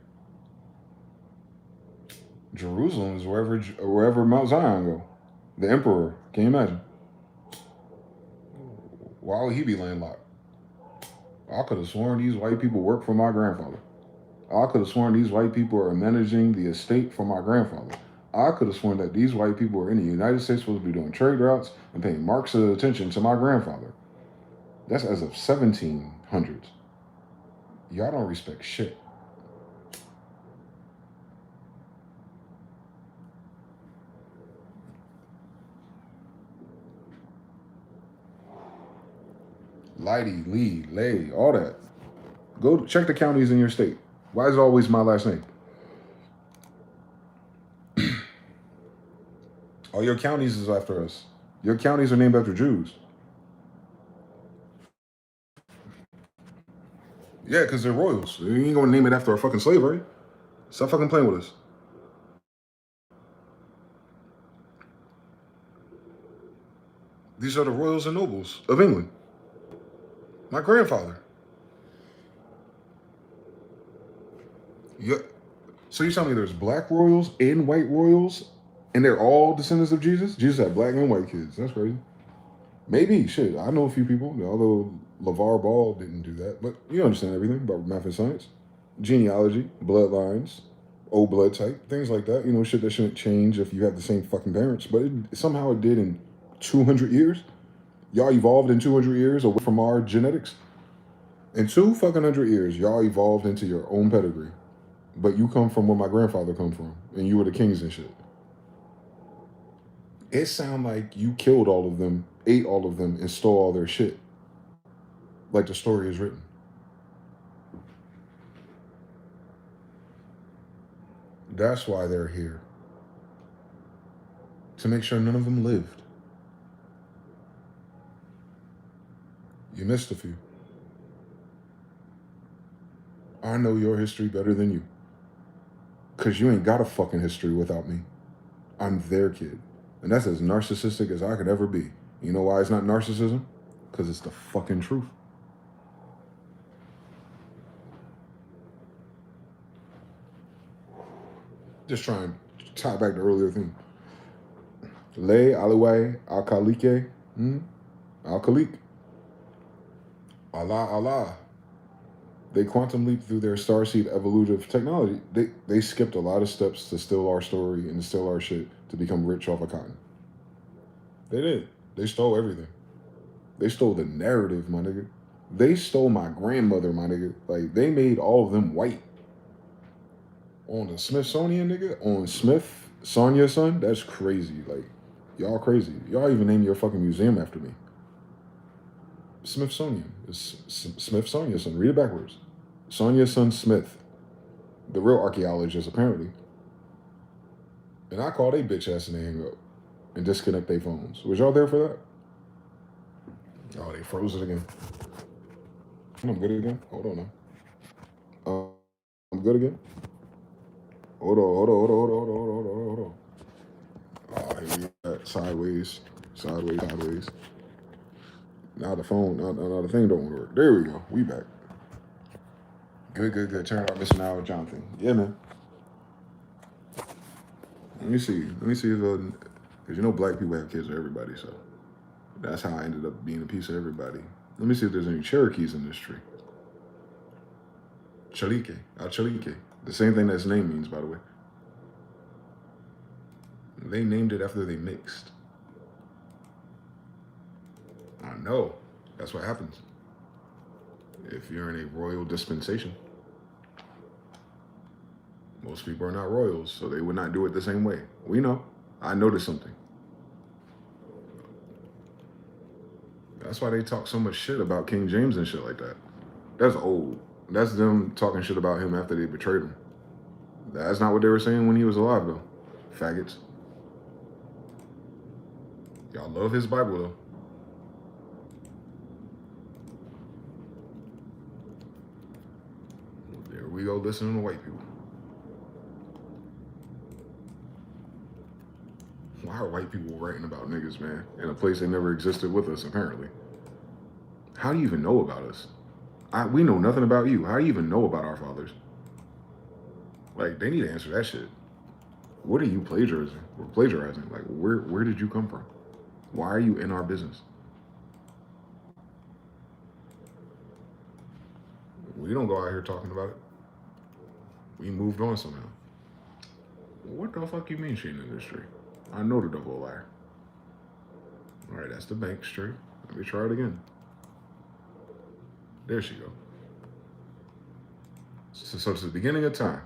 Jerusalem is wherever Mount Zion go. The emperor, can you imagine? Why would he be landlocked? I could have sworn these white people work for my grandfather. I could have sworn these white people are managing the estate for my grandfather. I could have sworn that these white people are in the United States supposed to be doing trade routes and paying marks of attention to my grandfather. That's as of 1700s. Y'all don't respect shit. Lighty, Lee, Lay, all that. Go check the counties in your state. Why is it always my last name? All your counties is after us. Your counties are named after Jews. Yeah, because they're royals. You ain't gonna name it after a fucking slave, right? Stop fucking playing with us. These are the royals and nobles of England. My grandfather. Yeah. So you tell me there's black royals and white royals, and they're all descendants of Jesus? Jesus had black and white kids. That's crazy. Maybe, shit. I know a few people, although LeVar Ball didn't do that. But you understand everything about math and science. Genealogy, bloodlines, old blood type, things like that. You know, shit that shouldn't change if you have the same fucking parents. But somehow it did in 200 years. Y'all evolved in 200 years away from our genetics. In 200 years, y'all evolved into your own pedigree. But you come from where my grandfather come from. And you were the kings and shit. It sound like you killed all of them, ate all of them, and stole all their shit. Like the story is written. That's why they're here. To make sure none of them lived. You missed a few. I know your history better than you. Because you ain't got a fucking history without me. I'm their kid. And that's as narcissistic as I could ever be. You know why it's not narcissism? Because it's the fucking truth. Just try and tie back to earlier thing. Le, Aliwai, Al-Khalik, Al-Khalik. Allah. They quantum leaped through their starseed evolutive technology. They skipped a lot of steps to steal our story and to steal our shit to become rich off of cotton. They did. They stole everything. They stole the narrative, my nigga. They stole my grandmother, my nigga. Like, they made all of them white. On the Smithsonian, nigga, on Smith, Sonya's son, that's crazy. Like, y'all crazy. Y'all even named your fucking museum after me. Smithsonian. It's Smith, Sonya's son. Read it backwards. Sonya's son, Smith. The real archaeologist, apparently. And I call they bitch ass and they hang up and disconnect their phones. Was y'all there for that? Oh, they froze it again. I'm good again. Hold on now. I'm good again. Hold on. Oh, here we go. Sideways. Now the phone, now the thing don't want to work. There we go. We back. Good. Turn out missing out with Jonathan. Yeah, man. Let me see if because you know black people have kids with everybody, so that's how I ended up being a piece of everybody. Let me see if there's any Cherokees in this tree. Chalike. The same thing that its name means, by the way. They named it after they mixed. I know. That's what happens. If you're in a royal dispensation. Most people are not royals, so they would not do it the same way. We know. I noticed something. That's why they talk so much shit about King James and shit like that. That's old. That's them talking shit about him after they betrayed him. That's not what they were saying when he was alive, though. Faggots. Y'all love his Bible, though. There we go, listening to white people. Why are white people writing about niggas, man, in a place they never existed with us, apparently? How do you even know about us? We know nothing about you. How do you even know about our fathers? Like, they need to answer that shit. What are you plagiarizing? Like, where did you come from? Why are you in our business? We don't go out here talking about it. We moved on somehow. What the fuck you mean she in the industry? I know the double liar. All right, that's the bank's tree. Let me try it again. There she go. So it's the beginning of time.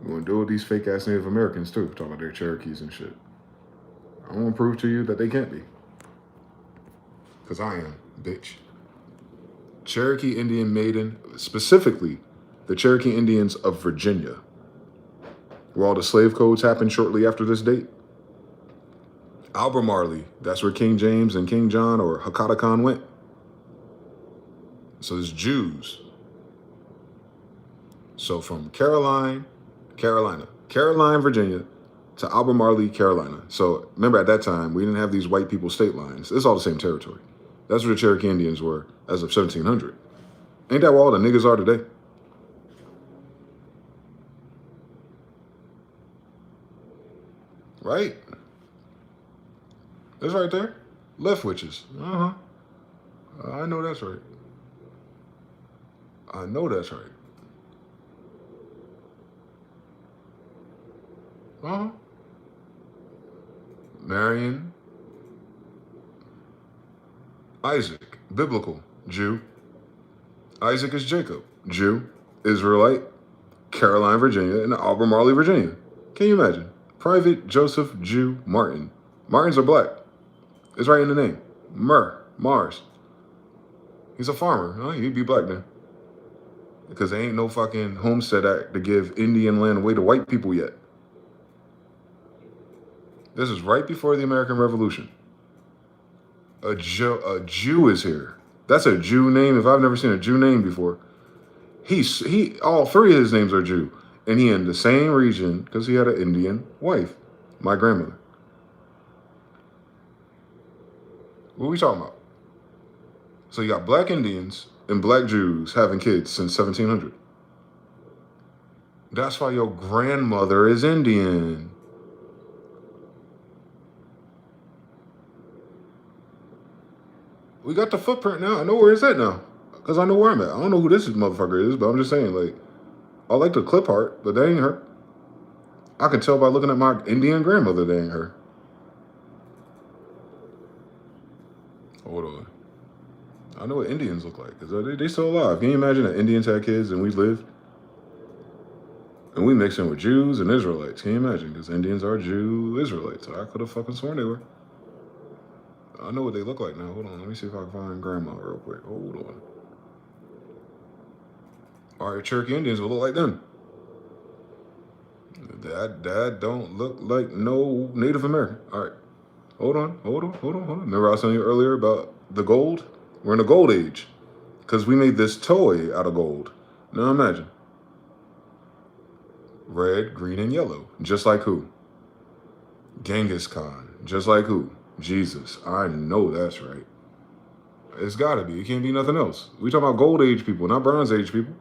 We're going to deal with these fake ass Native Americans too, talking about their Cherokees and shit. I want to prove to you that they can't be. Because I am, bitch. Cherokee Indian maiden, specifically the Cherokee Indians of Virginia, where all the slave codes happened shortly after this date. Albemarle, that's where King James and King John or Hakata Khan went. So there's Jews. So from Caroline, Virginia, to Albemarle, Carolina. So remember at that time, we didn't have these white people state lines. It's all the same territory. That's where the Cherokee Indians were as of 1700. Ain't that where all the niggas are today? Right? It's right there. Left witches. I know that's right. Marion, Isaac, biblical, Jew. Isaac is Jacob, Jew, Israelite, Caroline, Virginia, and Albemarle, Virginia. Can you imagine? Private Joseph, Jew, Martin. Martins are black. It's right in the name. Mars. He's a farmer. Huh? He'd be black then. Because there ain't no fucking Homestead Act to give Indian land away to white people yet. This is right before the American Revolution. A Jew is here. That's a Jew name if I've never seen a Jew name before. All three of his names are Jew. And he in the same region because he had an Indian wife, my grandmother. What are we talking about? So you got black Indians and black Jews having kids since 1700. That's why your grandmother is Indian. We got the footprint now. I know where it's at now. Because I know where I'm at. I don't know who this motherfucker is, but I'm just saying, like, I like the clip art, but that ain't her. I can tell by looking at my Indian grandmother that ain't her. Hold on. I know what Indians look like, because they still alive. Can you imagine that Indians had kids and we lived? And we mix in with Jews and Israelites. Can you imagine? Because Indians are Jew Israelites. I could have fucking sworn they were. I know what they look like now. Hold on. Let me see if I can find grandma real quick. Hold on. All right, Cherokee Indians will look like them. Dad don't look like no Native American. All right. Hold on. Remember I was telling you earlier about the gold? We're in the gold age. Because we made this toy out of gold. Now imagine. Red, green, and yellow. Just like who? Genghis Khan. Just like who? Jesus. I know that's right. It's gotta be. It can't be nothing else. We talking about gold age people, not bronze age people.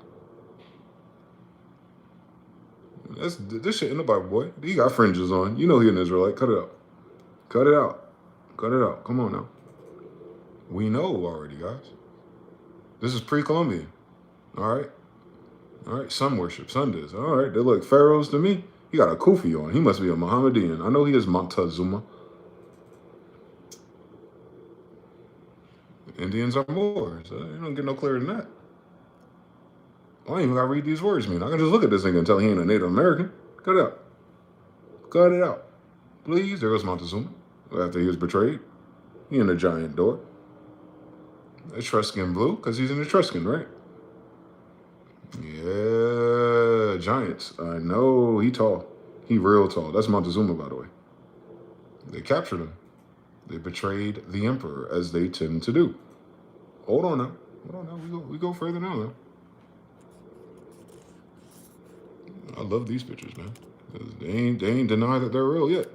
This shit in the Bible, boy. He got fringes on. You know he an Israelite. Cut it out. Cut it out. Cut it out. Come on now. We know already, guys. This is pre-Columbian. All right. All right. Sun worship. Sundays. All right. They look pharaohs to me. He got a kufi on. He must be a Mohammedan. I know he is Montezuma. Indians are Moors. You don't get no clearer than that. I ain't even gotta read these words, man. I can just look at this nigga and tell he ain't a Native American. Cut it out. Cut it out. Please. There goes Montezuma. After he was betrayed. He in the giant door. Etruscan blue, because he's an Etruscan, right? Yeah, giants. I know. He tall. He real tall. That's Montezuma, by the way. They captured him. They betrayed the emperor, as they tend to do. Hold on now. Hold on now. We go further now, though. I love these pictures, man. They ain't denied that they're real yet.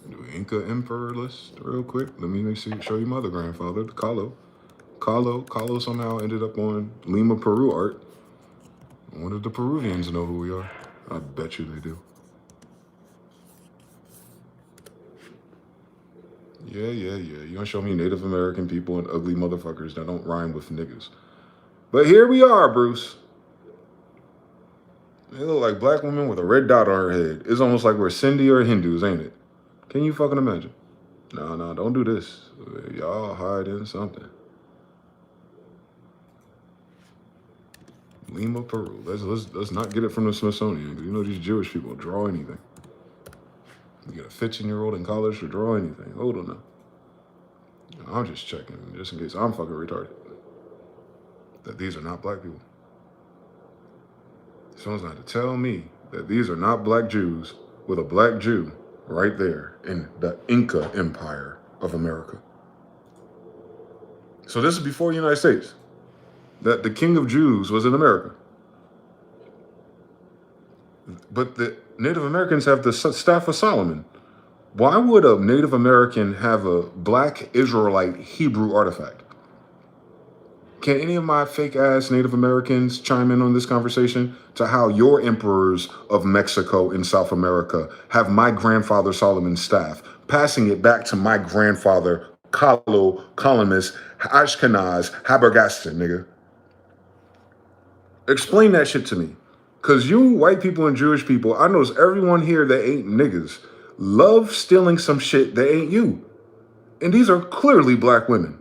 Do Inca Emperor list real quick. Let me see. Show you my other grandfather, Kahlo. Kahlo somehow ended up on Lima, Peru art. I wonder if the Peruvians know who we are. I bet you they do. Yeah. You gonna show me Native American people and ugly motherfuckers that don't rhyme with niggas. But here we are, Bruce. They look like black women with a red dot on her head. It's almost like we're Sindhi or Hindus, ain't it? Can you fucking imagine? No, don't do this. Y'all hiding something. Lima, Peru. Let's not get it from the Smithsonian. You know these Jewish people draw anything. You get a 15-year-old in college to draw anything. Hold on now. I'm just checking, just in case I'm fucking retarded. That these are not black people. Someone's going to tell me that these are not black Jews with a black Jew right there in the Inca Empire of America. So this is before the United States. That the king of Jews was in America. But the Native Americans have the Staff of Solomon. Why would a Native American have a black Israelite Hebrew artifact? Can any of my fake ass Native Americans chime in on this conversation to how your emperors of Mexico and South America have my grandfather Solomon's staff, passing it back to my grandfather Kahlo, Columnus, Ashkenaz, Habergaston, nigga? Explain that shit to me. Because you white people and Jewish people, I notice everyone here that ain't niggas love stealing some shit that ain't you. And these are clearly black women.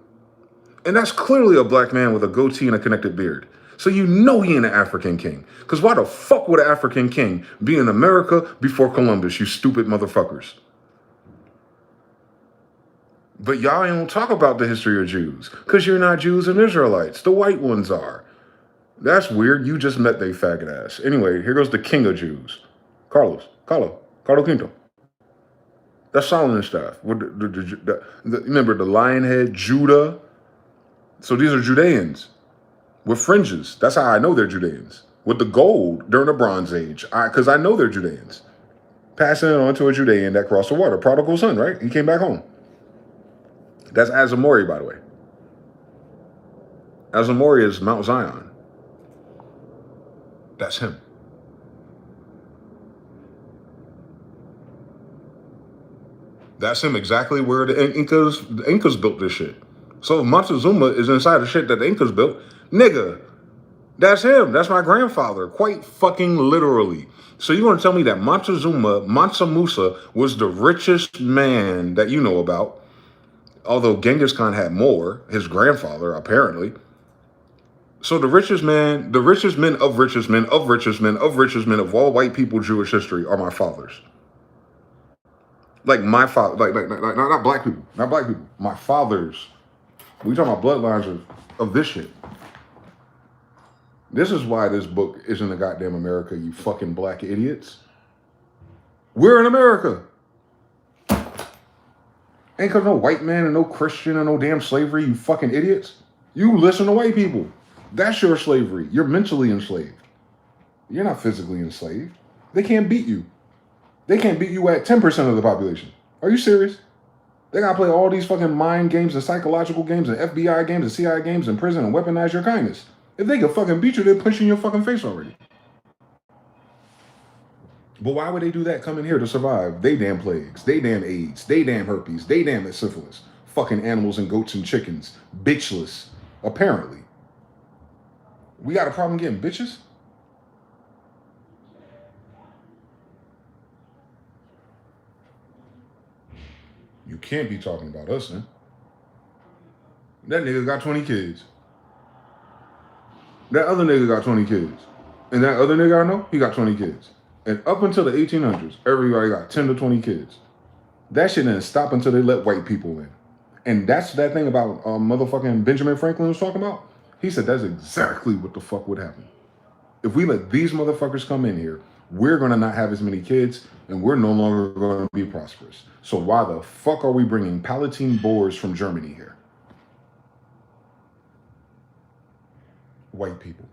And that's clearly a black man with a goatee and a connected beard. So you know he ain't an African king. Because why the fuck would an African king be in America before Columbus, you stupid motherfuckers? But y'all ain't talk about the history of Jews. Because you're not Jews and Israelites. The white ones are. That's weird. You just met they faggot ass. Anyway, here goes the king of Jews. Carlo Quinto. That's Solomon's staff. Remember the lion head, Judah. So these are Judeans with fringes. That's how I know they're Judeans. with the gold during the Bronze Age. Because I know they're Judeans. Passing it on to a Judean that crossed the water. Prodigal son, right? He came back home. That's Azamori, by the way. Azamori is Mount Zion. That's him. That's him exactly where the Incas built this shit. So if Montezuma is inside the shit that the Incas built, nigga, that's him. That's my grandfather, quite fucking literally. So you want to tell me that Mansa Musa was the richest man that you know about, although Genghis Khan had more, his grandfather, apparently. So the richest men of richest men of all white people, Jewish history are my fathers. Like my father, like not black people, my fathers. We talking about bloodlines of this shit. This is why this book isn't a goddamn America, you fucking black idiots. We're in America. Ain't cause no white man and no Christian and no damn slavery, you fucking idiots. You listen to white people. That's your slavery. You're mentally enslaved. You're not physically enslaved. They can't beat you. They can't beat you at 10% of the population. Are you serious? They gotta play all these fucking mind games and psychological games and FBI games and CIA games in prison and weaponize your kindness. If they could fucking beat you, they'd punch you in your fucking face already. But why would they do that coming here to survive? They damn plagues, they damn AIDS, they damn herpes, they damn syphilis. Fucking animals and goats and chickens. Bitchless, apparently. We got a problem getting bitches? You can't be talking about us, then. That nigga got 20 kids. That other nigga got 20 kids. And that other nigga I know, he got 20 kids. And up until the 1800s, everybody got 10 to 20 kids. That shit didn't stop until they let white people in. And that's that thing about motherfucking Benjamin Franklin was talking about. He said that's exactly what the fuck would happen. If we let these motherfuckers come in here, we're going to not have as many kids, and we're no longer going to be prosperous. So why the fuck are we bringing Palatine Boers from Germany here? White people.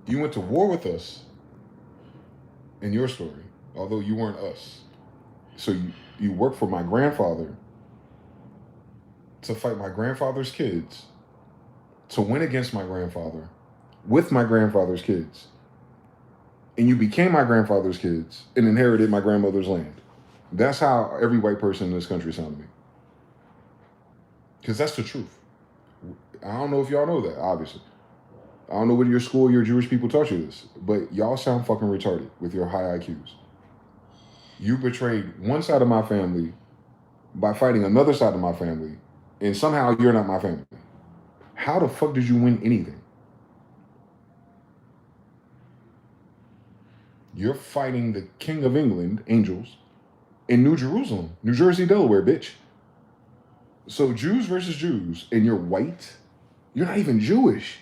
You went to war with us in your story, although you weren't us. So you worked for my grandfather to fight my grandfather's kids, to win against my grandfather with my grandfather's kids. And you became my grandfather's kids and inherited my grandmother's land. That's how every white person in this country sounded to me. Because that's the truth. I don't know if y'all know that, obviously. I don't know what your school, your Jewish people taught you this, but y'all sound fucking retarded with your high IQs. You betrayed one side of my family by fighting another side of my family, and somehow you're not my family. How the fuck did you win anything? You're fighting the King of England, angels, in New Jerusalem, New Jersey, Delaware, bitch. So Jews versus Jews, and you're white? You're not even Jewish.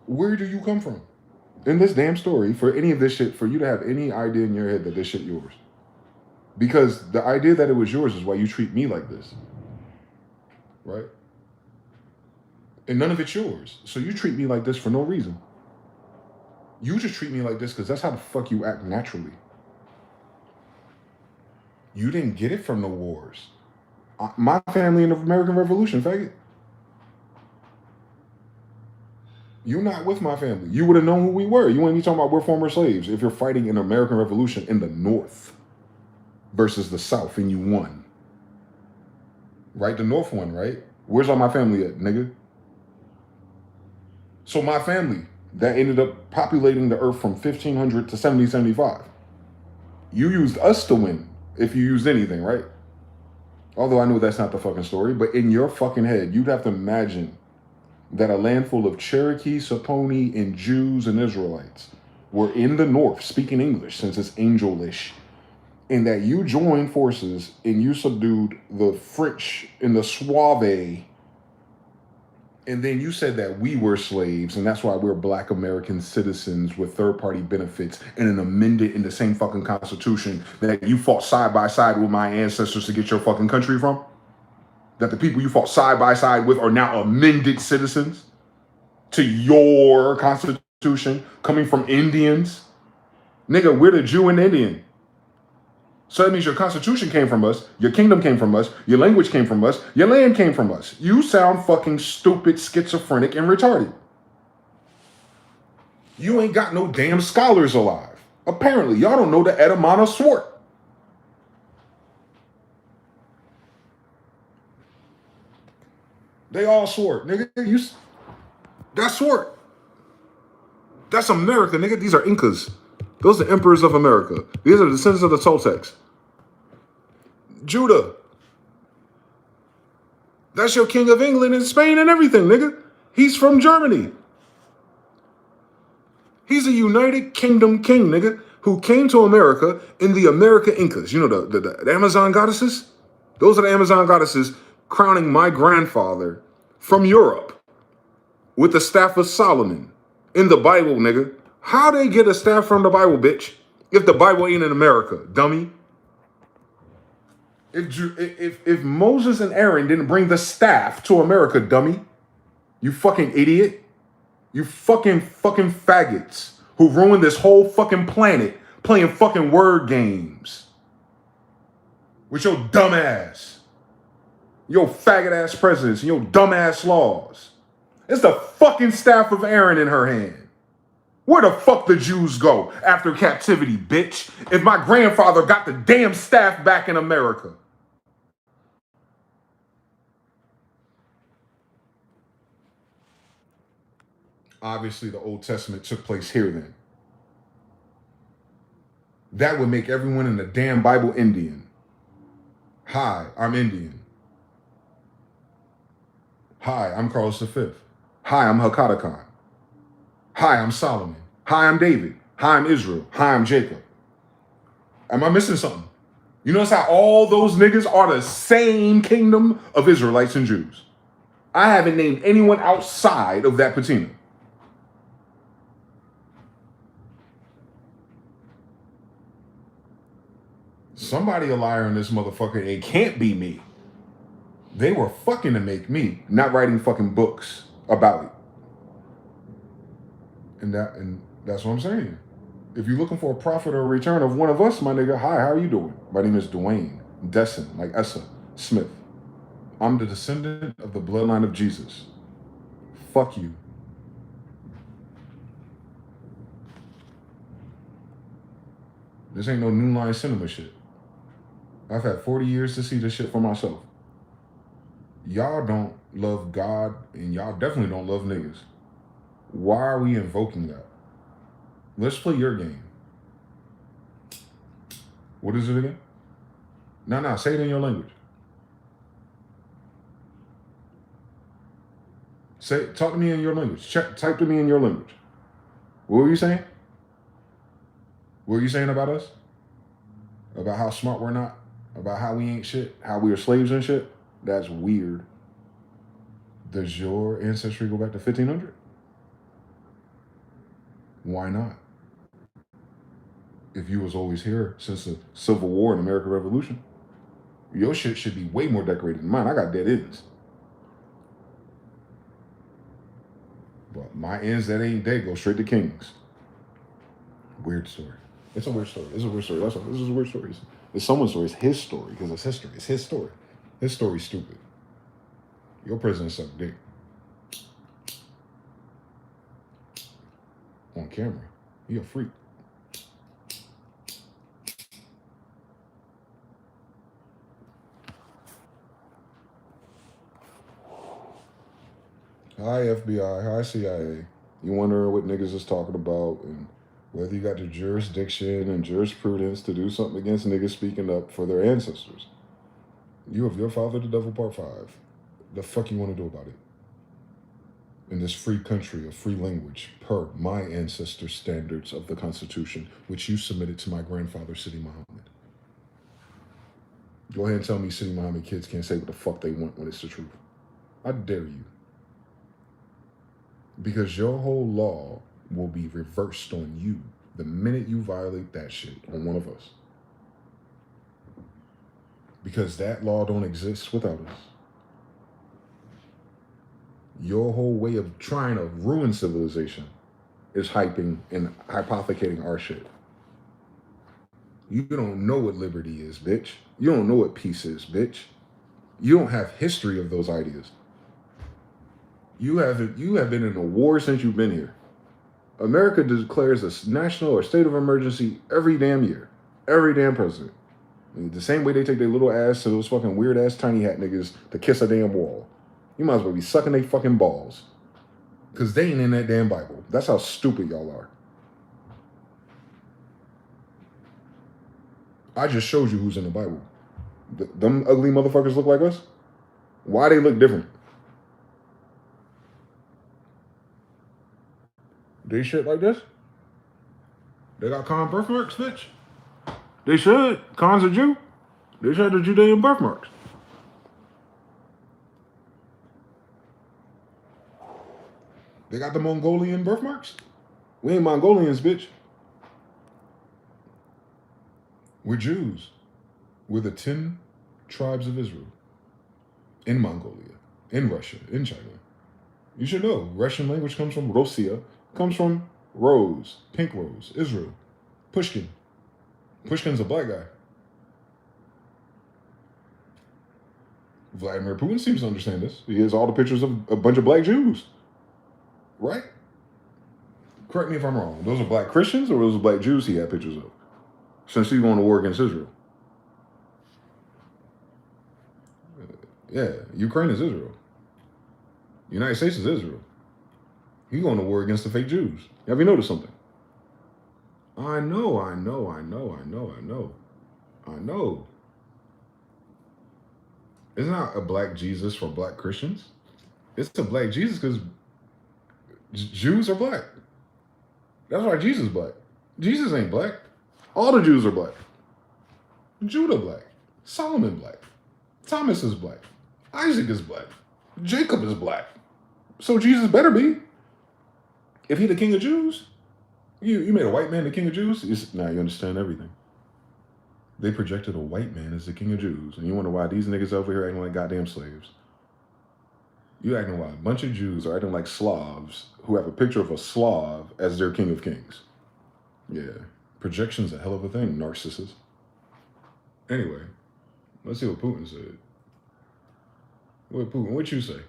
Where do you come from? In this damn story, for any of this shit, for you to have any idea in your head that this shit yours. Because the idea that it was yours is why you treat me like this. Right? And none of it's yours. So you treat me like this for no reason. You just treat me like this because that's how the fuck you act naturally. You didn't get it from the wars. My family in the American Revolution, faggot. You're not with my family. You would have known who we were. You wouldn't be talking about we're former slaves if you're fighting an American Revolution in the North versus the South and you won. Right? The North won, right? Where's all my family at, nigga? So my family that ended up populating the earth from 1500 to 1775. You used us to win if you used anything, right? Although I know that's not the fucking story, but in your fucking head, you'd have to imagine that a land full of Cherokee, Saponi, and Jews and Israelites were in the North speaking English, since it's angelish, and that you joined forces and you subdued the French and the Suave And then you said that we were slaves, and that's why we're Black American citizens with third-party benefits and an amended in the same fucking Constitution that you fought side by side with my ancestors to get your fucking country from? That the people you fought side by side with are now amended citizens to your Constitution coming from Indians? Nigga, we're the Jew and Indian. So that means your Constitution came from us, your kingdom came from us, your language came from us, your land came from us. You sound fucking stupid, schizophrenic, and retarded. You ain't got no damn scholars alive. Apparently, y'all don't know the Etymon Swart. They all swart, nigga. That's swart. That's America, nigga. These are Incas. Those are emperors of America. These are the descendants of the Toltecs. Judah. That's your king of England and Spain and everything, nigga. He's from Germany. He's a United Kingdom king, nigga, who came to America in the America Incas. You know, the Amazon goddesses? Those are the Amazon goddesses crowning my grandfather from Europe with the staff of Solomon in the Bible, nigga. How they get a staff from the Bible, bitch, if the Bible ain't in America, dummy? If Moses and Aaron didn't bring the staff to America, dummy, you fucking idiot. You fucking faggots who ruined this whole fucking planet playing fucking word games with your dumb ass, your faggot ass presidents and your dumb ass laws. It's the fucking staff of Aaron in her hand. Where the fuck the Jews go after captivity, bitch? If my grandfather got the damn staff back in America. Obviously, the Old Testament took place here then. That would make everyone in the damn Bible Indian. Hi, I'm Indian. Hi, I'm Carlos V. Hi, I'm Hakata Khan. Hi, I'm Solomon. Hi, I'm David. Hi, I'm Israel. Hi, I'm Jacob. Am I missing something? You notice how all those niggas are the same kingdom of Israelites and Jews. I haven't named anyone outside of that patina. Somebody a liar in this motherfucker. It can't be me. They were fucking to make me, not writing fucking books about it. And that's what I'm saying. If you're looking for a profit or a return of one of us, my nigga, hi, how are you doing? My name is Dwayne DeyZan, like Essa Smith. I'm the descendant of the bloodline of Jesus. Fuck you. This ain't no New Line Cinema shit. I've had 40 years to see this shit for myself. Y'all don't love God, and y'all definitely don't love niggas. Why are we invoking that? Let's play your game. What is it again? No, say it in your language. Talk to me in your language. Type to me in your language. What were you saying? What were you saying about us? About how smart we're not? About how we ain't shit? How we are slaves and shit? That's weird. Does your ancestry go back to 1500? Why not? If you was always here since the Civil War and American Revolution, your shit should be way more decorated than mine. I got dead ends. But my ends that ain't dead go straight to kings. Weird story. It's a weird story. It's a weird story. This is a weird story. It's someone's story. It's his story because it's history. It's his story. His story's stupid. Your president sucked dick. On camera. He a freak. Hi FBI, hi CIA. You wondering what niggas is talking about and whether you got the jurisdiction and jurisprudence to do something against niggas speaking up for their ancestors. You have your father the devil part 5. The fuck you want to do about it? In this free country of free language, per my ancestors' standards of the Constitution, which you submitted to my grandfather, Sidi Muhammad. Go ahead and tell me Sidi Muhammad kids can't say what the fuck they want when it's the truth. I dare you. Because your whole law will be reversed on you the minute you violate that shit on one of us. Because that law don't exist without us. Your whole way of trying to ruin civilization is hyping and hypothecating our shit. You don't know what liberty is, bitch. You don't know what peace is, bitch. You don't have history of those ideas. You have been in a war since you've been here. America declares a national or state of emergency every damn year. Every damn president. The same way they take their little ass to those fucking weird ass tiny hat niggas to kiss a damn wall. You might as well be sucking their fucking balls. Because they ain't in that damn Bible. That's how stupid y'all are. I just showed you who's in the Bible. Them ugly motherfuckers look like us? Why they look different? They shit like this? They got Khan birthmarks, bitch? They should. Khan's a Jew. They should have the Judean birthmarks. They got the Mongolian birthmarks? We ain't Mongolians, bitch. We're Jews. We're the 10 tribes of Israel. In Mongolia, in Russia, in China. You should know, Russian language comes from Rossiya, comes from rose, pink rose, Israel. Pushkin. Pushkin's a black guy. Vladimir Putin seems to understand this. He has all the pictures of a bunch of black Jews. Right? Correct me if I'm wrong. Those are black Christians or those are black Jews he had pictures of? Since he's going to war against Israel. Yeah, Ukraine is Israel. United States is Israel. He's going to war against the fake Jews. Have you noticed something? I know. It's not a black Jesus for black Christians. It's a black Jesus because Jews are black. That's why Jesus is black. Jesus ain't black. All the Jews are black. Judah black. Solomon black. Thomas is black. Isaac is black. Jacob is black. So Jesus better be. If he the king of Jews, you made a white man the king of Jews? Now you understand everything. They projected a white man as the king of Jews. And you wonder why these niggas over here acting like goddamn slaves. You acting why a bunch of Jews are acting like Slavs who have a picture of a Slav as their king of kings. Yeah. Projection's a hell of a thing, narcissists. Anyway, let's see what Putin said. What Putin, what'd you say?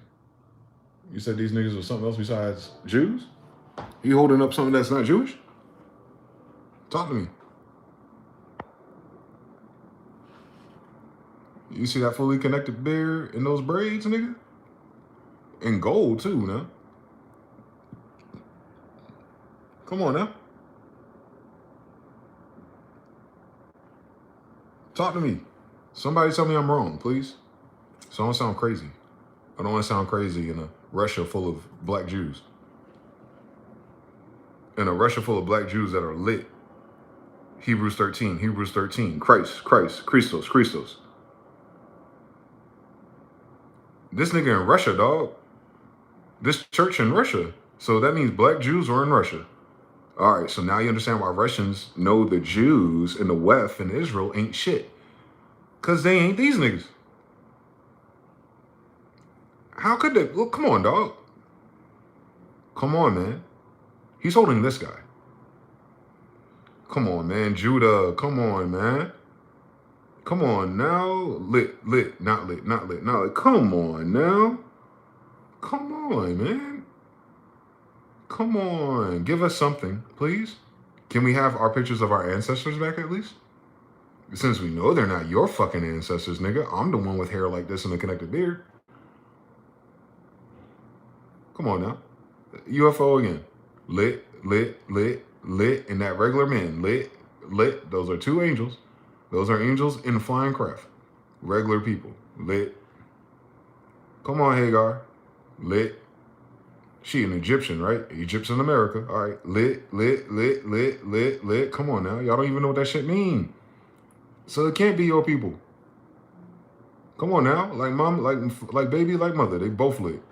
You said these niggas were something else besides Jews? You holding up something that's not Jewish? Talk to me. You see that fully connected beard and those braids, nigga? And gold, too, now. Come on, now. Talk to me. Somebody tell me I'm wrong, please. So I don't sound crazy. I don't want to sound crazy in a Russia full of black Jews. In a Russia full of black Jews that are lit. Hebrews 13. Christ, Christos. This nigga in Russia, dog. This church in Russia. So that means black Jews are in Russia. All right, so now you understand why Russians know the Jews in the West and Israel ain't shit. Because they ain't these niggas. How could they? Look, come on, dog. Come on, man. He's holding this guy. Come on, man. Judah, come on, man. Come on now. Lit, not lit. Come on now. Come on, man. Come on. Give us something, please. Can we have our pictures of our ancestors back at least? Since we know they're not your fucking ancestors, nigga. I'm the one with hair like this and a connected beard. Come on now. UFO again. Lit. And that regular man. Lit. Those are two angels. Those are angels in flying craft. Regular people. Lit. Come on, Hagar. Lit. She an Egyptian, right? Egyptian America. All right. Lit. Come on now. Y'all don't even know what that shit mean. So it can't be your people. Come on now. Like mom, like baby, like mother. They both lit.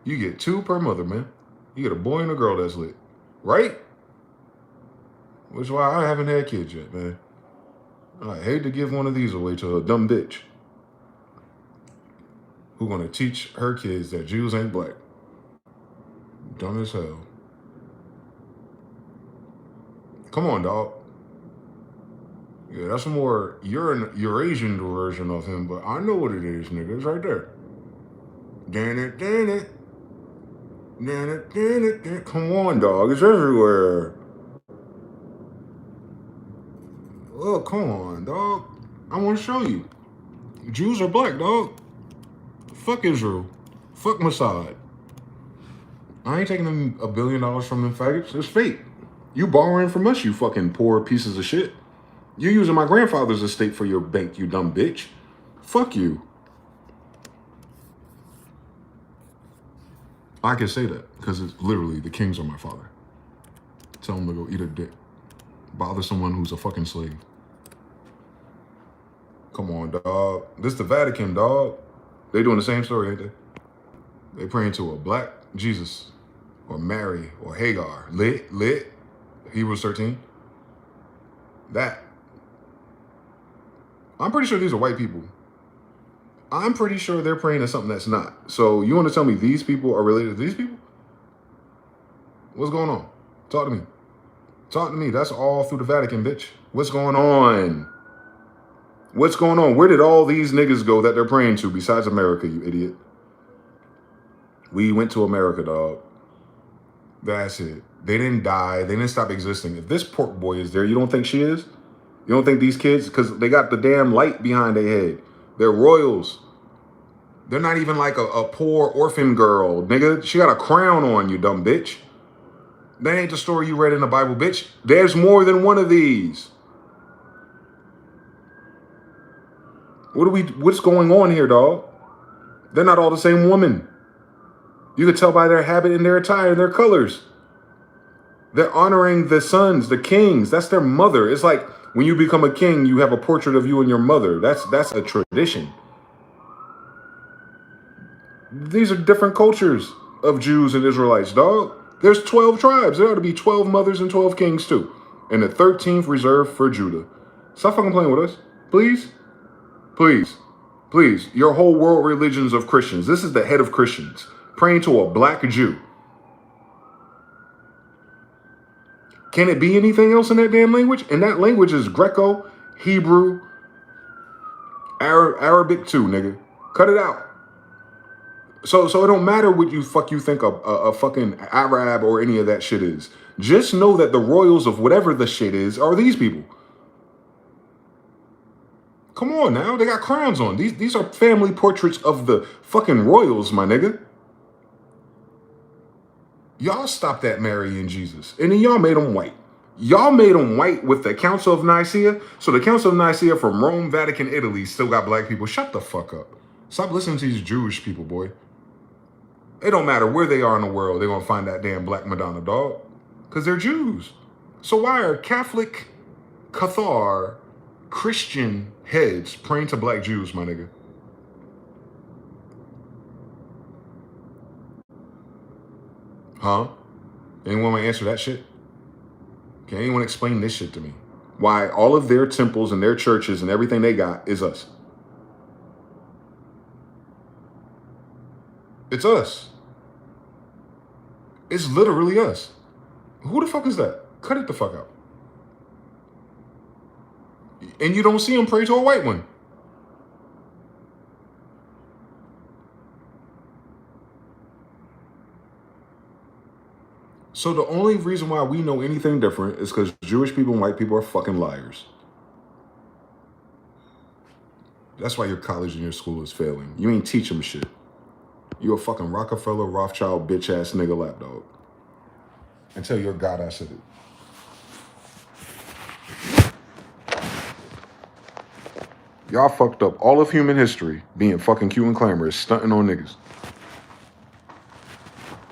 You get 2 per mother, man. You get a boy and a girl that's lit. Right? Which is why I haven't had kids yet, man. I hate to give one of these away to a dumb bitch who gonna teach her kids that Jews ain't black. Dumb as hell. Come on, dog. Yeah, that's more Eurasian version of him, but I know what it is, nigga. It's right there. Dan it. Come on, dog. It's everywhere. Oh, come on, dog. I want to show you. Jews are black, dog. Fuck Israel. Fuck Mossad. I ain't taking them $1 billion from them faggots. It's fake. You borrowing from us, you fucking poor pieces of shit. You're using my grandfather's estate for your bank, you dumb bitch. Fuck you. I can say that because it's literally the kings are my father. Tell them to go eat a dick. Bother someone who's a fucking slave. Come on, dog. This the Vatican, dog. They doing the same story, ain't they? They praying to a black Jesus or Mary or Hagar. Lit. Hebrews 13. That. I'm pretty sure these are white people. I'm pretty sure they're praying to something that's not. So you want to tell me these people are related to these people? What's going on? Talk to me. Talk to me. That's all through the Vatican, bitch. What's going on? What's going on? Where did all these niggas go that they're praying to besides America, you idiot? We went to America, dog. That's it. They didn't die. They didn't stop existing. If this pork boy is there, you don't think she is? You don't think these kids, because they got the damn light behind their head. They're royals. They're not even like a poor orphan girl, nigga. She got a crown on, you dumb bitch. That ain't the story you read in the Bible, bitch. There's more than one of these. What's going on here, dog? They're not all the same woman. You could tell by their habit and their attire, their colors. They're honoring the sons, the kings. That's their mother. It's like when you become a king, you have a portrait of you and your mother. That's a tradition. These are different cultures of Jews and Israelites, dog. There's 12 tribes. There ought to be 12 mothers and 12 kings too. And the 13th reserved for Judah. Stop fucking playing with us. Please. Please. Please. Your whole world religions of Christians. This is the head of Christians praying to a black Jew. Can it be anything else in that damn language? And that language is Greco, Hebrew, Arabic too, nigga. Cut it out. So it don't matter what you think a fucking Arab or any of that shit is. Just know that the royals of whatever the shit is are these people. Come on now, they got crowns on. These are family portraits of the fucking royals, my nigga. Y'all stopped at Mary and Jesus, and then y'all made them white. Y'all made them white with the Council of Nicaea. So the Council of Nicaea from Rome, Vatican, Italy still got black people. Shut the fuck up. Stop listening to these Jewish people, boy. It don't matter where they are in the world, they're going to find that damn black Madonna, dog. Because they're Jews. So why are Catholic, Cathar, Christian heads praying to black Jews, my nigga? Huh? Anyone want to answer that shit? Can anyone explain this shit to me? Why all of their temples and their churches and everything they got is us? It's us. It's literally us. Who the fuck is that? Cut it the fuck out. And you don't see them pray to a white one. So the only reason why we know anything different is because Jewish people and white people are fucking liars. That's why your college and your school is failing. You ain't teach them shit. You a fucking Rockefeller, Rothschild, bitch-ass nigga lapdog. Until your God I said it. Y'all fucked up all of human history being fucking cute and clamorous, stunting on niggas.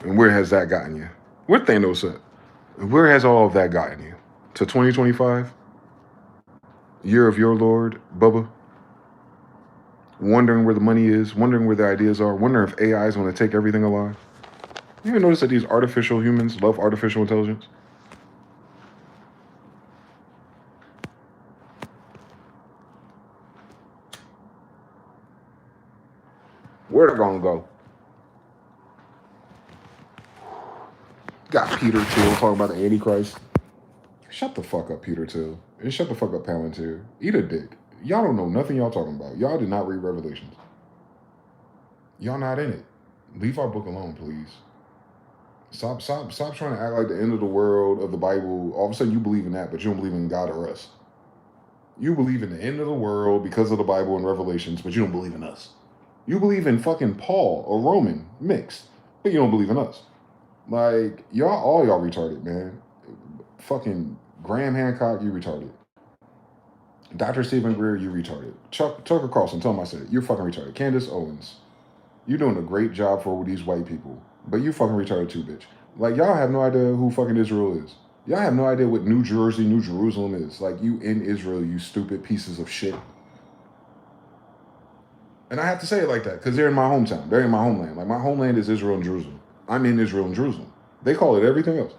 And where has that gotten you? Where Thanos at? Where has all of that gotten you? To 2025? Year of your Lord, Bubba? Wondering where the money is, wondering where the ideas are, wondering if AI is going to take everything alive. You ever notice that these artificial humans love artificial intelligence? Where'd it gonna go? Got Peter Thiel talking about the Antichrist. Shut the fuck up, Peter Thiel. And shut the fuck up, Palantir. Eat a dick. Y'all don't know nothing y'all talking about. Y'all did not read Revelations. Y'all not in it. Leave our book alone, please. Stop trying to act like the end of the world of the Bible. All of a sudden you believe in that, but you don't believe in God or us. You believe in the end of the world because of the Bible and Revelations, but you don't believe in us. You believe in fucking Paul or Roman mixed, but you don't believe in us. Like, all y'all retarded, man. Fucking Graham Hancock, you retarded. Dr. Stephen Greer, you retarded. Tucker Carlson, tell him I said it. You're fucking retarded. Candace Owens, you're doing a great job for these white people, but you fucking retarded too, bitch. Like, y'all have no idea who fucking Israel is. Y'all have no idea what New Jersey, New Jerusalem is. Like, you in Israel, you stupid pieces of shit. And I have to say it like that because they're in my hometown. They're in my homeland. Like, my homeland is Israel and Jerusalem. I'm in Israel and Jerusalem. They call it everything else.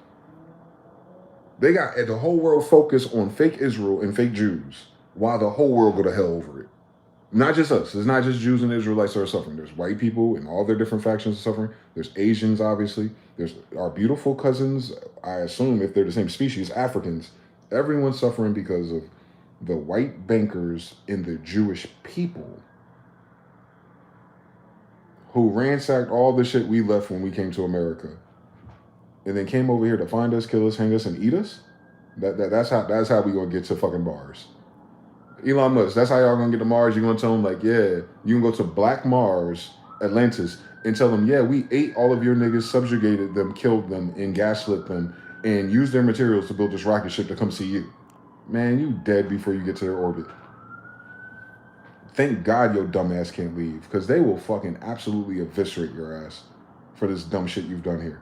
They got the whole world focused on fake Israel and fake Jews while the whole world go to hell over it. Not just us. It's not just Jews and Israelites that are suffering. There's white people and all their different factions are suffering. There's Asians, obviously. There's our beautiful cousins, I assume, if they're the same species, Africans. Everyone's suffering because of the white bankers and the Jewish people who ransacked all the shit we left when we came to America. And then came over here to find us, kill us, hang us, and eat us. That's how we gonna get to fucking Mars. Elon Musk, that's how y'all gonna get to Mars. You're gonna tell them, like, yeah, you can go to Black Mars, Atlantis, and tell them, yeah, we ate all of your niggas, subjugated them, killed them, and gaslit them, and used their materials to build this rocket ship to come see you. Man, you dead before you get to their orbit. Thank God your dumb ass can't leave, because they will fucking absolutely eviscerate your ass for this dumb shit you've done here.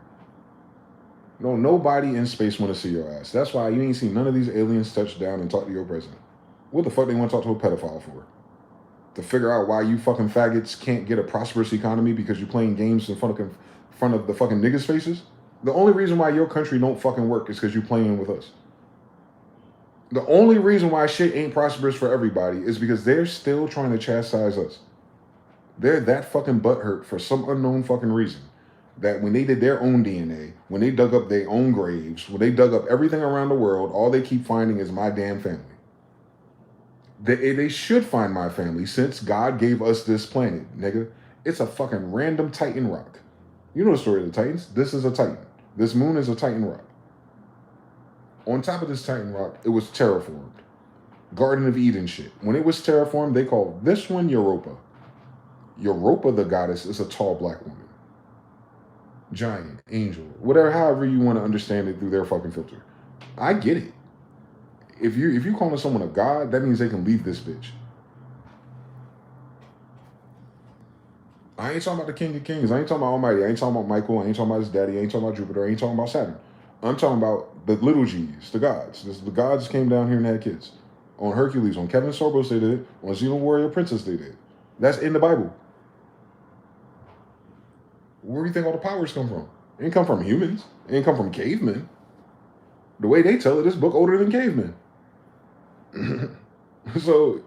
No, nobody in space want to see your ass. That's why you ain't seen none of these aliens touch down and talk to your president. What the fuck they want to talk to a pedophile for? To figure out why you fucking faggots can't get a prosperous economy because you're playing games in front of the fucking niggas' faces? The only reason why your country don't fucking work is because you're playing with us. The only reason why shit ain't prosperous for everybody is because they're still trying to chastise us. They're that fucking butthurt for some unknown fucking reason that when they did their own DNA, when they dug up their own graves, when they dug up everything around the world, all they keep finding is my damn family. They should find my family since God gave us this planet, nigga. It's a fucking random Titan rock. You know the story of the Titans? This is a Titan. This moon is a Titan rock. On top of this Titan rock, it was terraformed. Garden of Eden shit. When it was terraformed, they called this one Europa. Europa, the goddess, is a tall black woman. Giant, angel, whatever, however you want to understand it through their fucking filter. I get it. If you calling someone a god, that means they can leave this bitch. I ain't talking about the King of Kings. I ain't talking about Almighty. I ain't talking about Michael. I ain't talking about his daddy. I ain't talking about Jupiter. I ain't talking about Saturn. I'm talking about the little G's, the gods. The gods came down here and had kids. On Hercules, on Kevin Sorbo's they did. On Xena Warrior Princess they did. That's in the Bible. Where do you think all the powers come from? It ain't come from humans. It ain't come from cavemen. The way they tell it, this book older than cavemen. So,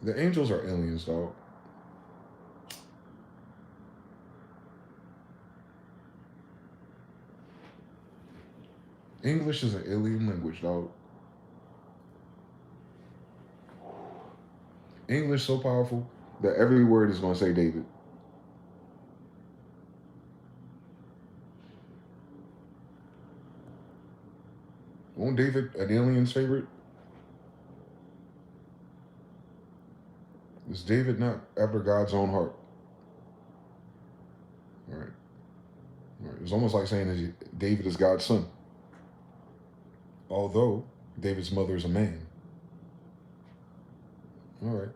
the angels are aliens, dog. English is an alien language, dog. English so powerful that every word is going to say David. Won't David an alien's favorite? Is David not after God's own heart? All right. It's almost like saying that David is God's son. Although David's mother is a man. All right.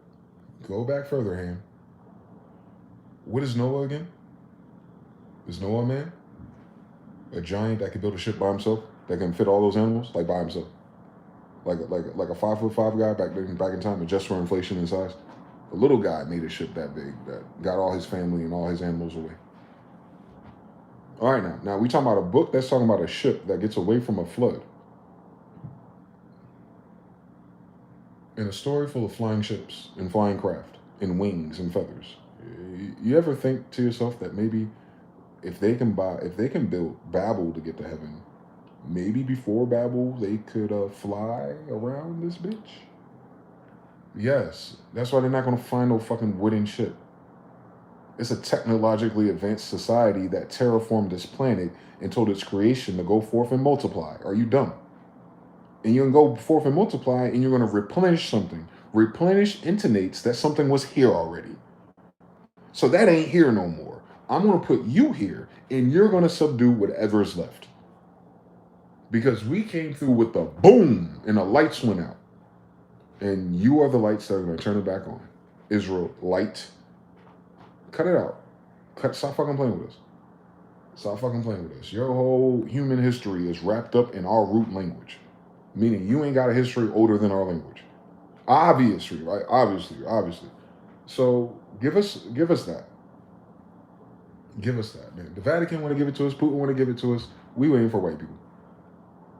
Go back further, Ham. What is Noah again? Is Noah a man? A giant that can build a ship by himself? That can fit all those animals, like by himself? Like a 5'5" guy back in time, adjust for inflation and size? A little guy made a ship that big that got all his family and all his animals away. All right, now we talking about a book that's talking about a ship that gets away from a flood. In a story full of flying ships and flying craft and wings and feathers. You ever think to yourself that maybe if they can build Babel to get to heaven, maybe before Babel they could fly around this bitch? Yes, that's why they're not gonna find no fucking wooden ship. It's a technologically advanced society that terraformed this planet and told its creation to go forth and multiply. Are you dumb? And you can go forth and multiply, and you're going to replenish something. Replenish intonates that something was here already. So that ain't here no more. I'm going to put you here, and you're going to subdue whatever's left. Because we came through with the boom, and the lights went out. And you are the lights that are going to turn it back on. Israel, light. Cut it out. Stop fucking playing with us. Stop fucking playing with us. Your whole human history is wrapped up in our root language. Meaning you ain't got a history older than our language. Obviously, right? Obviously. So give us that. Give us that, man. The Vatican want to give it to us. Putin want to give it to us. We waiting for white people.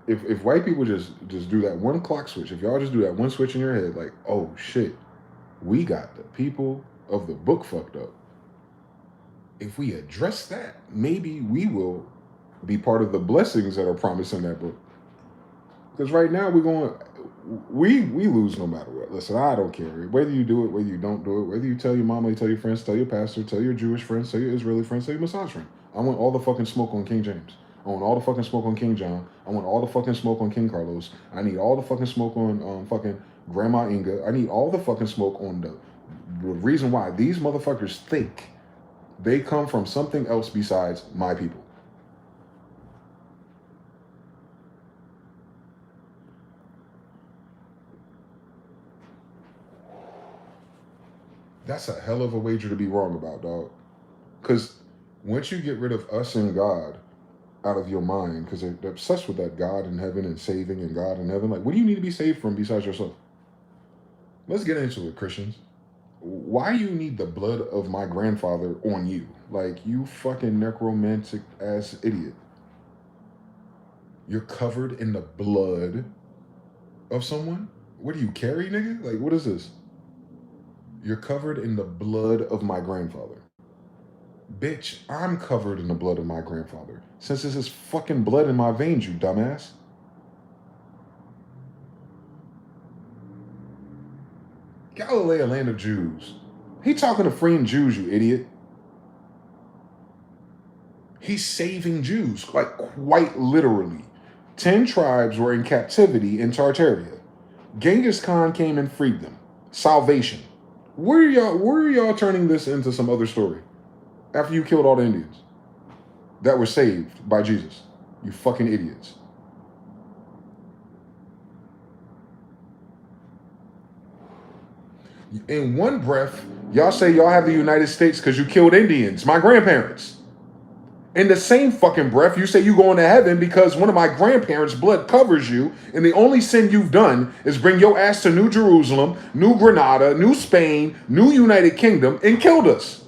If white people just do that one clock switch, if y'all just do that one switch in your head, like, oh shit, we got the people of the book fucked up. If we address that, maybe we will be part of the blessings that are promised in that book. Because right now we lose no matter what. Listen, I don't care. Whether you do it, whether you don't do it, whether you tell your mama, you tell your friends, tell your pastor, tell your Jewish friends, tell your Israeli friends, tell your massage friend. I want all the fucking smoke on King James. I want all the fucking smoke on King John. I want all the fucking smoke on King Carlos. I need all the fucking smoke on fucking Grandma Inga. I need all the fucking smoke on the reason why these motherfuckers think they come from something else besides my people. That's a hell of a wager to be wrong about, dog. Because once you get rid of us and God out of your mind, because they're obsessed with that God in heaven and saving and God in heaven, like, what do you need to be saved from besides yourself? Let's get into it, Christians. Why you need the blood of my grandfather on you? Like, you fucking necromantic ass idiot. You're covered in the blood of someone? What do you carry, nigga? Like, what is this? You're covered in the blood of my grandfather. Bitch, I'm covered in the blood of my grandfather. Since this is fucking blood in my veins, you dumbass. Galilee, a land of Jews. He talking to freeing Jews, you idiot. He's saving Jews, like quite literally. 10 tribes were in captivity in Tartaria. Genghis Khan came and freed them. Salvation. Where are y'all turning this into some other story? After you killed all the Indians that were saved by Jesus. You fucking idiots. In one breath, y'all say y'all have the United States because you killed Indians, my grandparents. In the same fucking breath, you say you going to heaven because one of my grandparents' blood covers you, and the only sin you've done is bring your ass to New Jerusalem, New Granada, New Spain, New United Kingdom, and killed us.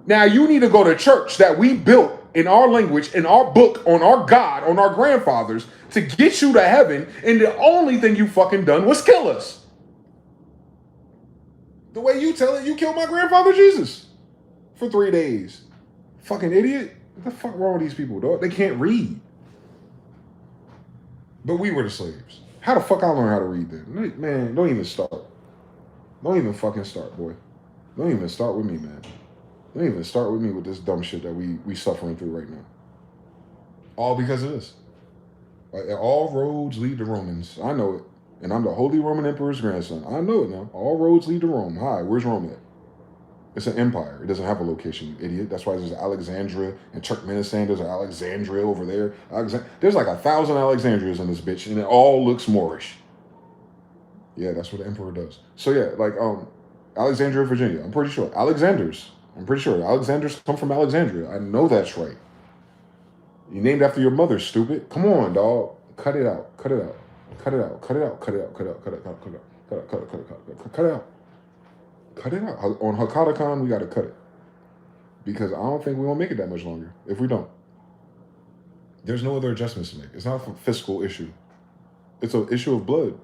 Now you need to go to church that we built in our language, in our book, on our God, on our grandfathers, to get you to heaven, and the only thing you fucking done was kill us. The way you tell it, you killed my grandfather Jesus for 3 days. Fucking idiot. What the fuck wrong with these people, dog? They can't read. But we were the slaves. How the fuck I learned how to read then? Man, don't even start. Don't even fucking start, boy. Don't even start with me, man. Don't even start with me with this dumb shit that we suffering through right now. All because of this. All roads lead to Romans. I know it. And I'm the Holy Roman Emperor's grandson. I know it now. All roads lead to Rome. Hi, where's Rome at? It's an empire. It doesn't have a location, you idiot. That's why there's Alexandria and Turkmenistan. There's an Alexandria over there. There's like 1,000 Alexandrias in this bitch, and it all looks Moorish. Yeah, that's what the emperor does. So yeah, like Alexandria, Virginia. I'm pretty sure. Alexanders. I'm pretty sure. Alexanders come from Alexandria. I know that's right. You named after your mother, stupid. Come on, dog. Cut it out. Cut it out. Cut it out. Cut it out. Cut it out. Cut it out. Cut it out. Cut it out. Cut it out. Cut it out. Cut it out. Cut it out. On HaKadokan, we got to cut it. Because I don't think we're going to make it that much longer if we don't. There's no other adjustments to make. It's not a fiscal issue. It's an issue of blood.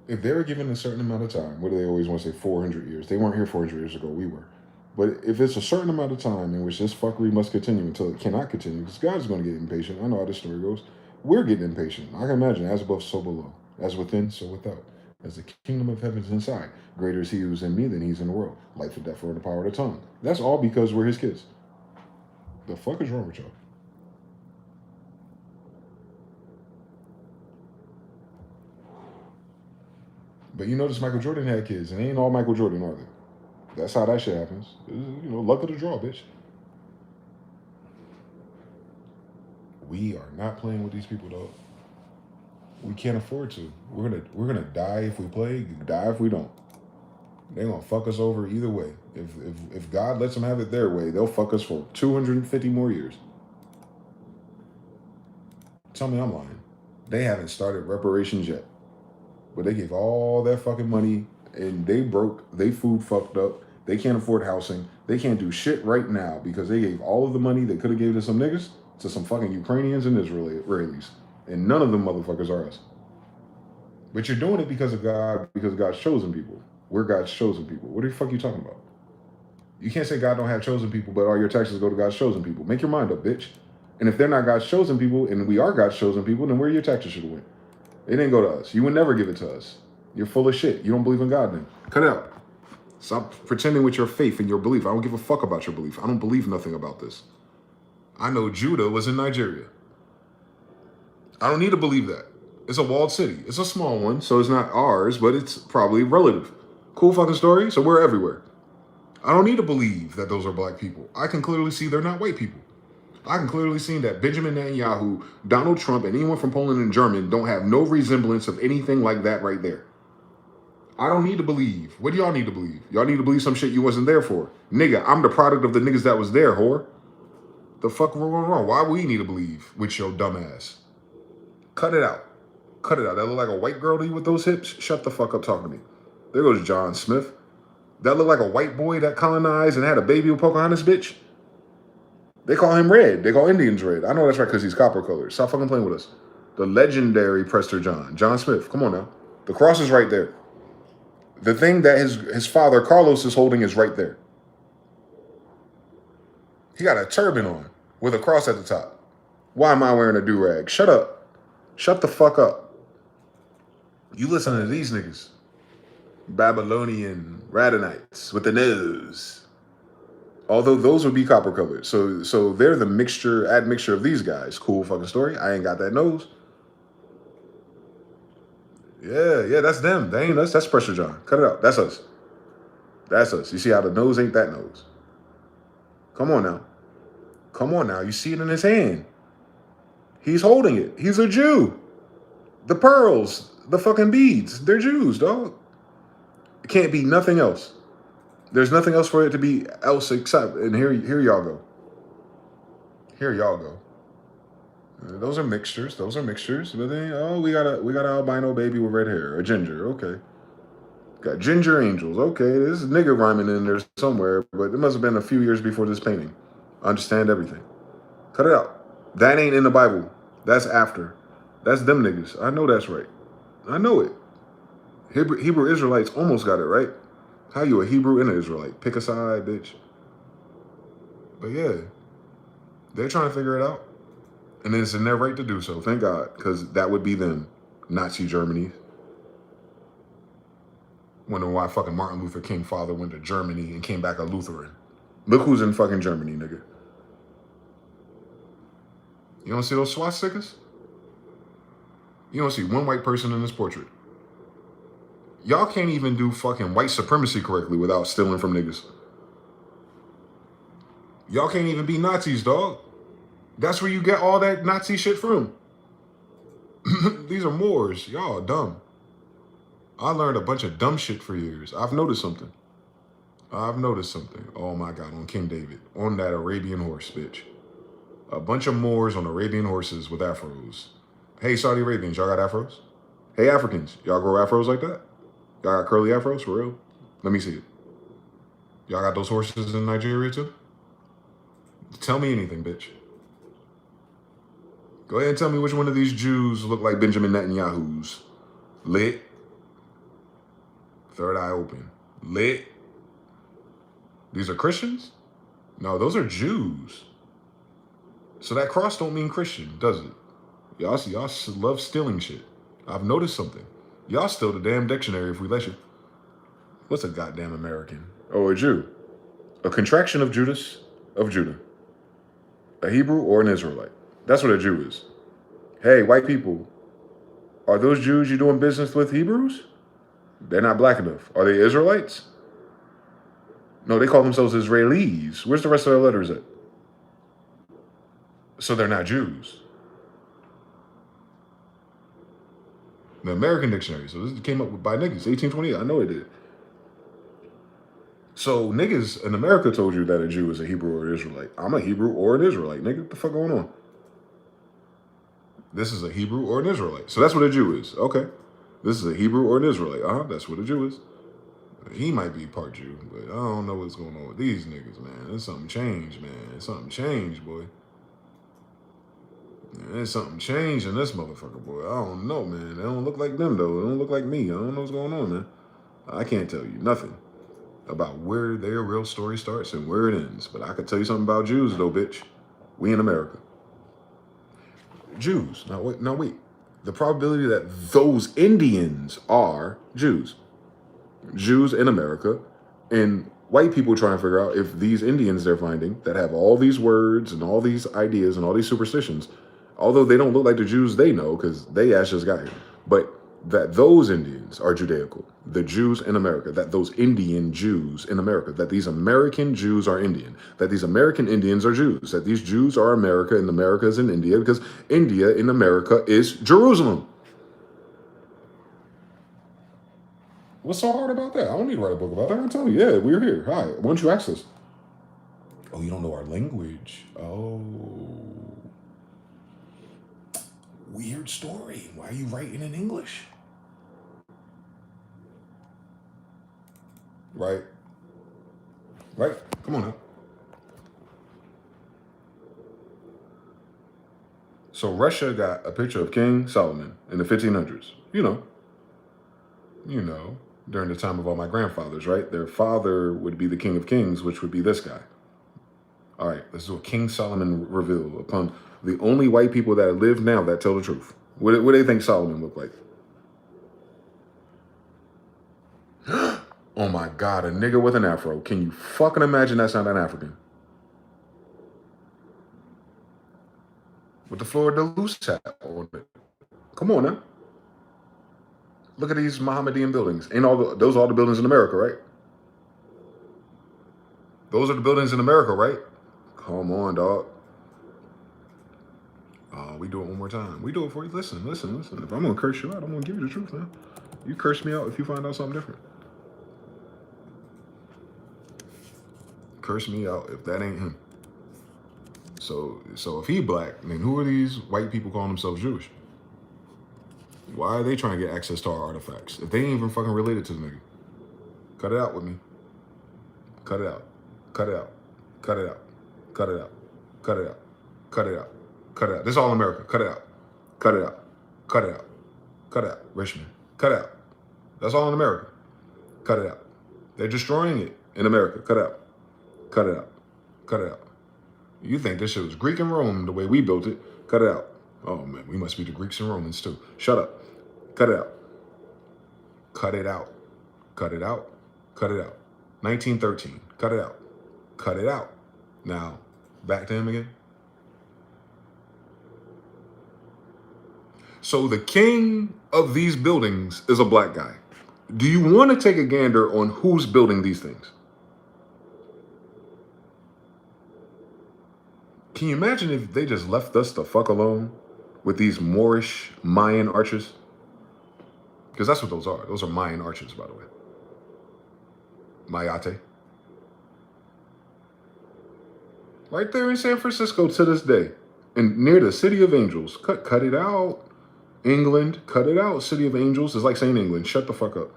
If they were given a certain amount of time, what do they always want to say, 400 years? They weren't here 400 years ago, we were. But if it's a certain amount of time in which this fuckery must continue until it cannot continue, because God's going to get impatient. I know how this story goes. We're getting impatient. I can imagine, as above, so below. As within, so without. As the kingdom of heaven is inside. Greater is he who is in me than he's in the world. Life and death are in the power of the tongue. That's all because we're his kids. The fuck is wrong with y'all? But you notice Michael Jordan had kids, and they ain't all Michael Jordan, are they? That's how that shit happens. You know, luck of the draw, bitch. We are not playing with these people, though. We can't afford to. We're gonna die if we play, die if we don't. They're gonna fuck us over either way. If God lets them have it their way, they'll fuck us for 250 more years. Tell me I'm lying. They haven't started reparations yet. But they gave all that fucking money and they broke, they food fucked up, they can't afford housing, they can't do shit right now because they gave all of the money they could have gave to some niggas, to some fucking Ukrainians and Israelis. And none of them motherfuckers are us. But you're doing it because of God, because God's chosen people. We're God's chosen people. What the fuck are you talking about? You can't say God don't have chosen people, but all your taxes go to God's chosen people. Make your mind up, bitch. And if they're not God's chosen people, and we are God's chosen people, then where your taxes should have went? It didn't go to us. You would never give it to us. You're full of shit. You don't believe in God then. Cut it out. Stop pretending with your faith and your belief. I don't give a fuck about your belief. I don't believe nothing about this. I know Judah was in Nigeria. I don't need to believe that. It's a walled city. It's a small one, so it's not ours, but it's probably relative. Cool fucking story. So we're everywhere. I don't need to believe that those are black people. I can clearly see they're not white people. I can clearly see that Benjamin Netanyahu, Donald Trump, and anyone from Poland and Germany don't have no resemblance of anything like that right there. I don't need to believe. What do y'all need to believe? Y'all need to believe some shit you wasn't there for. Nigga, I'm the product of the niggas that was there, whore. The fuck wrong? Why we need to believe with your dumb ass? Cut it out. Cut it out. That look like a white girl to you with those hips? Shut the fuck up talking to me. There goes John Smith. That look like a white boy that colonized and had a baby with Pocahontas, bitch? They call him red. They call Indians red. I know that's right because he's copper colored. Stop fucking playing with us. The legendary Prester John Smith. Come on now. The cross is right there. The thing that his father, Carlos, is holding is right there. He got a turban on with a cross at the top. Why am I wearing a do-rag? Shut up. Shut the fuck up. You listen to these niggas. Babylonian Radonites with the nose. Although those would be copper colored. So they're the admixture of these guys. Cool fucking story. I ain't got that nose. Yeah, that's them. They ain't us. That's Prester John. Cut it out. That's us. That's us. You see how the nose ain't that nose. Come on now. Come on now. You see it in his hand. He's holding it. He's a Jew. The pearls, the fucking beads, they're Jews, dog. It can't be nothing else. There's nothing else for it to be else except, and here y'all go. Here y'all go. Those are mixtures. Those are mixtures. But then, oh, we got an albino baby with red hair, a ginger. Okay. Got ginger angels. Okay, there's a nigga rhyming in there somewhere, but it must have been a few years before this painting. Understand everything. Cut it out. That ain't in the Bible. That's after. That's them niggas. I know that's right. I know it. Hebrew Israelites almost got it right. How you a Hebrew and an Israelite? Pick a side, bitch. But yeah, they're trying to figure it out. And it's in their right to do so. Thank God. Because that would be them. Nazi Germany. Wonder why fucking Martin Luther King father went to Germany and came back a Lutheran. Look who's in fucking Germany, nigga. You don't see those swastikas? You don't see one white person in this portrait. Y'all can't even do fucking white supremacy correctly without stealing from niggas. Y'all can't even be Nazis, dog. That's where you get all that Nazi shit from. These are Moors. Y'all dumb. I learned a bunch of dumb shit for years. I've noticed something. Oh my God, on King David. On that Arabian horse, bitch. A bunch of Moors on Arabian horses with afros. Hey, Saudi Arabians, y'all got afros? Hey, Africans, y'all grow afros like that? Y'all got curly afros, for real? Let me see it. Y'all got those horses in Nigeria too? Tell me anything, bitch. Go ahead and tell me which one of these Jews look like Benjamin Netanyahu's. Lit. Third eye open. Lit. These are Christians? No, those are Jews. So that cross don't mean Christian, does it? Y'all love stealing shit. I've noticed something. Y'all steal the damn dictionary if we let you. What's a goddamn American? Oh, a Jew. A contraction of Judas, of Judah. A Hebrew or an Israelite. That's what a Jew is. Hey, white people, are those Jews you doing business with Hebrews? They're not black enough. Are they Israelites? No, they call themselves Israelis. Where's the rest of their letters at? So they're not Jews. The American dictionary. So this came up by niggas, 1828. I know it did. So niggas in America told you that a Jew is a Hebrew or an Israelite. I'm a Hebrew or an Israelite. Nigga, what the fuck going on? This is a Hebrew or an Israelite. So that's what a Jew is. Okay. This is a Hebrew or an Israelite. That's what a Jew is. He might be part Jew, but I don't know what's going on with these niggas, man. There's something changed, man. There's something changed, boy. There's something changed in this motherfucker, boy. I don't know, man. They don't look like them, though. They don't look like me. I don't know what's going on, man. I can't tell you nothing about where their real story starts and where it ends. But I can tell you something about Jews, though, bitch. We in America. Jews. Now, wait. The probability that those Indians are Jews. Jews in America, and white people trying to figure out if these Indians they're finding that have all these words and all these ideas and all these superstitions, although they don't look like the Jews they know because they just got here, but that those Indians are Judaical, the Jews in America, that those Indian Jews in America, that these American Jews are Indian, that these American Indians are Jews, that these Jews are America and America is in India because India in America is Jerusalem. What's so hard about that? I don't need to write a book about that. I'm telling you, yeah, we're here. Hi, why don't you ask us? Oh, you don't know our language. Oh. Weird story. Why are you writing in English? Right? Come on now. So Russia got a picture of King Solomon in the 1500s. You know, during the time of all my grandfathers, right? Their father would be the King of Kings, which would be this guy. All right, let's do a King Solomon reveal upon the only white people that live now that tell the truth. What do they think Solomon looked like? Oh my God, a nigga with an afro. Can you fucking imagine that's not an African? With the Fleur de Luce hat on it. Come on now. Look at these Mohammedan buildings. Ain't those are all the buildings in America, right? Those are the buildings in America, right? Come on, dog. We do it one more time. We do it for you. Listen. If I'm going to curse you out, I'm going to give you the truth, man. You curse me out if you find out something different. Curse me out if that ain't him. So if he black, then who are these white people calling themselves Jewish? Why are they trying to get access to our artifacts? If they ain't even fucking related to the nigga. Cut it out with me. Cut it out. Cut it out. Cut it out. Cut it out. Cut it out. Cut it out. Cut it out. This is all America. Cut it out. Cut it out. Cut it out. Cut it out. Richmond. Cut it out. That's all in America. Cut it out. They're destroying it in America. Cut it out. Cut it out. Cut it out. You think this shit was Greek and Rome the way we built it. Cut it out. Oh man, we must be the Greeks and Romans too. Shut up. Cut it out. Cut it out. Cut it out. Cut it out. 1913. Cut it out. Cut it out. Now, back to him again. So the king of these buildings is a black guy. Do you want to take a gander on who's building these things? Can you imagine if they just left us the fuck alone with these Moorish Mayan arches? Because that's what those are. Those are Mayan arches, by the way. Mayate. Right there in San Francisco to this day. And near the City of Angels. Cut it out. England, cut it out. City of Angels is like saying England. Shut the fuck up.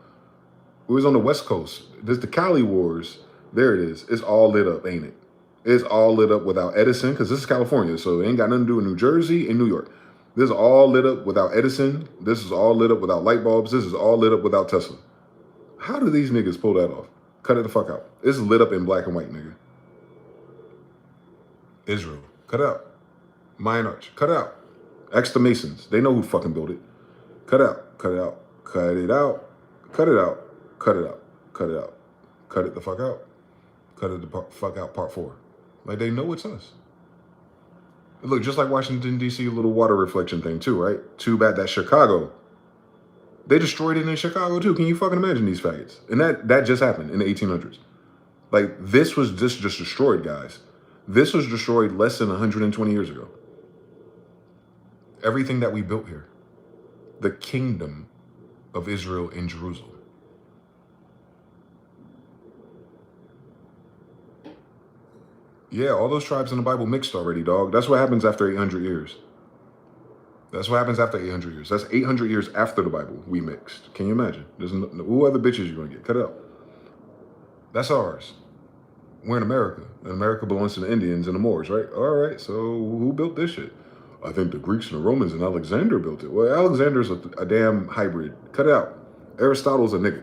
We was on the West Coast. There's the Cali Wars. There it is. It's all lit up, ain't it? It's all lit up without Edison, because this is California, so it ain't got nothing to do with New Jersey and New York. This is all lit up without Edison. This is all lit up without light bulbs. This is all lit up without Tesla. How do these niggas pull that off? Cut it the fuck out. This is lit up in black and white, nigga. Israel, cut it out. Mayan Arch, cut it out. Ask the Masons. They know who fucking built it. Cut it out. Cut it out. Cut it out. Cut it out. Cut it out. Cut it out. Cut it the fuck out. Cut it the fuck out, part 4. Like, they know it's us. Look, just like Washington, D.C., a little water reflection thing too, right? Too bad that Chicago, they destroyed it in Chicago too. Can you fucking imagine these faggots? And that just happened in the 1800s. Like, this was just destroyed, guys. This was destroyed less than 120 years ago. Everything that we built here. The kingdom of Israel in Jerusalem. Yeah, all those tribes in the Bible mixed already, dog. That's what happens after 800 years. That's what happens after 800 years. That's 800 years after the Bible we mixed. Can you imagine? There's no, who other bitches you gonna get? Cut it out. That's ours. We're in America. And America belongs to the Indians and the Moors, right? All right, so who built this shit? I think the Greeks and the Romans and Alexander built it. Well, Alexander's a damn hybrid. Cut it out. Aristotle's a nigga.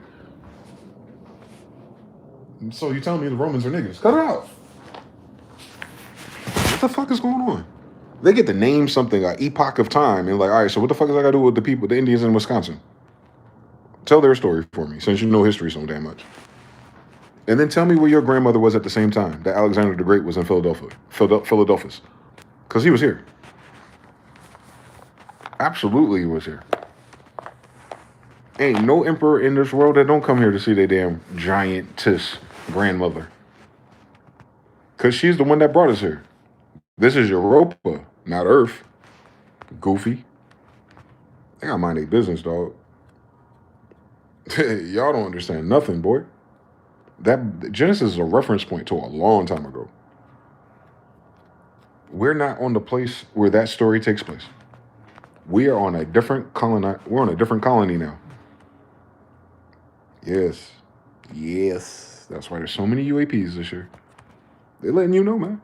So you telling me the Romans are niggas? Cut it out. What the fuck is going on? They get to name something, an epoch of time, and like, all right, so what the fuck is that got to do with the people, the Indians in Wisconsin? Tell their story for me, since you know history so damn much. And then tell me where your grandmother was at the same time that Alexander the Great was in Philadelphia. Because he was here. Absolutely he was here. Ain't no emperor in this world that don't come here to see their damn giantess grandmother. Because she's the one that brought us here. This is Europa, not Earth. Goofy. They gotta mind their business, dog. Y'all don't understand nothing, boy. That Genesis is a reference point to a long time ago. We're not on the place where that story takes place. We are on a different colony. We're on a different colony now. Yes. Yes. That's why there's so many UAPs this year. They're letting you know, man.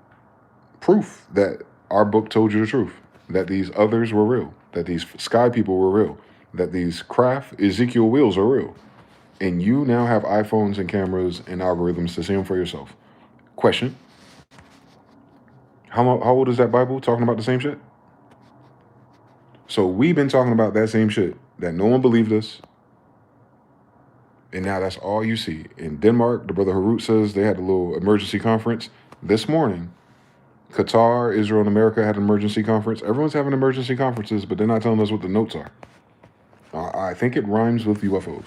Proof that our book told you the truth. That these others were real. That these sky people were real. That these craft Ezekiel wheels are real. And you now have iPhones and cameras and algorithms to see them for yourself. Question. How old is that Bible talking about the same shit? So we've been talking about that same shit. That no one believed us. And now that's all you see. In Denmark, the brother Harut says they had a little emergency conference this morning. Qatar, Israel, and America had an emergency conference. Everyone's having emergency conferences, but they're not telling us what the notes are. I think it rhymes with UFOs.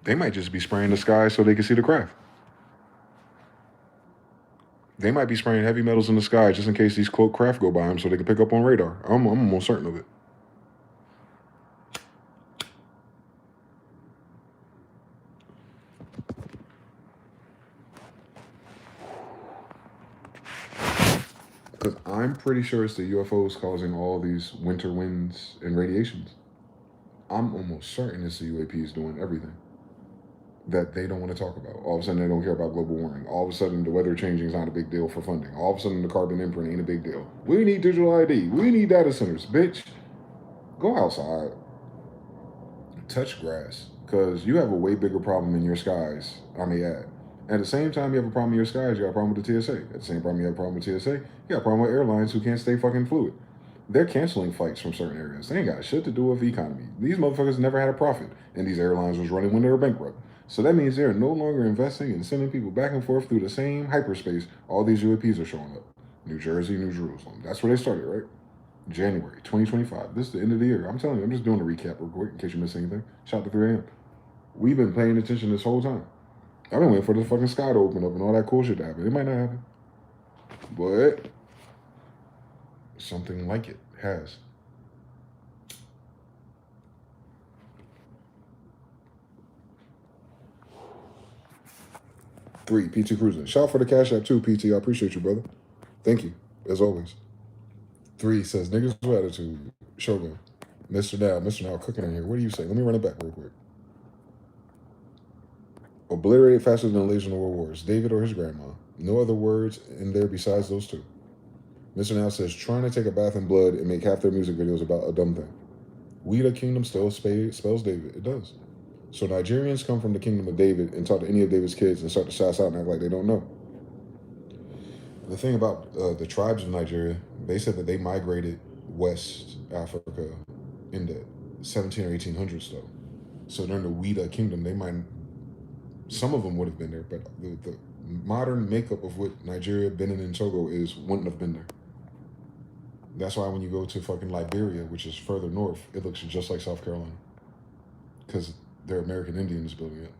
They might just be spraying the sky so they can see the craft. They might be spraying heavy metals in the sky just in case these cloaked craft go by them so they can pick up on radar. I'm almost certain of it. Because I'm pretty sure it's the UFOs causing all these winter winds and radiations. I'm almost certain it's the UAPs doing everything that they don't want to talk about. All of a sudden, they don't care about global warming. All of a sudden, the weather changing is not a big deal for funding. All of a sudden, the carbon imprint ain't a big deal. We need digital ID. We need data centers. Bitch, go outside. Touch grass. Because you have a way bigger problem in your skies on the ad. At the same time you have a problem in your skies, you got a problem with the TSA. At the same time you have a problem with TSA, you got a problem with airlines who can't stay fucking fluid. They're canceling flights from certain areas. They ain't got shit to do with the economy. These motherfuckers never had a profit, and these airlines was running when they were bankrupt. So that means they're no longer investing and sending people back and forth through the same hyperspace. All these UAPs are showing up. New Jersey, New Jerusalem. That's where they started, right? January 2025. This is the end of the year. I'm telling you, I'm just doing a recap real quick in case you missed anything. Shout out to 3 a.m. We've been paying attention this whole time. I've been waiting for the fucking sky to open up and all that cool shit to happen. It might not happen. But something like it has. Three, PT Cruising. Shout for the Cash App too, PT. I appreciate you, brother. Thank you, as always. 3 says, niggas with attitude. Shogun. Mr. Now cooking in here. What do you say? Let me run it back real quick. Obliterated faster than the laser in the world wars. David or his grandma. No other words in there besides those two. Mr. Now says, trying to take a bath in blood and make half their music videos about a dumb thing. We the kingdom still spells David. It does. So Nigerians come from the kingdom of David and talk to any of David's kids and start to sass out and act like they don't know. The thing about the tribes of Nigeria, they said that they migrated West Africa in the 17 or 1800s though. So during the Ouida kingdom, some of them would have been there, but the modern makeup of what Nigeria, Benin, and Togo wouldn't have been there. That's why when you go to fucking Liberia, which is further north, it looks just like South Carolina. Because they're American Indians building it.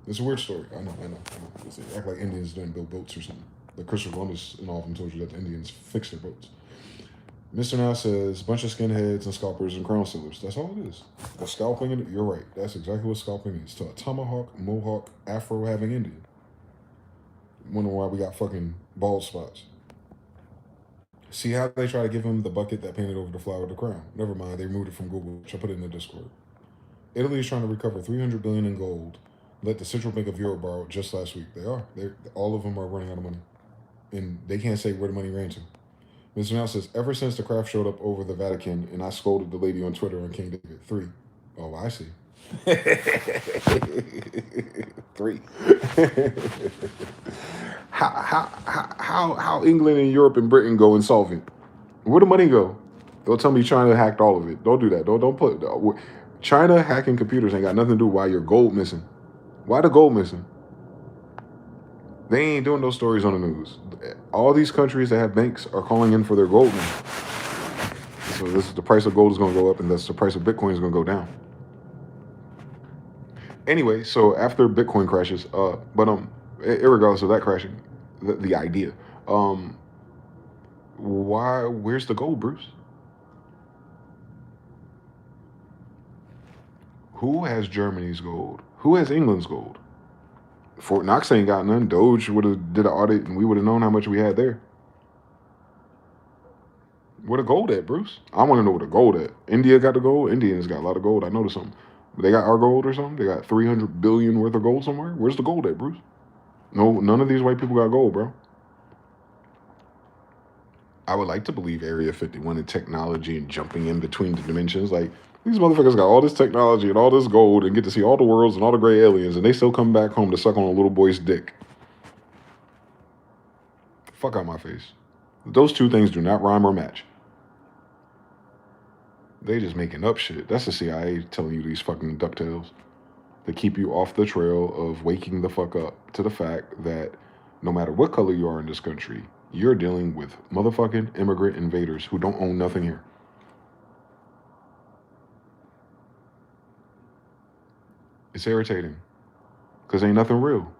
It's a weird story. I know. They act like Indians didn't build boats or something. But Christopher Columbus and all of them told you that the Indians fixed their boats. Mr. Now says, bunch of skinheads and scalpers and crown stealers. That's all it is. The scalping, you're right. That's exactly what scalping is. To a tomahawk, mohawk, afro-having Indian. Wonder why we got fucking bald spots. See how they try to give him the bucket that painted over the flower of the crown. Never mind, they removed it from Google, which I put it in the Discord. Italy is trying to recover $300 billion in gold. Let the Central Bank of Europe borrow just last week. They are. All of them are running out of money. And they can't say where the money ran to. Mr. Now says, ever since the craft showed up over the Vatican and I scolded the lady on Twitter on King David. 3. Oh, I see. 3. How England and Europe and Britain go insolvent? Where the money go? Don't tell me China hacked all of it. Don't do that. Don't put China hacking computers ain't got nothing to do with why your gold missing. Why the gold missing? They ain't doing those stories on the news. All these countries that have banks are calling in for their gold now. So the price of gold is going to go up, and the price of Bitcoin is going to go down. Anyway, so after Bitcoin crashes, irregardless of that crashing, the idea, where's the gold, Bruce? Who has Germany's gold? Who has England's gold? Fort Knox ain't got none. Doge would have did an audit and we would have known how much we had there. Where the gold at, Bruce? I want to know where the gold at. India got the gold. Indians got a lot of gold. I noticed something. They got our gold or something? They got 300 billion worth of gold somewhere? Where's the gold at, Bruce? No, none of these white people got gold, bro. I would like to believe Area 51 and technology and jumping in between the dimensions. Like, these motherfuckers got all this technology and all this gold and get to see all the worlds and all the gray aliens, and they still come back home to suck on a little boy's dick. Fuck out my face. Those two things do not rhyme or match. They just making up shit. That's the CIA telling you these fucking ducktails to keep you off the trail of waking the fuck up to the fact that no matter what color you are in this country, you're dealing with motherfucking immigrant invaders who don't own nothing here. It's irritating because ain't nothing real.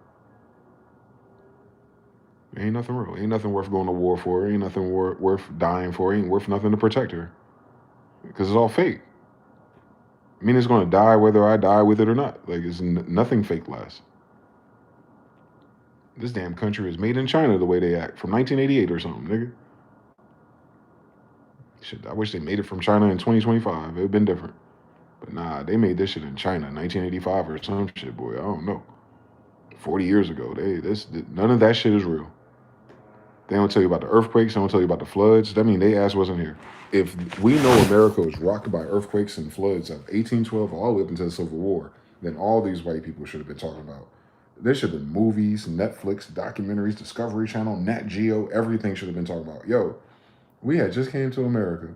Ain't nothing real. Ain't nothing worth going to war for. Ain't nothing worth dying for. Ain't worth nothing to protect her because it's all fake. I mean, it's going to die whether I die with it or not. Like, it's nothing fake lasts. This damn country is made in China the way they act from 1988 or something, nigga. Shit, I wish they made it from China in 2025. It would have been different. But nah, they made this shit in China in 1985 or some shit, boy. I don't know. 40 years ago. None of that shit is real. They don't tell you about the earthquakes. They don't tell you about the floods. That means they ass wasn't here. If we know America was rocked by earthquakes and floods of 1812 all the way up until the Civil War, then all these white people should have been talking about. There should have been movies, Netflix, documentaries, Discovery Channel, Nat Geo, everything should have been talking about. Yo, we had just came to America,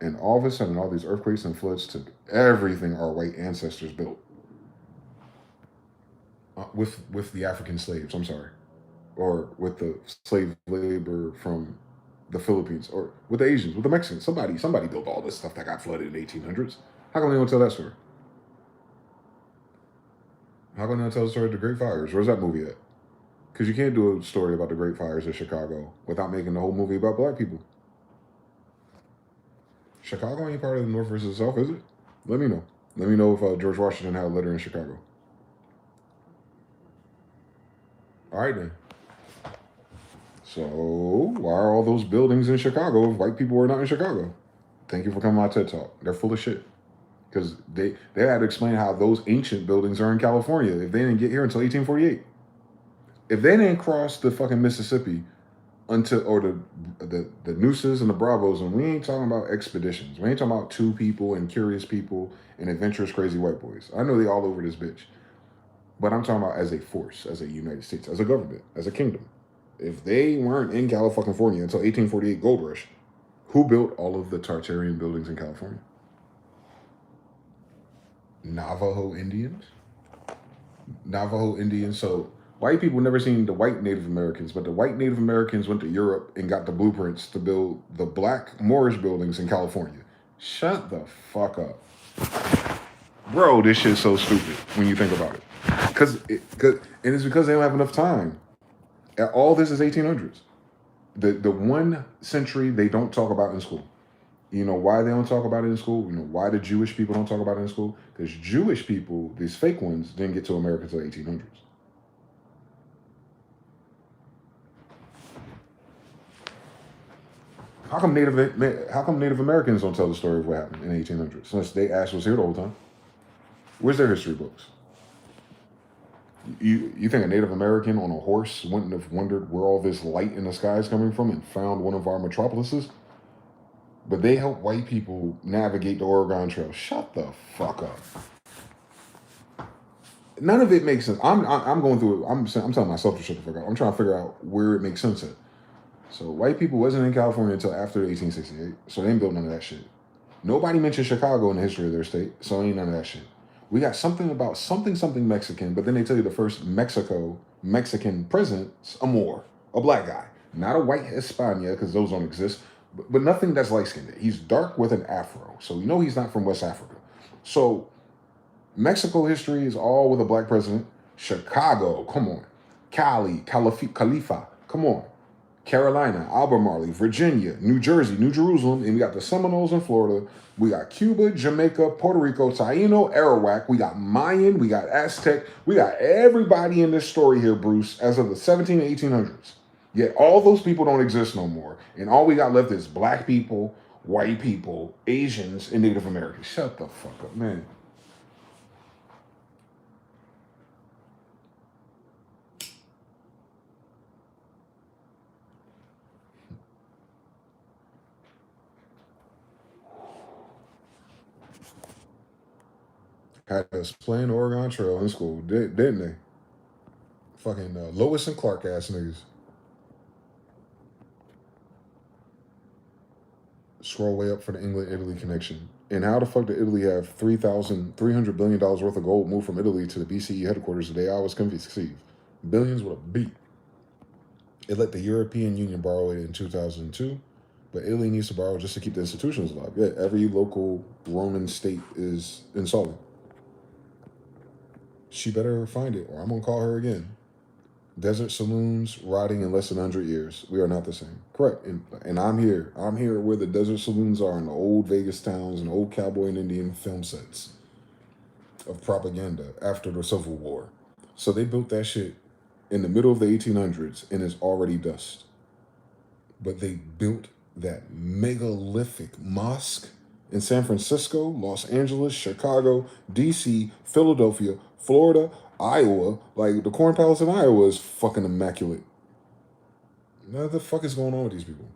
and all of a sudden, all these earthquakes and floods took everything our white ancestors built. With the African slaves, I'm sorry. Or with the slave labor from the Philippines. Or with the Asians, with the Mexicans. Somebody built all this stuff that got flooded in the 1800s. How come they don't tell that story? How come they don't tell the story of the Great Fires? Where's that movie at? Because you can't do a story about the Great Fires of Chicago without making the whole movie about black people. Chicago ain't part of the North versus the South, is it? Let me know. Let me know if George Washington had a letter in Chicago. All right, then. So, why are all those buildings in Chicago if white people are not in Chicago? Thank you for coming to my TED Talk. They're full of shit. because they had to explain how those ancient buildings are in California if they didn't get here until 1848. If they didn't cross the fucking Mississippi until, or the Nooses and the Bravos, and we ain't talking about expeditions. We ain't talking about two people and curious people and adventurous crazy white boys. I know they all over this bitch. But I'm talking about as a force, as a United States, as a government, as a kingdom. If they weren't in California until 1848 gold rush, who built all of the Tartarian buildings in California? Navajo Indians. So white people never seen the white Native Americans, but the white Native Americans went to Europe and got the blueprints to build the black Moorish buildings in California. Shut the fuck up. Bro, this shit's so stupid when you think about it. And it's because they don't have enough time. All this is 1800s. The 1 century they don't talk about in school. You know why they don't talk about it in school? You know why the Jewish people don't talk about it in school? Because Jewish people, these fake ones, didn't get to America until the 1800s. How come Native Americans don't tell the story of what happened in the 1800s? Since they Ash was here the whole time. Where's their history books? You think a Native American on a horse wouldn't have wondered where all this light in the sky is coming from and found one of our metropolises? But they help white people navigate the Oregon Trail. Shut the fuck up. None of it makes sense. I'm going through it. I'm telling myself to shut the fuck up. I'm trying to figure out where it makes sense at. So white people wasn't in California until after 1868. So they ain't built none of that shit. Nobody mentioned Chicago in the history of their state. So ain't none of that shit. We got something about something Mexican, but then they tell you the first Mexican president's a Moor, a black guy, not a white Hispania, because those don't exist, but nothing that's light-skinned. He's dark with an afro, so you know he's not from West Africa. So Mexico history is all with a black president. Chicago, come on. Khalifa, come on. Carolina, Albemarle, Virginia, New Jersey, New Jerusalem, and we got the Seminoles in Florida. We got Cuba, Jamaica, Puerto Rico, Taino, Arawak. We got Mayan, we got Aztec. We got everybody in this story here, Bruce, as of the 17 and 1800s. Yet all those people don't exist no more. And all we got left is black people, white people, Asians, and Native Americans. Shut the fuck up, man. Had us playing the Oregon Trail in school, didn't they? Fucking Lois and Clark ass niggas. Scroll way up for the England-Italy connection. And how the fuck did Italy have $300 billion worth of gold moved from Italy to the BCE headquarters the day I was conceived? Billions with a B. It let the European Union borrow it in 2002, but Italy needs to borrow just to keep the institutions alive. Yeah, every local Roman state is insolvent. She better find it, or I'm gonna call her again. Desert saloons rotting in less than 100 years. We are not the same. Correct. And I'm here. I'm here where the desert saloons are in the old Vegas towns and old cowboy and Indian film sets of propaganda after the Civil War. So they built that shit in the middle of the 1800s and it's already dust. But they built that megalithic mosque in San Francisco, Los Angeles, Chicago, DC, Philadelphia, Florida, Iowa. Like the Corn Palace in Iowa is fucking immaculate. What the fuck is going on with these people?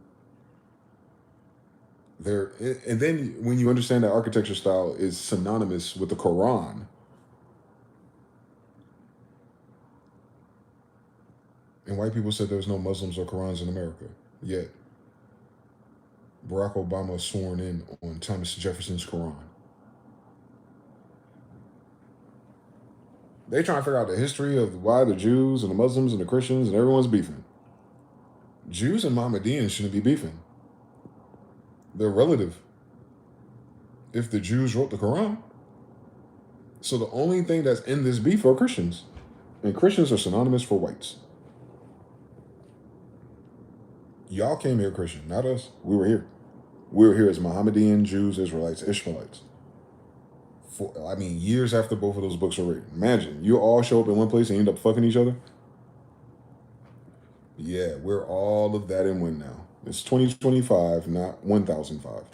And then when you understand that architecture style is synonymous with the Quran, and white people said there's no Muslims or Qurans in America, yet Barack Obama sworn in on Thomas Jefferson's Quran. They trying to figure out the history of why the Jews and the Muslims and the Christians and everyone's beefing. Jews and Mohammedans shouldn't be beefing. They're relative. If the Jews wrote the Quran. So the only thing that's in this beef are Christians. And Christians are synonymous for whites. Y'all came here Christian, not us. We were here. We were here as Mohammedan, Jews, Israelites, Ishmaelites. Years after both of those books were written. Imagine, you all show up in one place and end up fucking each other. Yeah, we're all of that in one now. It's 2025, not 1005.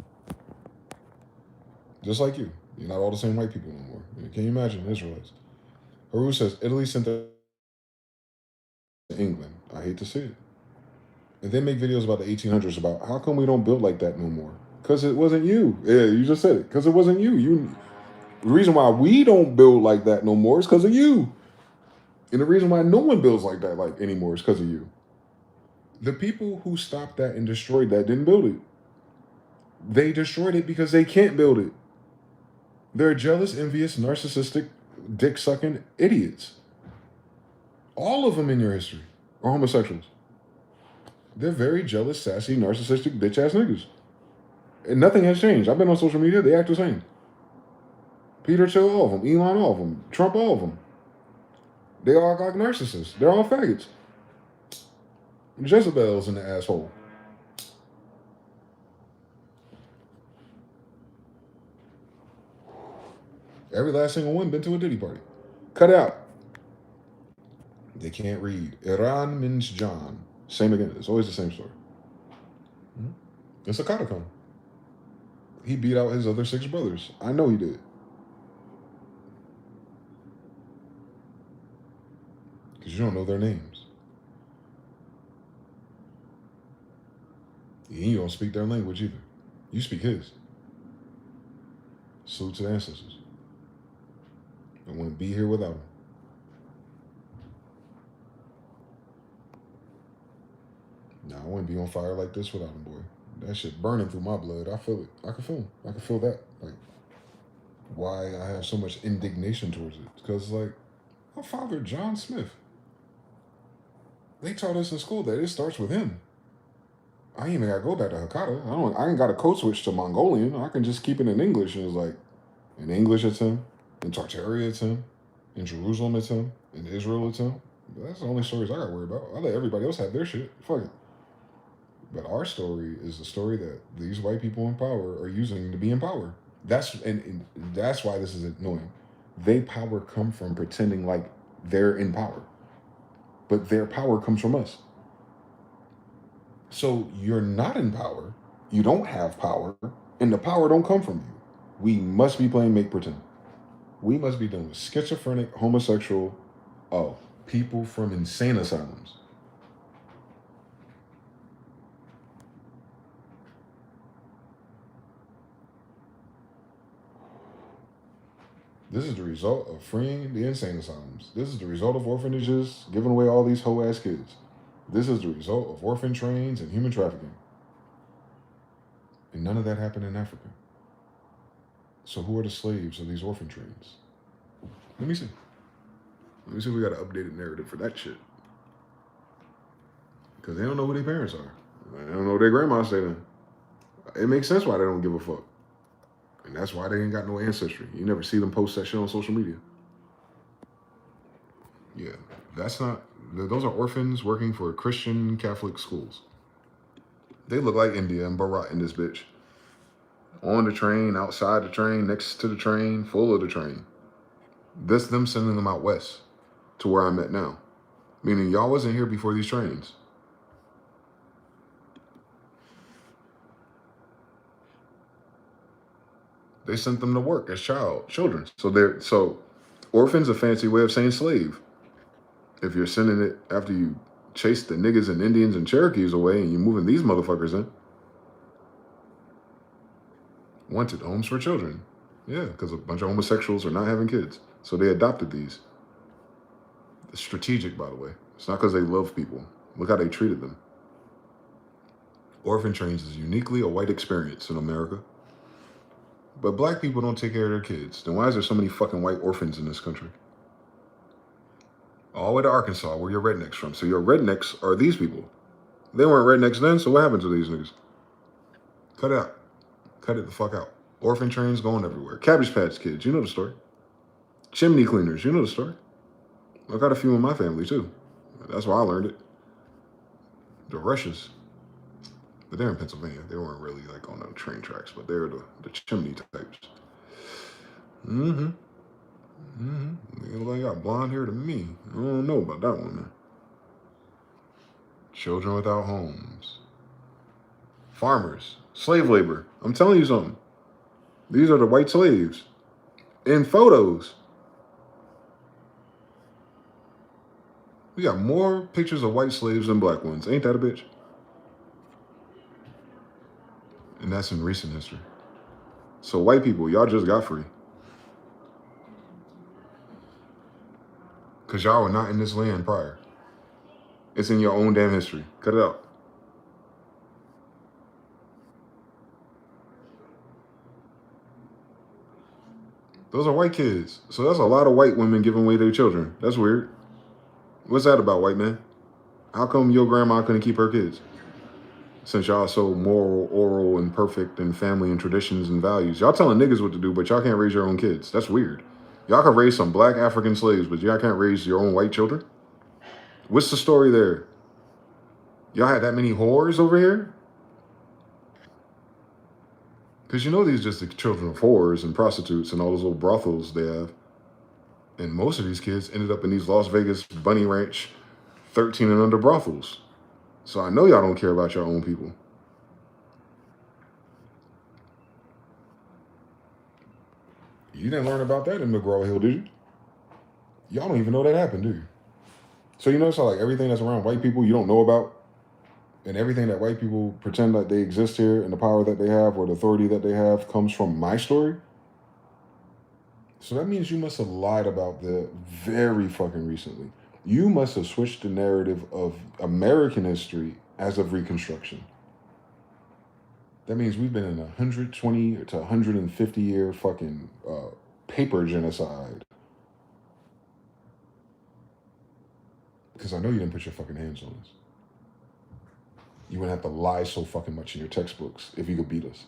Just like you. You're not all the same white people no more. Can you imagine Israelites? Haru says, Italy sent them to England. I hate to see it. And they make videos about the 1800s about how come we don't build like that no more? Because it wasn't you. Yeah, you just said it. Because it wasn't you. The reason why we don't build like that no more is because of you. And the reason why no one builds like that like anymore is because of you. The people who stopped that and destroyed that didn't build it. They destroyed it because they can't build it. They're jealous, envious, narcissistic, dick-sucking idiots. All of them in your history are homosexuals. They're very jealous, sassy, narcissistic, bitch-ass niggas. And nothing has changed. I've been on social media. They act the same. Peter Thiel, all of them. Elon, all of them. Trump, all of them. They all act like narcissists. They're all faggots. Jezebel's in the asshole. Every last single one been to a Diddy party. Cut out. They can't read. Iran means John. Same again. It's always the same story. It's a catacomb. He beat out his other 6 brothers. I know he did. Because you don't know their names. And you don't speak their language either. You speak his. Salute to the ancestors. I want to be here without him. Nah, I wouldn't be on fire like this without him, boy. That shit burning through my blood. I feel it. I can feel him. I can feel that. Like, why I have so much indignation towards it. Because, like, my father, John Smith, they taught us in school that it starts with him. I ain't even got to go back to Hakata. I ain't got to code switch to Mongolian. I can just keep it in English. And it's like, in English it's him. In Tartaria it's him. In Jerusalem it's him. In Israel it's him. But that's the only stories I got to worry about. I let everybody else have their shit. Fuck it. But our story is the story that these white people in power are using to be in power. And that's why this is annoying. They power come from pretending like they're in power. But their power comes from us. So you're not in power, you don't have power, and the power don't come from you. We must be playing make pretend. We must be dealing with schizophrenic, homosexual, people from insane asylums. This is the result of freeing the insane asylums. This is the result of orphanages giving away all these hoe-ass kids. This is the result of orphan trains and human trafficking. And none of that happened in Africa. So who are the slaves of these orphan trains? Let me see. Let me see if we got an updated narrative for that shit. Because they don't know who their parents are. They don't know what their grandma say then. It makes sense why they don't give a fuck. And that's why they ain't got no ancestry. You never see them post that shit on social media. Yeah, that's not... Those are orphans working for Christian Catholic schools. They look like India and Bharat in this bitch. On the train, outside the train, next to the train, full of the train. That's them sending them out west to where I'm at now. Meaning y'all wasn't here before these trains. They sent them to work as children. So orphan's a fancy way of saying slave. If you're sending it after you chase the niggas and Indians and Cherokees away and you're moving these motherfuckers in. Wanted homes for children. Yeah, because a bunch of homosexuals are not having kids. So they adopted these. It's strategic, by the way. It's not because they love people. Look how they treated them. Orphan trains is uniquely a white experience in America. But black people don't take care of their kids. Then why is there so many fucking white orphans in this country? All the way to Arkansas, where your rednecks from. So your rednecks are these people. They weren't rednecks then, so what happened to these niggas? Cut it out. Cut it the fuck out. Orphan trains going everywhere. Cabbage Patch Kids, you know the story. Chimney cleaners, you know the story. I got a few in my family too. That's why I learned it. The Rushes. But they're in Pennsylvania. They weren't really like on the train tracks, but they're the chimney types. They got blonde hair to me. I don't know about that one, man. Children without homes. Farmers. Slave labor. I'm telling you something. These are the white slaves. in photos. We got more pictures of white slaves than black ones. Ain't that a bitch? And that's in recent history. So white people, y'all just got free. Because y'all were not in this land prior. It's in your own damn history. Cut it out. Those are white kids. So that's a lot of white women giving away their children. That's weird. What's that about, white man? How come your grandma couldn't keep her kids? Since y'all so moral, oral, and perfect in family and traditions and values. Y'all telling niggas what to do, but y'all can't raise your own kids. That's weird. Y'all can raise some black African slaves, but y'all can't raise your own white children? What's the story there? Y'all had that many whores over here? Because you know these just the children of whores and prostitutes and all those little brothels they have. And most of these kids ended up in these Las Vegas Bunny Ranch 13 and under brothels. So I know y'all don't care about your own people. You didn't learn about that in McGraw Hill, did you? Y'all don't even know that happened, do you? So you notice how like everything that's around white people you don't know about, and everything that white people pretend that they exist here and the power that they have or the authority that they have comes from my story? So that means you must have lied about that very fucking recently. You must have switched the narrative of American history as of Reconstruction. That means we've been in 120 to 150 year fucking paper genocide. Because I know you didn't put your fucking hands on us. You wouldn't have to lie so fucking much in your textbooks if you could beat us.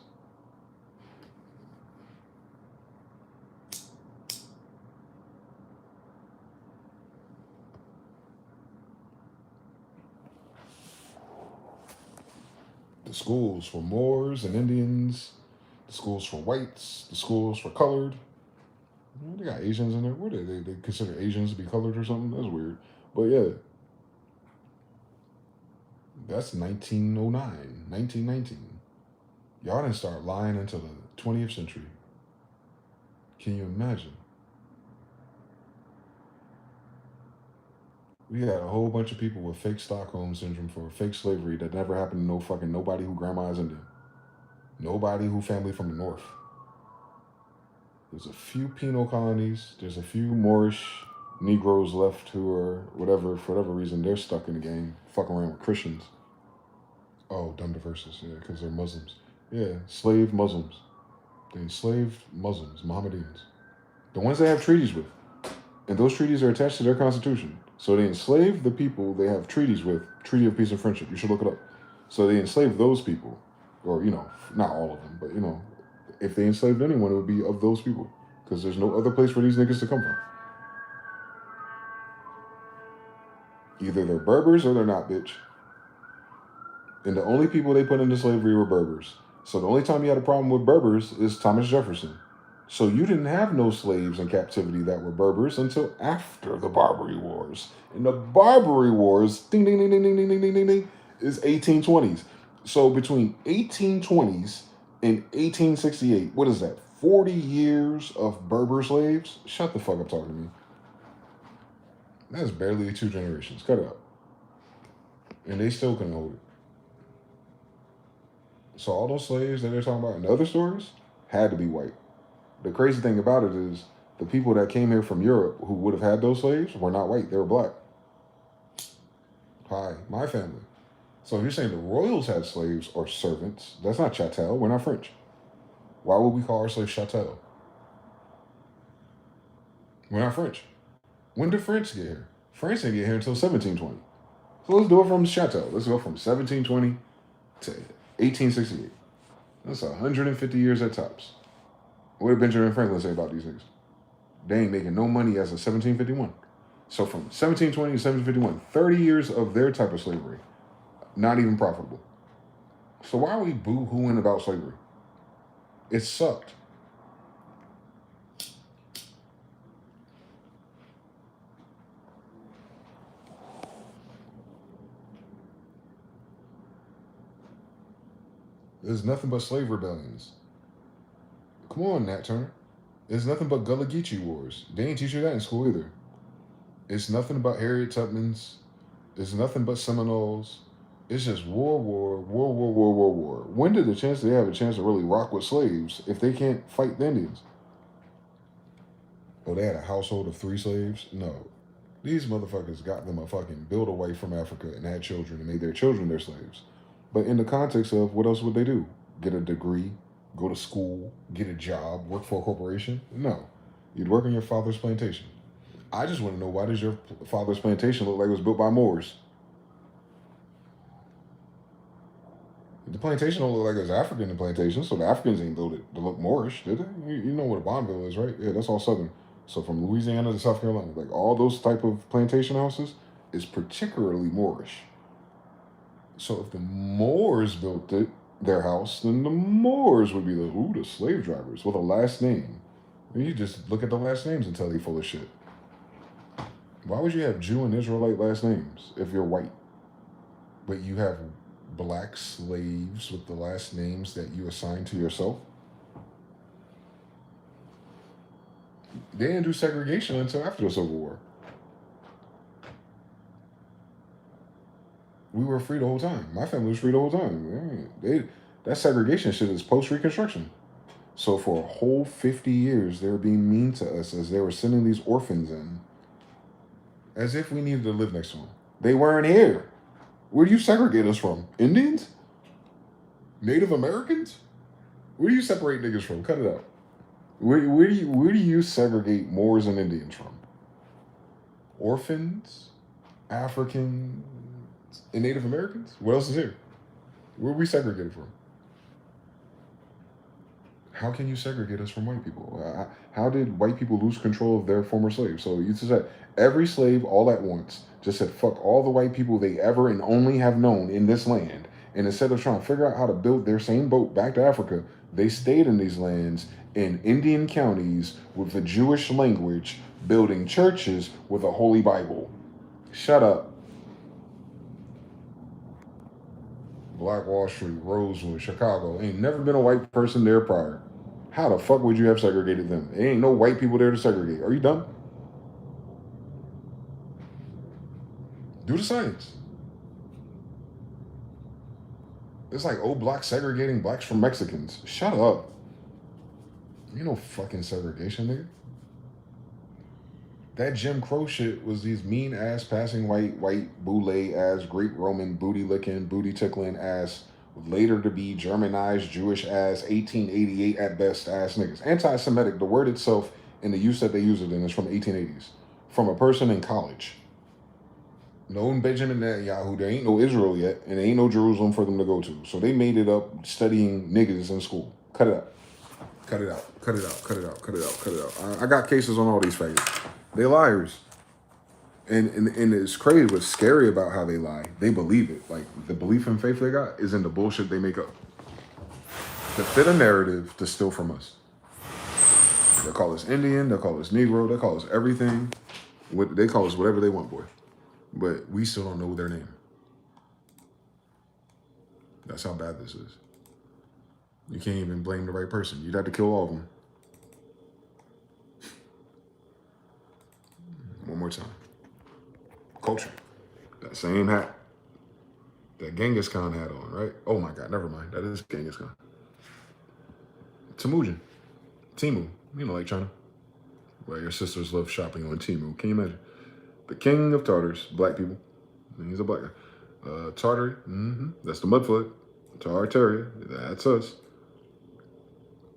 The schools for Moors and Indians, the schools for whites, the schools for colored. They got Asians in there. What are they? They consider Asians to be colored or something? That's weird. But yeah. That's 1909, 1919. Y'all didn't start lying until the 20th century. Can you imagine? We had a whole bunch of people with fake Stockholm syndrome for fake slavery that never happened to no fucking nobody who grandma is Indian. Nobody who family from the north. There's a few penal colonies. There's a few Moorish Negroes left who are whatever, for whatever reason, they're stuck in the game, fucking around with Christians. Oh, dumb diverses, yeah, because they're Muslims. Yeah, slave Muslims. They enslaved Muslims, Mohammedans. The ones they have treaties with. And those treaties are attached to their constitution. So they enslave the people they have treaties with, Treaty of Peace and Friendship. You should look it up. So they enslave those people. Or, you know, not all of them, but, you know, if they enslaved anyone, it would be of those people. Because there's no other place for these niggas to come from. Either they're Berbers or they're not, bitch. And the only people they put into slavery were Berbers. So the only time you had a problem with Berbers is Thomas Jefferson. So you didn't have no slaves in captivity that were Berbers until after the Barbary Wars. And the Barbary Wars, ding, ding, ding, ding, ding, ding, ding, ding, ding, is 1820s. So between 1820s and 1868, what is that? 40 years of Berber slaves? Shut the fuck up talking to me. That's barely 2 generations. Cut it out. And they still couldn't hold it. So all those slaves that they're talking about in other stories had to be white. The crazy thing about it is the people that came here from Europe who would have had those slaves were not white. They were black. Hi, my family. So if you're saying the royals had slaves or servants, that's not chattel. We're not French. Why would we call our slaves chattel? We're not French. When did France get here? France didn't get here until 1720. So let's do it from chattel. Let's go from 1720 to 1868. That's 150 years at tops. What did Benjamin Franklin say about these niggas? They ain't making no money as of 1751. So from 1720 to 1751, 30 years of their type of slavery, not even profitable. So why are we boo-hooing about slavery? It sucked. There's nothing but slave rebellions. Come on, Nat Turner. It's nothing but Gullah Geechee wars. They ain't teach you that in school either. It's nothing about Harriet Tubmans. It's nothing but Seminoles. It's just war. When did they have a chance to really rock with slaves if they can't fight the Indians? Oh, they had a household of 3 slaves? No. These motherfuckers got them a fucking build away from Africa and had children and made their children their slaves. But in the context of what else would they do? Get a degree, go to school, get a job, work for a corporation? No. You'd work on your father's plantation. I just want to know, why does your father's plantation look like it was built by Moors? The plantation don't look like it was African, the plantation, so the Africans ain't built it to look Moorish, did they? You know what a Bonneville is, right? Yeah, that's all Southern. So from Louisiana to South Carolina, like all those type of plantation houses is particularly Moorish. So if the Moors built their house, then the Moors would be the slave drivers with a last name. And you just look at the last names and tell they full of shit. Why would you have Jew and Israelite last names if you're white? But you have black slaves with the last names that you assign to yourself? They didn't do segregation until after the Civil War. We were free the whole time. My family was free the whole time. That segregation shit is post-Reconstruction. So for a whole 50 years, they were being mean to us as they were sending these orphans in, as if we needed to live next to them. They weren't here. Where do you segregate us from? Indians? Native Americans? Where do you separate niggas from? Cut it out. Where do you segregate Moors and Indians from? Orphans, Africans, and Native Americans? What else is here? Where are we segregated from? How can you segregate us from white people? How did white people lose control of their former slaves? So you just said every slave all at once just said fuck all the white people they ever and only have known in this land. And instead of trying to figure out how to build their same boat back to Africa, they stayed in these lands in Indian counties with the Jewish language, building churches with a holy Bible. Shut up. Black Wall Street, Rosewood, Chicago. Ain't never been a white person there prior. How the fuck would you have segregated them? There ain't no white people there to segregate. Are you dumb? Do the science. It's like old blacks segregating blacks from Mexicans. Shut up. You know fucking segregation, nigga. That Jim Crow shit was these mean ass passing white boule ass Greek Roman booty licking, booty tickling ass, later to be Germanized Jewish ass 1888 at best ass niggas. Anti-Semitic, the word itself and the use that they use it in is from the 1880s. From a person in college. No Benjamin Netanyahu, there ain't no Israel yet, and there ain't no Jerusalem for them to go to. So they made it up studying niggas in school. Cut it out. Cut it out. Cut it out. Cut it out. Cut it out. Cut it out. I got cases on all these faggots. They liars. And it's crazy what's scary about how they lie. They believe it. Like, the belief and faith they got is in the bullshit they make up. To fit a narrative to steal from us. They'll call us Indian. They'll call us Negro. They'll call us everything. They call us whatever they want, boy. But we still don't know their name. That's how bad this is. You can't even blame the right person. You'd have to kill all of them. One more time. Culture. That same hat. That Genghis Khan hat on, right? Oh my God, never mind. That is Genghis Khan. Temujin. Timu. You know, like China. Where your sisters love shopping on Timu. Can you imagine? The king of Tartars, black people. He's a black guy. Tartary, that's the Mudfoot. Tartaria, that's us.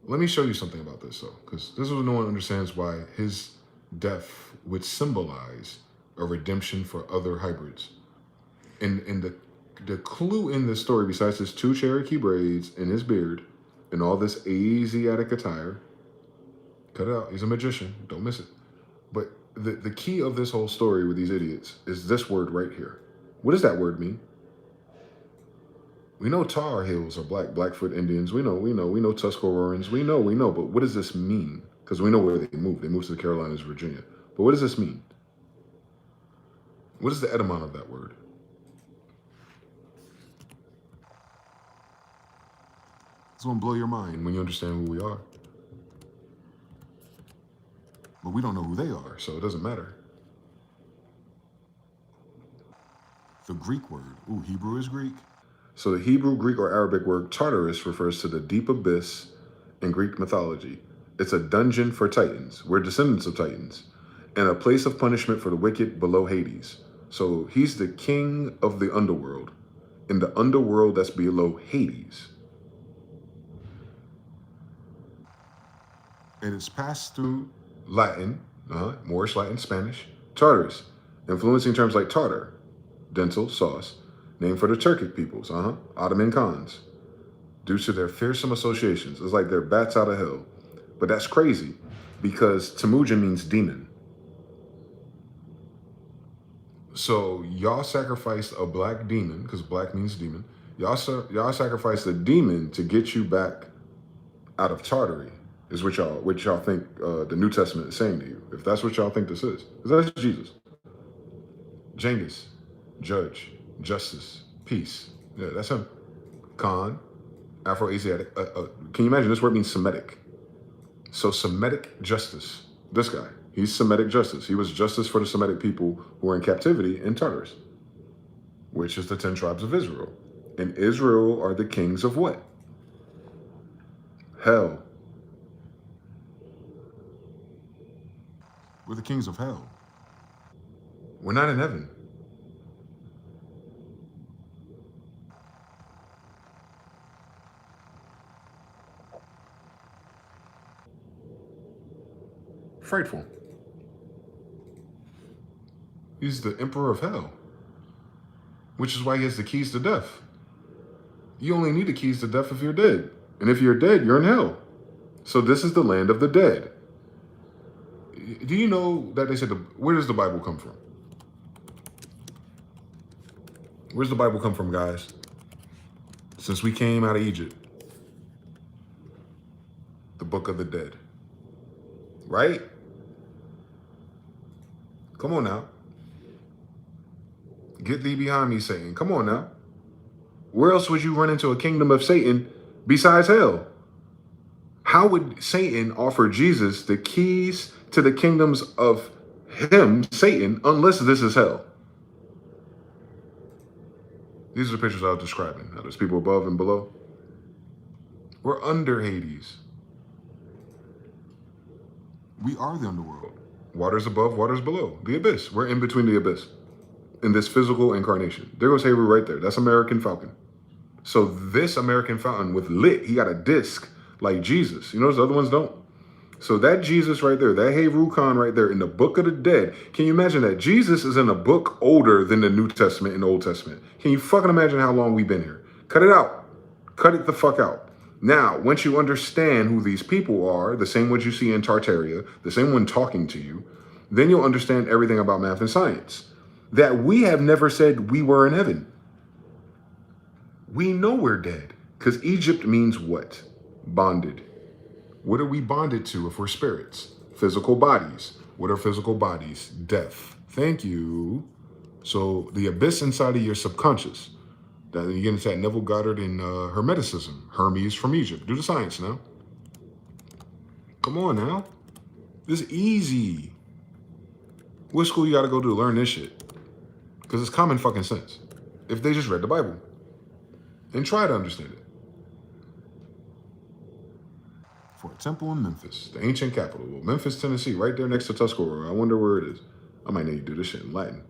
Let me show you something about this, though, because this is what no one understands why his death would symbolize a redemption for other hybrids. And the clue in this story, besides his 2 Cherokee braids and his beard and all this Asiatic attire, cut it out, he's a magician, don't miss it. But the key of this whole story with these idiots is this word right here. What does that word mean? We know Tar Heels are Blackfoot Indians. We know Tuscaroraans. We know. But what does this mean? Because we know where they moved. They moved to the Carolinas, Virginia. But what does this mean? What is the etymon of that word? It's going to blow your mind when you understand who we are. we don't know who they are, so it doesn't matter. The Greek word. Ooh, Hebrew is Greek. So the Hebrew, Greek, or Arabic word Tartarus refers to the deep abyss in Greek mythology. It's a dungeon for Titans. We're descendants of Titans. And a place of punishment for the wicked below Hades. So he's the king of the underworld. In the underworld that's below Hades. And it's passed through Latin, Moorish, Latin, Spanish, Tartarus, influencing terms like tartar, dental, sauce, named for the Turkic peoples, Ottoman Khans, due to their fearsome associations. It's like they're bats out of hell. But that's crazy, because Temujin means demon. So y'all sacrificed a black demon, because black means demon. Y'all sacrificed a demon to get you back out of Tartary, is what y'all think the New Testament is saying to you. If that's what y'all think this is. Because that's Jesus. Genghis, judge, justice, peace. Yeah, that's him. Khan, Afro-Asiatic. Can you imagine this word means Semitic? So Semitic justice, this guy, he's Semitic justice. He was justice for the Semitic people who were in captivity in Tartarus, which is the 10 tribes of Israel. And Israel are the kings of what? Hell. We're the kings of hell. We're not in heaven. Frightful. He's the emperor of hell, which is why he has the keys to death. You only need the keys to death if you're dead. And if you're dead, you're in hell. So this is the land of the dead. Do you know that they said, where does the Bible come from? Where's the Bible come from, guys? Since we came out of Egypt. The book of the dead. Right? Come on now. Get thee behind me, Satan. Come on now. Where else would you run into a kingdom of Satan besides hell? How would Satan offer Jesus the keys to the kingdoms of him, Satan, unless this is hell? These are the pictures I was describing. Now, there's people above and below. We're under Hades. We are the underworld. Waters above, waters below. The abyss. We're in between the abyss. In this physical incarnation. There goes Haru right there. That's American Falcon. So this American Falcon with lit, he got a disc like Jesus. You notice the other ones don't? So that Jesus right there, that Haru Khan right there in the book of the dead. Can you imagine that? Jesus is in a book older than the New Testament and the Old Testament. Can you fucking imagine how long we've been here? Cut it out. Cut it the fuck out. Now, once you understand who these people are, the same ones you see in Tartaria, the same one talking to you, then you'll understand everything about math and science. That we have never said we were in heaven. We know we're dead. Because Egypt means what? Bonded. What are we bonded to if we're spirits? Physical bodies. What are physical bodies? Death. Thank you. So the abyss inside of your subconscious. Then you get into that Neville Goddard and Hermeticism. Hermes from Egypt. Do the science now. Come on now. This is easy. What school you gotta go to learn this shit? Because it's common fucking sense. If they just read the Bible. And try to understand it. For a temple in Memphis, the ancient capital. Well, Memphis, Tennessee, right there next to Tuscarora. I wonder where it is. I might need to do this shit in Latin.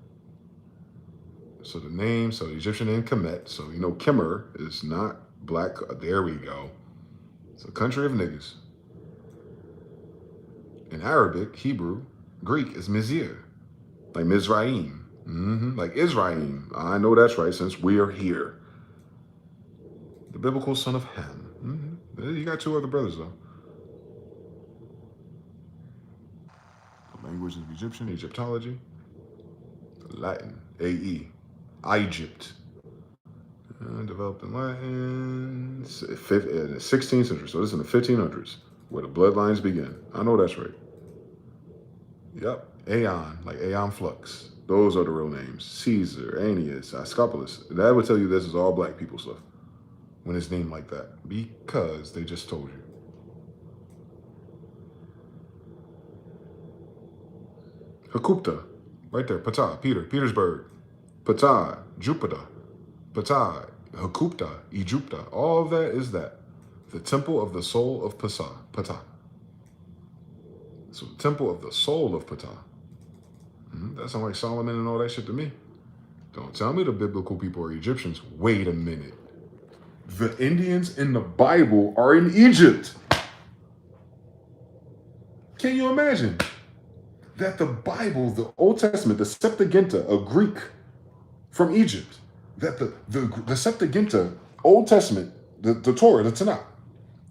So the name, so the Egyptian name Kemet. So, you know, Kemer is not black. There we go. It's a country of niggas. In Arabic, Hebrew, Greek is Mizir. Like Mizraim. Like Israel. I know that's right, since we are here. The biblical son of Ham. You got two other brothers, though. The language is Egyptian, Egyptology. Latin, AE. Egypt. Developed in Latin, 16th century. So this is in the 1500s, where the bloodlines begin. I know that's right. Yep. Aeon, like Aeon Flux. Those are the real names. Caesar, Aeneas, Asclepius. That would tell you this is all black people stuff when it's named like that, because they just told you. Hakupta, right there. Ptah, Petersburg. Ptah, Jupiter. Ptah, Hakupta, Egypta. All of that is that. The temple of the soul of Ptah. So the temple of the soul of Ptah. That sounds like Solomon and all that shit to me. Don't tell me the biblical people are Egyptians. Wait a minute. The Indians in the Bible are in Egypt. Can you imagine that the Bible, the Old Testament, the Septuaginta, a Greek from Egypt, that the Septuaginta, Old Testament, the Torah, the Tanakh,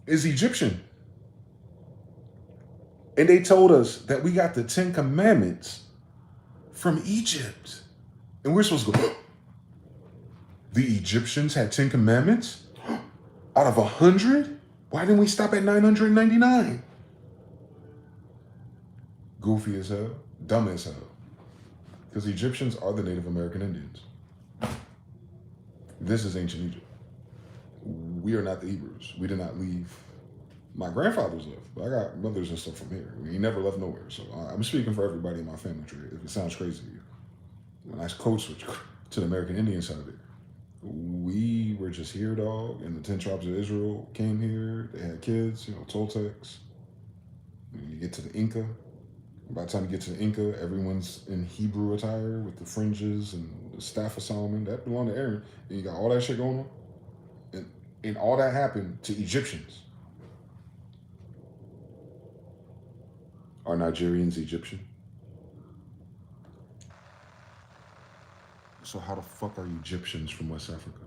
is Egyptian. And they told us that we got the 10 Commandments from Egypt. And we're supposed to go, the Egyptians had 10 Commandments? Out of 100? Why didn't we stop at 999? Goofy as hell, dumb as hell. Because Egyptians are the Native American Indians. This is ancient Egypt. We are not the Hebrews. We did not leave. My grandfathers left, but I got brothers and stuff from here. We never left nowhere. So I'm speaking for everybody in my family tree, if it sounds crazy to you. When I code switch to the American Indian side of it, we were just here, dog, and the 10 tribes of Israel came here. They had kids, Toltecs. And you get to the Inca. By the time you get to the Inca, everyone's in Hebrew attire with the fringes and the staff of Solomon. That belonged to Aaron. And you got all that shit going on. And all that happened to Egyptians. Are Nigerians Egyptian? So how the fuck are Egyptians from West Africa?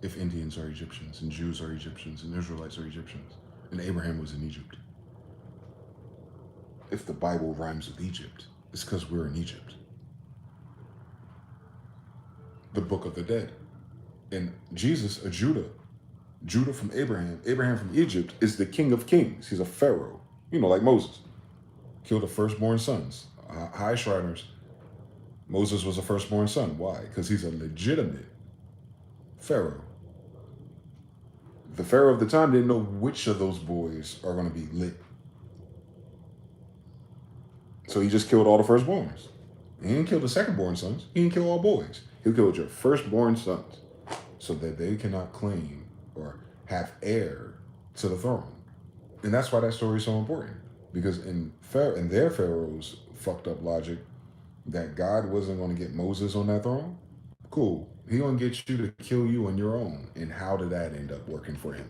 If Indians are Egyptians, and Jews are Egyptians, and Israelites are Egyptians, and Abraham was in Egypt. If the Bible rhymes with Egypt, it's because we're in Egypt. The Book of the Dead. And Jesus, a Judah from Abraham from Egypt, is the king of kings. He's a pharaoh, like Moses. Killed the firstborn sons, high Shriners. Moses was a firstborn son. Why? Because he's a legitimate pharaoh. The pharaoh of the time didn't know which of those boys are going to be lit. So he just killed all the firstborns. He didn't kill the secondborn sons. He didn't kill all boys. He killed your firstborn sons so that they cannot claim or have heir to the throne. And that's why that story is so important. Because in their pharaoh's fucked up logic that God wasn't going to get Moses on that throne, cool. He going to get you to kill you on your own. And how did that end up working for him?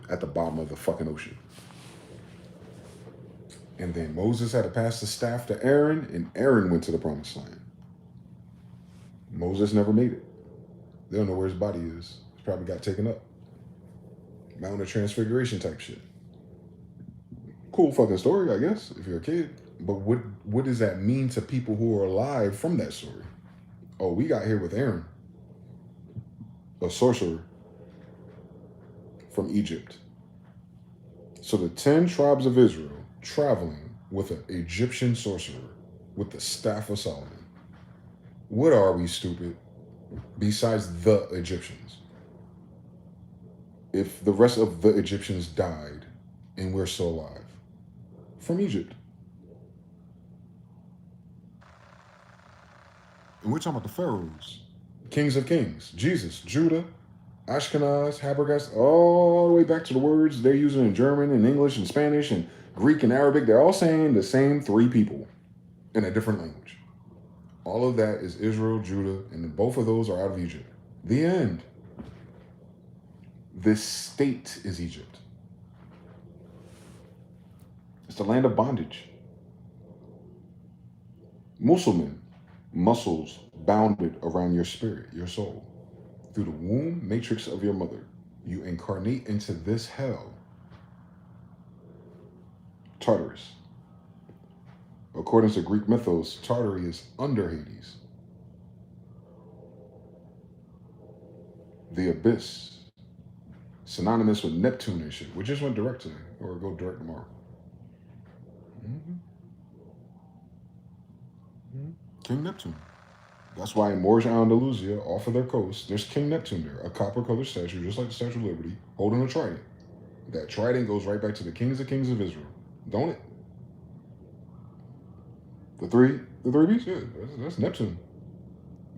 At the bottom of the fucking ocean. And then Moses had to pass the staff to Aaron, and Aaron went to the promised land. Moses never made it. They don't know where his body is. He probably got taken up. Mount of Transfiguration type shit. Cool fucking story, I guess, if you're a kid. But what does that mean to people who are alive from that story? Oh, we got here with Aaron, a sorcerer from Egypt. So the 10 tribes of Israel traveling with an Egyptian sorcerer with the staff of Solomon. What are we, stupid? Besides the Egyptians. If the rest of the Egyptians died and we're still alive. From Egypt. And we're talking about the pharaohs. Kings of kings. Jesus, Judah, Ashkenaz, Habergas, all the way back to the words they're using in German and English and Spanish and Greek and Arabic. They're all saying the same 3 people in a different language. All of that is Israel, Judah, and both of those are out of Egypt. The end. This state is Egypt. It's the land of bondage. Muslim, muscles bounded around your spirit, your soul. Through the womb matrix of your mother, you incarnate into this hell. Tartarus. According to Greek mythos, Tartary is under Hades. The abyss. Synonymous with Neptune and shit. We just went direct today, or go direct tomorrow. King Neptune. That's why in Moorish Andalusia, off of their coast, there's King Neptune there, a copper-colored statue, just like the Statue of Liberty, holding a trident. That trident goes right back to the kings of Israel, don't it? The three beasts, yeah, that's Neptune.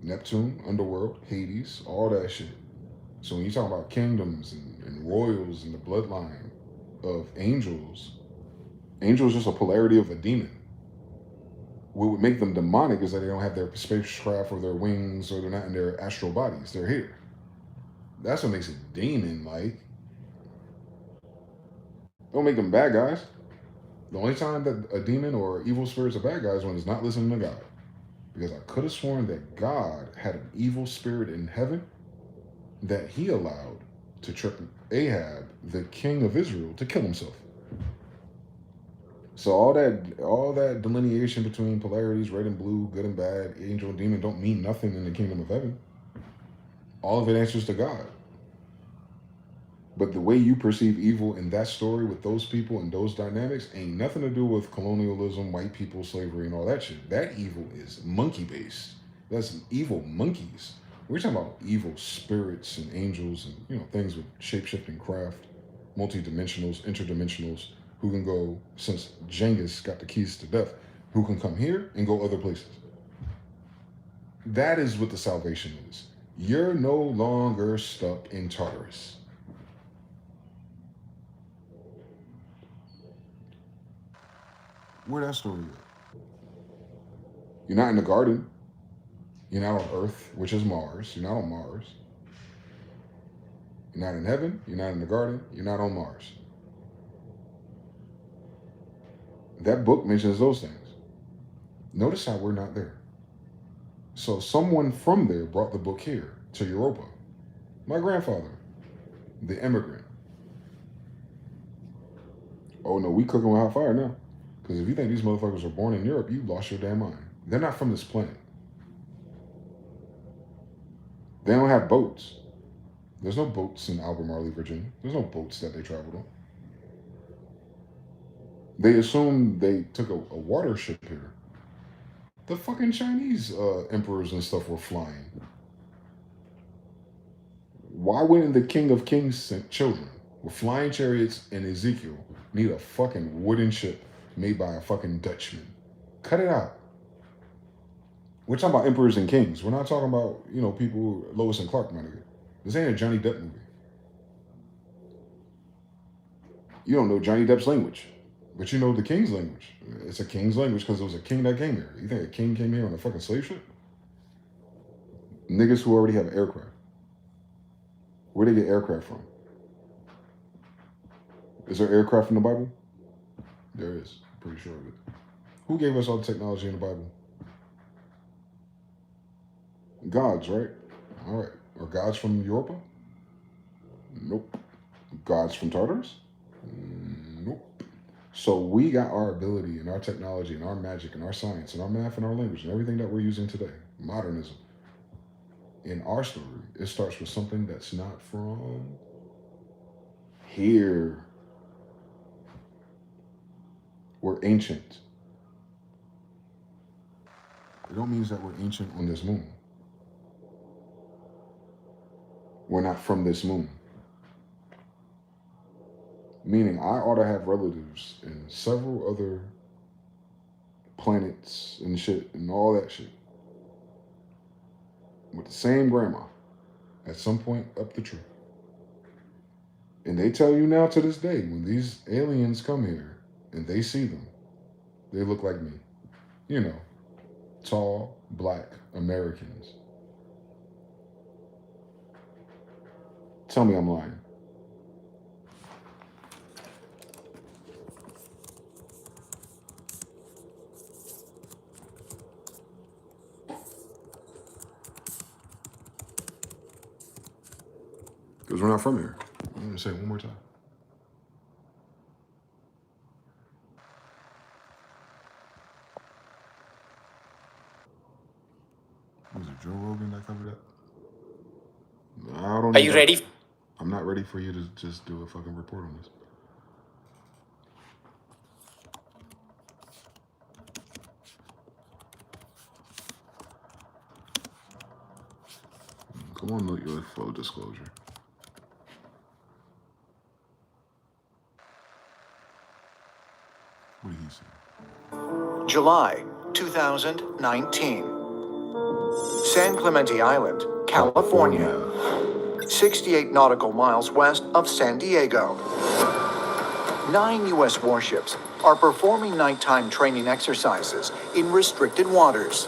Neptune, underworld, Hades, all that shit. So when you talk about kingdoms and royals and the bloodline of angels, angels just a polarity of a demon. What would make them demonic is that they don't have their spacecraft or their wings, or they're not in their astral bodies. They're here. That's what makes it demon-like. Don't make them bad guys. The only time that a demon or evil spirit's a bad guy is when it's not listening to God. Because I could have sworn that God had an evil spirit in heaven that he allowed to trick Ahab, the king of Israel, to kill himself. So all that delineation between polarities, red and blue, good and bad, angel and demon, don't mean nothing in the kingdom of heaven. All of it answers to God. But the way you perceive evil in that story with those people and those dynamics ain't nothing to do with colonialism, white people, slavery, and all that shit. That evil is monkey-based. That's evil monkeys. We're talking about evil spirits and angels and things with shape-shifting craft, multi-dimensionals, interdimensionals, who can go, since Genghis got the keys to death, who can come here and go other places. That is what the salvation is. You're no longer stuck in Tartarus. Where that story at? You're not in the garden. You're not on Earth, which is Mars. You're not on Mars. You're not in heaven. You're not in the garden. You're not on Mars. That book mentions those things. Notice how we're not there. So someone from there brought the book here to Europa. My grandfather, the immigrant. Oh no, we cooking with hot fire now. Because if you think these motherfuckers were born in Europe, you lost your damn mind. They're not from this planet. They don't have boats. There's no boats in Albemarle, Virginia. There's no boats that they traveled on. They assumed they took a water ship here. The fucking Chinese emperors and stuff were flying. Why wouldn't the King of Kings' children with flying chariots and Ezekiel need a fucking wooden ship made by a fucking Dutchman? Cut it out. We're talking about emperors and kings. We're not talking about, people, Lois and Clark, my nigga. This ain't a Johnny Depp movie. You don't know Johnny Depp's language, but you know the king's language. It's a king's language because it was a king that came here. You think a king came here on a fucking slave ship? Niggas who already have aircraft. Where do they get aircraft from? Is there aircraft in the Bible? There is. I'm pretty sure of it. Who gave us all the technology in the Bible? Gods, right? All right. Are gods from Europa? Nope. Gods from Tartarus? Nope. So we got our ability and our technology and our magic and our science and our math and our language and everything that we're using today, modernism. In our story, it starts with something that's not from here. We're ancient. It don't mean that we're ancient on this moon. We're not from this moon. Meaning I ought to have relatives in several other planets and shit and all that shit. With the same grandma at some point up the tree. And they tell you now to this day, when these aliens come here and they see them, they look like me. Tall, black Americans. Tell me I'm lying. Because we're not from here. I'm going to say it one more time. Was it Joe Rogan that covered that? I don't know. Are you ready? I'm not ready for you to just do a fucking report on this. Come on, note your full disclosure. What did he say? July 2019. San Clemente Island, California. 68 nautical miles west of San Diego. 9 U.S. warships are performing nighttime training exercises in restricted waters.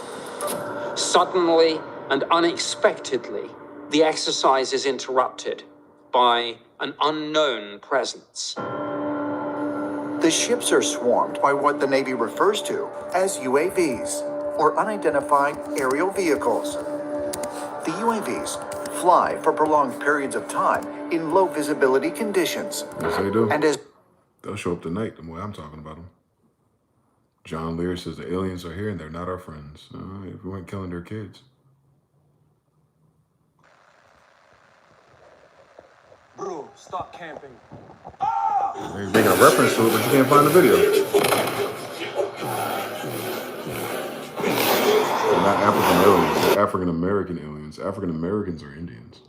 Suddenly and unexpectedly, the exercise is interrupted by an unknown presence. The ships are swarmed by what the Navy refers to as UAVs, or unidentified aerial vehicles. The UAVs fly for prolonged periods of time in low visibility conditions. Yes, they do. And as they'll show up tonight the way I'm talking about them. John Lear says the aliens are here and they're not our friends. If we weren't killing their kids. Bro, stop camping. They're making a reference to it, but you can't find the video. They're not African aliens. They're African American aliens. African Americans are Indians.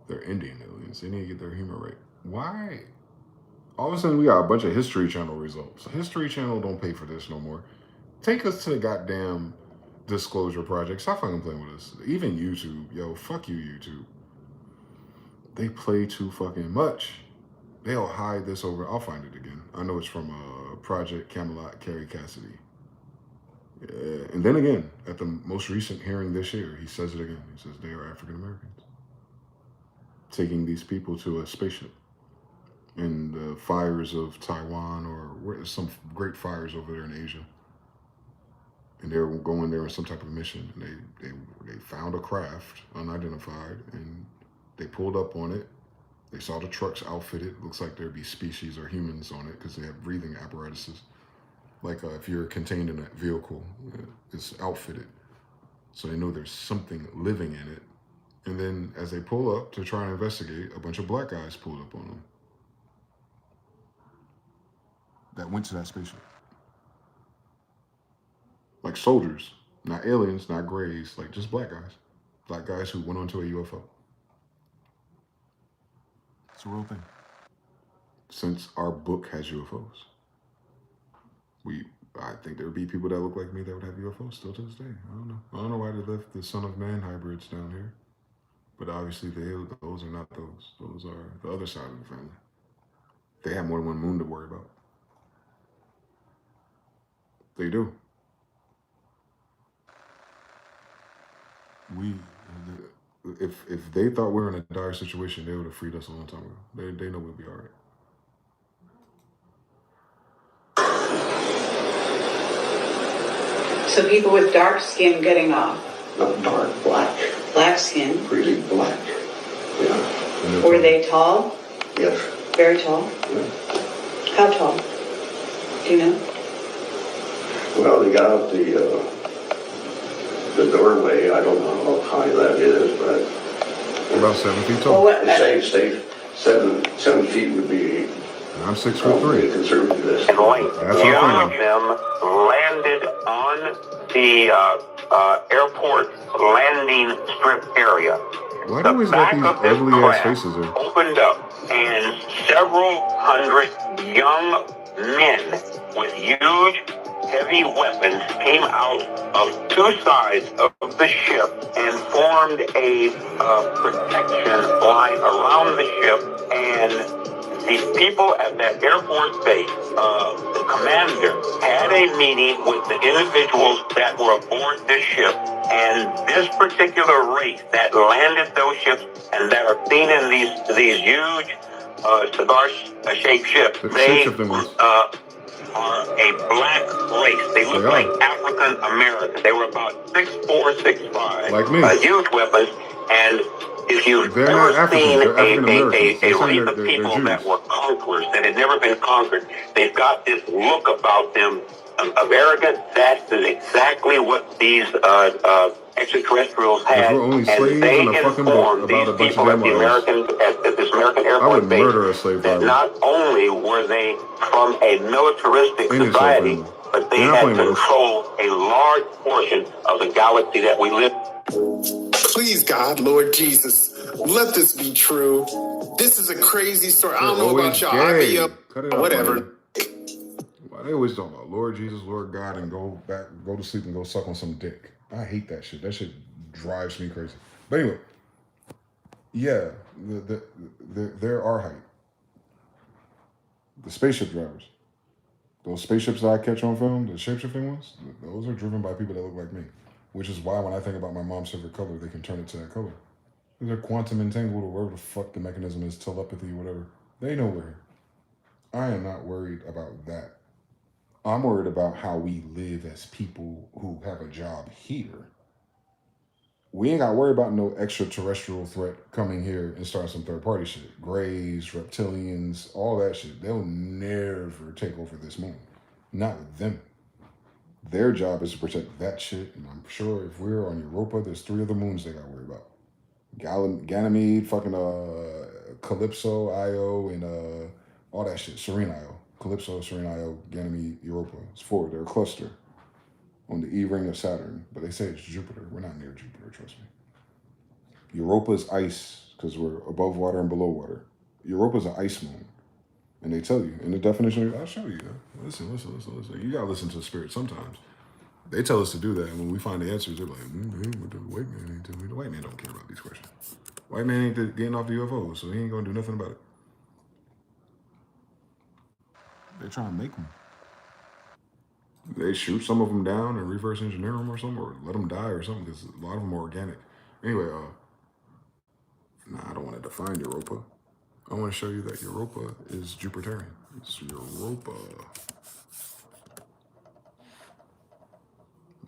They're Indian aliens. They need to get their humor right. Why? All of a sudden, we got a bunch of History Channel results. History Channel don't pay for this no more. Take us to the goddamn Disclosure Project. Stop fucking playing with us. Even YouTube. Yo, fuck you, YouTube. They play too fucking much. They'll hide this over. I'll find it again. I know it's from Project Camelot, Carrie Cassidy. And then again, at the most recent hearing this year, he says it again. He says they are African Americans. Taking these people to a spaceship in the fires of Taiwan or some great fires over there in Asia. And they were going there on some type of mission. And they found a craft, unidentified, and they pulled up on it. They saw the trucks outfitted. Looks like there'd be species or humans on it because they have breathing apparatuses. Like if you're contained in a vehicle, it's outfitted. So they know there's something living in it. And then as they pull up to try and investigate, a bunch of black guys pulled up on them. That went to that spaceship. Like soldiers, not aliens, not grays, like just black guys. Black guys who went onto a UFO. It's a real thing. Since our book has UFOs. I think there would be people that look like me that would have UFOs still to this day. I don't know. I don't know why they left the Son of Man hybrids down here. But obviously those are not those. Those are the other side of the family. They have more than one moon to worry about. They do. If they thought we were in a dire situation, they would have freed us a long time ago. They know we'll be all right. So people with dark skin getting off. Not dark, black. Black skin. Really black. Yeah. Were they tall? Yes. Very tall? Yeah. How tall? Do you know? Well, they got out the doorway. I don't know how high that is, but about 7 feet tall. Well, they say 7 feet would be. I'm 6'3". Conservative list. Young of them landed on the airport landing strip area. Why do we got these ugly ass faces there? Opened up, and several hundred young men with huge, heavy weapons came out of two sides of the ship and formed a protection line around the ship. And the people at that Air Force base, the commander, had a meeting with the individuals that were aboard this ship. And this particular race that landed those ships and that are seen in these huge cigar-shaped ships, they are a black race. They look like African Americans. They were about 6'4", 6'5", like me. Huge weapons. And if you've ever seen a race of people that were conquerors, that had never been conquered, they've got this look about them of arrogance. That is exactly what these extraterrestrials had, and they informed these people at this American Air Force base that not only were they from a militaristic society, but they had control a large portion of the galaxy that we live in. Please, God, Lord Jesus, let this be true. This is a crazy story. I don't know about y'all. I be up, whatever. They always talk about Lord Jesus, Lord God, and go to sleep and go suck on some dick. I hate that shit. That shit drives me crazy. But anyway, yeah, there are height. The spaceship drivers. Those spaceships that I catch on film, the shape-shifting ones, those are driven by people that look like me. Which is why when I think about my mom's favorite color, they can turn it to that color. They're quantum entangled or whatever the fuck the mechanism is, telepathy or whatever. They know we're here. I am not worried about that. I'm worried about how we live as people who have a job here. We ain't got to worry about no extraterrestrial threat coming here and starting some third-party shit. Greys, reptilians, all that shit. They'll never take over this moon. Not with them. Their job is to protect that shit. And I'm sure if we're on Europa, there's 3 other moons they got to worry about. Ganymede, fucking Calypso, Io, and all that shit. Serene Io. Calypso, Serene Io, Ganymede, Europa. It's 4. They're a cluster on the E-ring of Saturn. But they say it's Jupiter. We're not near Jupiter, trust me. Europa's ice, because we're above water and below water. Europa's an ice moon. And they tell you, in the definition, I'll show you. Listen. You gotta listen to the spirit sometimes. They tell us to do that, and when we find the answers, they're like, what the white man ain't telling me. The white man don't care about these questions. White man ain't getting off the UFO, so he ain't gonna do nothing about it. They're trying to make them. They shoot some of them down and reverse engineer them or something, or let them die or something, because a lot of them are organic. Anyway, I don't want to define Europa. I want to show you that Europa is Jupiterian. It's Europa.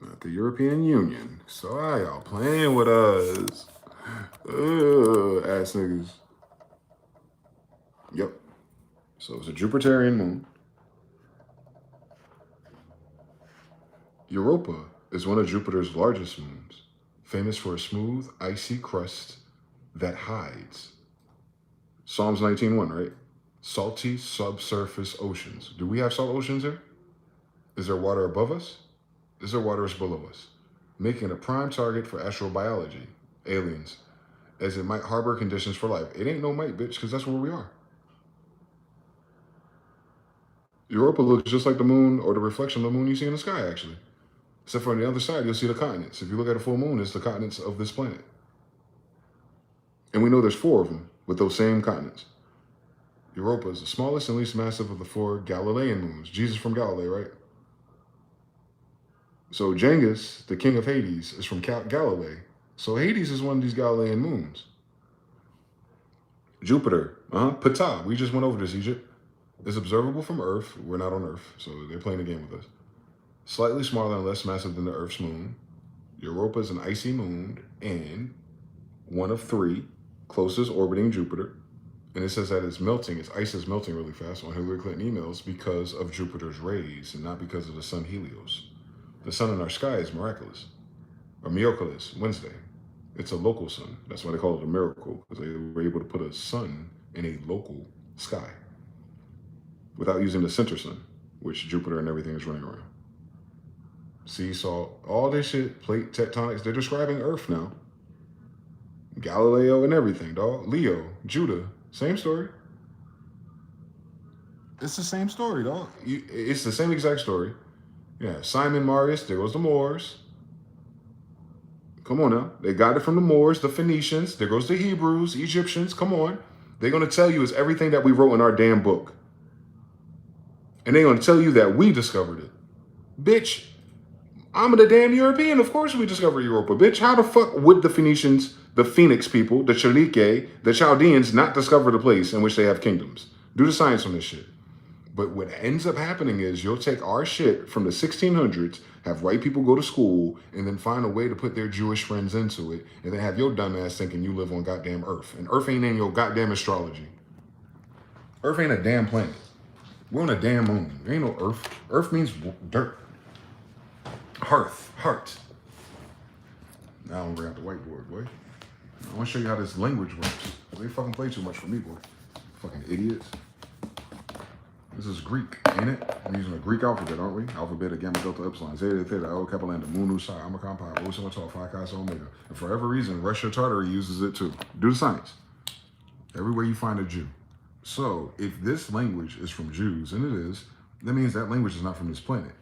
Not the European Union. So y'all playing with us. Ass niggas. Yep. So it's a Jupiterian moon. Europa is one of Jupiter's largest moons, famous for a smooth, icy crust that hides. Psalms 19:1, right? Salty subsurface oceans. Do we have salt oceans here? Is there water above us? Is there water below us? Making it a prime target for astrobiology, aliens, as it might harbor conditions for life. It ain't no might, bitch, because that's where we are. Europa looks just like the moon or the reflection of the moon you see in the sky, actually. Except for on the other side, you'll see the continents. If you look at a full moon, it's the continents of this planet. And we know there's 4 of them with those same continents. Europa is the smallest and least massive of the 4 Galilean moons. Jesus from Galilee, right? So Genghis, the king of Hades, is from Galilee. So Hades is one of these Galilean moons. Jupiter, Ptah, we just went over this, Egypt, is observable from Earth. We're not on Earth, so they're playing a game with us. Slightly smaller and less massive than the Earth's moon. Europa is an icy moon and one of 3 closest orbiting Jupiter. And it says that it's melting, its ice is melting really fast on Hillary Clinton emails because of Jupiter's rays and not because of the sun Helios. The sun in our sky is miraculous, or miraculous, Wednesday. It's a local sun. That's why they call it a miracle, because they were able to put a sun in a local sky without using the center sun, which Jupiter and everything is running around. Sea salt, all this shit, plate tectonics, they're describing Earth now. Galileo and everything, dog. Leo, Judah, same story. It's the same story, dog. It's the same exact story. Yeah, Simon Marius, there goes the Moors. Come on now. They got it from the Moors, the Phoenicians. There goes the Hebrews, Egyptians. Come on. They're going to tell you it's everything that we wrote in our damn book. And they're going to tell you that we discovered it. Bitch, I'm the damn European. Of course we discovered Europa. Bitch, how the fuck would the Phoenicians, the Phoenix people, the Chalike, the Chaldeans not discover the place in which they have kingdoms? Do the science on this shit. But what ends up happening is you'll take our shit from the 1600s, have white people go to school, and then find a way to put their Jewish friends into it, and then have your dumb ass thinking you live on goddamn Earth. And Earth ain't in your goddamn astrology. Earth ain't a damn planet. We're on a damn moon. There ain't no Earth. Earth means dirt. Heart. Now I'm gonna grab the whiteboard, boy. I want to show you how this language works. They fucking play too much for me, boy. Fucking idiots. This is Greek, ain't it? We're using a Greek alphabet, aren't we? Alphabet of Gamma, Delta, Epsilon, Zeta, Theta, Alpha, Kappa, Lambda, Mu, Nu, Psi, Omicron, Pi, Rho, Sigma, Tau, Phi, Chi, Psi, Omega. And for whatever reason, Russia, Tartary uses it too. Do the science. Everywhere you find a Jew. So if this language is from Jews, and it is, that means that language is not from this planet,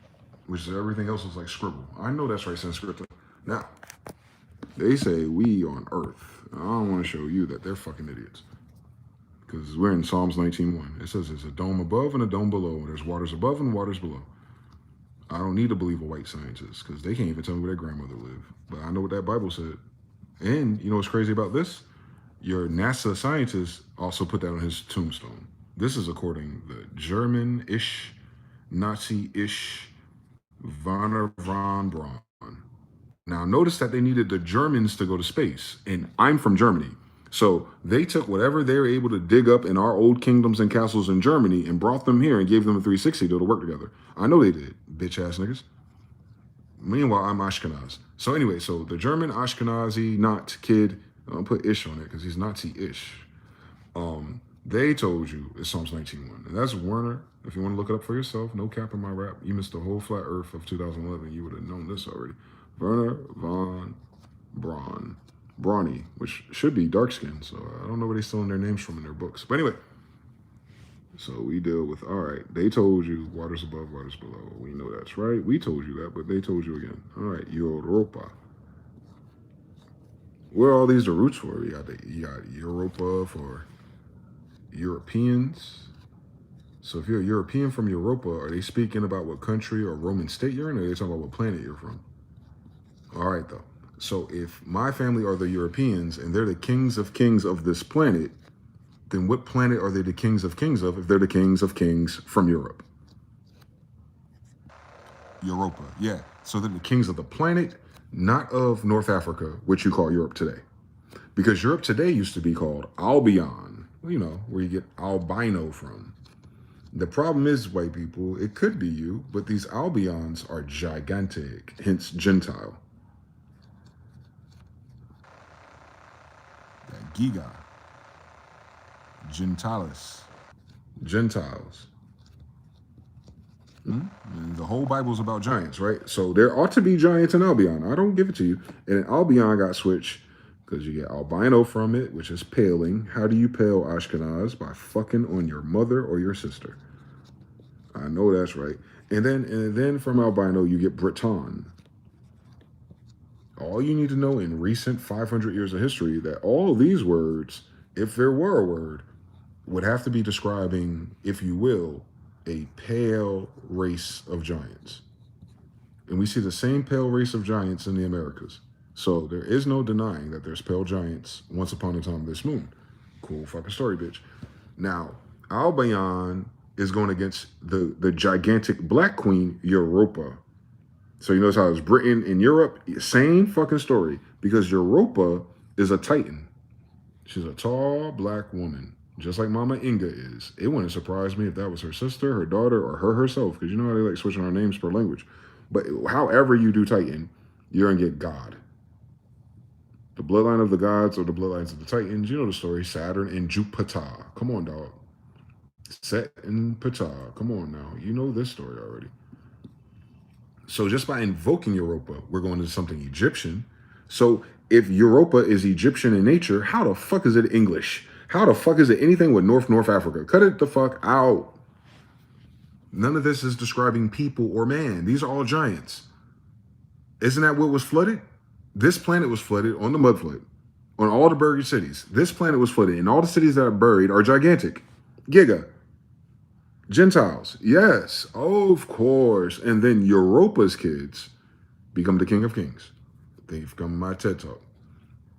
which is everything else is like scribble. I know that's right, Sanskrit. Now, they say we on Earth. I don't want to show you that they're fucking idiots. Because we're in Psalms 19:1. It says there's a dome above and a dome below. There's waters above and waters below. I don't need to believe a white scientist because they can't even tell me where their grandmother lived. But I know what that Bible said. And you know what's crazy about this? Your NASA scientist also put that on his tombstone. This is according to the German-ish, Nazi-ish Werner von Braun. Now notice that they needed the Germans to go to space. And I'm from Germany. So they took whatever they were able to dig up in our old kingdoms and castles in Germany and brought them here and gave them a 360 to work together. I know they did, bitch ass niggas. Meanwhile, I'm Ashkenaz. So anyway, so the German Ashkenazi not kid, I'll put ish on it because he's Nazi-ish. They told you it's Psalms 19:1. And that's Werner. If you want to look it up for yourself, no cap in my rap. You missed the whole flat earth of 2011. You would have known this already. Werner von Braun. Brawny, which should be dark skin, so I don't know where they're stealing their names from in their books. But anyway, so we deal with, all right, they told you waters above, waters below. We know that's right. We told you that, but they told you again. All right, Europa. Where are all these the roots for? You got Europa for Europeans. So if you're a European from Europa, are they speaking about what country or Roman state you're in, or are they talking about what planet you're from? All right, though. So if my family are the Europeans and they're the kings of this planet, then what planet are they the kings of if they're the kings of kings from Europe? Europa, yeah. So they're the kings of the planet, not of North Africa, which you call Europe today. Because Europe today used to be called Albion, you know, where you get albino from. The problem is, white people, it could be you, but these Albions are gigantic, hence Gentile. Giga, Gentiles, And the whole Bible's about giants, right? So there ought to be giants in Albion. I don't give it to you. And Albion got switched because you get albino from it, which is paling. How do you pale Ashkenaz? By fucking on your mother or your sister. I know that's right. And then from albino, you get Breton. All you need to know in recent 500 years of history that all of these words, if there were a word, would have to be describing, if you will, a pale race of giants. And we see the same pale race of giants in the Americas. So there is no denying that there's pale giants once upon a time this moon. Cool fucking story, bitch. Now, Albion is going against the gigantic black queen, Europa. So you notice how it's Britain and Europe, same fucking story, because Europa is a titan. She's a tall black woman, just like Mama Inga is. It wouldn't surprise me if that was her sister, her daughter, or her herself, because you know how they like switching our names per language. But however you do titan, you're gonna get God. The bloodline of the gods or the bloodlines of the titans, you know the story, Saturn and Jupiter. Come on, dog. Set and Ptah. Come on now. You know this story already. So just by invoking Europa, we're going into something Egyptian. So if Europa is Egyptian in nature, how the fuck is it English? How the fuck is it anything with North Africa? Cut it the fuck out. None of this is describing people or man. These are all giants. Isn't that what was flooded? This planet was flooded on the mud flood, on all the buried cities. This planet was flooded, and all the cities that are buried are gigantic. Giga. Gentiles, yes, of course. And then Europa's kids become the king of kings. They've come my TED Talk.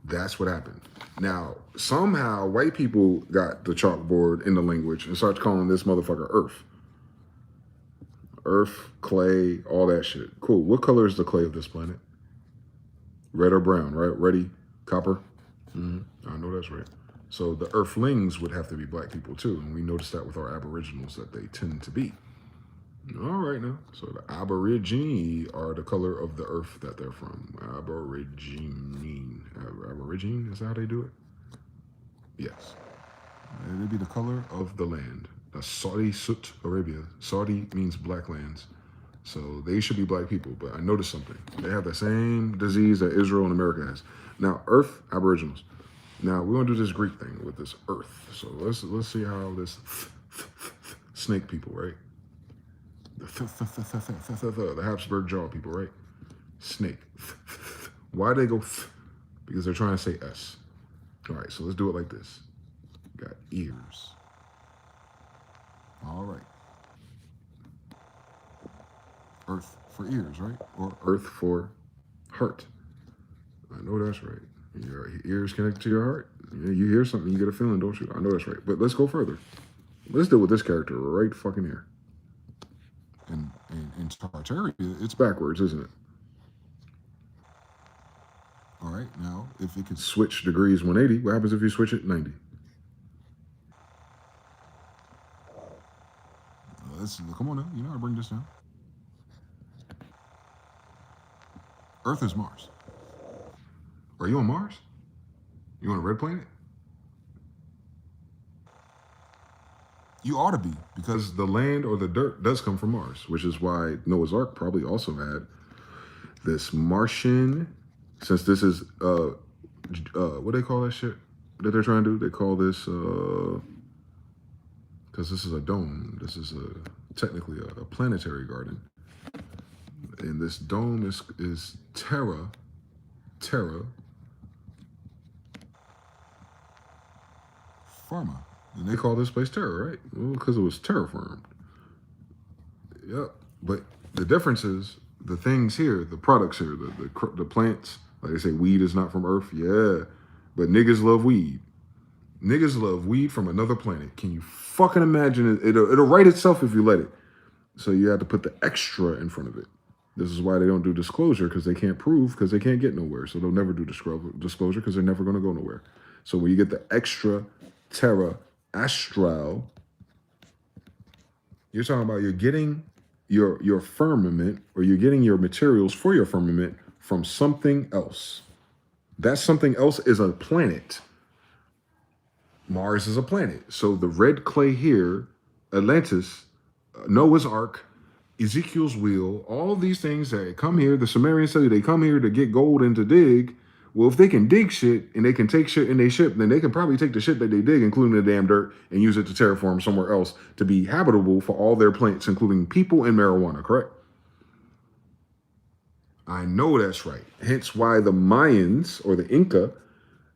That's what happened. Now, somehow white people got the chalkboard in the language and started calling this motherfucker Earth. Earth, clay, all that shit. Cool. What color is the clay of this planet? Red or brown, right? Ready? Copper? I know that's right. So the Earthlings would have to be black people too. And we noticed that with our Aboriginals that they tend to be. All right now. So the Aborigine are the color of the earth that they're from. Aborigine. Aborigine, is that how they do it? Yes. They'd be the color of the land. That's Saudi Sut Arabia. Saudi means black lands. So they should be black people. But I noticed something. They have the same disease that Israel and America has. Now, Earth, Aboriginals. Now, we're going to do this Greek thing with this earth. So let's see how this snake people, right? The Habsburg jaw people, right? Snake. Why they go? Because they're trying to say S. All right, so let's do it like this. Got ears. All right. Earth for ears, right? Or earth for heart. I know that's right. Your ears connected to your heart. You hear something, you get a feeling, don't you? I know that's right. But let's go further. Let's deal with this character right fucking here. In Tartaria, it's backwards, isn't it? All right, now, if it could switch degrees 180, what happens if you switch it 90? Come on now, you know how to bring this down. Earth is Mars. Are you on Mars? You on a red planet? You ought to be, because the land or the dirt does come from Mars, which is why Noah's Ark probably also had this Martian, since this is, what do they call that shit that they're trying to do? They call this, because this is a dome. This is technically a planetary garden. And this dome is Terra, Pharma. And they call this place Terra, right? Well, because it was terraformed. Yep. But the difference is the things here, the products here, the plants. Like they say, weed is not from Earth. Yeah. But niggas love weed. Niggas love weed from another planet. Can you fucking imagine it? It'll write itself if you let it. So you have to put the extra in front of it. This is why they don't do disclosure, because they can't prove, because they can't get nowhere. So they'll never do disclosure because they're never going to go nowhere. So when you get the extra terra astral, you're talking about you're getting your firmament, or you're getting your materials for your firmament from something else. That something else is a planet. Mars is a planet. So the red clay here, Atlantis, Noah's Ark, Ezekiel's wheel, all these things that come here, the Sumerians say they come here to get gold and to dig. Well, if they can dig shit and they can take shit in their ship, then they can probably take the shit that they dig, including the damn dirt, and use it to terraform somewhere else to be habitable for all their plants, including people and marijuana, correct? I know that's right. Hence why the Mayans or the Inca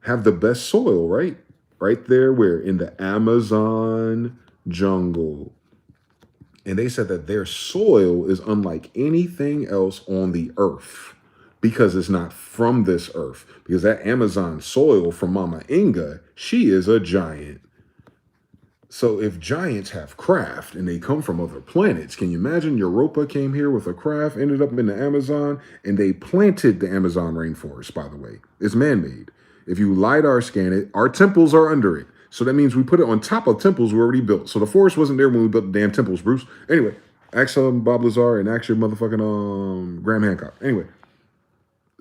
have the best soil, right? Right there where? In the Amazon jungle. And they said that their soil is unlike anything else on the earth because it's not from this earth. Because that Amazon soil from Mama Inga, she is a giant. So if giants have craft and they come from other planets, can you imagine Europa came here with a craft, ended up in the Amazon, and they planted the Amazon rainforest, by the way. It's man-made. If you LiDAR scan it, our temples are under it. So that means we put it on top of temples we already built. So the forest wasn't there when we built the damn temples, Bruce. Anyway, ask Bob Lazar and ask your motherfucking Graham Hancock. Anyway,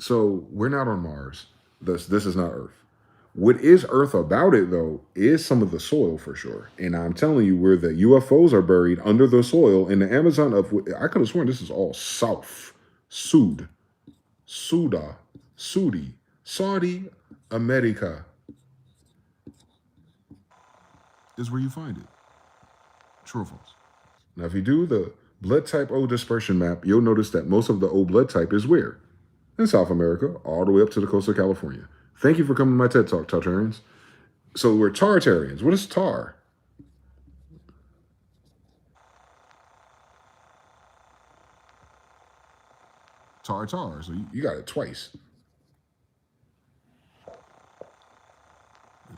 so we're not on Mars. This is not Earth. What is Earth about it, though, is some of the soil for sure. And I'm telling you, where the UFOs are buried under the soil in the Amazon I could have sworn this is all South. Saudi America is where you find it. True or false? Now, if you do the blood type O dispersion map, you'll notice that most of the O blood type is where? In South America, all the way up to the coast of California. Thank you for coming to my TED Talk, Tartarians. So we're Tartarians. What is tar? Tartar. So you got it twice.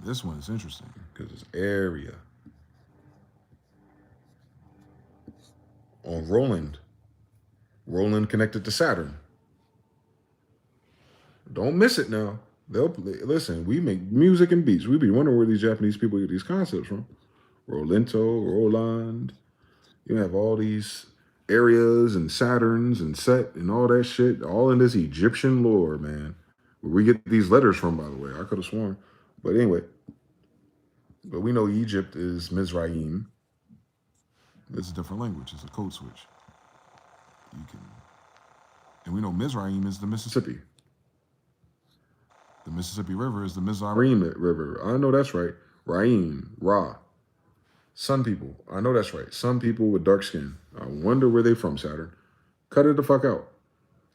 This one is interesting because it's area. On Roland. Roland connected to Saturn. Don't miss it now. Listen, we make music and beats. We be wondering where these Japanese people get these concepts from. Roland. You have all these areas and Saturns and Set and all that shit, all in this Egyptian lore, man. Where we get these letters from, by the way. I could have sworn. But anyway. But we know Egypt is Mizraim. It's a different language. It's a code switch. And we know Mizraim is the Mississippi. The Mississippi River is the Mizraim River. I know that's right. Raim, Ra. Sun people. I know that's right. Sun people with dark skin. I wonder where they from, Saturn. Cut it the fuck out.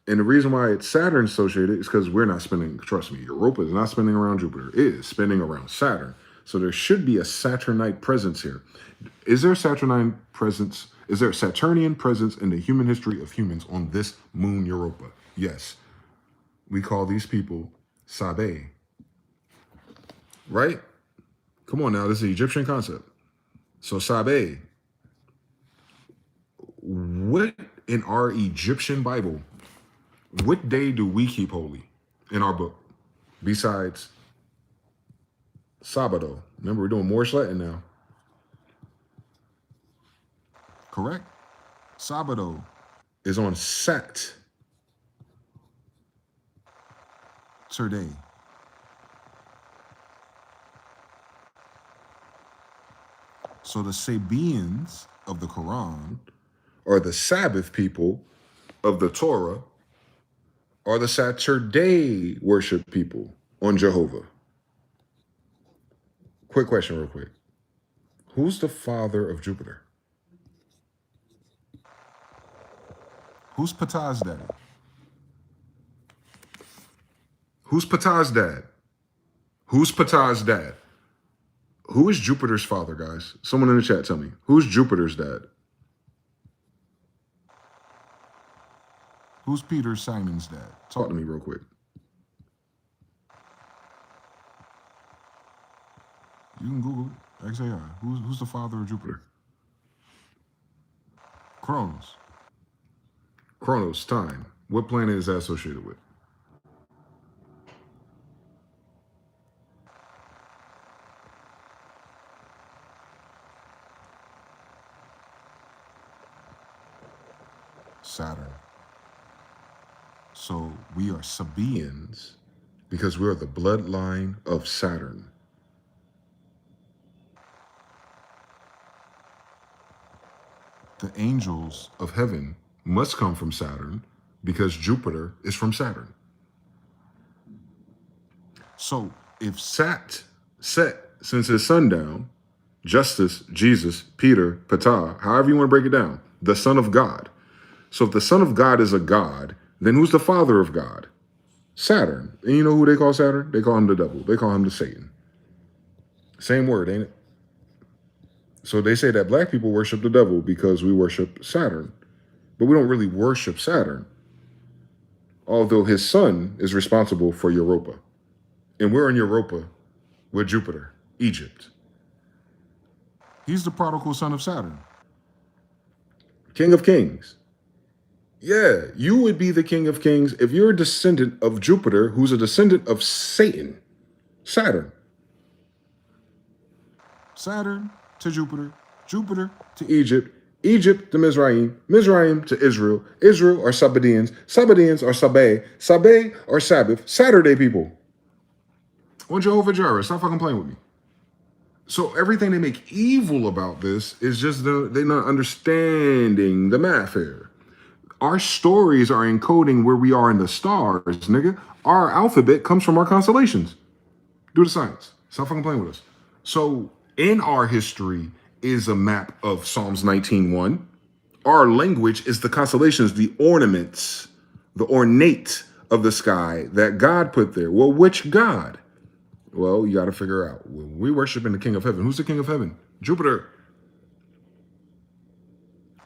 And the reason why it's Saturn associated is because we're not spinning, trust me, Europa is not spinning around Jupiter. It is spinning around Saturn. So there should be a Saturnite presence here. Is there a Saturnine presence? Is there a Saturnian presence in the human history of humans on this moon Europa? Yes. We call these people Sabe. Right? Come on now, this is an Egyptian concept. So Sabe, what in our Egyptian Bible, what day do we keep holy in our book? Besides Sabado. Remember, we're doing Moorish Latin now. Correct? Sabado is on Saturday. So the Sabians of the Quran are the Sabbath people of the Torah, are the Saturday worship people on Jehovah. Quick question real quick. Who's the father of Jupiter? Who's Ptah's dad? Who's Ptah's dad? Who's Ptah's dad? Who is Jupiter's father, guys? Someone in the chat tell me. Who's Jupiter's dad? Who's Peter Simon's dad? Talk to me real quick. You can Google it. XAI. Who's the father of Jupiter? Kronos. Kronos, time. What planet is that associated with? Saturn. So we are Sabians because we are the bloodline of Saturn. The angels of heaven must come from Saturn because Jupiter is from Saturn. So if Set, since it's sundown, Justice, Jesus, Peter, Ptah, however you want to break it down, the Son of God. So if the Son of God is a God, then who's the father of God? Saturn. And you know who they call Saturn? They call him the devil. They call him the Satan. Same word, ain't it? So they say that black people worship the devil because we worship Saturn. But we don't really worship Saturn. Although his son is responsible for Europa. And we're in Europa with Jupiter, Egypt. He's the prodigal son of Saturn. King of Kings. Yeah, you would be the king of kings if you're a descendant of Jupiter, who's a descendant of Satan. Saturn. Saturn to Jupiter, Jupiter to Egypt, Egypt to Mizraim, Mizraim to Israel, Israel are Sabaeans, Sabaeans are Sabe, Sabe are Sabbath, Saturday people. On Jehovah Jireh, stop fucking playing with me. So everything they make evil about this is just they're not understanding the math here. Our stories are encoding where we are in the stars, nigga. Our alphabet comes from our constellations. Do the science. Stop fucking playing with us. So in our history is a map of Psalms 19:1. Our language is the constellations, the ornaments, the ornate of the sky that God put there. Well, which God? Well, you got to figure out. We worship in the King of Heaven. Who's the King of Heaven? Jupiter.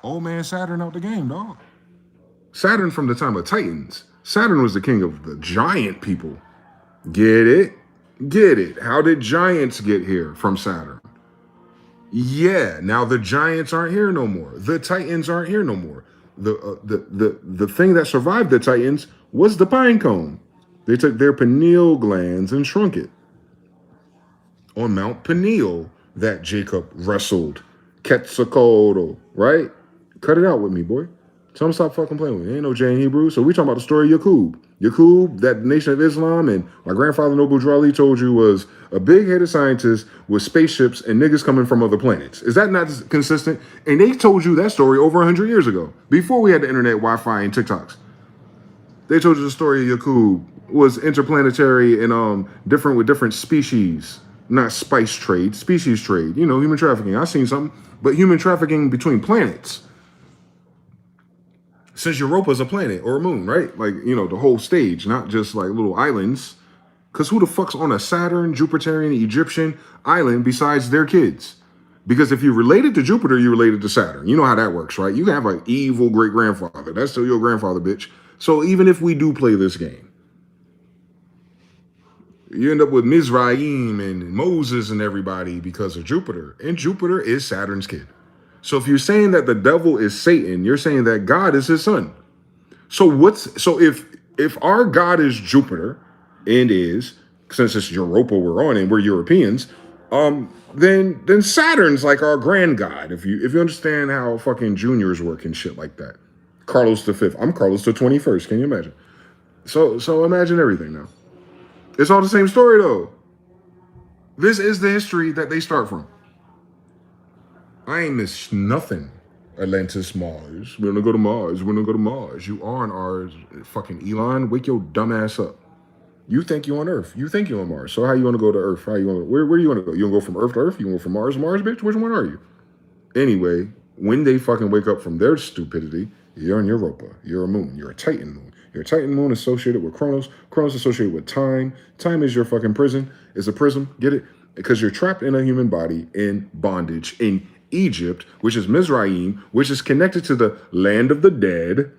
Old man Saturn out the game, dog. Saturn from the time of Titans. Saturn was the king of the giant people. Get it? Get it. How did giants get here from Saturn? Yeah, now the giants aren't here no more. The Titans aren't here no more. The thing that survived the Titans was the pine cone. They took their pineal glands and shrunk it. On Mount Peniel that Jacob wrestled. Quetzalcoatl, right? Cut it out with me, boy. Tell them stop fucking playing with me. Ain't no J in Hebrew. So we talking about the story of Yaqub. Yaqub, that Nation of Islam, and my grandfather Noble Drawley told you was a big-headed scientist with spaceships and niggas coming from other planets. Is that not consistent? And they told you that story over 100 years ago, before we had the internet, Wi-Fi, and TikToks. They told you the story of Yaqub was interplanetary and different with different species. not spice trade, species trade. You know, human trafficking. I've seen something, but human trafficking between planets. Since Europa's a planet or a moon, right? Like, you know, the whole stage, not just like little islands. Because who the fuck's on a Saturn, Jupiterian, Egyptian island besides their kids? Because if you're related to Jupiter, you're related to Saturn. You know how that works, right? You can have an evil great-grandfather. That's still your grandfather, bitch. So even if we do play this game, you end up with Mizraim and Moses and everybody because of Jupiter. And Jupiter is Saturn's kid. So if you're saying that the devil is Satan, you're saying that God is his son. So if our God is Jupiter and is, since it's Europa we're on and we're Europeans, then Saturn's like our grand god. If you understand how fucking juniors work and shit like that. Carlos V. I'm Carlos the 21st. Can you imagine? So imagine everything now. It's all the same story though. This is the history that they start from. I ain't missed nothing. Atlantis, Mars. We're gonna go to Mars. We're gonna go to Mars. You are on ours. Fucking Elon, wake your dumb ass up. You think you're on Earth. You think you're on Mars. So how you want to go to Earth? How you want to, where do you want to go? You want to go from Earth to Earth? You want to go from Mars to Mars, bitch? Which one are you? Anyway, when they fucking wake up from their stupidity, you're on Europa. You're a moon. You're a Titan moon. You're a Titan moon associated with Kronos. Kronos associated with time. Time is your fucking prison. It's a prism. Get it? Because you're trapped in a human body in bondage in Egypt, which is Mizraim, which is connected to the land of the dead,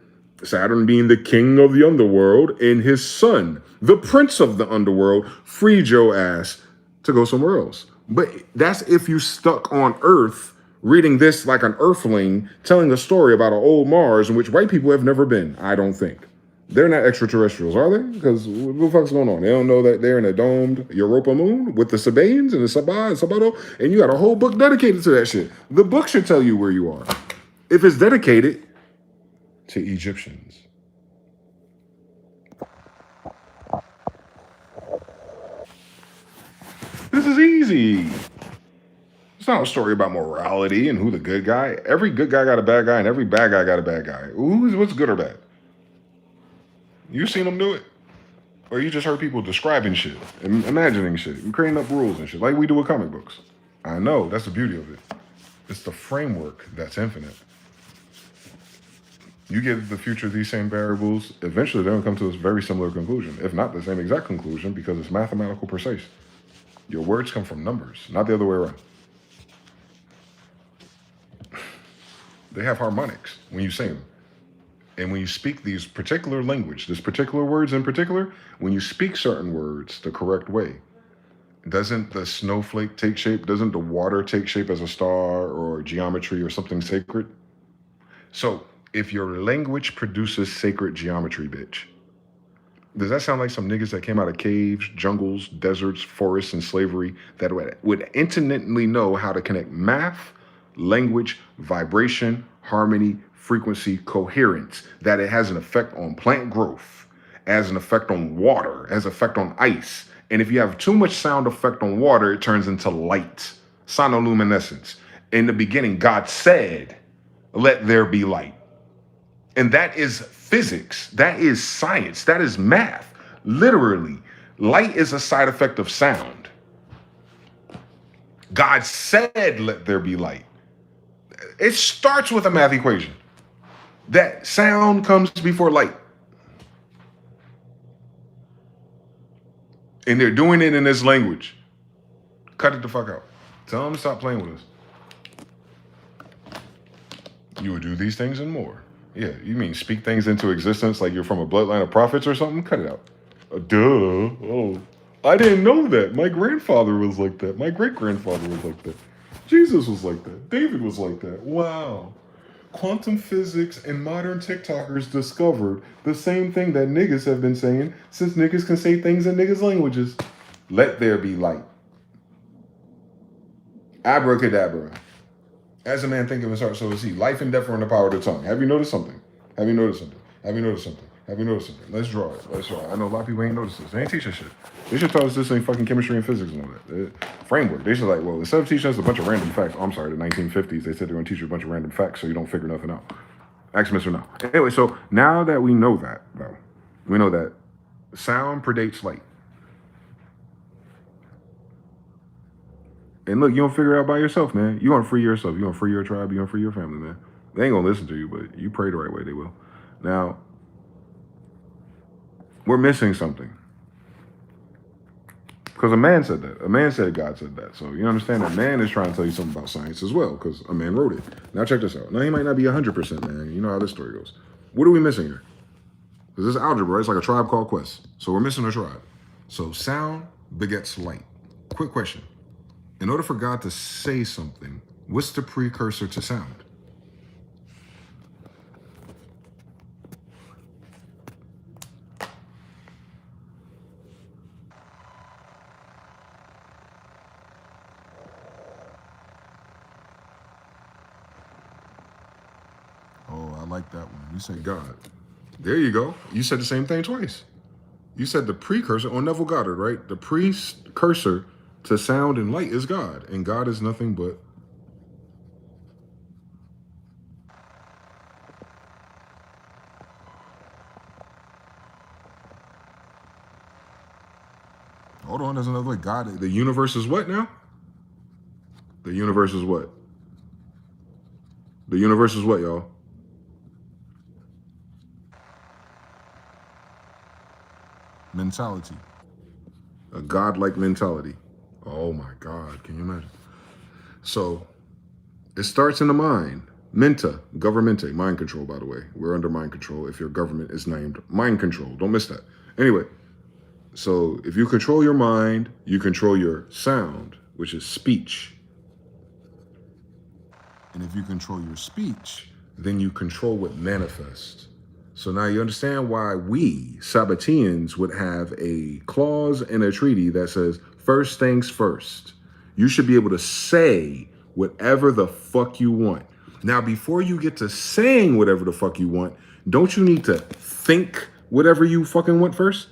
Saturn being the king of the underworld, and his son, the prince of the underworld, freed your ass to go somewhere else. But that's if you stuck on Earth, reading this like an earthling, telling a story about an old Mars in which white people have never been, I don't think. They're not extraterrestrials, are they? Because what the fuck's going on? They don't know that they're in a domed Europa moon with the Sabaeans and the Sabah and Sabato, and you got a whole book dedicated to that shit. The book should tell you where you are. If it's dedicated to Egyptians. This is easy. It's not a story about morality and who the good guy. Every good guy got a bad guy, and every bad guy got a bad guy. What's good or bad? You seen them do it? Or you just heard people describing shit, imagining shit, and creating up rules and shit, like we do with comic books. I know, that's the beauty of it. It's the framework that's infinite. You give the future these same variables, eventually they're going to come to a very similar conclusion, if not the same exact conclusion, because it's mathematical precise. Your words come from numbers, not the other way around. They have harmonics when you say them. And when you speak these particular language, this particular words in particular, when you speak certain words the correct way, doesn't the snowflake take shape? Doesn't the water take shape as a star or geometry or something sacred? So if your language produces sacred geometry, bitch, does that sound like some niggas that came out of caves, jungles, deserts, forests, and slavery that would intimately know how to connect math, language, vibration, harmony, frequency, coherence, that it has an effect on plant growth, has an effect on water, has an effect on ice. And if you have too much sound effect on water, it turns into light, sonoluminescence. In the beginning, God said, let there be light. And that is physics. That is science. That is math. Literally, light is a side effect of sound. God said, let there be light. It starts with a math equation. That sound comes before light. And they're doing it in this language. Cut it the fuck out. Tell them to stop playing with us. You would do these things and more. Yeah, you mean speak things into existence like you're from a bloodline of prophets or something? Cut it out. Duh. Oh, I didn't know that. My grandfather was like that. My great-grandfather was like that. Jesus was like that. David was like that. Wow. Quantum physics and modern TikTokers discovered the same thing that niggas have been saying since niggas can say things in niggas' languages. Let there be light. Abracadabra. As a man thinketh in his heart, so is he. Life and death are in the power of the tongue. Have you noticed something? Have you noticed something? Have you noticed something? Have you noticed something? Let's draw it. Let's draw it. I know a lot of people ain't noticed this. They ain't teach us shit. They should tell us this in fucking chemistry and physics and all that. Framework. They should like, well, instead of teaching us a bunch of random facts, I'm sorry, the 1950s, they said they're going to teach you a bunch of random facts so you don't figure nothing out. Ask Mr. No. Anyway, so now that we know that, though, we know that sound predates light. And look, you don't figure it out by yourself, man. You want to free yourself. You want to free your tribe. You want to free your family, man. They ain't going to listen to you, but you pray the right way, they will. Now, we're missing something. Because a man said that. A man said God said that. So you understand that man is trying to tell you something about science as well, because a man wrote it. Now check this out. Now he might not be 100% man. You know how this story goes. What are we missing here? Because this is algebra. It's like a tribe called Quest. So we're missing a tribe. So sound begets light. Quick question. In order for God to say something, what's the precursor to sound? Oh, I like that one. You said God. There you go. You said the same thing twice. You said the precursor on Neville Goddard, right? The precursor to sound and light is God, and God is nothing but hold on, there's another way. God, the universe is what now? The universe is what? The universe is what, y'all? Mentality. A godlike mentality. Oh my God, can you imagine? So it starts in the mind. Menta, governmente, mind control, by the way. We're under mind control if your government is named mind control. Don't miss that. Anyway, so if you control your mind, you control your sound, which is speech. And if you control your speech, then you control what manifests. So now you understand why we, Sabbateans, would have a clause in a treaty that says, first things first. You should be able to say whatever the fuck you want. Now, before you get to saying whatever the fuck you want, don't you need to think whatever you fucking want first?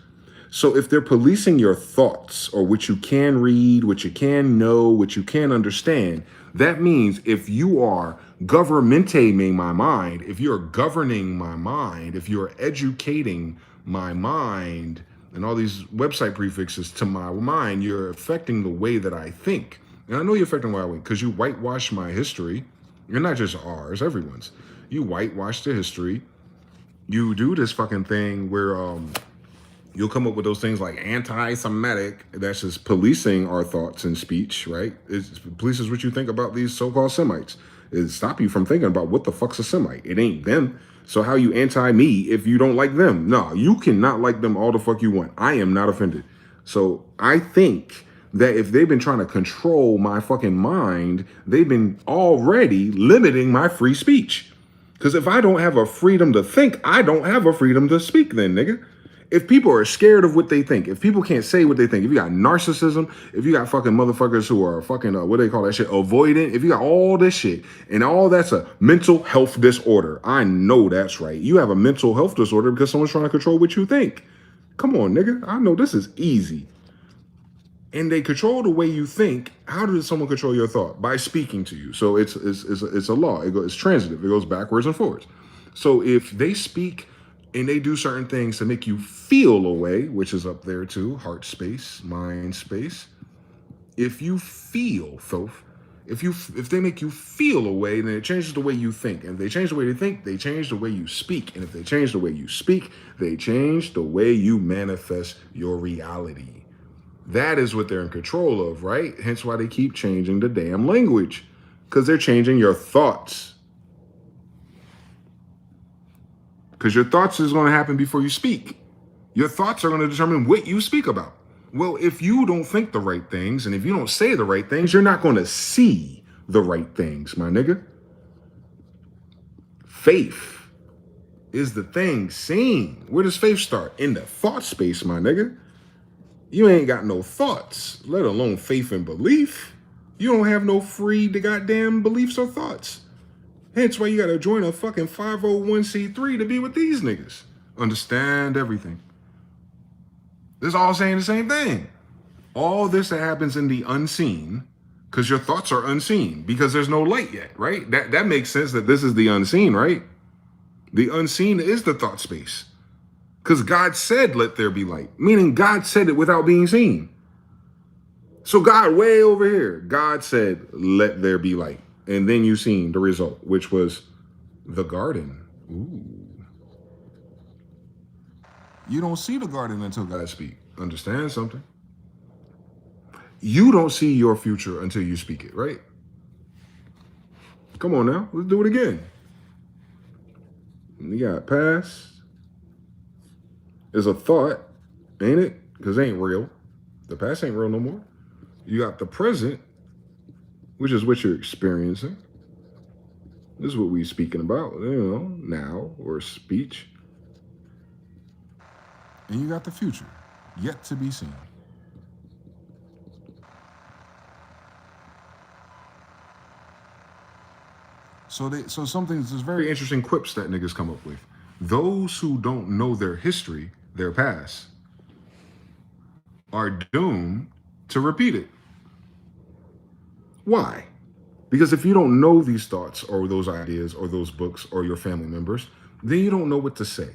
So if they're policing your thoughts or what you can read, what you can know, what you can understand, that means if you are governmenting my mind, if you're governing my mind, if you're educating my mind, and all these website prefixes to my mind, you're affecting the way that I think. And I know you're affecting the way I think because you whitewash my history. You're not just ours, everyone's. You whitewash the history. You do this fucking thing where you'll come up with those things like anti-Semitic. That's just policing our thoughts and speech, right? It polices what you think about these so-called Semites. It stop you from thinking about what the fuck's a Semite. It ain't them. So how you anti-me if you don't like them? No, you cannot like them all the fuck you want. I am not offended. So I think that if they've been trying to control my fucking mind, they've been already limiting my free speech. Because if I don't have a freedom to think, I don't have a freedom to speak then, nigga. If people are scared of what they think, if people can't say what they think, if you got narcissism, if you got fucking motherfuckers who are fucking, what do they call that shit, avoidant, if you got all this shit, and all that's a mental health disorder, I know that's right. You have a mental health disorder because someone's trying to control what you think. Come on, nigga. I know this is easy. And they control the way you think. How does someone control your thought? By speaking to you. So it's a law. It's transitive. It goes backwards and forwards. So if they speak and they do certain things to make you feel a way, which is up there too, heart space, mind space. If you feel, Thoth, if they make you feel a way, then it changes the way you think. And if they change the way they think, they change the way you speak. And if they change the way you speak, they change the way you manifest your reality. That is what they're in control of, right? Hence why they keep changing the damn language, because they're changing your thoughts. Because your thoughts is going to happen before you speak. Your thoughts are going to determine what you speak about. Well, if you don't think the right things, and if you don't say the right things, you're not going to see the right things, my nigga. Faith is the thing seen. Where does faith start? In the thought space, my nigga. You ain't got no thoughts, let alone faith and belief. You don't have no free the goddamn beliefs or thoughts. Hence why you gotta join a fucking 501c3 to be with these niggas. Understand everything. This all saying the same thing. All this that happens in the unseen, because your thoughts are unseen, because there's no light yet, right? That makes sense that this is the unseen, right? The unseen is the thought space. Because God said, let there be light. Meaning God said it without being seen. So God way over here, God said, let there be light. And then you seen the result, which was the garden. Ooh. You don't see the garden until God speaks. Understand something? You don't see your future until you speak it, right? Come on now, let's do it again. You got past is a thought, ain't it? Because it ain't real. The past ain't real no more. You got the present, which is what you're experiencing. This is what we're speaking about, now, or speech. And you got the future, yet to be seen. So there's very interesting quips that niggas come up with. Those who don't know their history, their past, are doomed to repeat it. Why? Because if you don't know these thoughts or those ideas or those books or your family members, then you don't know what to say.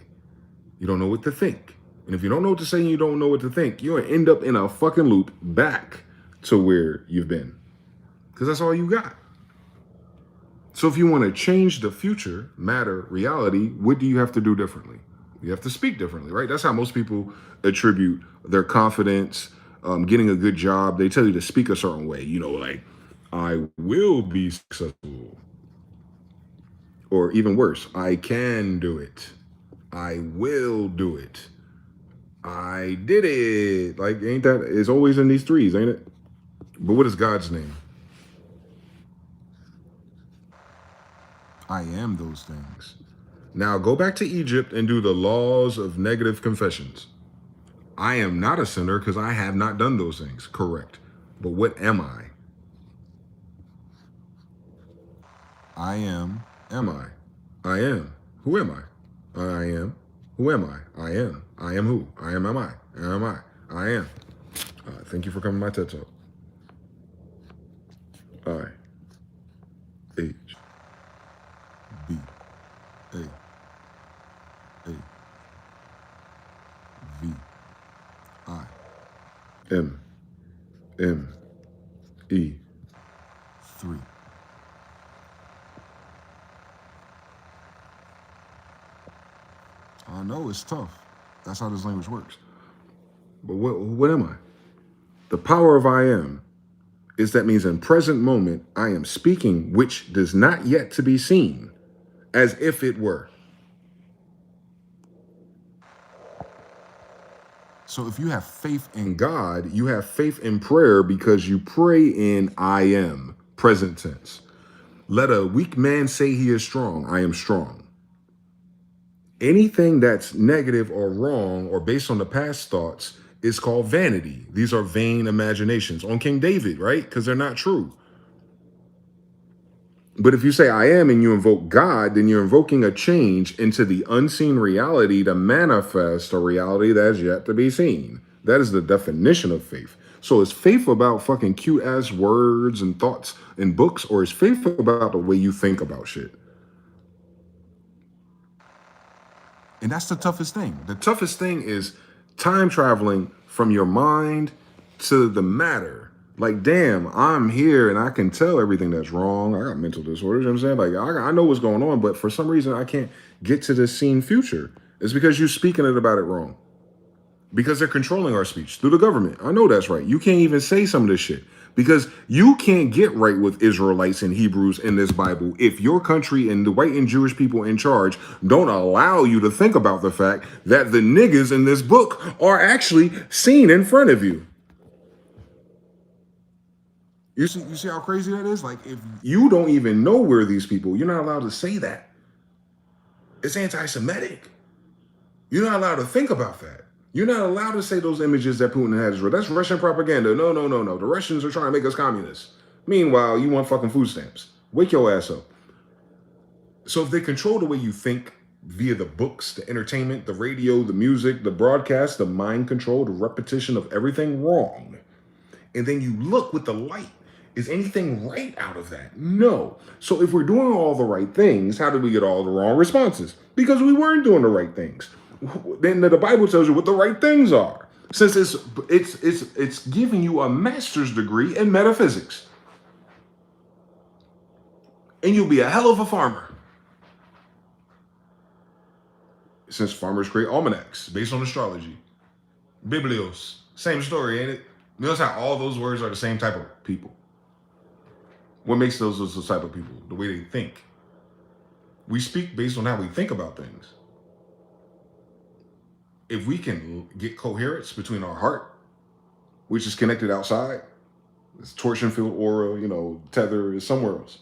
You don't know what to think. And if you don't know what to say and you don't know what to think, you're going to end up in a fucking loop back to where you've been. Because that's all you got. So if you want to change the future, matter, reality, what do you have to do differently? You have to speak differently, right? That's how most people attribute their confidence, getting a good job. They tell you to speak a certain way, like, I will be successful. Or even worse, I can do it. I will do it. I did it. Like, ain't that, it's always in these threes, ain't it? But what is God's name? I am those things. Now go back to Egypt and do the laws of negative confessions. I am not a sinner because I have not done those things. Correct. But what am I? I am I? I am. Who am I? I am. Who am I? I am. I am who? I am I? Am I? I am. Thank you for coming to my TED Talk. I. H. B. A. A. V. I. M. M. E. 3. I know it's tough. That's how this language works. But what am I? The power of I am is that means in present moment, I am speaking, which does not yet to be seen, as if it were. So if you have faith in God, you have faith in prayer because you pray in I am, present tense. Let a weak man say he is strong. I am strong. Anything that's negative or wrong or based on the past thoughts is called vanity. These are vain imaginations on King David, right? Because they're not true. But if you say I am and you invoke God, then you're invoking a change into the unseen reality to manifest a reality that's yet to be seen. That is the definition of faith. So is faith about fucking cute ass words and thoughts in books, or is faith about the way you think about shit? And that's the toughest thing. The toughest thing is time traveling from your mind to the matter. Like, damn, I'm here and I can tell everything that's wrong. I got mental disorders, you know what I'm saying? Like, I know what's going on, but for some reason I can't get to this seen future. It's because you're speaking about it wrong. Because they're controlling our speech through the government. I know that's right. You can't even say some of this shit. Because you can't get right with Israelites and Hebrews in this Bible if your country and the white and Jewish people in charge don't allow you to think about the fact that the niggas in this book are actually seen in front of you. You see how crazy that is? Like, if you don't even know where these people, you're not allowed to say that. It's anti-Semitic. You're not allowed to think about that. You're not allowed to say those images that Putin had Israel. That's Russian propaganda. No. The Russians are trying to make us communists. Meanwhile, you want fucking food stamps. Wake your ass up. So if they control the way you think via the books, the entertainment, the radio, the music, the broadcast, the mind control, the repetition of everything wrong, and then you look with the light, is anything right out of that? No. So if we're doing all the right things, how did we get all the wrong responses? Because we weren't doing the right things. Then the Bible tells you what the right things are. Since it's giving you a master's degree in metaphysics. And you'll be a hell of a farmer. Since farmers create almanacs based on astrology. Biblios. Same story, ain't it? Notice how all those words are the same type of people. What makes those the type of people? The way they think. We speak based on how we think about things. If we can get coherence between our heart, which is connected outside, this torsion field aura, tether is somewhere else.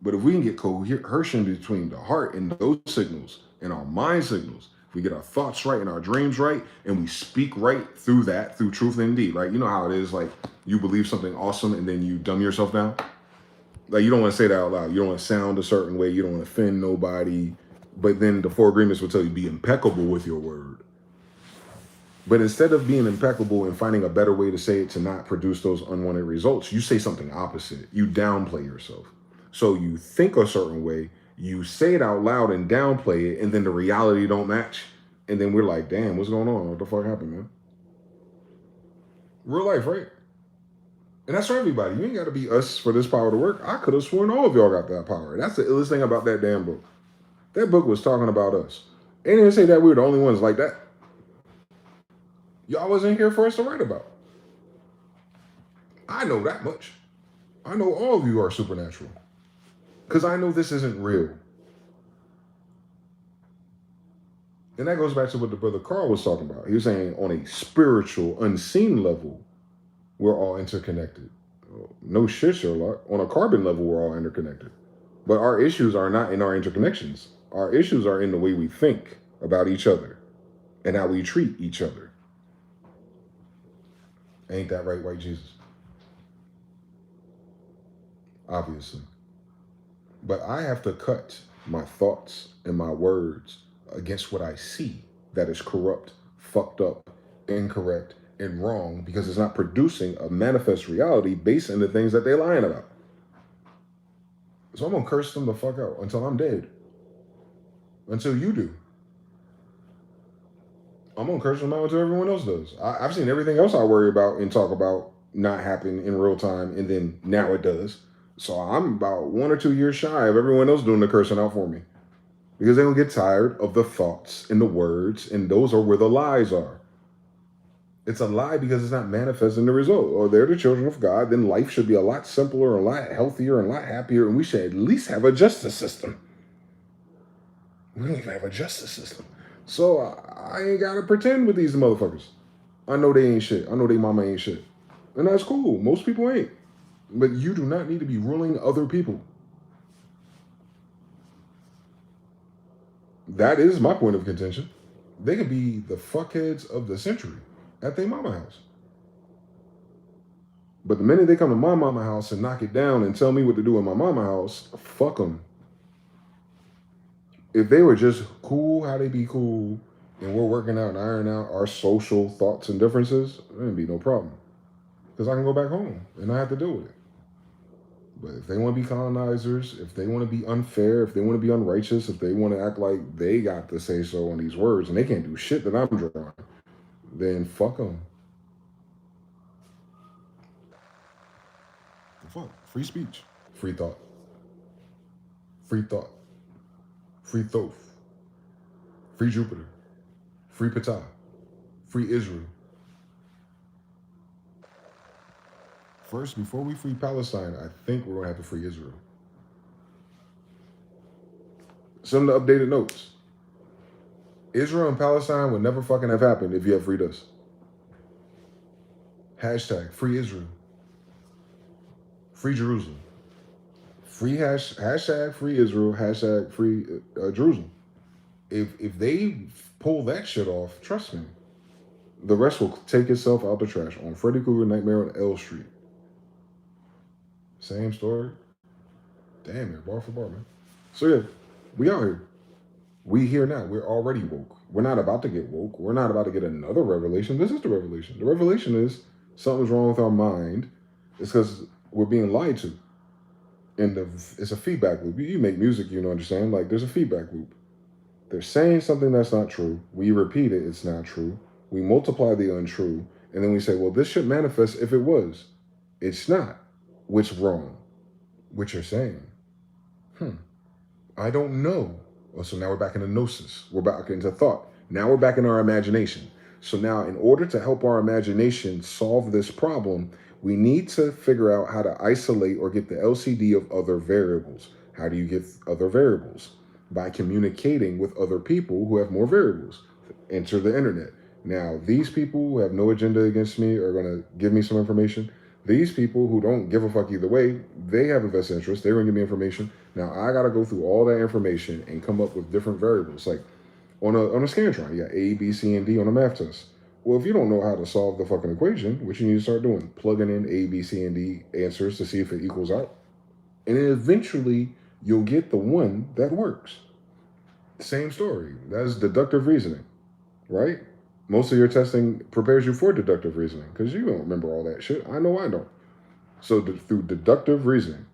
But if we can get cohesion between the heart and those signals and our mind signals, if we get our thoughts right and our dreams right, and we speak right through that, through truth and deed, right? You know how it is, like you believe something awesome and then you dumb yourself down. Like you don't want to say that out loud. You don't want to sound a certain way. You don't want to offend nobody. But then the four agreements will tell you be impeccable with your word. But instead of being impeccable and finding a better way to say it to not produce those unwanted results, you say something opposite. You downplay yourself. So you think a certain way, you say it out loud and downplay it, and then the reality don't match. And then we're like, damn, what's going on? What the fuck happened, man? Real life, right? And that's for everybody. You ain't got to be us for this power to work. I could have sworn all of y'all got that power. That's the illest thing about that damn book. That book was talking about us. It didn't say that we were the only ones like that. Y'all wasn't here for us to write about. I know that much. I know all of you are supernatural. Because I know this isn't real. And that goes back to what the brother Carl was talking about. He was saying on a spiritual, unseen level, we're all interconnected. No shit, Sherlock. On a carbon level, we're all interconnected. But our issues are not in our interconnections. Our issues are in the way we think about each other and how we treat each other. Ain't that right, white Jesus? Obviously. But I have to cut my thoughts and my words against what I see that is corrupt, fucked up, incorrect, and wrong because it's not producing a manifest reality based on the things that they're lying about. So I'm going to curse them the fuck out until I'm dead. Until you do. I'm going to curse them out until everyone else does. I've seen everything else I worry about and talk about not happen in real time, and then now it does. So I'm about 1 or 2 years shy of everyone else doing the cursing out for me. Because they don't get tired of the thoughts and the words, and those are where the lies are. It's a lie because it's not manifesting the result. Or they're the children of God, then life should be a lot simpler, a lot healthier, and a lot happier, and we should at least have a justice system. We don't even have a justice system. So I ain't got to pretend with these motherfuckers. I know they ain't shit. I know they mama ain't shit. And that's cool. Most people ain't. But you do not need to be ruling other people. That is my point of contention. They could be the fuckheads of the century at their mama house. But the minute they come to my mama house and knock it down and tell me what to do in my mama house, fuck them. If they were just cool, how they be cool, and we're working out and ironing out our social thoughts and differences, there'd be no problem. Because I can go back home and not have to deal with it. But if they want to be colonizers, if they want to be unfair, if they want to be unrighteous, if they want to act like they got to say so on these words and they can't do shit that I'm drawing, then fuck them. Fuck. Free speech. Free thought. Free thought. Free Thoth. Free Jupiter. Free Ptah. Free Israel. First, before we free Palestine, I think we're going to have to free Israel. Some of the updated notes. Israel and Palestine would never fucking have happened if you had freed us. Hashtag free Israel. Free Jerusalem. Free hashtag free Israel. Hashtag free Jerusalem. If they pull that shit off, trust me, the rest will take itself out the trash on Freddy Krueger Nightmare on L Street. Same story. Damn it, bar for bar, man. So yeah, we out here. We here now. We're already woke. We're not about to get woke. We're not about to get another revelation. This is the revelation. The revelation is something's wrong with our mind. It's because we're being lied to. And it's a feedback loop. You make music, you know, understand? Like, there's a feedback loop. They're saying something that's not true. We repeat it, it's not true. we multiply the untrue, and then we say, well, this should manifest if it was. It's not. Which wrong? Which you're saying. I don't know. Well, so now we're back into gnosis. We're back into thought. Now we're back in our imagination. So now in order to help our imagination solve this problem, we need to figure out how to isolate or get the LCD of other variables. How do you get other variables? By communicating with other people who have more variables. Enter the internet. Now, these people who have no agenda against me are going to give me some information. These people who don't give a fuck either way, they have a vested interest. They're going to give me information. Now, I got to go through all that information and come up with different variables. Like on a Scantron, you got A, B, C, and D on a math test. Well, if you don't know how to solve the fucking equation, what you need to start doing, plugging in A, B, C, and D answers to see if it equals out. And then eventually, you'll get the one that works. Same story. That's deductive reasoning, right? Most of your testing prepares you for deductive reasoning because you don't remember all that shit. I know I don't. So through deductive reasoning,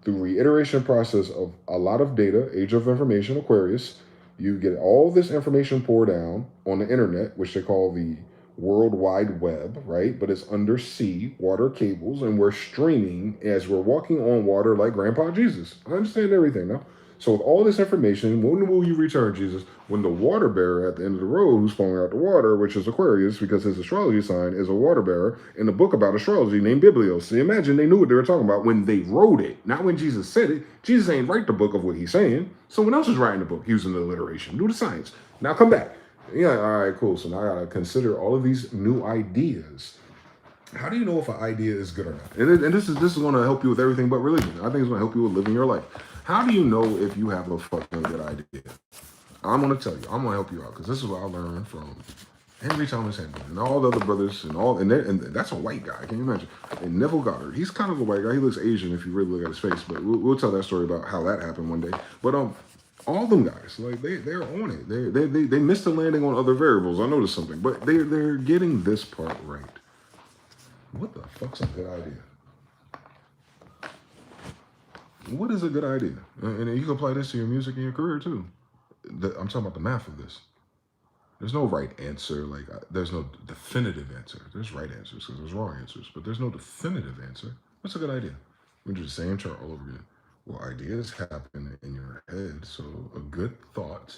through reiteration process of a lot of data, age of information, Aquarius, you get all this information poured down on the internet, which they call the World Wide Web, right? But it's undersea water cables, and we're streaming as we're walking on water like Grandpa Jesus. I understand everything now. So with all this information, when will you return, Jesus? When the water bearer at the end of the road who's flowing out the water, which is Aquarius, because his astrology sign is a water bearer in a book about astrology named Biblios. So imagine they knew what they were talking about when they wrote it, not when Jesus said it. Jesus ain't write the book of what he's saying. Someone else is writing the book using the alliteration. Do the science. Now come back. Yeah, all right, cool. So now I got to consider all of these new ideas. How do you know if an idea is good or not? And this is going to help you with everything but religion. I think it's going to help you with living your life. How do you know if you have a fucking good idea? I'm going to tell you. I'm going to help you out because this is what I learned from Henry Thomas Henry and all the other brothers and that's a white guy. Can you imagine? And Neville Goddard. He's kind of a white guy. He looks Asian if you really look at his face, but we'll tell that story about how that happened one day. But all them guys, like they're on it. They missed the landing on other variables. I noticed something, but they're getting this part right. What the fuck's a good idea? What is a good idea? And you can apply this to your music and your career too. I'm talking about the math of this. There's no right answer. Like there's no definitive answer. There's right answers because there's wrong answers, but there's no definitive answer. What's a good idea? We do the same chart all over again. Well, ideas happen in your head. So a good thought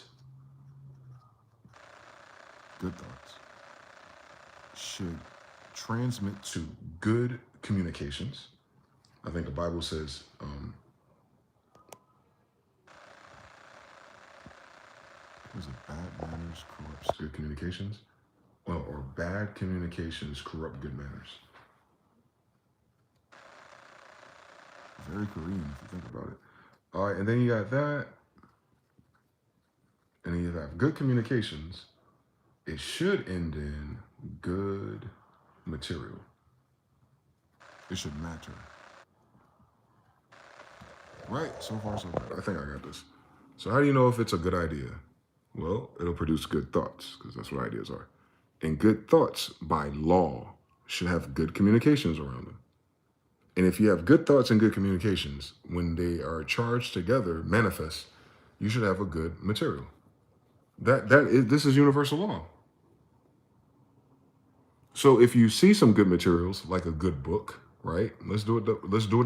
should transmit to good communications. I think the Bible says, was it bad manners corrupts good communications? Well, or bad communications corrupt good manners. Very Korean if you think about it. All right, and then you got that. And then you have good communications. It should end in good material. It should matter. Right, so far so good. I think I got this. So how do you know if it's a good idea? Well, it'll produce good thoughts, because that's what ideas are. And good thoughts, by law, should have good communications around them. And if you have good thoughts and good communications, when they are charged together, manifest, you should have a good material. This is universal law. So if you see some good materials, like a good book, right? Let's do it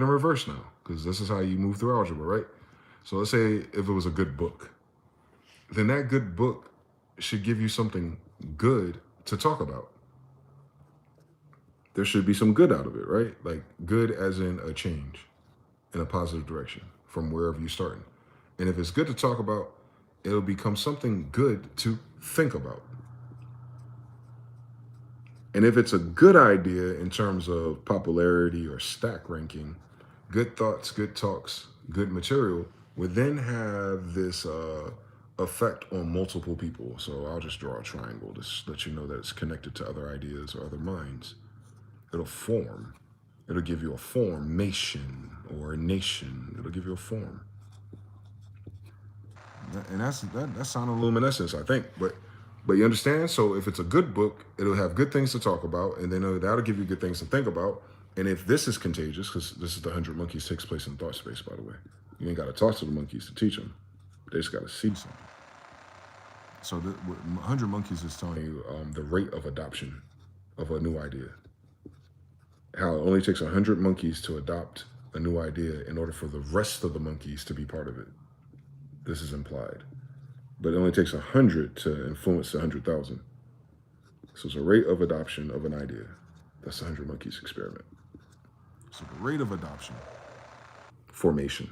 in reverse now, because this is how you move through algebra, right? So let's say if it was a good book, then that good book should give you something good to talk about. There should be some good out of it, right? Like good as in a change in a positive direction from wherever you're starting. And if it's good to talk about, it'll become something good to think about. And if it's a good idea in terms of popularity or stack ranking, good thoughts, good talks, good material would then have this effect on multiple people. So I'll just draw a triangle to let you know that it's connected to other ideas or other minds. It'll form. It'll give you a formation or a nation. It'll give you a form. And that sounds luminescence, I think. But you understand? So if it's a good book, it'll have good things to talk about, and then that'll give you good things to think about. And if this is contagious, because this is the 100 Monkeys takes place in thought space, by the way. You ain't got to talk to the monkeys to teach them. They just got to see something. So 100 Monkeys is telling you the rate of adoption of a new idea. How it only takes 100 monkeys to adopt a new idea in order for the rest of the monkeys to be part of it. This is implied. But it only takes 100 to influence 100,000. So it's a rate of adoption of an idea. That's the 100 Monkeys experiment. So the rate of adoption, formation,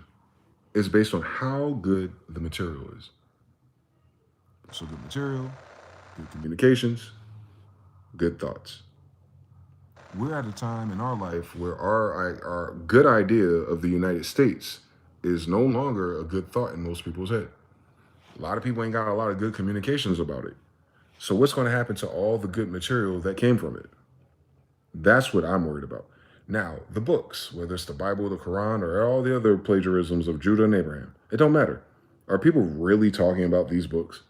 is based on how good the material is. So good material, good communications, good thoughts. We're at a time in our life where our good idea of the United States is no longer a good thought in most people's head. A lot of people ain't got a lot of good communications about it. So what's going to happen to all the good material that came from it? That's what I'm worried about. Now, the books, whether it's the Bible, the Quran, or all the other plagiarisms of Judah and Abraham, it don't matter. Are people really talking about these books?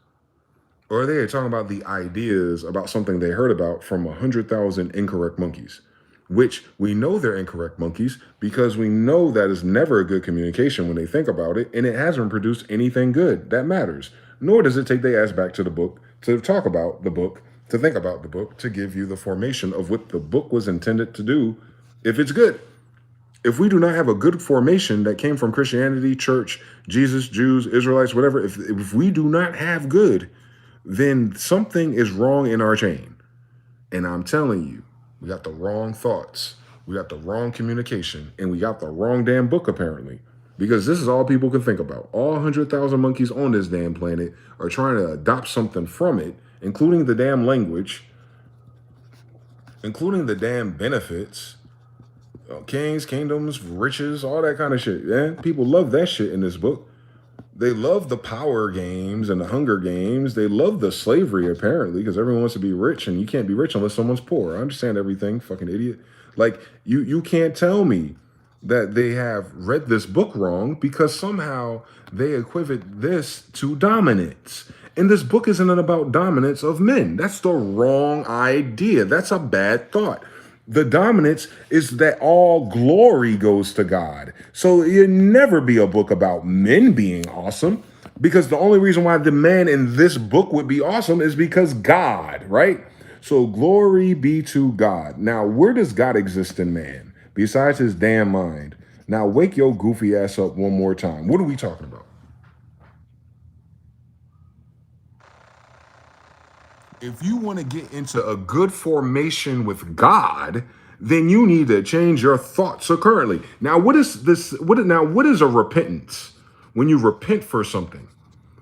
Or are they talking about the ideas about something they heard about from 100,000 incorrect monkeys? Which we know they're incorrect monkeys because we know that is never a good communication when they think about it, and it hasn't produced anything good that matters. Nor does it take their ass back to the book to talk about the book, to think about the book, to give you the formation of what the book was intended to do if it's good. If we do not have a good formation that came from Christianity, church, Jesus, Jews, Israelites, whatever, if we do not have good, then something is wrong in our chain. And I'm telling you, we got the wrong thoughts, we got the wrong communication, and we got the wrong damn book, apparently. Because this is all people can think about. All 100,000 monkeys on this damn planet are trying to adopt something from it, including the damn language, including the damn benefits, kings, kingdoms, riches, all that kind of shit. Yeah, people love that shit in this book. They love the power games and the Hunger Games. They love the slavery, apparently, because everyone wants to be rich, and you can't be rich unless someone's poor. I understand everything, fucking idiot. Like, you can't tell me that they have read this book wrong because somehow they equate this to dominance. And this book isn't about dominance of men. That's the wrong idea. That's a bad thought. The dominance is that all glory goes to God. So it'll never be a book about men being awesome, because the only reason why the man in this book would be awesome is because God, right? So glory be to God. Now, where does God exist in man besides his damn mind? Now, wake your goofy ass up one more time. What are we talking about? If you want to get into a good formation with God, then you need to change your thoughts currently. Now, what is this? What is a repentance? When you repent for something,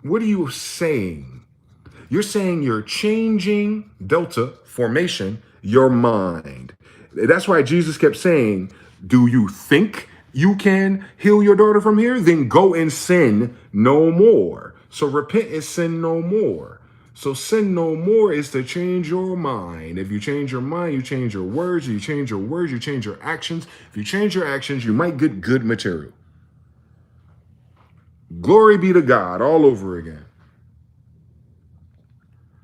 what are you saying? You're saying you're changing delta formation, your mind. That's why Jesus kept saying, do you think you can heal your daughter from here? Then go and sin no more. So repent is sin no more. So sin no more is to change your mind. If you change your mind, you change your words. If you change your words, you change your actions. If you change your actions, you might get good material. Glory be to God all over again.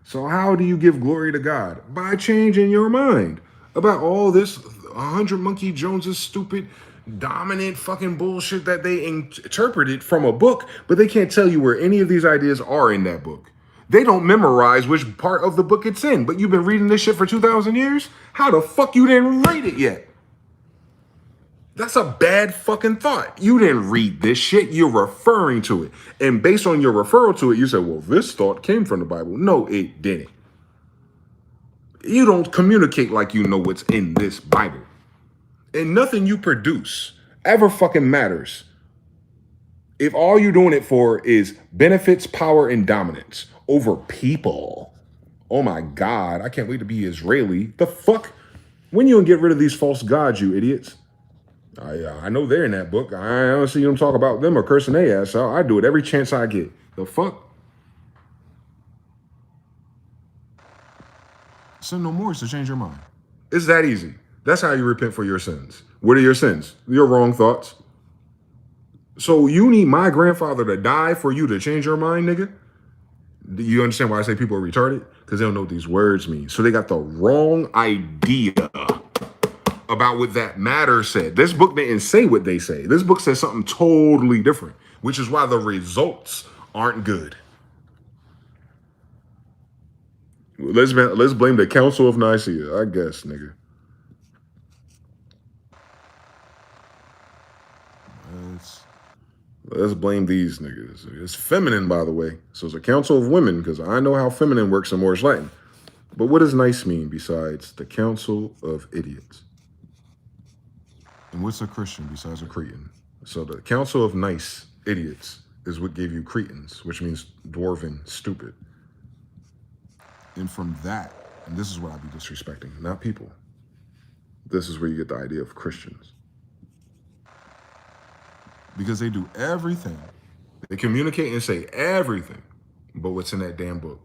So how do you give glory to God? By changing your mind about all this 100 Monkey Jones's stupid, dominant fucking bullshit that they interpreted from a book, but they can't tell you where any of these ideas are in that book. They don't memorize which part of the book it's in, but you've been reading this shit for 2,000 years? How the fuck you didn't read it yet? That's a bad fucking thought. You didn't read this shit. You're referring to it. And based on your referral to it, you said, well, this thought came from the Bible. No, it didn't. You don't communicate like you know what's in this Bible. And nothing you produce ever fucking matters if all you're doing it for is benefits, power, and dominance over people. Oh my God, I can't wait to be Israeli. The fuck? When you gonna get rid of these false gods, you idiots? I know they're in that book. I don't see them talk about them or cursing their ass out. I do it every chance I get. The fuck? Sin no more is to change your mind. It's that easy. That's how you repent for your sins. What are your sins? Your wrong thoughts. So you need my grandfather to die for you to change your mind, nigga? Do you understand why I say people are retarded? Because they don't know what these words mean. So they got the wrong idea about what that matter said. This book didn't say what they say. This book says something totally different, which is why the results aren't good. Let's blame the Council of Nicaea, I guess, nigga. Let's blame these niggas. It's feminine, by the way. So it's a council of women, because I know how feminine works in Moorish Latin. But what does nice mean besides the council of idiots? And what's a Christian besides a Cretan? So the council of nice idiots is what gave you Cretans, which means dwarven, stupid. And from that, and this is what I be disrespecting, not people. This is where you get the idea of Christians. Because they do everything. They communicate and say everything, but what's in that damn book?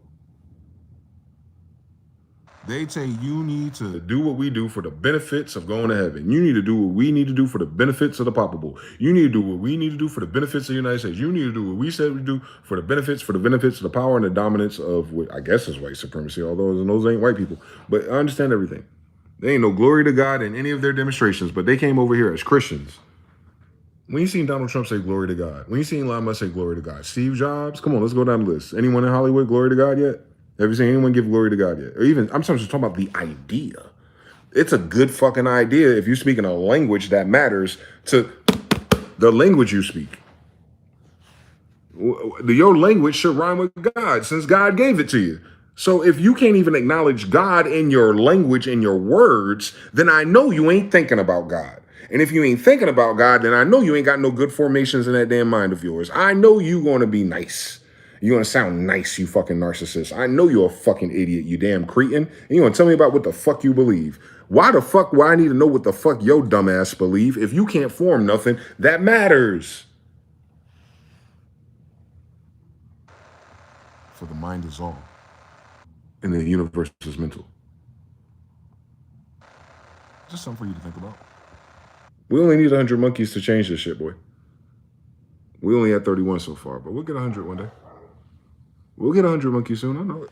They say you need to do what we do for the benefits of going to heaven. You need to do what we need to do for the benefits of the Papa Bowl. You need to do what we need to do for the benefits of the United States. You need to do what we said we do for the benefits of the power and the dominance of what I guess is white supremacy, although those ain't white people. But I understand everything. There ain't no glory to God in any of their demonstrations, but they came over here as Christians. When you seen Donald Trump say glory to God? When you seen Elon Musk say glory to God? Steve Jobs? Come on, let's go down the list. Anyone in Hollywood glory to God yet? Have you seen anyone give glory to God yet? Or even, I'm just talking about the idea. It's a good fucking idea if you speak in a language that matters to the language you speak. Your language should rhyme with God since God gave it to you. So if you can't even acknowledge God in your language, in your words, then I know you ain't thinking about God. And if you ain't thinking about God, then I know you ain't got no good formations in that damn mind of yours. I know you going to be nice. You want to sound nice, you fucking narcissist. I know you're a fucking idiot, you damn cretin. And you want to tell me about what the fuck you believe. Why the fuck would I need to know what the fuck your dumbass believe if you can't form nothing that matters? For the mind is all, and the universe is mental. Just something for you to think about. We only need 100 monkeys to change this shit, boy. We only had 31 so far, but we'll get 100 one day. We'll get 100 monkeys soon, I know it.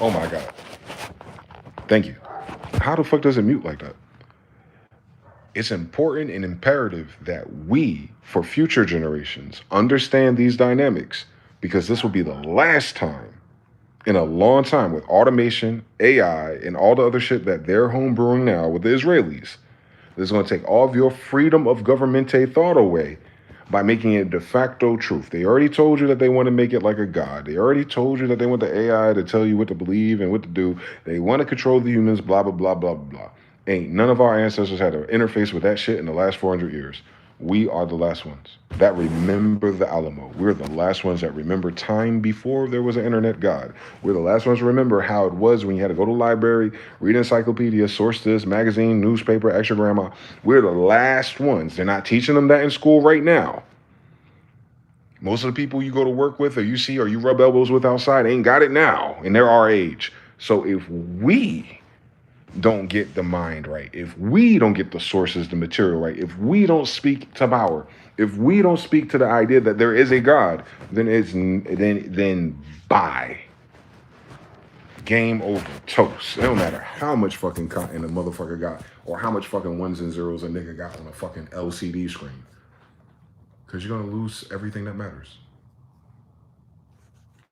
Oh my God. Thank you. How the fuck does it mute like that? It's important and imperative that we, for future generations, understand these dynamics, because this will be the last time in a long time with automation, AI, and all the other shit that they're homebrewing now with the Israelis. This is going to take all of your freedom of governmente thought away by making it de facto truth. They already told you that they want to make it like a god. They already told you that they want the AI to tell you what to believe and what to do. They want to control the humans, blah, blah, blah, blah, blah. Ain't none of our ancestors had to interface with that shit in the last 400 years. We are the last ones that remember the Alamo. We're the last ones that remember time before there was an internet god. We're the last ones to remember how it was when you had to go to the library, read encyclopedia, source this, magazine, newspaper, extra grandma. We're the last ones. They're not teaching them that in school right now. Most of the people you go to work with or you see or you rub elbows with outside ain't got it now, and they're our age. So if we don't get the mind right, if we don't get the sources, the material right, if we don't speak to power, if we don't speak to the idea that there is a God, then bye. Game over. Toast. It don't matter how much fucking cotton a motherfucker got or how much fucking ones and zeros a nigga got on a fucking LCD screen. Because you're going to lose everything that matters.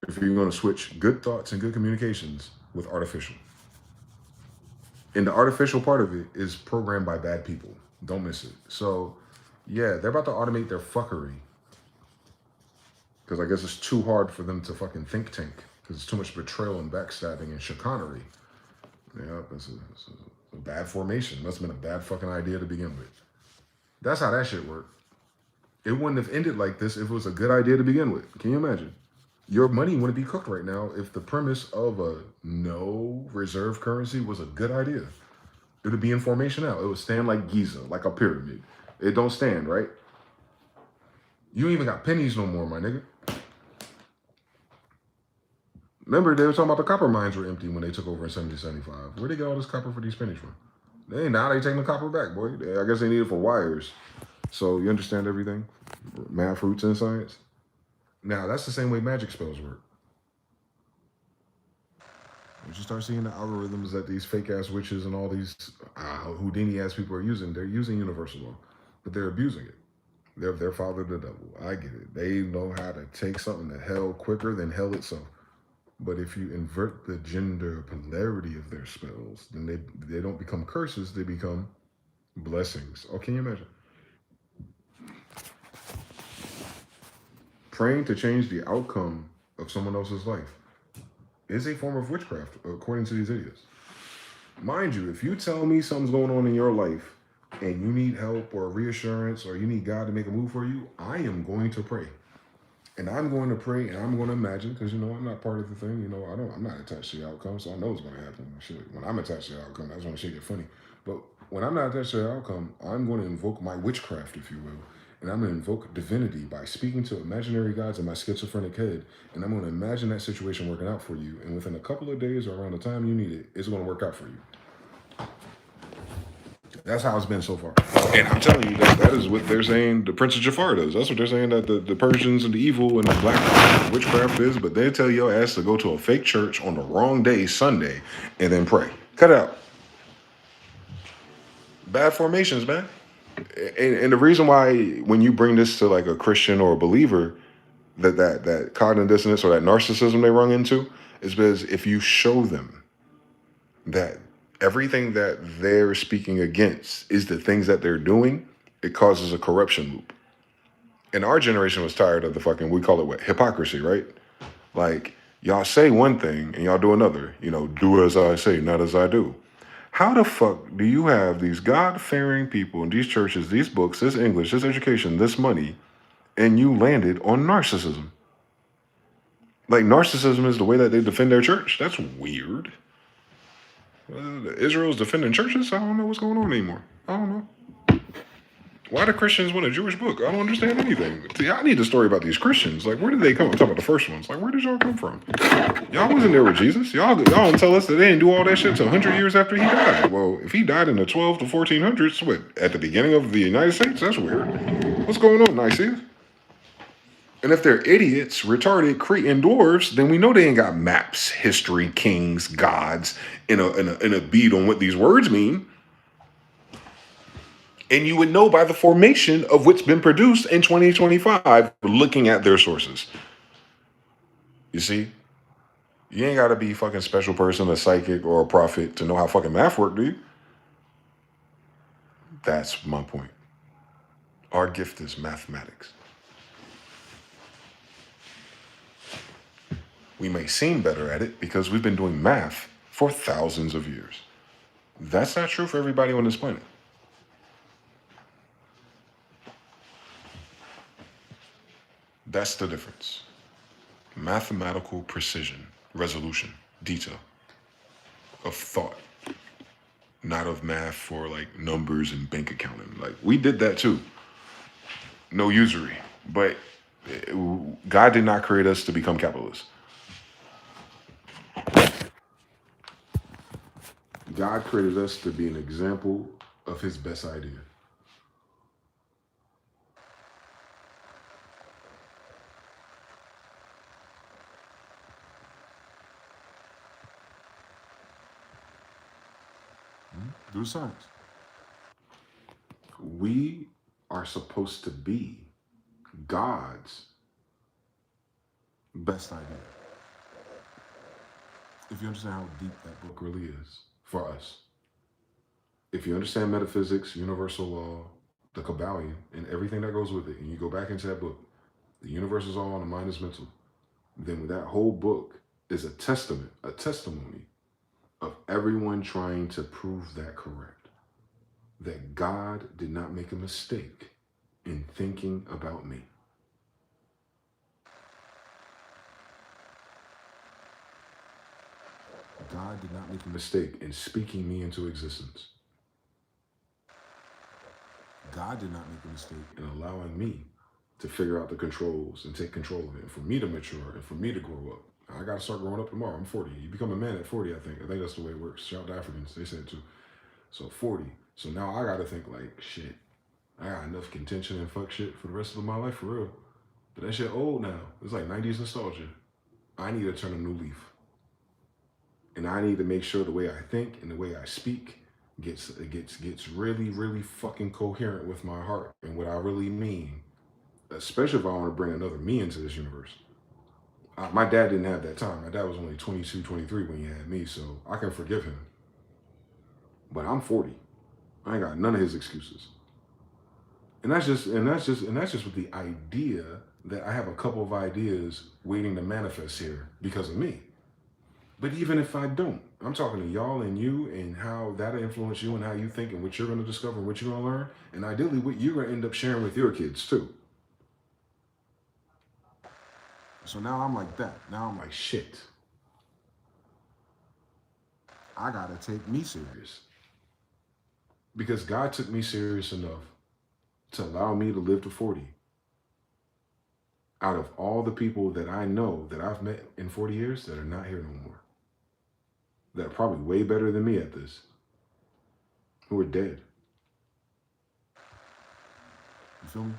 If you're going to switch good thoughts and good communications with artificial. And the artificial part of it is programmed by bad people. Don't miss it. So, yeah, they're about to automate their fuckery. Because I guess it's too hard for them to fucking think tank. Because it's too much betrayal and backstabbing and chicanery. Yeah, it's a bad formation. Must have been a bad fucking idea to begin with. That's how that shit worked. It wouldn't have ended like this if it was a good idea to begin with. Can you imagine? Your money wouldn't be cooked right now if the premise of a no reserve currency was a good idea. It would be in formation now. It would stand like Giza, like a pyramid. It don't stand, right? You ain't even got pennies no more, my nigga. Remember, they were talking about the copper mines were empty when they took over in 1775. Where'd they get all this copper for these pennies from? Now they taking the copper back, boy. I guess they need it for wires. So you understand everything? Math, roots, and science. Now, that's the same way magic spells work. You just start seeing the algorithms that these fake-ass witches and all these Houdini-ass people are using. They're using universal law, but they're abusing it. They're father the devil. I get it. They know how to take something to hell quicker than hell itself. But if you invert the gender polarity of their spells, then they don't become curses, they become blessings. Oh, can you imagine? Praying to change the outcome of someone else's life is a form of witchcraft, according to these idiots. Mind you, if you tell me something's going on in your life and you need help or reassurance or you need God to make a move for you, I am going to pray. And I'm going to pray and I'm going to imagine, because, I'm not part of the thing. I'm not attached to the outcome, so I know it's going to happen. Shit, when I'm attached to the outcome, that's when shit get funny. But when I'm not attached to the outcome, I'm going to invoke my witchcraft, if you will. And I'm going to invoke divinity by speaking to imaginary gods in my schizophrenic head. And I'm going to imagine that situation working out for you. And within a couple of days or around the time you need it, it's going to work out for you. That's how it's been so far. And I'm telling you, that is what they're saying the Prince of Jafar does. That's what they're saying that the Persians and the evil and the black witchcraft is. But they tell your ass to go to a fake church on the wrong day, Sunday, and then pray. Cut it out. Bad formations, man. And the reason why when you bring this to like a Christian or a believer, that cognitive dissonance or that narcissism they run into is because if you show them that everything that they're speaking against is the things that they're doing, it causes a corruption loop. And our generation was tired of the fucking, we call it what? Hypocrisy, right? Like, y'all say one thing and y'all do another. Do as I say, not as I do. How the fuck do you have these God-fearing people in these churches, these books, this English, this education, this money, and you landed on narcissism? Like, narcissism is the way that they defend their church. That's weird. Israel's defending churches? I don't know what's going on anymore. I don't know. Why do Christians want a Jewish book? I don't understand anything. See, I need a story about these Christians. Like, where did they come? I'm talking about the first ones. Like, where did y'all come from? Y'all wasn't there with Jesus. Y'all don't tell us that they didn't do all that shit till 100 years after he died. Well, if he died in the 12 to 1400s, what, at the beginning of the United States? That's weird. What's going on, Nices? And if they're idiots, retarded, Cretan dwarves, then we know they ain't got maps, history, kings, gods, in a bead on what these words mean. And you would know by the formation of what's been produced in 2025, looking at their sources. You see? You ain't got to be a fucking special person, a psychic, or a prophet to know how fucking math work, do you? That's my point. Our gift is mathematics. We may seem better at it because we've been doing math for thousands of years. That's not true for everybody on this planet. That's the difference. Mathematical precision, resolution, detail of thought, not of math for like numbers and bank accounting. Like, we did that too. No usury. But God did not create us to become capitalists. God created us to be an example of his best idea. Do the science. We are supposed to be God's best idea. If you understand how deep that book really is for us. If you understand metaphysics, universal law, the Kabbalion, and everything that goes with it, and you go back into that book, the universe is all and the mind is mental, then that whole book is a testament, a testimony of everyone trying to prove that correct. That God did not make a mistake in thinking about me. God did not make a mistake in speaking me into existence. God did not make a mistake in allowing me to figure out the controls and take control of it, and for me to mature and for me to grow up. I got to start growing up tomorrow. I'm 40. You become a man at 40, I think. I think that's the way it works. Shout out to Africans. They said it too. So 40. So now I got to think like, shit, I got enough contention and fuck shit for the rest of my life, for real. But that shit old now. It's like 90s nostalgia. I need to turn a new leaf. And I need to make sure the way I think and the way I speak gets really, really fucking coherent with my heart and what I really mean. Especially if I want to bring another me into this universe. My dad didn't have that time. My dad was only 22, 23 when he had me, so I can forgive him. But I'm 40. I ain't got none of his excuses. And that's just with the idea that I have a couple of ideas waiting to manifest here because of me. But even if I don't, I'm talking to y'all and you and how that'll influence you and how you think and what you're going to discover and what you're going to learn. And ideally what you're going to end up sharing with your kids too. So now I'm like that. Now I'm like, shit. I got to take me serious. Because God took me serious enough to allow me to live to 40. Out of all the people that I know that I've met in 40 years that are not here no more. That are probably way better than me at this. Who are dead. You feel me?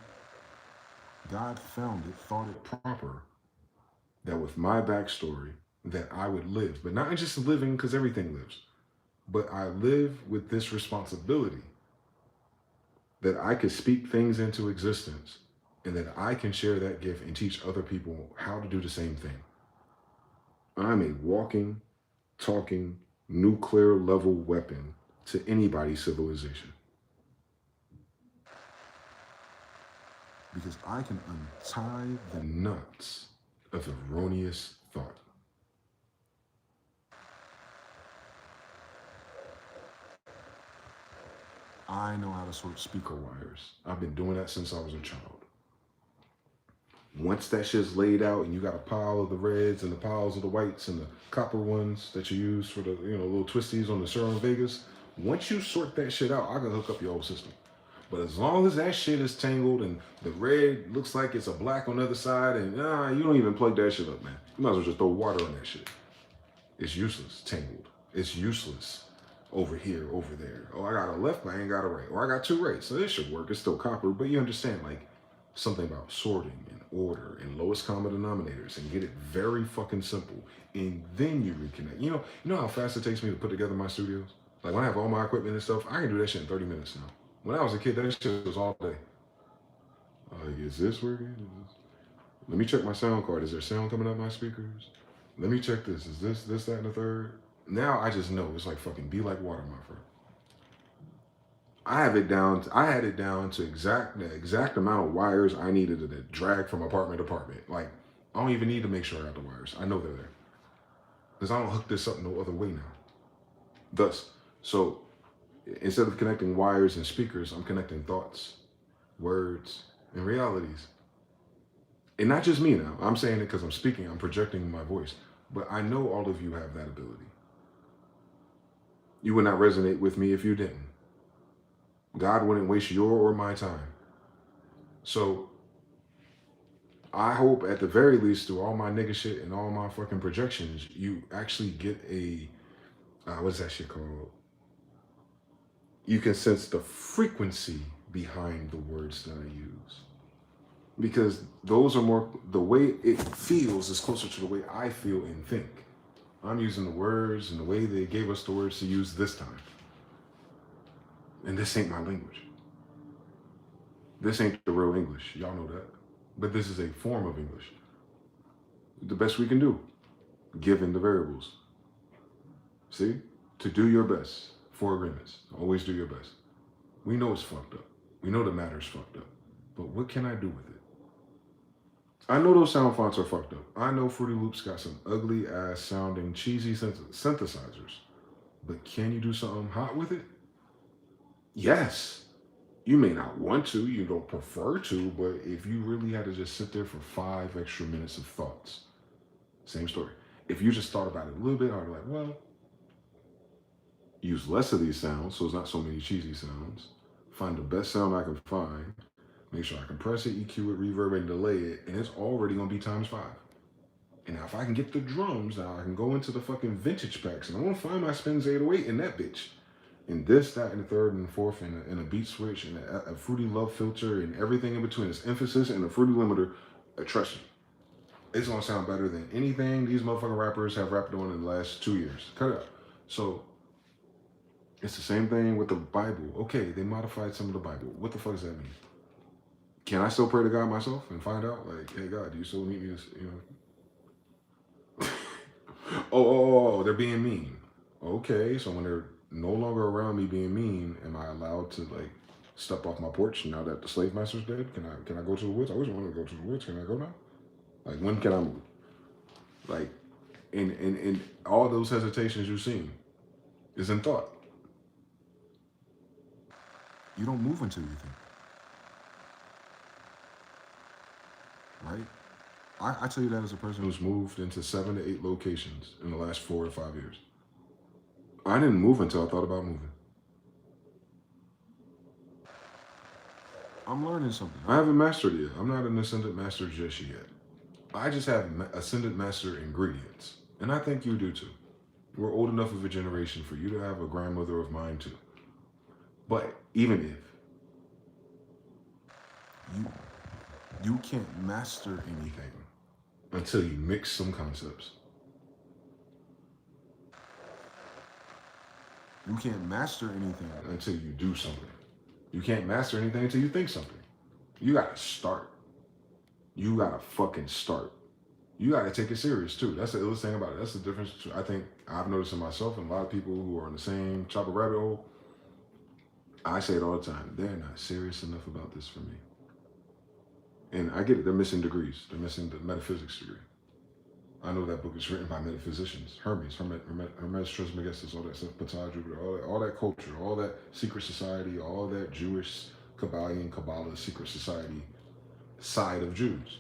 God found it, thought it proper, that with my backstory, that I would live. But not just living because everything lives. But I live with this responsibility that I could speak things into existence and that I can share that gift and teach other people how to do the same thing. I'm a walking, talking, nuclear level weapon to anybody's civilization. Because I can untie the knots of erroneous thought. I know how to sort speaker wires. I've been doing that since I was a child. Once that shit's laid out and you got a pile of the reds and the piles of the whites and the copper ones that you use for the, little twisties on the Sherwin Vegas, once you sort that shit out, I can hook up your whole system. But as long as that shit is tangled and the red looks like it's a black on the other side and you don't even plug that shit up, man. You might as well just throw water on that shit. It's useless, tangled. It's useless. Over here, over there. Oh, I got a left, but I ain't got a right. Or I got two rights. So this should work. It's still copper, but you understand, like, something about sorting and order and lowest common denominators and get it very fucking simple. And then you reconnect. You know how fast it takes me to put together my studios? Like, when I have all my equipment and stuff, I can do that shit in 30 minutes now. When I was a kid, that shit was all day. Is this working? Let me check my sound card. Is there sound coming out my speakers? Let me check this. Is this, that, and the third? Now I just know it's like fucking be like water, my friend. I had it down to the exact amount of wires I needed to drag from apartment to apartment. Like, I don't even need to make sure I got the wires. I know they're there. Because I don't hook this up no other way now. Thus, so instead of connecting wires and speakers, I'm connecting thoughts, words, and realities. And not just me now. I'm saying it because I'm speaking, I'm projecting my voice. But I know all of you have that ability. You would not resonate with me if you didn't. God wouldn't waste your or my time. So I hope at the very least through all my nigga shit and all my fucking projections, you actually get a, what's that shit called? you can sense the frequency behind the words that I use. Because those are more, the way it feels is closer to the way I feel and think. I'm using the words and the way they gave us the words to use this time. And this ain't my language. This ain't the real English. Y'all know that. But this is a form of English. The best we can do, given the variables. See? To do your best for agreements. Always do your best. We know it's fucked up. We know the matter's fucked up. But what can I do with it? I know those sound fonts are fucked up. I know Fruity Loops got some ugly ass sounding cheesy synthesizers. But can you do something hot with it? Yes. You may not want to, you don't prefer to, but if you really had to just sit there for 5 extra minutes of thoughts, same story. If you just thought about it a little bit, I'd be like, well, use less of these sounds, so it's not so many cheesy sounds. Find the best sound I can find. Make sure I compress it, EQ it, reverb and delay it, and it's already gonna be ×5. And now if I can get the drums, now I can go into the fucking vintage packs, and I'm gonna find my Spins 808 in that bitch. And this, that, and the third, and the fourth, and a beat switch, and a Fruity Love filter, and everything in between. This emphasis and a Fruity limiter. Trust me, it's gonna sound better than anything these motherfucking rappers have rapped on in the last 2 years. Cut it out. So it's the same thing with the Bible. Okay, they modified some of the Bible. What the fuck does that mean? Can I still pray to God myself and find out, like, hey God, do you still need me to, you know? oh, they're being mean. Okay, so when they're no longer around me being mean, am I allowed to like step off my porch now that the slave master's dead? Can I go to the woods? I always wanted to go to the woods. Can I go now? Like, when can I move? Like, and all those hesitations you've seen is in thought. You don't move until you think. Right? I tell you that as a person who's moved into 7 to 8 locations in the last 4 to 5 years. I didn't move until I thought about moving. I'm learning something. I haven't mastered it yet. I'm not an Ascendant Master just yet. I just have Ascendant Master ingredients. And I think you do too. We're old enough of a generation for you to have a grandmother of mine too. But even if you can't master anything until you mix some concepts. You can't master anything until you do something. You can't master anything until you think something. You gotta start. You gotta fucking start. You gotta take it serious too. That's the illest thing about it. That's the difference. I think I've noticed in myself and a lot of people who are in the same chopper rabbit hole. I say it all the time. They're not serious enough about this for me. And I get it. They're missing degrees. They're missing the metaphysics degree. I know that book is written by metaphysicians, Hermes Trismegistus, all that stuff, Ptah, Jupiter, all that culture, all that secret society, all that Jewish Kabbalion, Kabbalah, secret society side of Jews.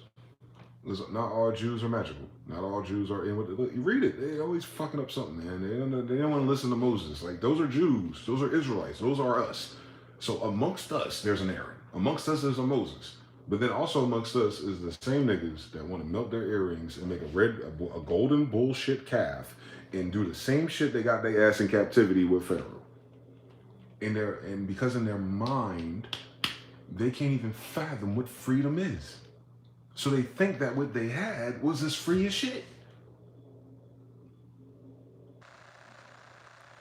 Not all Jews are magical. Not all Jews are in with it. You read it. They always fucking up something, man. They don't want to listen to Moses. Like, those are Jews. Those are Israelites. Those are us. So amongst us, there's an Aaron. Amongst us, there's a Moses. But then also amongst us is the same niggas that want to melt their earrings and make a golden bullshit calf and do the same shit they got their ass in captivity with Pharaoh. And because in their mind, they can't even fathom what freedom is. So they think that what they had was as free as shit.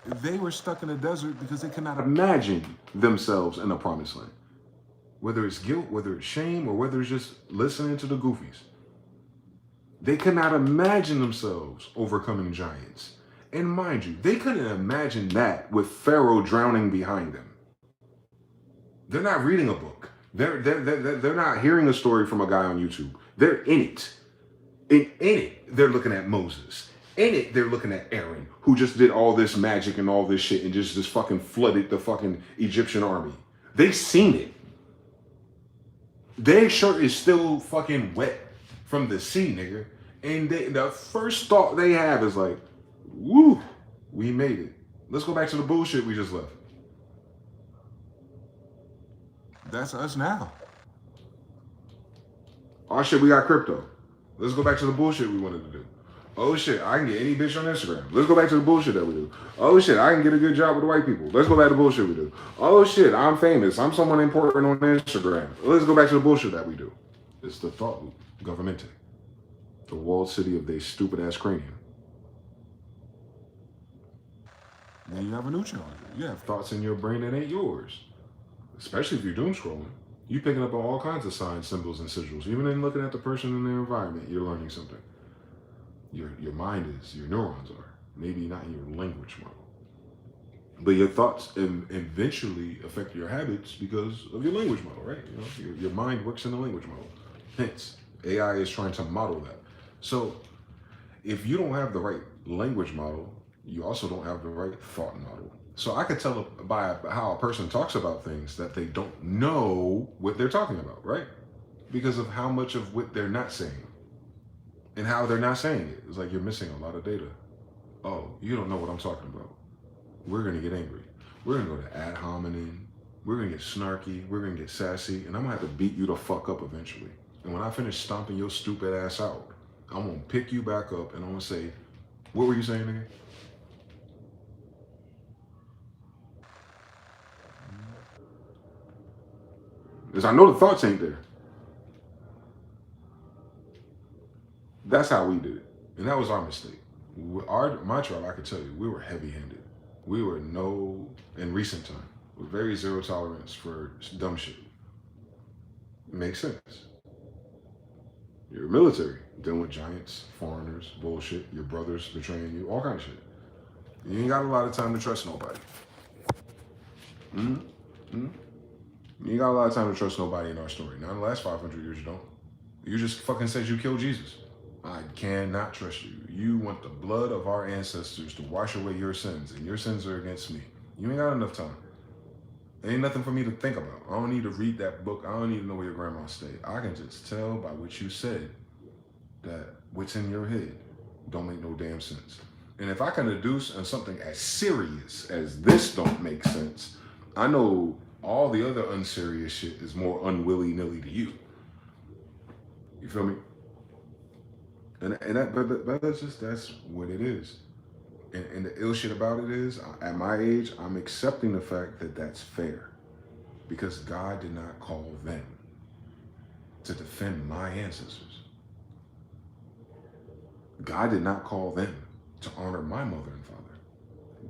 They were stuck in a desert because they could not imagine themselves in a promised land. Whether it's guilt, whether it's shame, or whether it's just listening to the goofies. They could not imagine themselves overcoming giants. And mind you, they couldn't imagine that with Pharaoh drowning behind them. They're not reading a book. They're not hearing a story from a guy on YouTube. They're in it. In it, they're looking at Moses. In it, they're looking at Aaron, who just did all this magic and all this shit and just fucking flooded the fucking Egyptian army. They've seen it. Their shirt is still fucking wet from the sea, nigga. And the first thought they have is like, woo, we made it. Let's go back to the bullshit we just left. That's us now. Oh shit, we got crypto. Let's go back to the bullshit we wanted to do. Oh shit, I can get any bitch on Instagram. Let's go back to the bullshit that we do. Oh shit, I can get a good job with the white people. Let's go back to the bullshit we do. Oh shit, I'm famous. I'm someone important on Instagram. Let's go back to the bullshit that we do. It's the thought loop. Governmente. The walled city of their stupid ass cranium. Then you have a neutron. You have thoughts in your brain that ain't yours. Especially if you're doom scrolling. You picking up on all kinds of signs, symbols, and sigils. Even in looking at the person in their environment, you're learning something. Your mind is, your neurons are. Maybe not in your language model. But your thoughts eventually affect your habits because of your language model, right? You know, your mind works in the language model. Hence, AI is trying to model that. So if you don't have the right language model, you also don't have the right thought model. So I could tell by how a person talks about things that they don't know what they're talking about, right? Because of how much of what they're not saying and how they're not saying it. It's like you're missing a lot of data. Oh, you don't know what I'm talking about. We're gonna get angry. We're gonna go to ad hominem. We're gonna get snarky. We're gonna get sassy. And I'm gonna have to beat you the fuck up eventually. And when I finish stomping your stupid ass out, I'm gonna pick you back up and I'm gonna say, what were you saying again? Because I know the thoughts ain't there. That's how we did it. And that was our mistake. My tribe, I could tell you, we were heavy-handed. We were in recent time, we're very zero tolerance for dumb shit. It makes sense. You're military, dealing with giants, foreigners, bullshit, your brothers betraying you, all kind of shit. You ain't got a lot of time to trust nobody. You ain't got a lot of time to trust nobody in our story. Now in the last 500 years, you don't. You just fucking said you killed Jesus. I cannot trust you. You want the blood of our ancestors to wash away your sins, and your sins are against me. You ain't got enough time. There ain't nothing for me to think about. I don't need to read that book. I don't need to know where your grandma stayed. I can just tell by what you said that what's in your head don't make no damn sense. And if I can deduce on something as serious as this don't make sense, I know all the other unserious shit is more unwilly-nilly to you. You feel me? But that's what it is. And the ill shit about it is, at my age, I'm accepting the fact that that's fair. Because God did not call them to defend my ancestors. God did not call them to honor my mother and father.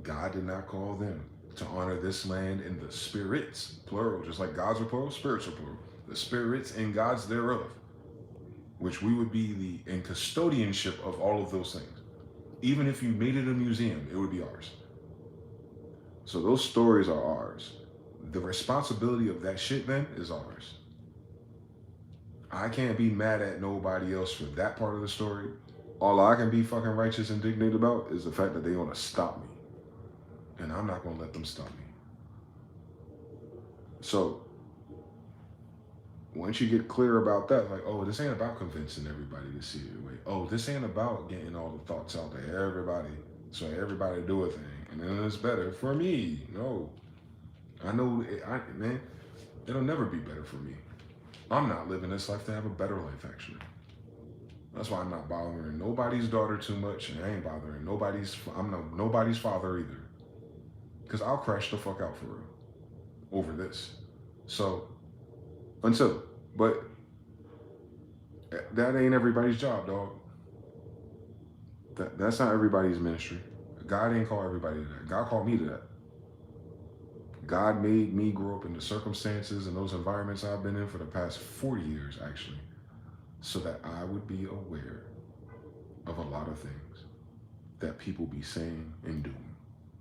God did not call them to honor this land in the spirits, plural, just like gods are plural, spirits are plural. The spirits and gods thereof, which we would be in custodianship of all of those things. Even if you made it a museum, it would be ours. So those stories are ours. The responsibility of that shit then is ours. I can't be mad at nobody else for that part of the story. All I can be fucking righteous and indignant about is the fact that they want to stop me. And I'm not going to let them stop me. So once you get clear about that, like, oh, this ain't about convincing everybody to see it. Wait, oh, this ain't about getting all the thoughts out to everybody, so everybody do a thing, and then it's better for me. No, I know, man, it'll never be better for me. I'm not living this life to have a better life, actually. That's why I'm not bothering nobody's daughter too much, and I ain't bothering I'm nobody's father either. Because I'll crash the fuck out for real over this. So, but that ain't everybody's job, dog. That's not everybody's ministry. God ain't call everybody to that. God called me to that. God made me grow up in the circumstances and those environments I've been in for the past 40 years, actually, so that I would be aware of a lot of things that people be saying and doing,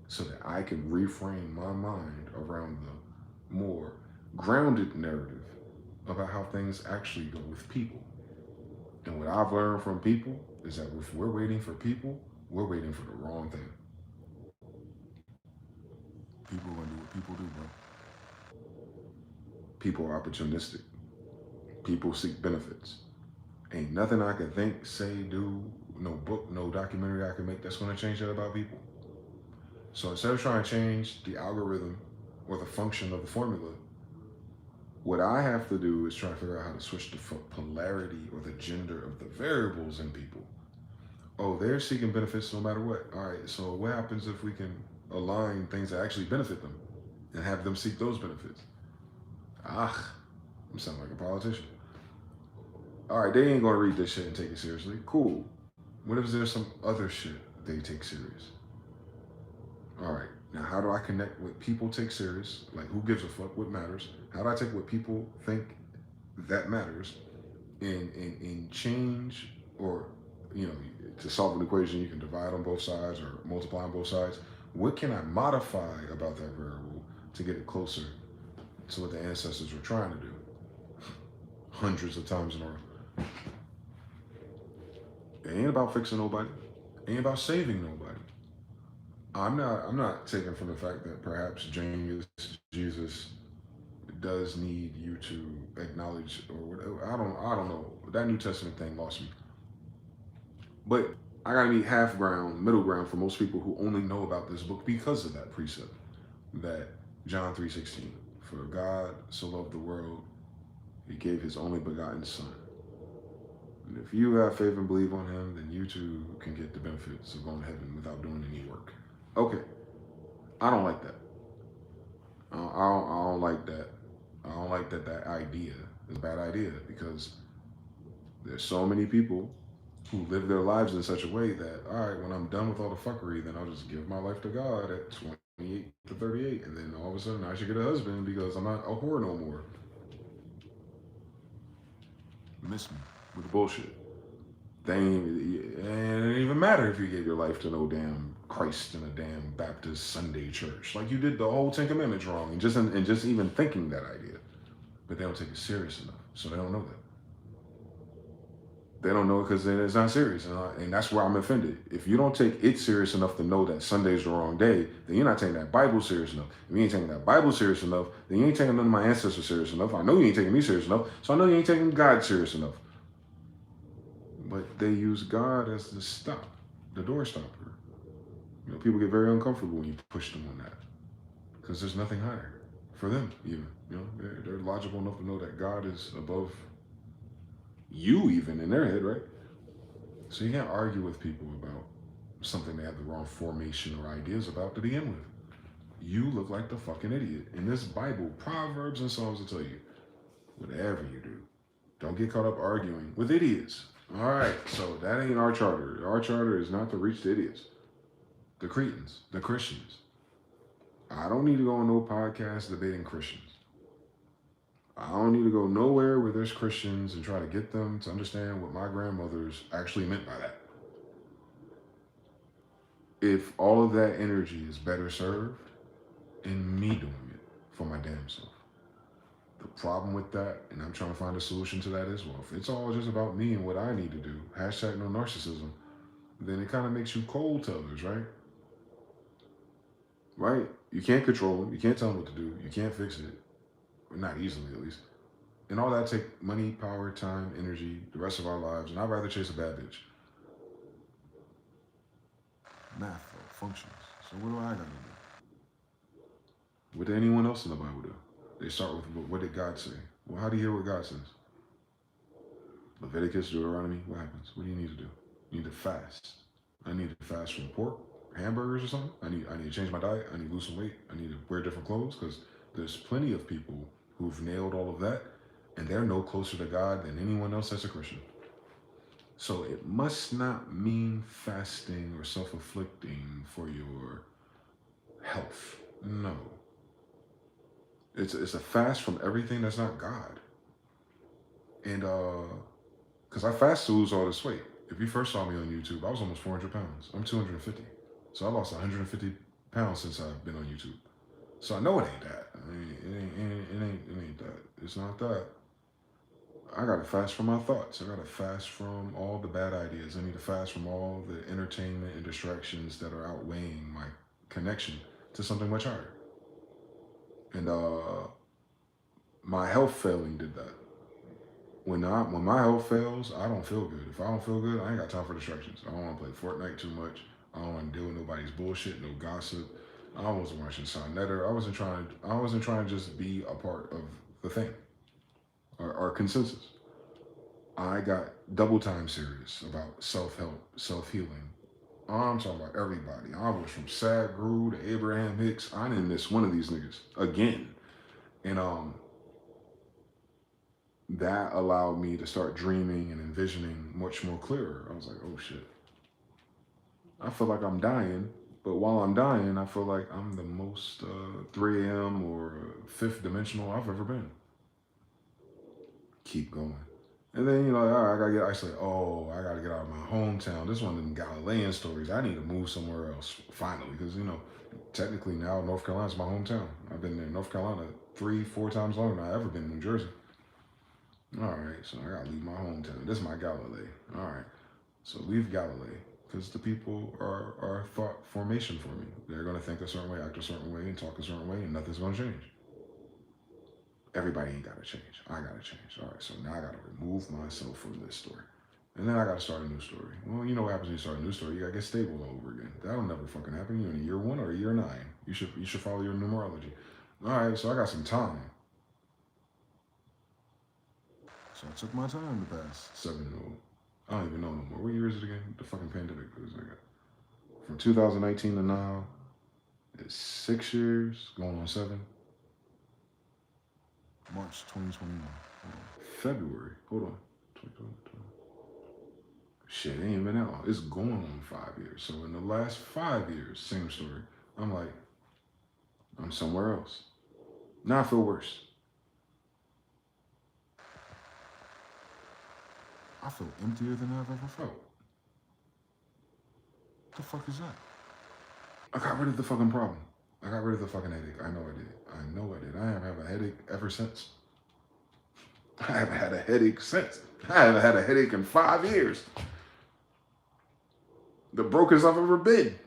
so that I can reframe my mind around the more grounded narrative about how things actually go with people. And what I've learned from people is that if we're waiting for people, we're waiting for the wrong thing. People are gonna do what people do, bro. People are opportunistic. People seek benefits. Ain't nothing I can think, say, do, no book, no documentary I can make that's gonna change that about people. So instead of trying to change the algorithm or the function of the formula, what I have to do is try to figure out how to switch the polarity or the gender of the variables in people. Oh, they're seeking benefits no matter what. All right, so what happens if we can align things that actually benefit them and have them seek those benefits? I'm sounding like a politician. All right, they ain't gonna read this shit and take it seriously. Cool. What if there's some other shit they take serious? All right, now how do I connect what people take serious? Like, who gives a fuck? What matters? How do I take what people think that matters and change, or, you know, to solve an equation, you can divide on both sides or multiply on both sides. What can I modify about that variable to get it closer to what the ancestors were trying to do hundreds of times in a row? It ain't about fixing nobody. It ain't about saving nobody. I'm not taking from the fact that perhaps Jesus does need you to acknowledge or whatever. I don't know. That New Testament thing lost me. But I gotta be half ground, middle ground for most people who only know about this book because of that precept. That John 3:16. For God so loved the world, he gave his only begotten son. And if you have faith and believe on him, then you too can get the benefits of going to heaven without doing any work. Okay. I don't like that. I don't like that. I don't like that idea is a bad idea, because there's so many people who live their lives in such a way that, all right, when I'm done with all the fuckery, then I'll just give my life to God at 28 to 38, and then all of a sudden I should get a husband because I'm not a whore no more. Miss me with the bullshit. It didn't even matter if you gave your life to no damn Christ in a damn Baptist Sunday church. Like, you did the whole Ten Commandments wrong, and just even thinking that idea. But they don't take it serious enough, so they don't know that. They don't know it because it's not serious, and that's where I'm offended. If you don't take it serious enough to know that Sunday's the wrong day, then you're not taking that Bible serious enough. If you ain't taking that Bible serious enough, then you ain't taking none of my ancestors serious enough. I know you ain't taking me serious enough, so I know you ain't taking God serious enough. But they use God as the door stopper. You know, people get very uncomfortable when you push them on that, because there's nothing higher for them even. You know, they're logical enough to know that God is above you even in their head, right? So you can't argue with people about something they have the wrong formation or ideas about to begin with. You look like the fucking idiot. In this Bible, Proverbs and Psalms will tell you, whatever you do, don't get caught up arguing with idiots. All right, so that ain't our charter. Our charter is not to reach the idiots, the cretins, the Christians. I don't need to go on no podcast debating Christians. I don't need to go nowhere where there's Christians and try to get them to understand what my grandmothers actually meant by that. If all of that energy is better served in me doing it for my damn self. The problem with that, and I'm trying to find a solution to that as well, if it's all just about me and what I need to do, hashtag no narcissism, then it kind of makes you cold to others, right? Right? You can't control them. You can't tell them what to do. You can't fix it. Not easily, at least. And all that take money, power, time, energy, the rest of our lives, and I'd rather chase a bad bitch. Math, though, functions. So what do I gotta do? What did anyone else in the Bible do? They start with, what did God say? Well, how do you hear what God says? Leviticus, Deuteronomy, what happens? What do you need to do? You need to fast. I need to fast from pork, hamburgers or something. I need to change my diet. I need to lose some weight. I need to wear different clothes, because there's plenty of people who've nailed all of that, and they're no closer to God than anyone else that's a Christian. So it must not mean fasting or self-afflicting for your health. No. It's a fast from everything that's not God. And because I fast to lose all this weight. If you first saw me on YouTube, I was almost 400 pounds. I'm 250. So I lost 150 pounds since I've been on YouTube. So I know it ain't that. I mean, it ain't that. It's not that. I gotta fast from my thoughts. I gotta fast from all the bad ideas. I need to fast from all the entertainment and distractions that are outweighing my connection to something much higher. And my health failing did that. When my health fails, I don't feel good. If I don't feel good, I ain't got time for distractions. I don't want to play Fortnite too much. I don't want to deal with nobody's bullshit, no gossip. I wasn't watching Sonetter. I wasn't trying to just be a part of the thing, or consensus. I got double time serious about self-help, self-healing. I'm talking about everybody. I was from Sad Gru to Abraham Hicks. I didn't miss one of these niggas again. And that allowed me to start dreaming and envisioning much more clearer. I was like, oh shit. I feel like I'm dying, but while I'm dying, I feel like I'm the most 3 a.m. or fifth dimensional I've ever been. Keep going. And then, you know, all right, I gotta get isolated. Oh, I gotta get out of my hometown. This one of them Galilean stories. I need to move somewhere else, finally, because, you know, technically now North Carolina's my hometown. I've been in North Carolina 3-4 times longer than I've ever been in New Jersey. All right, so I gotta leave my hometown. This is my Galilee. All right, so leave Galilee, because the people are thought formation for me. They're gonna think a certain way, act a certain way, and talk a certain way, and nothing's gonna change. Everybody ain't gotta change. I gotta change. All right, so now I gotta remove myself from this story. And then I gotta start a new story. Well, you know what happens when you start a new story? You gotta get stable all over again. That'll never fucking happen. You're in year 1 or year 9. You should follow your numerology. All right, so I got some time. So I took my time the past 7 years old. I don't even know no more. What year is it again? The fucking pandemic. From 2019 to now, it's 6 years, going on 7. March 2021. February. Hold on. 2020. Shit, it ain't been that long. It's going on 5 years. So in the last 5 years, same story. I'm like, I'm somewhere else. Now I feel worse. I feel emptier than I've ever felt. What the fuck is that? I got rid of the fucking problem. I got rid of the fucking headache. I know I did. I know I did. I haven't had a headache ever since. I haven't had a headache since. I haven't had a headache in 5 years. The brokest I've ever been.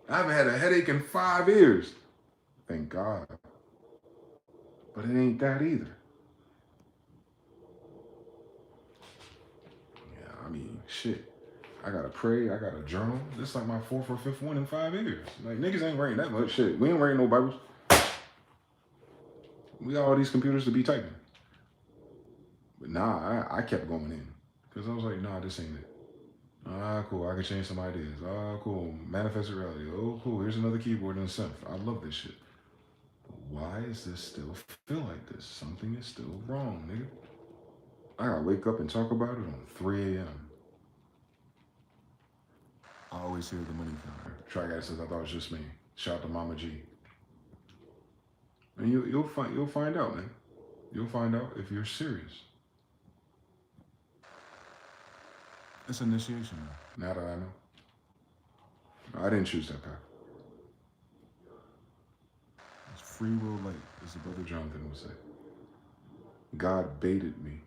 I haven't had a headache in 5 years. Thank God. But it ain't that either. Yeah, I mean, shit. I gotta pray, I gotta journal. This is like my 4th or 5th one in 5 years. Like, niggas ain't writing that much shit. We ain't writing no Bibles. We got all these computers to be typing. But nah, I kept going in. Because I was like, nah, this ain't it. Ah, cool, I can change some ideas. Ah, cool, manifest reality. Oh, cool, here's another keyboard and a synth. I love this shit. But why does this still feel like this? Something is still wrong, nigga. I gotta wake up and talk about it on 3 a.m. I always hear the money counter. Try Guy says, I thought it was just me. Shout out to Mama G. And you'll find out, man. You'll find out if you're serious. It's initiation now. Now that I know. I didn't choose that path. It's free will light, as the brother Jonathan would say. God baited me.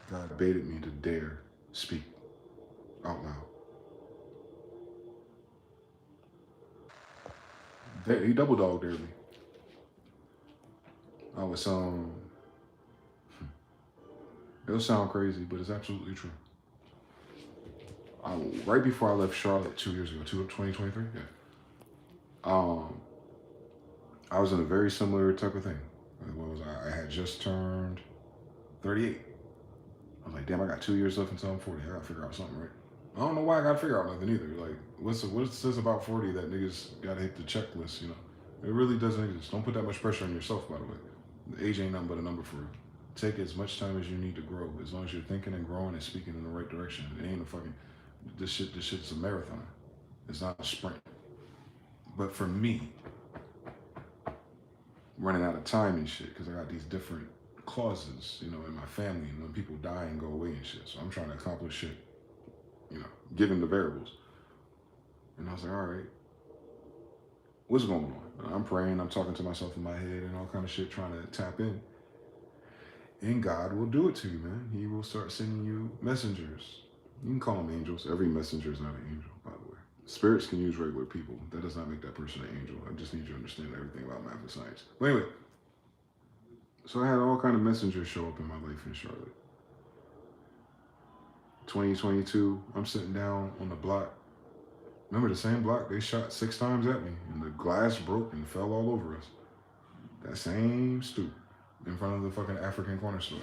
God baited me to dare speak out loud. He double dog dared me. I was it'll sound crazy, but it's absolutely true. Right before I left Charlotte 2 years ago, 2023, yeah. I was in a very similar type of thing. What was I had just turned 38. I was like, damn, I got 2 years left until I'm 40. I gotta figure out something, right? I don't know why I gotta figure out nothing either. Like, what's this about 40 that niggas gotta hit the checklist, you know? It really doesn't exist. Don't put that much pressure on yourself, by the way. The age ain't nothing but a number for you. Take as much time as you need to grow. As long as you're thinking and growing and speaking in the right direction. It ain't a fucking, this shit's a marathon. It's not a sprint. But for me, running out of time and shit, because I got these different clauses, you know, in my family, and when people die and go away and shit. So I'm trying to accomplish shit, you know, given the variables. And I was like, all right, what's going on? I'm praying, I'm talking to myself in my head and all kind of shit, trying to tap in. And God will do it to you, man. He will start sending you messengers. You can call them angels. Every messenger is not an angel, by the way. Spirits can use regular people. That does not make that person an angel. I just need you to understand everything about math and science. But anyway, so I had all kind of messengers show up in my life in Charlotte. 2022, I'm sitting down on the block Remember the same block they shot 6 times at me and the glass broke and fell all over us. That same stoop in front of the fucking African corner store.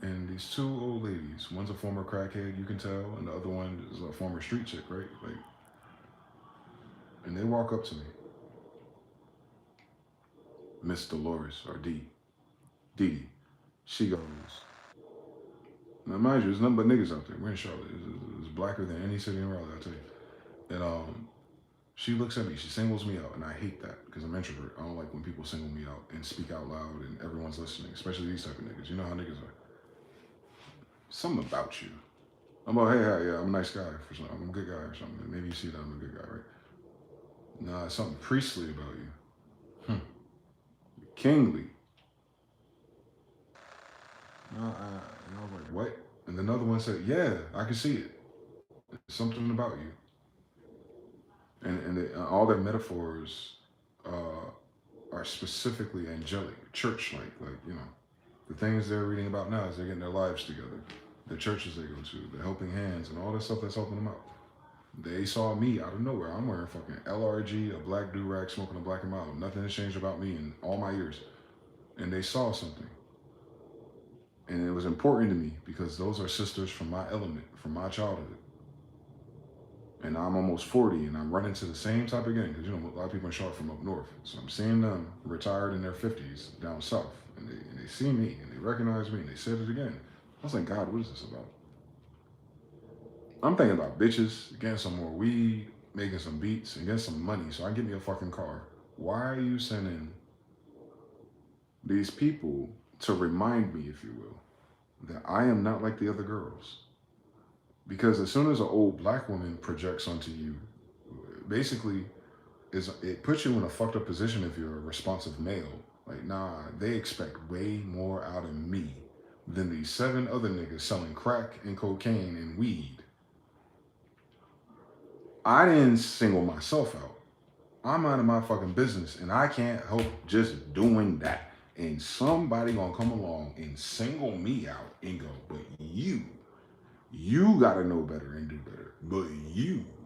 And these 2 old ladies, one's a former crackhead, you can tell, and the other one is a former street chick, right? Like, and they walk up to me. Miss Dolores, or Dee. She goes, now mind you, there's nothing but niggas out there. We're in Charlotte. It's blacker than any city in Raleigh, I'll tell you. And she looks at me, she singles me out, and I hate that because I'm an introvert. I don't like when people single me out and speak out loud and everyone's listening, especially these type of niggas. You know how niggas are. Something about you. I'm like, hey, yeah, I'm a nice guy for something. I'm a good guy or something. Maybe you see that I'm a good guy, right? Nah, something priestly about you. Kingly. And I was like, what? And another one said, yeah, I can see it. There's something about you. And all their metaphors are specifically angelic, church-like. Like, you know, the things they're reading about now is they're getting their lives together. The churches they go to, the helping hands, and all that stuff that's helping them out. They saw me out of nowhere. I'm wearing fucking LRG, a black do-rag, smoking a black and mild. Nothing has changed about me in all my years. And they saw something. And it was important to me because those are sisters from my element, from my childhood. And I'm almost 40 and I'm running to the same type of gang because, you know, a lot of people in Charlotte from up north. So I'm seeing them retired in their 50s down south. And they see me and they recognize me and they said it again. I was like, God, what is this about? I'm thinking about bitches, getting some more weed, making some beats, and getting some money so I can get me a fucking car. Why are you sending these people to remind me, if you will, that I am not like the other girls? Because as soon as an old black woman projects onto you, basically, it puts you in a fucked up position if you're a responsive male. Like, nah, they expect way more out of me than these 7 other niggas selling crack and cocaine and weed. I didn't single myself out. I'm out of my fucking business and I can't help just doing that. And somebody gonna come along and single me out and go, but you gotta know better and do better. But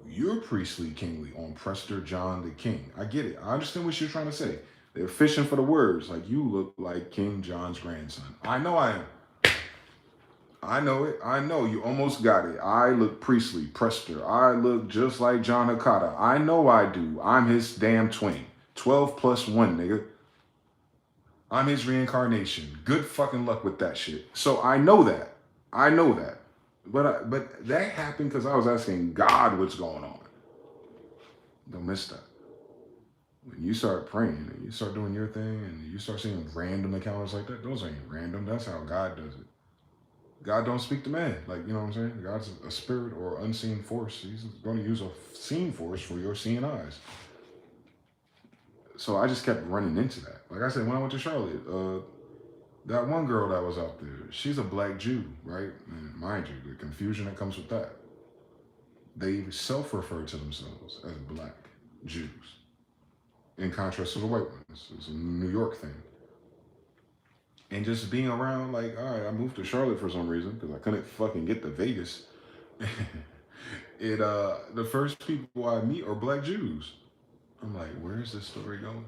you're priestly kingly on Prester John the King. I get it. I understand what you're trying to say. They're fishing for the words. Like, you look like King John's grandson. I know I am. I know it. I know you almost got it. I look priestly, Prester. I look just like John Hakata. I know I do. I'm his damn twin. 12 plus 1, nigga. I'm his reincarnation. Good fucking luck with that shit. So I know that. I know that. But that happened because I was asking God what's going on. Don't miss that. When you start praying and you start doing your thing and you start seeing random encounters like that, those ain't random. That's how God does it. God don't speak to man. Like, you know what I'm saying? God's a spirit or unseen force. He's going to use a seen force for your seeing eyes. So I just kept running into that. Like I said, when I went to Charlotte, that one girl that was out there, she's a black Jew, right? And mind you, the confusion that comes with that. They self-refer to themselves as black Jews. In contrast to the white ones. It's a New York thing. And just being around, like, all right, I moved to Charlotte for some reason because I couldn't fucking get to Vegas. The first people I meet are black Jews. I'm like, where is this story going?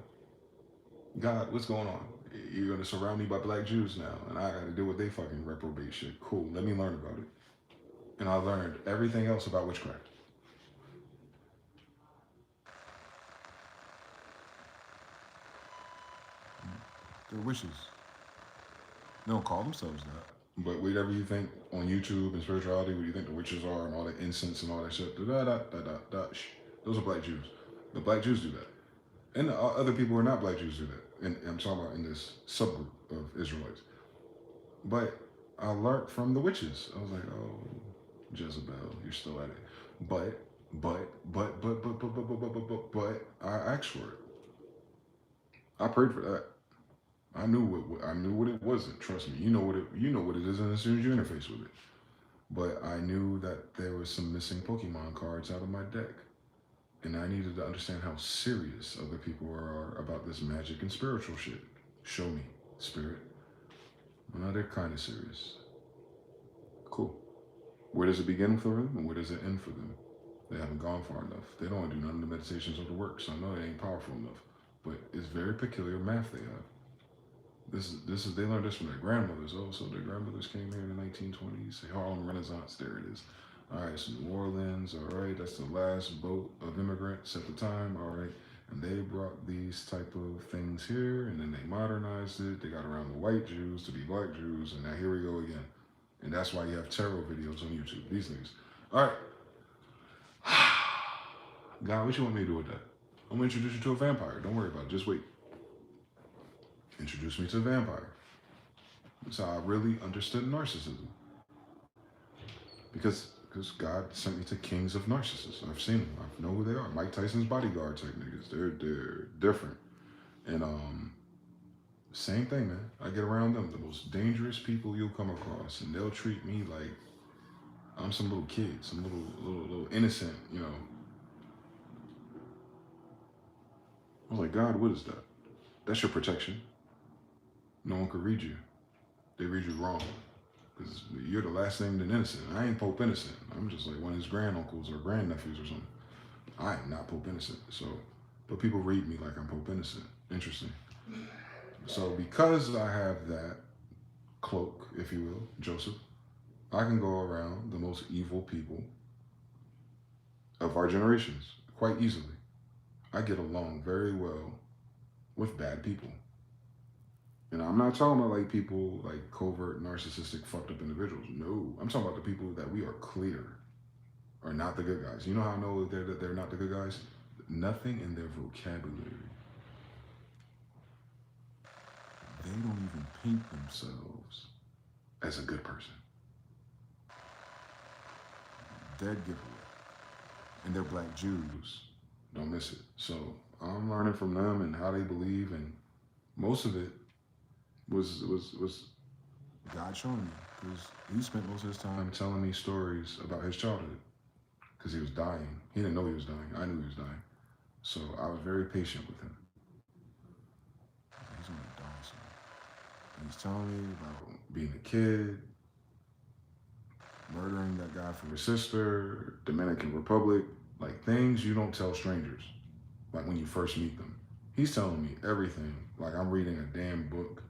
God, what's going on? You're going to surround me by black Jews now, and I got to deal with they fucking reprobate shit. Cool, let me learn about it. And I learned everything else about witchcraft. They're witches. They don't call themselves that. But whatever you think on YouTube and spirituality, what you think the witches are and all the incense and all that shit, those are black Jews. The black Jews do that. And the other people who are not black Jews do that. And I'm talking about in this subgroup of Israelites. But I learned from the witches. I was like, oh, Jezebel, you're still at it. But I asked for it. I prayed for that. I knew what it wasn't. Trust me, you know what it is, and as soon as you interface with it. But I knew that there was some missing Pokemon cards out of my deck, and I needed to understand how serious other people are about this magic and spiritual shit. Show me, spirit. Well, they're kind of serious. Cool. Where does it begin for them, and where does it end for them? They haven't gone far enough. They don't want to do none of the meditations or the work, so I know it ain't powerful enough. But it's very peculiar math they have. This is they learned this from their grandmothers. Oh, so their grandmothers came here in the 1920s. The Harlem Renaissance, there it is. All right, so New Orleans, all right, that's the last boat of immigrants at the time, all right. And they brought these type of things here, and then they modernized it. They got around the white Jews to be black Jews, and now here we go again. And that's why you have tarot videos on YouTube, these things. All right. God, what you want me to do with that? I'm gonna introduce you to a vampire. Don't worry about it, just wait. Introduce me to a vampire. That's how I really understood narcissism. Because God sent me to kings of narcissists. I've seen them. I know who they are. Mike Tyson's bodyguard type niggas. They're different. And same thing, man. I get around them, the most dangerous people you'll come across, and they'll treat me like I'm some little kid, some little innocent, you know. I was like, God, what is that? That's your protection. No one could read you. They read you wrong. Because you're the last thing than innocent. I ain't Pope Innocent. I'm just like one of his granduncles or grandnephews or something. I am not Pope Innocent. So, but people read me like I'm Pope Innocent. Interesting. So because I have that cloak, if you will, Joseph, I can go around the most evil people of our generations quite easily. I get along very well with bad people. And I'm not talking about like people like covert, narcissistic, fucked up individuals. No, I'm talking about the people that we are clear are not the good guys. You know how I know that they're not the good guys? Nothing in their vocabulary. They don't even paint themselves as a good person. Dead giveaway. And they're black Jews. Don't miss it. So I'm learning from them and how they believe, and most of it was God showing me, because he spent most of his time telling me stories about his childhood, because he was dying. He didn't know he was dying. I knew he was dying. So I was very patient with him. He's on the Dawson. And he's telling me about being a kid, murdering that guy for his sister, Dominican Republic, like things you don't tell strangers, like when you first meet them. He's telling me everything, like I'm reading a damn book.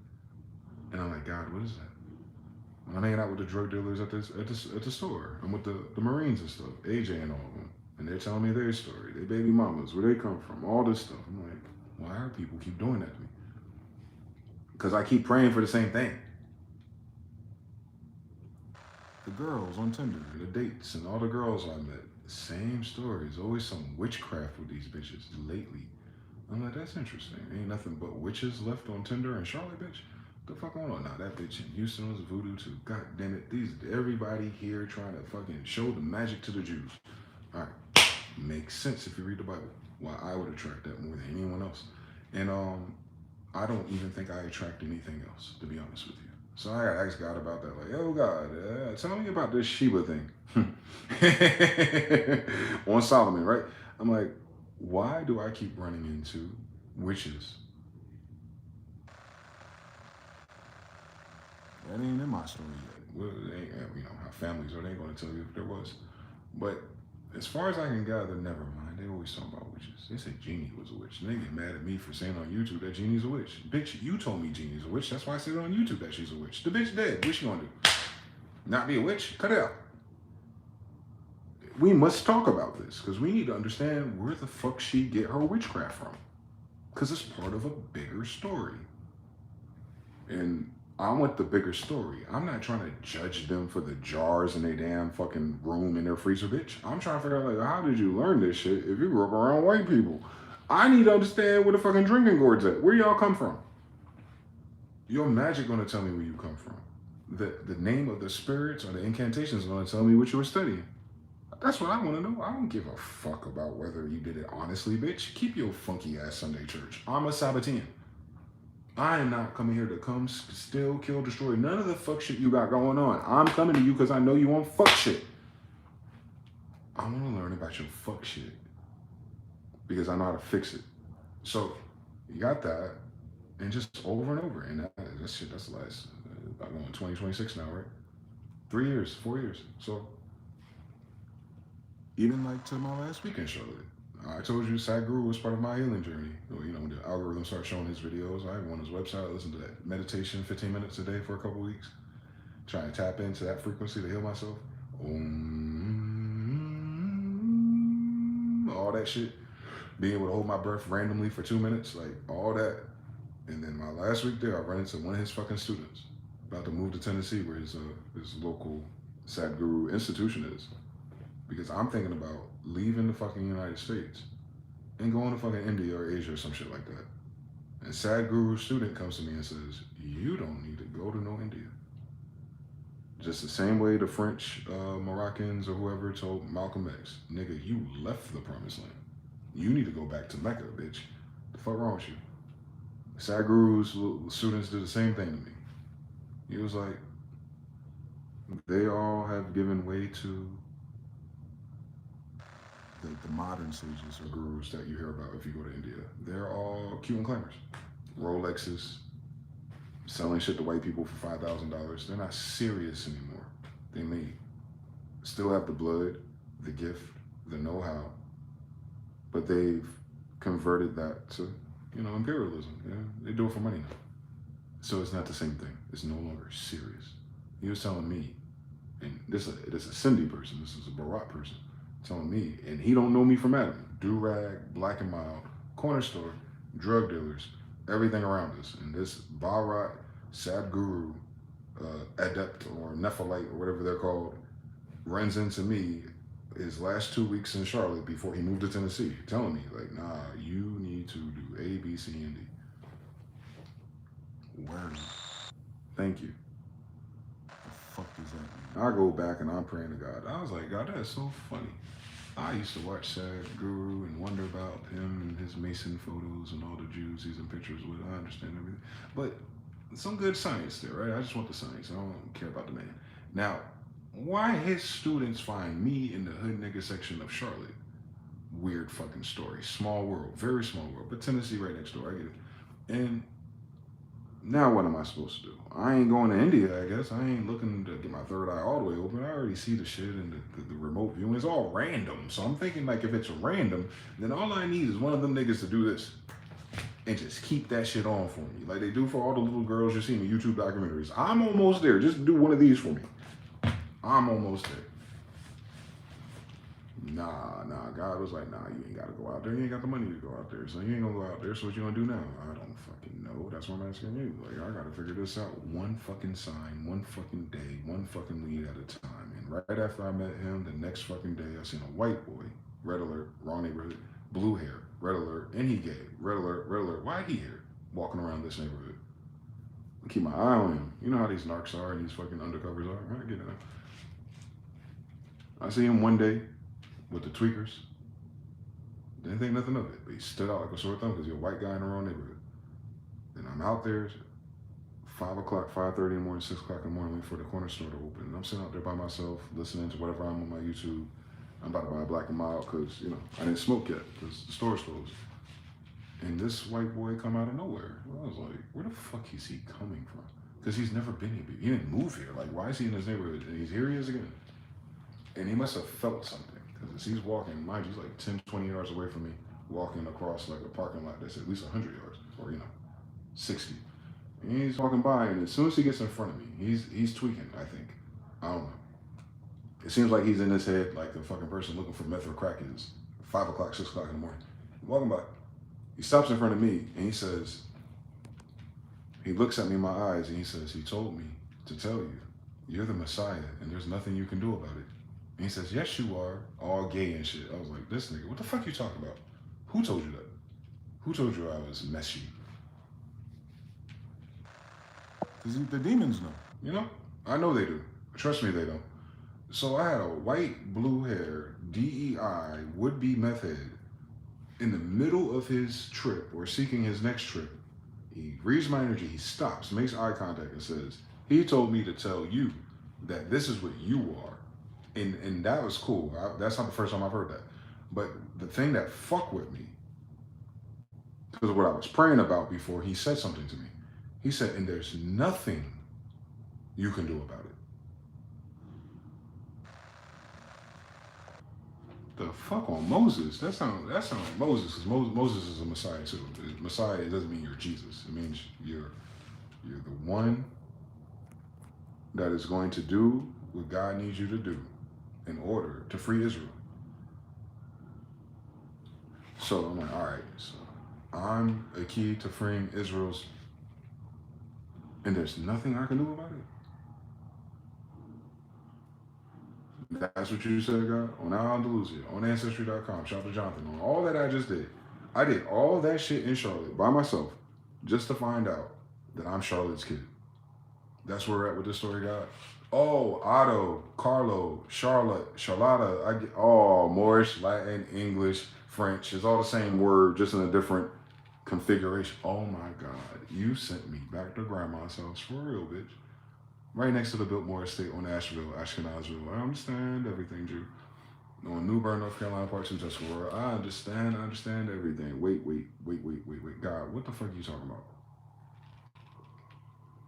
And I'm like, God, what is that? I'm hanging out with the drug dealers at the store. I'm with the Marines and stuff, AJ and all of them. And they're telling me their story, their baby mamas, where they come from, all this stuff. I'm like, why are people keep doing that to me? Because I keep praying for the same thing. The girls on Tinder, the dates, and all the girls I met, same stories. Always some witchcraft with these bitches lately. I'm like, that's interesting. Ain't nothing but witches left on Tinder and Charlotte, bitch. The fuck going on? Nah, that bitch in Houston was voodoo too. God damn it. Everybody here trying to fucking show the magic to the Jews. All right. Makes sense if you read the Bible. Why I would attract that more than anyone else. And I don't even think I attract anything else, to be honest with you. So I gotta ask God about that. Like, oh God, tell me about this Sheba thing. On Solomon, right? I'm like, why do I keep running into witches? That ain't in my story yet. Well, it ain't, you know, how families are, they ain't gonna tell you if there was. But as far as I can gather, never mind. They always talk about witches. They say Jeannie was a witch. And they get mad at me for saying on YouTube that Jeannie's a witch. Bitch, you told me Jeannie's a witch. That's why I said on YouTube that she's a witch. The bitch dead. What she gonna do? Not be a witch? Cut it out. We must talk about this, because we need to understand where the fuck she get her witchcraft from. Because it's part of a bigger story. And I want the bigger story. I'm not trying to judge them for the jars in their damn fucking room in their freezer, bitch. I'm trying to figure out, like, how did you learn this shit if you grew up around white people? I need to understand where the fucking drinking gourd's at. Where y'all come from? Your magic gonna tell me where you come from. The name of the spirits or the incantations gonna tell me what you were studying. That's what I want to know. I don't give a fuck about whether you did it honestly, bitch. Keep your funky ass Sunday church. I'm a Sabbatean. I am not coming here to come steal, kill, destroy none of the fuck shit you got going on. I'm coming to you because I know you want fuck shit. I want to learn about your fuck shit because I know how to fix it. So you got that, and just over and over. And that shit, that's the last, I'm going 2026 now, right? 3 years, 4 years. So Even like to my last week in Charlotte. I told you Sadhguru was part of my healing journey. You know, when the algorithm started showing his videos, I went on his website, listened to that meditation 15 minutes a day for a couple weeks, trying to tap into that frequency to heal myself. All that shit. Being able to hold my breath randomly for 2 minutes, like all that. And then my last week there, I ran into one of his fucking students, about to move to Tennessee where his local Sadhguru institution is. Because I'm thinking about leaving the fucking United States and going to fucking India or Asia or some shit like that. And Sadhguru's student comes to me and says, you don't need to go to no India. Just the same way the French, Moroccans or whoever told Malcolm X, nigga, you left the promised land. You need to go back to Mecca, bitch. The fuck wrong with you? Sadhguru's students did the same thing to me. He was like, they all have given way to the modern sages or gurus that you hear about if you go to India. They're all cute and claimers. Rolexes, selling shit to white people for $5,000. They're not serious anymore. They may still have the blood, the gift, the know-how, but they've converted that to, you know, imperialism. Yeah? They do it for money now. So it's not the same thing. It's no longer serious. He was telling me, and this is a Cindy person, this is a Barat person, telling me, and he don't know me from Adam. Do-rag, Black and Mild, corner store, drug dealers, everything around us. And this Barat, Sadhguru, adept or Nephalite or whatever they're called, runs into me his last 2 weeks in Charlotte before he moved to Tennessee, telling me, like, nah, you need to do A, B, C, and D. Word. Thank you. The fuck does that mean? I go back and I'm praying to God. I was like, God, that's so funny. I used to watch Sadhguru and wonder about him and his Mason photos and all the Jews he's in pictures with. I understand everything. But some good science there, right? I just want the science. I don't care about the man. Now, why his students find me in the hood nigga section of Charlotte? Weird fucking story. Small world. Very small world. But Tennessee right next door. I get it. And now what am I supposed to do? I ain't going to India, I guess. I ain't looking to get my third eye all the way open. I already see the shit in the remote view, and it's all random. So I'm thinking, like, if it's random, then all I need is one of them niggas to do this and just keep that shit on for me, like they do for all the little girls you see in the YouTube documentaries. I'm almost there. Just do one of these for me. I'm almost there. Nah. God was like, nah, you ain't gotta go out there. You ain't got the money to go out there. So you ain't gonna go out there. So what you gonna do now? I don't fucking know. That's why I'm asking you. Like, I gotta figure this out one fucking sign, one fucking day, one fucking lead at a time. And right after I met him, the next fucking day, I seen a white boy, red alert, wrong neighborhood, blue hair, red alert, and he gay, red alert, red alert. Why he here? Walking around this neighborhood. I keep my eye on him. You know how these narcs are and these fucking undercovers are. I get it. I see him one day with the tweakers. Didn't think nothing of it, but he stood out like a sore thumb because he's a white guy in the wrong neighborhood. And I'm out there 5 o'clock, 5:30 in the morning, 6 o'clock in the morning, waiting for the corner store to open. And I'm sitting out there by myself, listening to whatever I'm on my YouTube. I'm about to buy a Black and Mild because, you know, I didn't smoke yet because the store's closed. And this white boy come out of nowhere. I was like, where the fuck is he coming from? Because he's never been here. He didn't move here. Like, why is he in this neighborhood? And here he is again. And he must have felt something. Because he's walking, mind you, he's like 10, 20 yards away from me, walking across like a parking lot that's at least 100 yards, or, you know, 60. And he's walking by, and as soon as he gets in front of me, he's tweaking, I think. I don't know. It seems like he's in his head like a fucking person looking for meth or crack is 5 o'clock, 6 o'clock in the morning. Walking by. He stops in front of me, and he says, he looks at me in my eyes, and he says, he told me to tell you, you're the Messiah, and there's nothing you can do about it. And he says, yes, you are, all gay and shit. I was like, this nigga, what the fuck you talking about? Who told you that? Who told you I was messy? Because the demons know, you know? I know they do. Trust me, they don't. So I had a white, blue hair, DEI, would-be meth head in the middle of his trip or seeking his next trip. He reads my energy, he stops, makes eye contact and says, he told me to tell you that this is what you are. And that was cool. That's not the first time I've heard that. But the thing that fucked with me, because what I was praying about before he said something to me, he said, and there's nothing you can do about it. The fuck on Moses? That sounds like Moses, because Moses is a Messiah too. Messiah, it doesn't mean you're Jesus. It means you're the one that is going to do what God needs you to do in order to free Israel. So I'm like, all right, so I'm a key to freeing Israel's, and there's nothing I can do about it. That's what you said, God? On Andalusia, on Ancestry.com, Shop to Jonathan, on all that I just did. I did all that shit in Charlotte by myself just to find out that I'm Charlotte's kid. That's where we're at with this story, God. Oh, Otto, Carlo, Charlotte, Charlotta, Moorish, Latin, English, French. It's all the same word, just in a different configuration. Oh my God, you sent me back to grandma's house for real, bitch. Right next to the Biltmore Estate on Asheville, Ashkenazville. I understand everything, Jew. On New Bern, North Carolina, Part 2, Tuscarora. I understand everything. Wait. God, what the fuck are you talking about?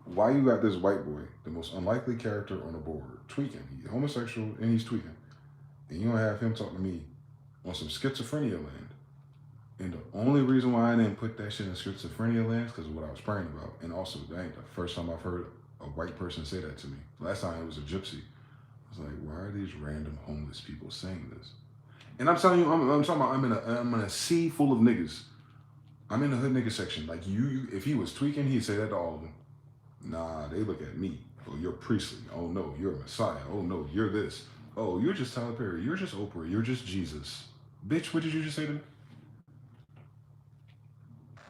Why you got this white boy, the most unlikely character on the board, tweaking? He's homosexual and he's tweaking. And you don't have him talking to me on some schizophrenia land. And the only reason why I didn't put that shit in schizophrenia land is because of what I was praying about. And also, that ain't the first time I've heard a white person say that to me. Last time it was a gypsy. I was like, why are these random homeless people saying this? And I'm telling you, I'm talking about I'm in a sea full of niggas. I'm in the hood nigga section. Like you, if he was tweaking, he'd say that to all of them. Nah, they look at me. Oh, you're priestly. Oh no, you're a Messiah. Oh no, you're this. Oh, you're just Tyler Perry. You're just Oprah. You're just Jesus. Bitch, what did you just say to me?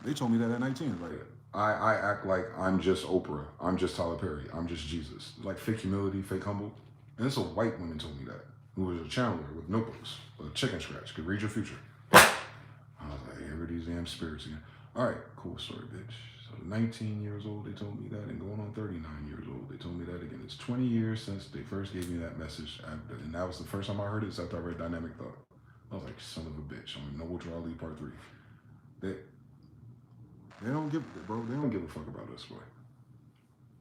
They told me that at 19. Like, I act like I'm just Oprah. I'm just Tyler Perry. I'm just Jesus. Like fake humility, fake humble. And it's a white woman told me that, who was a channeler with notebooks, a chicken scratch, could read your future. I was like, here are these damn spirits again. All right, cool story, bitch. So 19 years old, they told me that, and going on 39 years old, they told me that again. It's 20 years since they first gave me that message, and that was the first time I heard it, after I read Dynamic Thought. I was like, son of a bitch. I'm in Noble Trial League Part 3. They don't give, bro, they don't give a fuck about us, boy.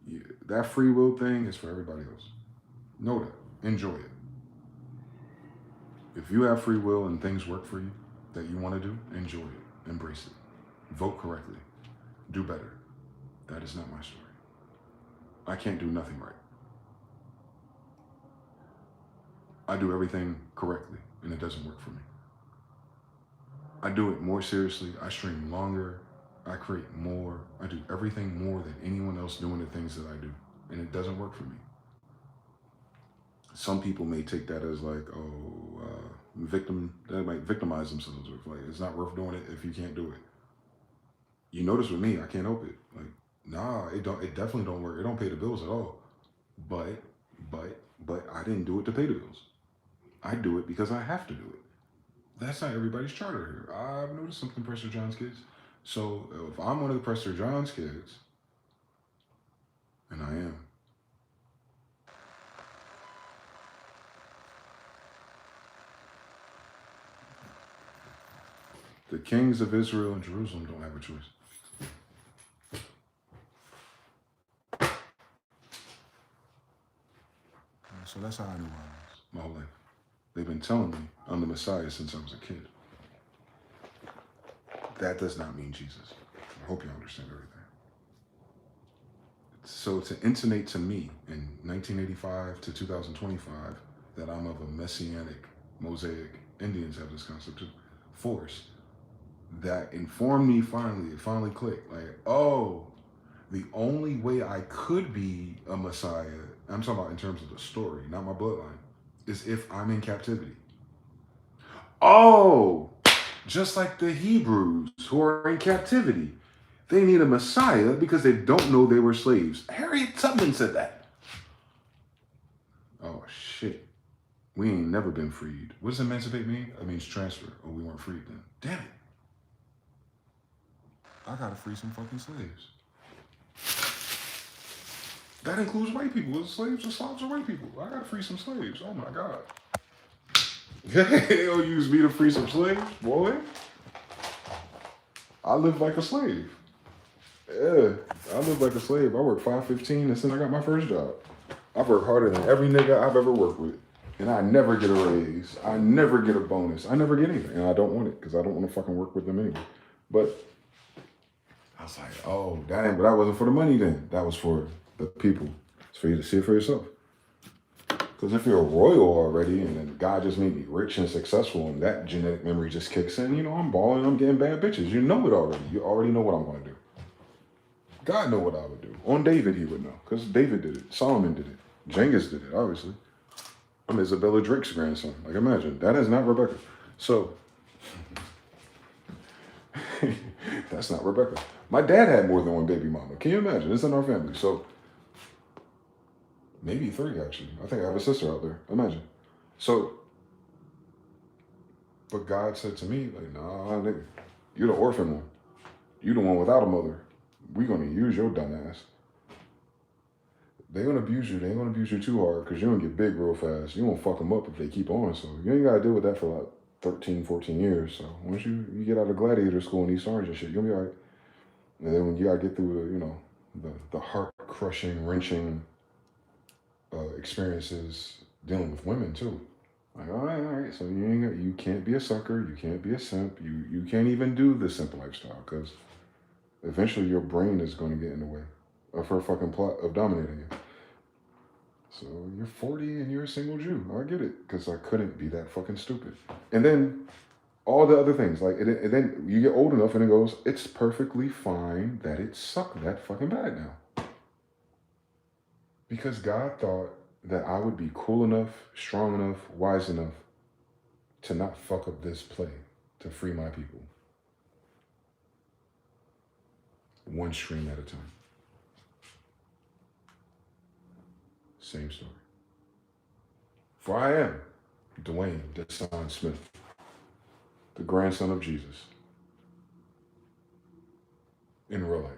Yeah, that free will thing is for everybody else. Know that. Enjoy it. If you have free will and things work for you that you want to do, enjoy it. Embrace it. Vote correctly. Do better. That is not my story. I can't do nothing right. I do everything correctly, and it doesn't work for me. I do it more seriously. I stream longer. I create more. I do everything more than anyone else doing the things that I do, and it doesn't work for me. Some people may take that as like, they might victimize themselves, or like, it's not worth doing it if you can't do it. You notice with me, I can't help it. Like, nah, it definitely don't work. It don't pay the bills at all. But I didn't do it to pay the bills. I do it because I have to do it. That's not everybody's charter here. I've noticed something, Prester John's kids. So if I'm one of the Prester John's kids, and I am, the kings of Israel and Jerusalem don't have a choice. So that's how I knew I was my whole life. They've been telling me I'm the Messiah since I was a kid. That does not mean Jesus. I hope you understand everything. So to intonate to me in 1985 to 2025 that I'm of a messianic, Mosaic, Indians have this concept too, force, that informed me finally, it finally clicked. Like, oh, the only way I could be a Messiah, I'm talking about in terms of the story, not my bloodline, is if I'm in captivity. Oh, just like the Hebrews who are in captivity. They need a Messiah because they don't know they were slaves. Harriet Tubman said that. Oh, shit. We ain't never been freed. What does emancipate mean? It means transfer. Oh, we weren't freed then. Damn it. I gotta free some fucking slaves. That includes white people. Slaves or slaves are white people. I gotta free some slaves. Oh my God. They'll use me to free some slaves, boy. I live like a slave. Yeah, I live like a slave. I work 5:15 and since I got my first job. I've worked harder than every nigga I've ever worked with. And I never get a raise. I never get a bonus. I never get anything. And I don't want it because I don't want to fucking work with them anyway. But I was like, oh, dang, but that wasn't for the money then. That was for the people. It's for you to see it for yourself. Because if you're a royal already and then God just made me rich and successful and that genetic memory just kicks in, you know, I'm balling, I'm getting bad bitches. You know it already. You already know what I'm going to do. God know what I would do. On David, he would know. Because David did it. Solomon did it. Genghis did it, obviously. I'm Isabella Drake's grandson. Like, imagine. That is not Rebecca. So, that's not Rebecca. My dad had more than one baby mama. Can you imagine? It's in our family. So, maybe 3, actually. I think I have a sister out there. Imagine. So, but God said to me, like, nah, nigga, you're the orphan one. You the one without a mother. We gonna use your dumb ass. They gonna abuse you. They ain't gonna abuse you too hard because you gonna get big real fast. You gonna fuck them up if they keep on. So you ain't gotta deal with that for like 13, 14 years. So once you get out of gladiator school and these sergeant shit, you'll be all right. And then when you gotta get through the, you know, the heart-crushing, wrenching experiences dealing with women too. Like, all right. So you can't be a sucker. You can't be a simp. You can't even do the simp lifestyle because eventually your brain is going to get in the way of her fucking plot of dominating you. So you're 40 and you're a single Jew. I get it because I couldn't be that fucking stupid. And then all the other things, like, and then you get old enough and it goes, it's perfectly fine that it sucked that fucking bad now. Because God thought that I would be cool enough, strong enough, wise enough to not fuck up this play, to free my people. One stream at a time. Same story. For I am DeyZan Smith, the grandson of Jesus, in real life.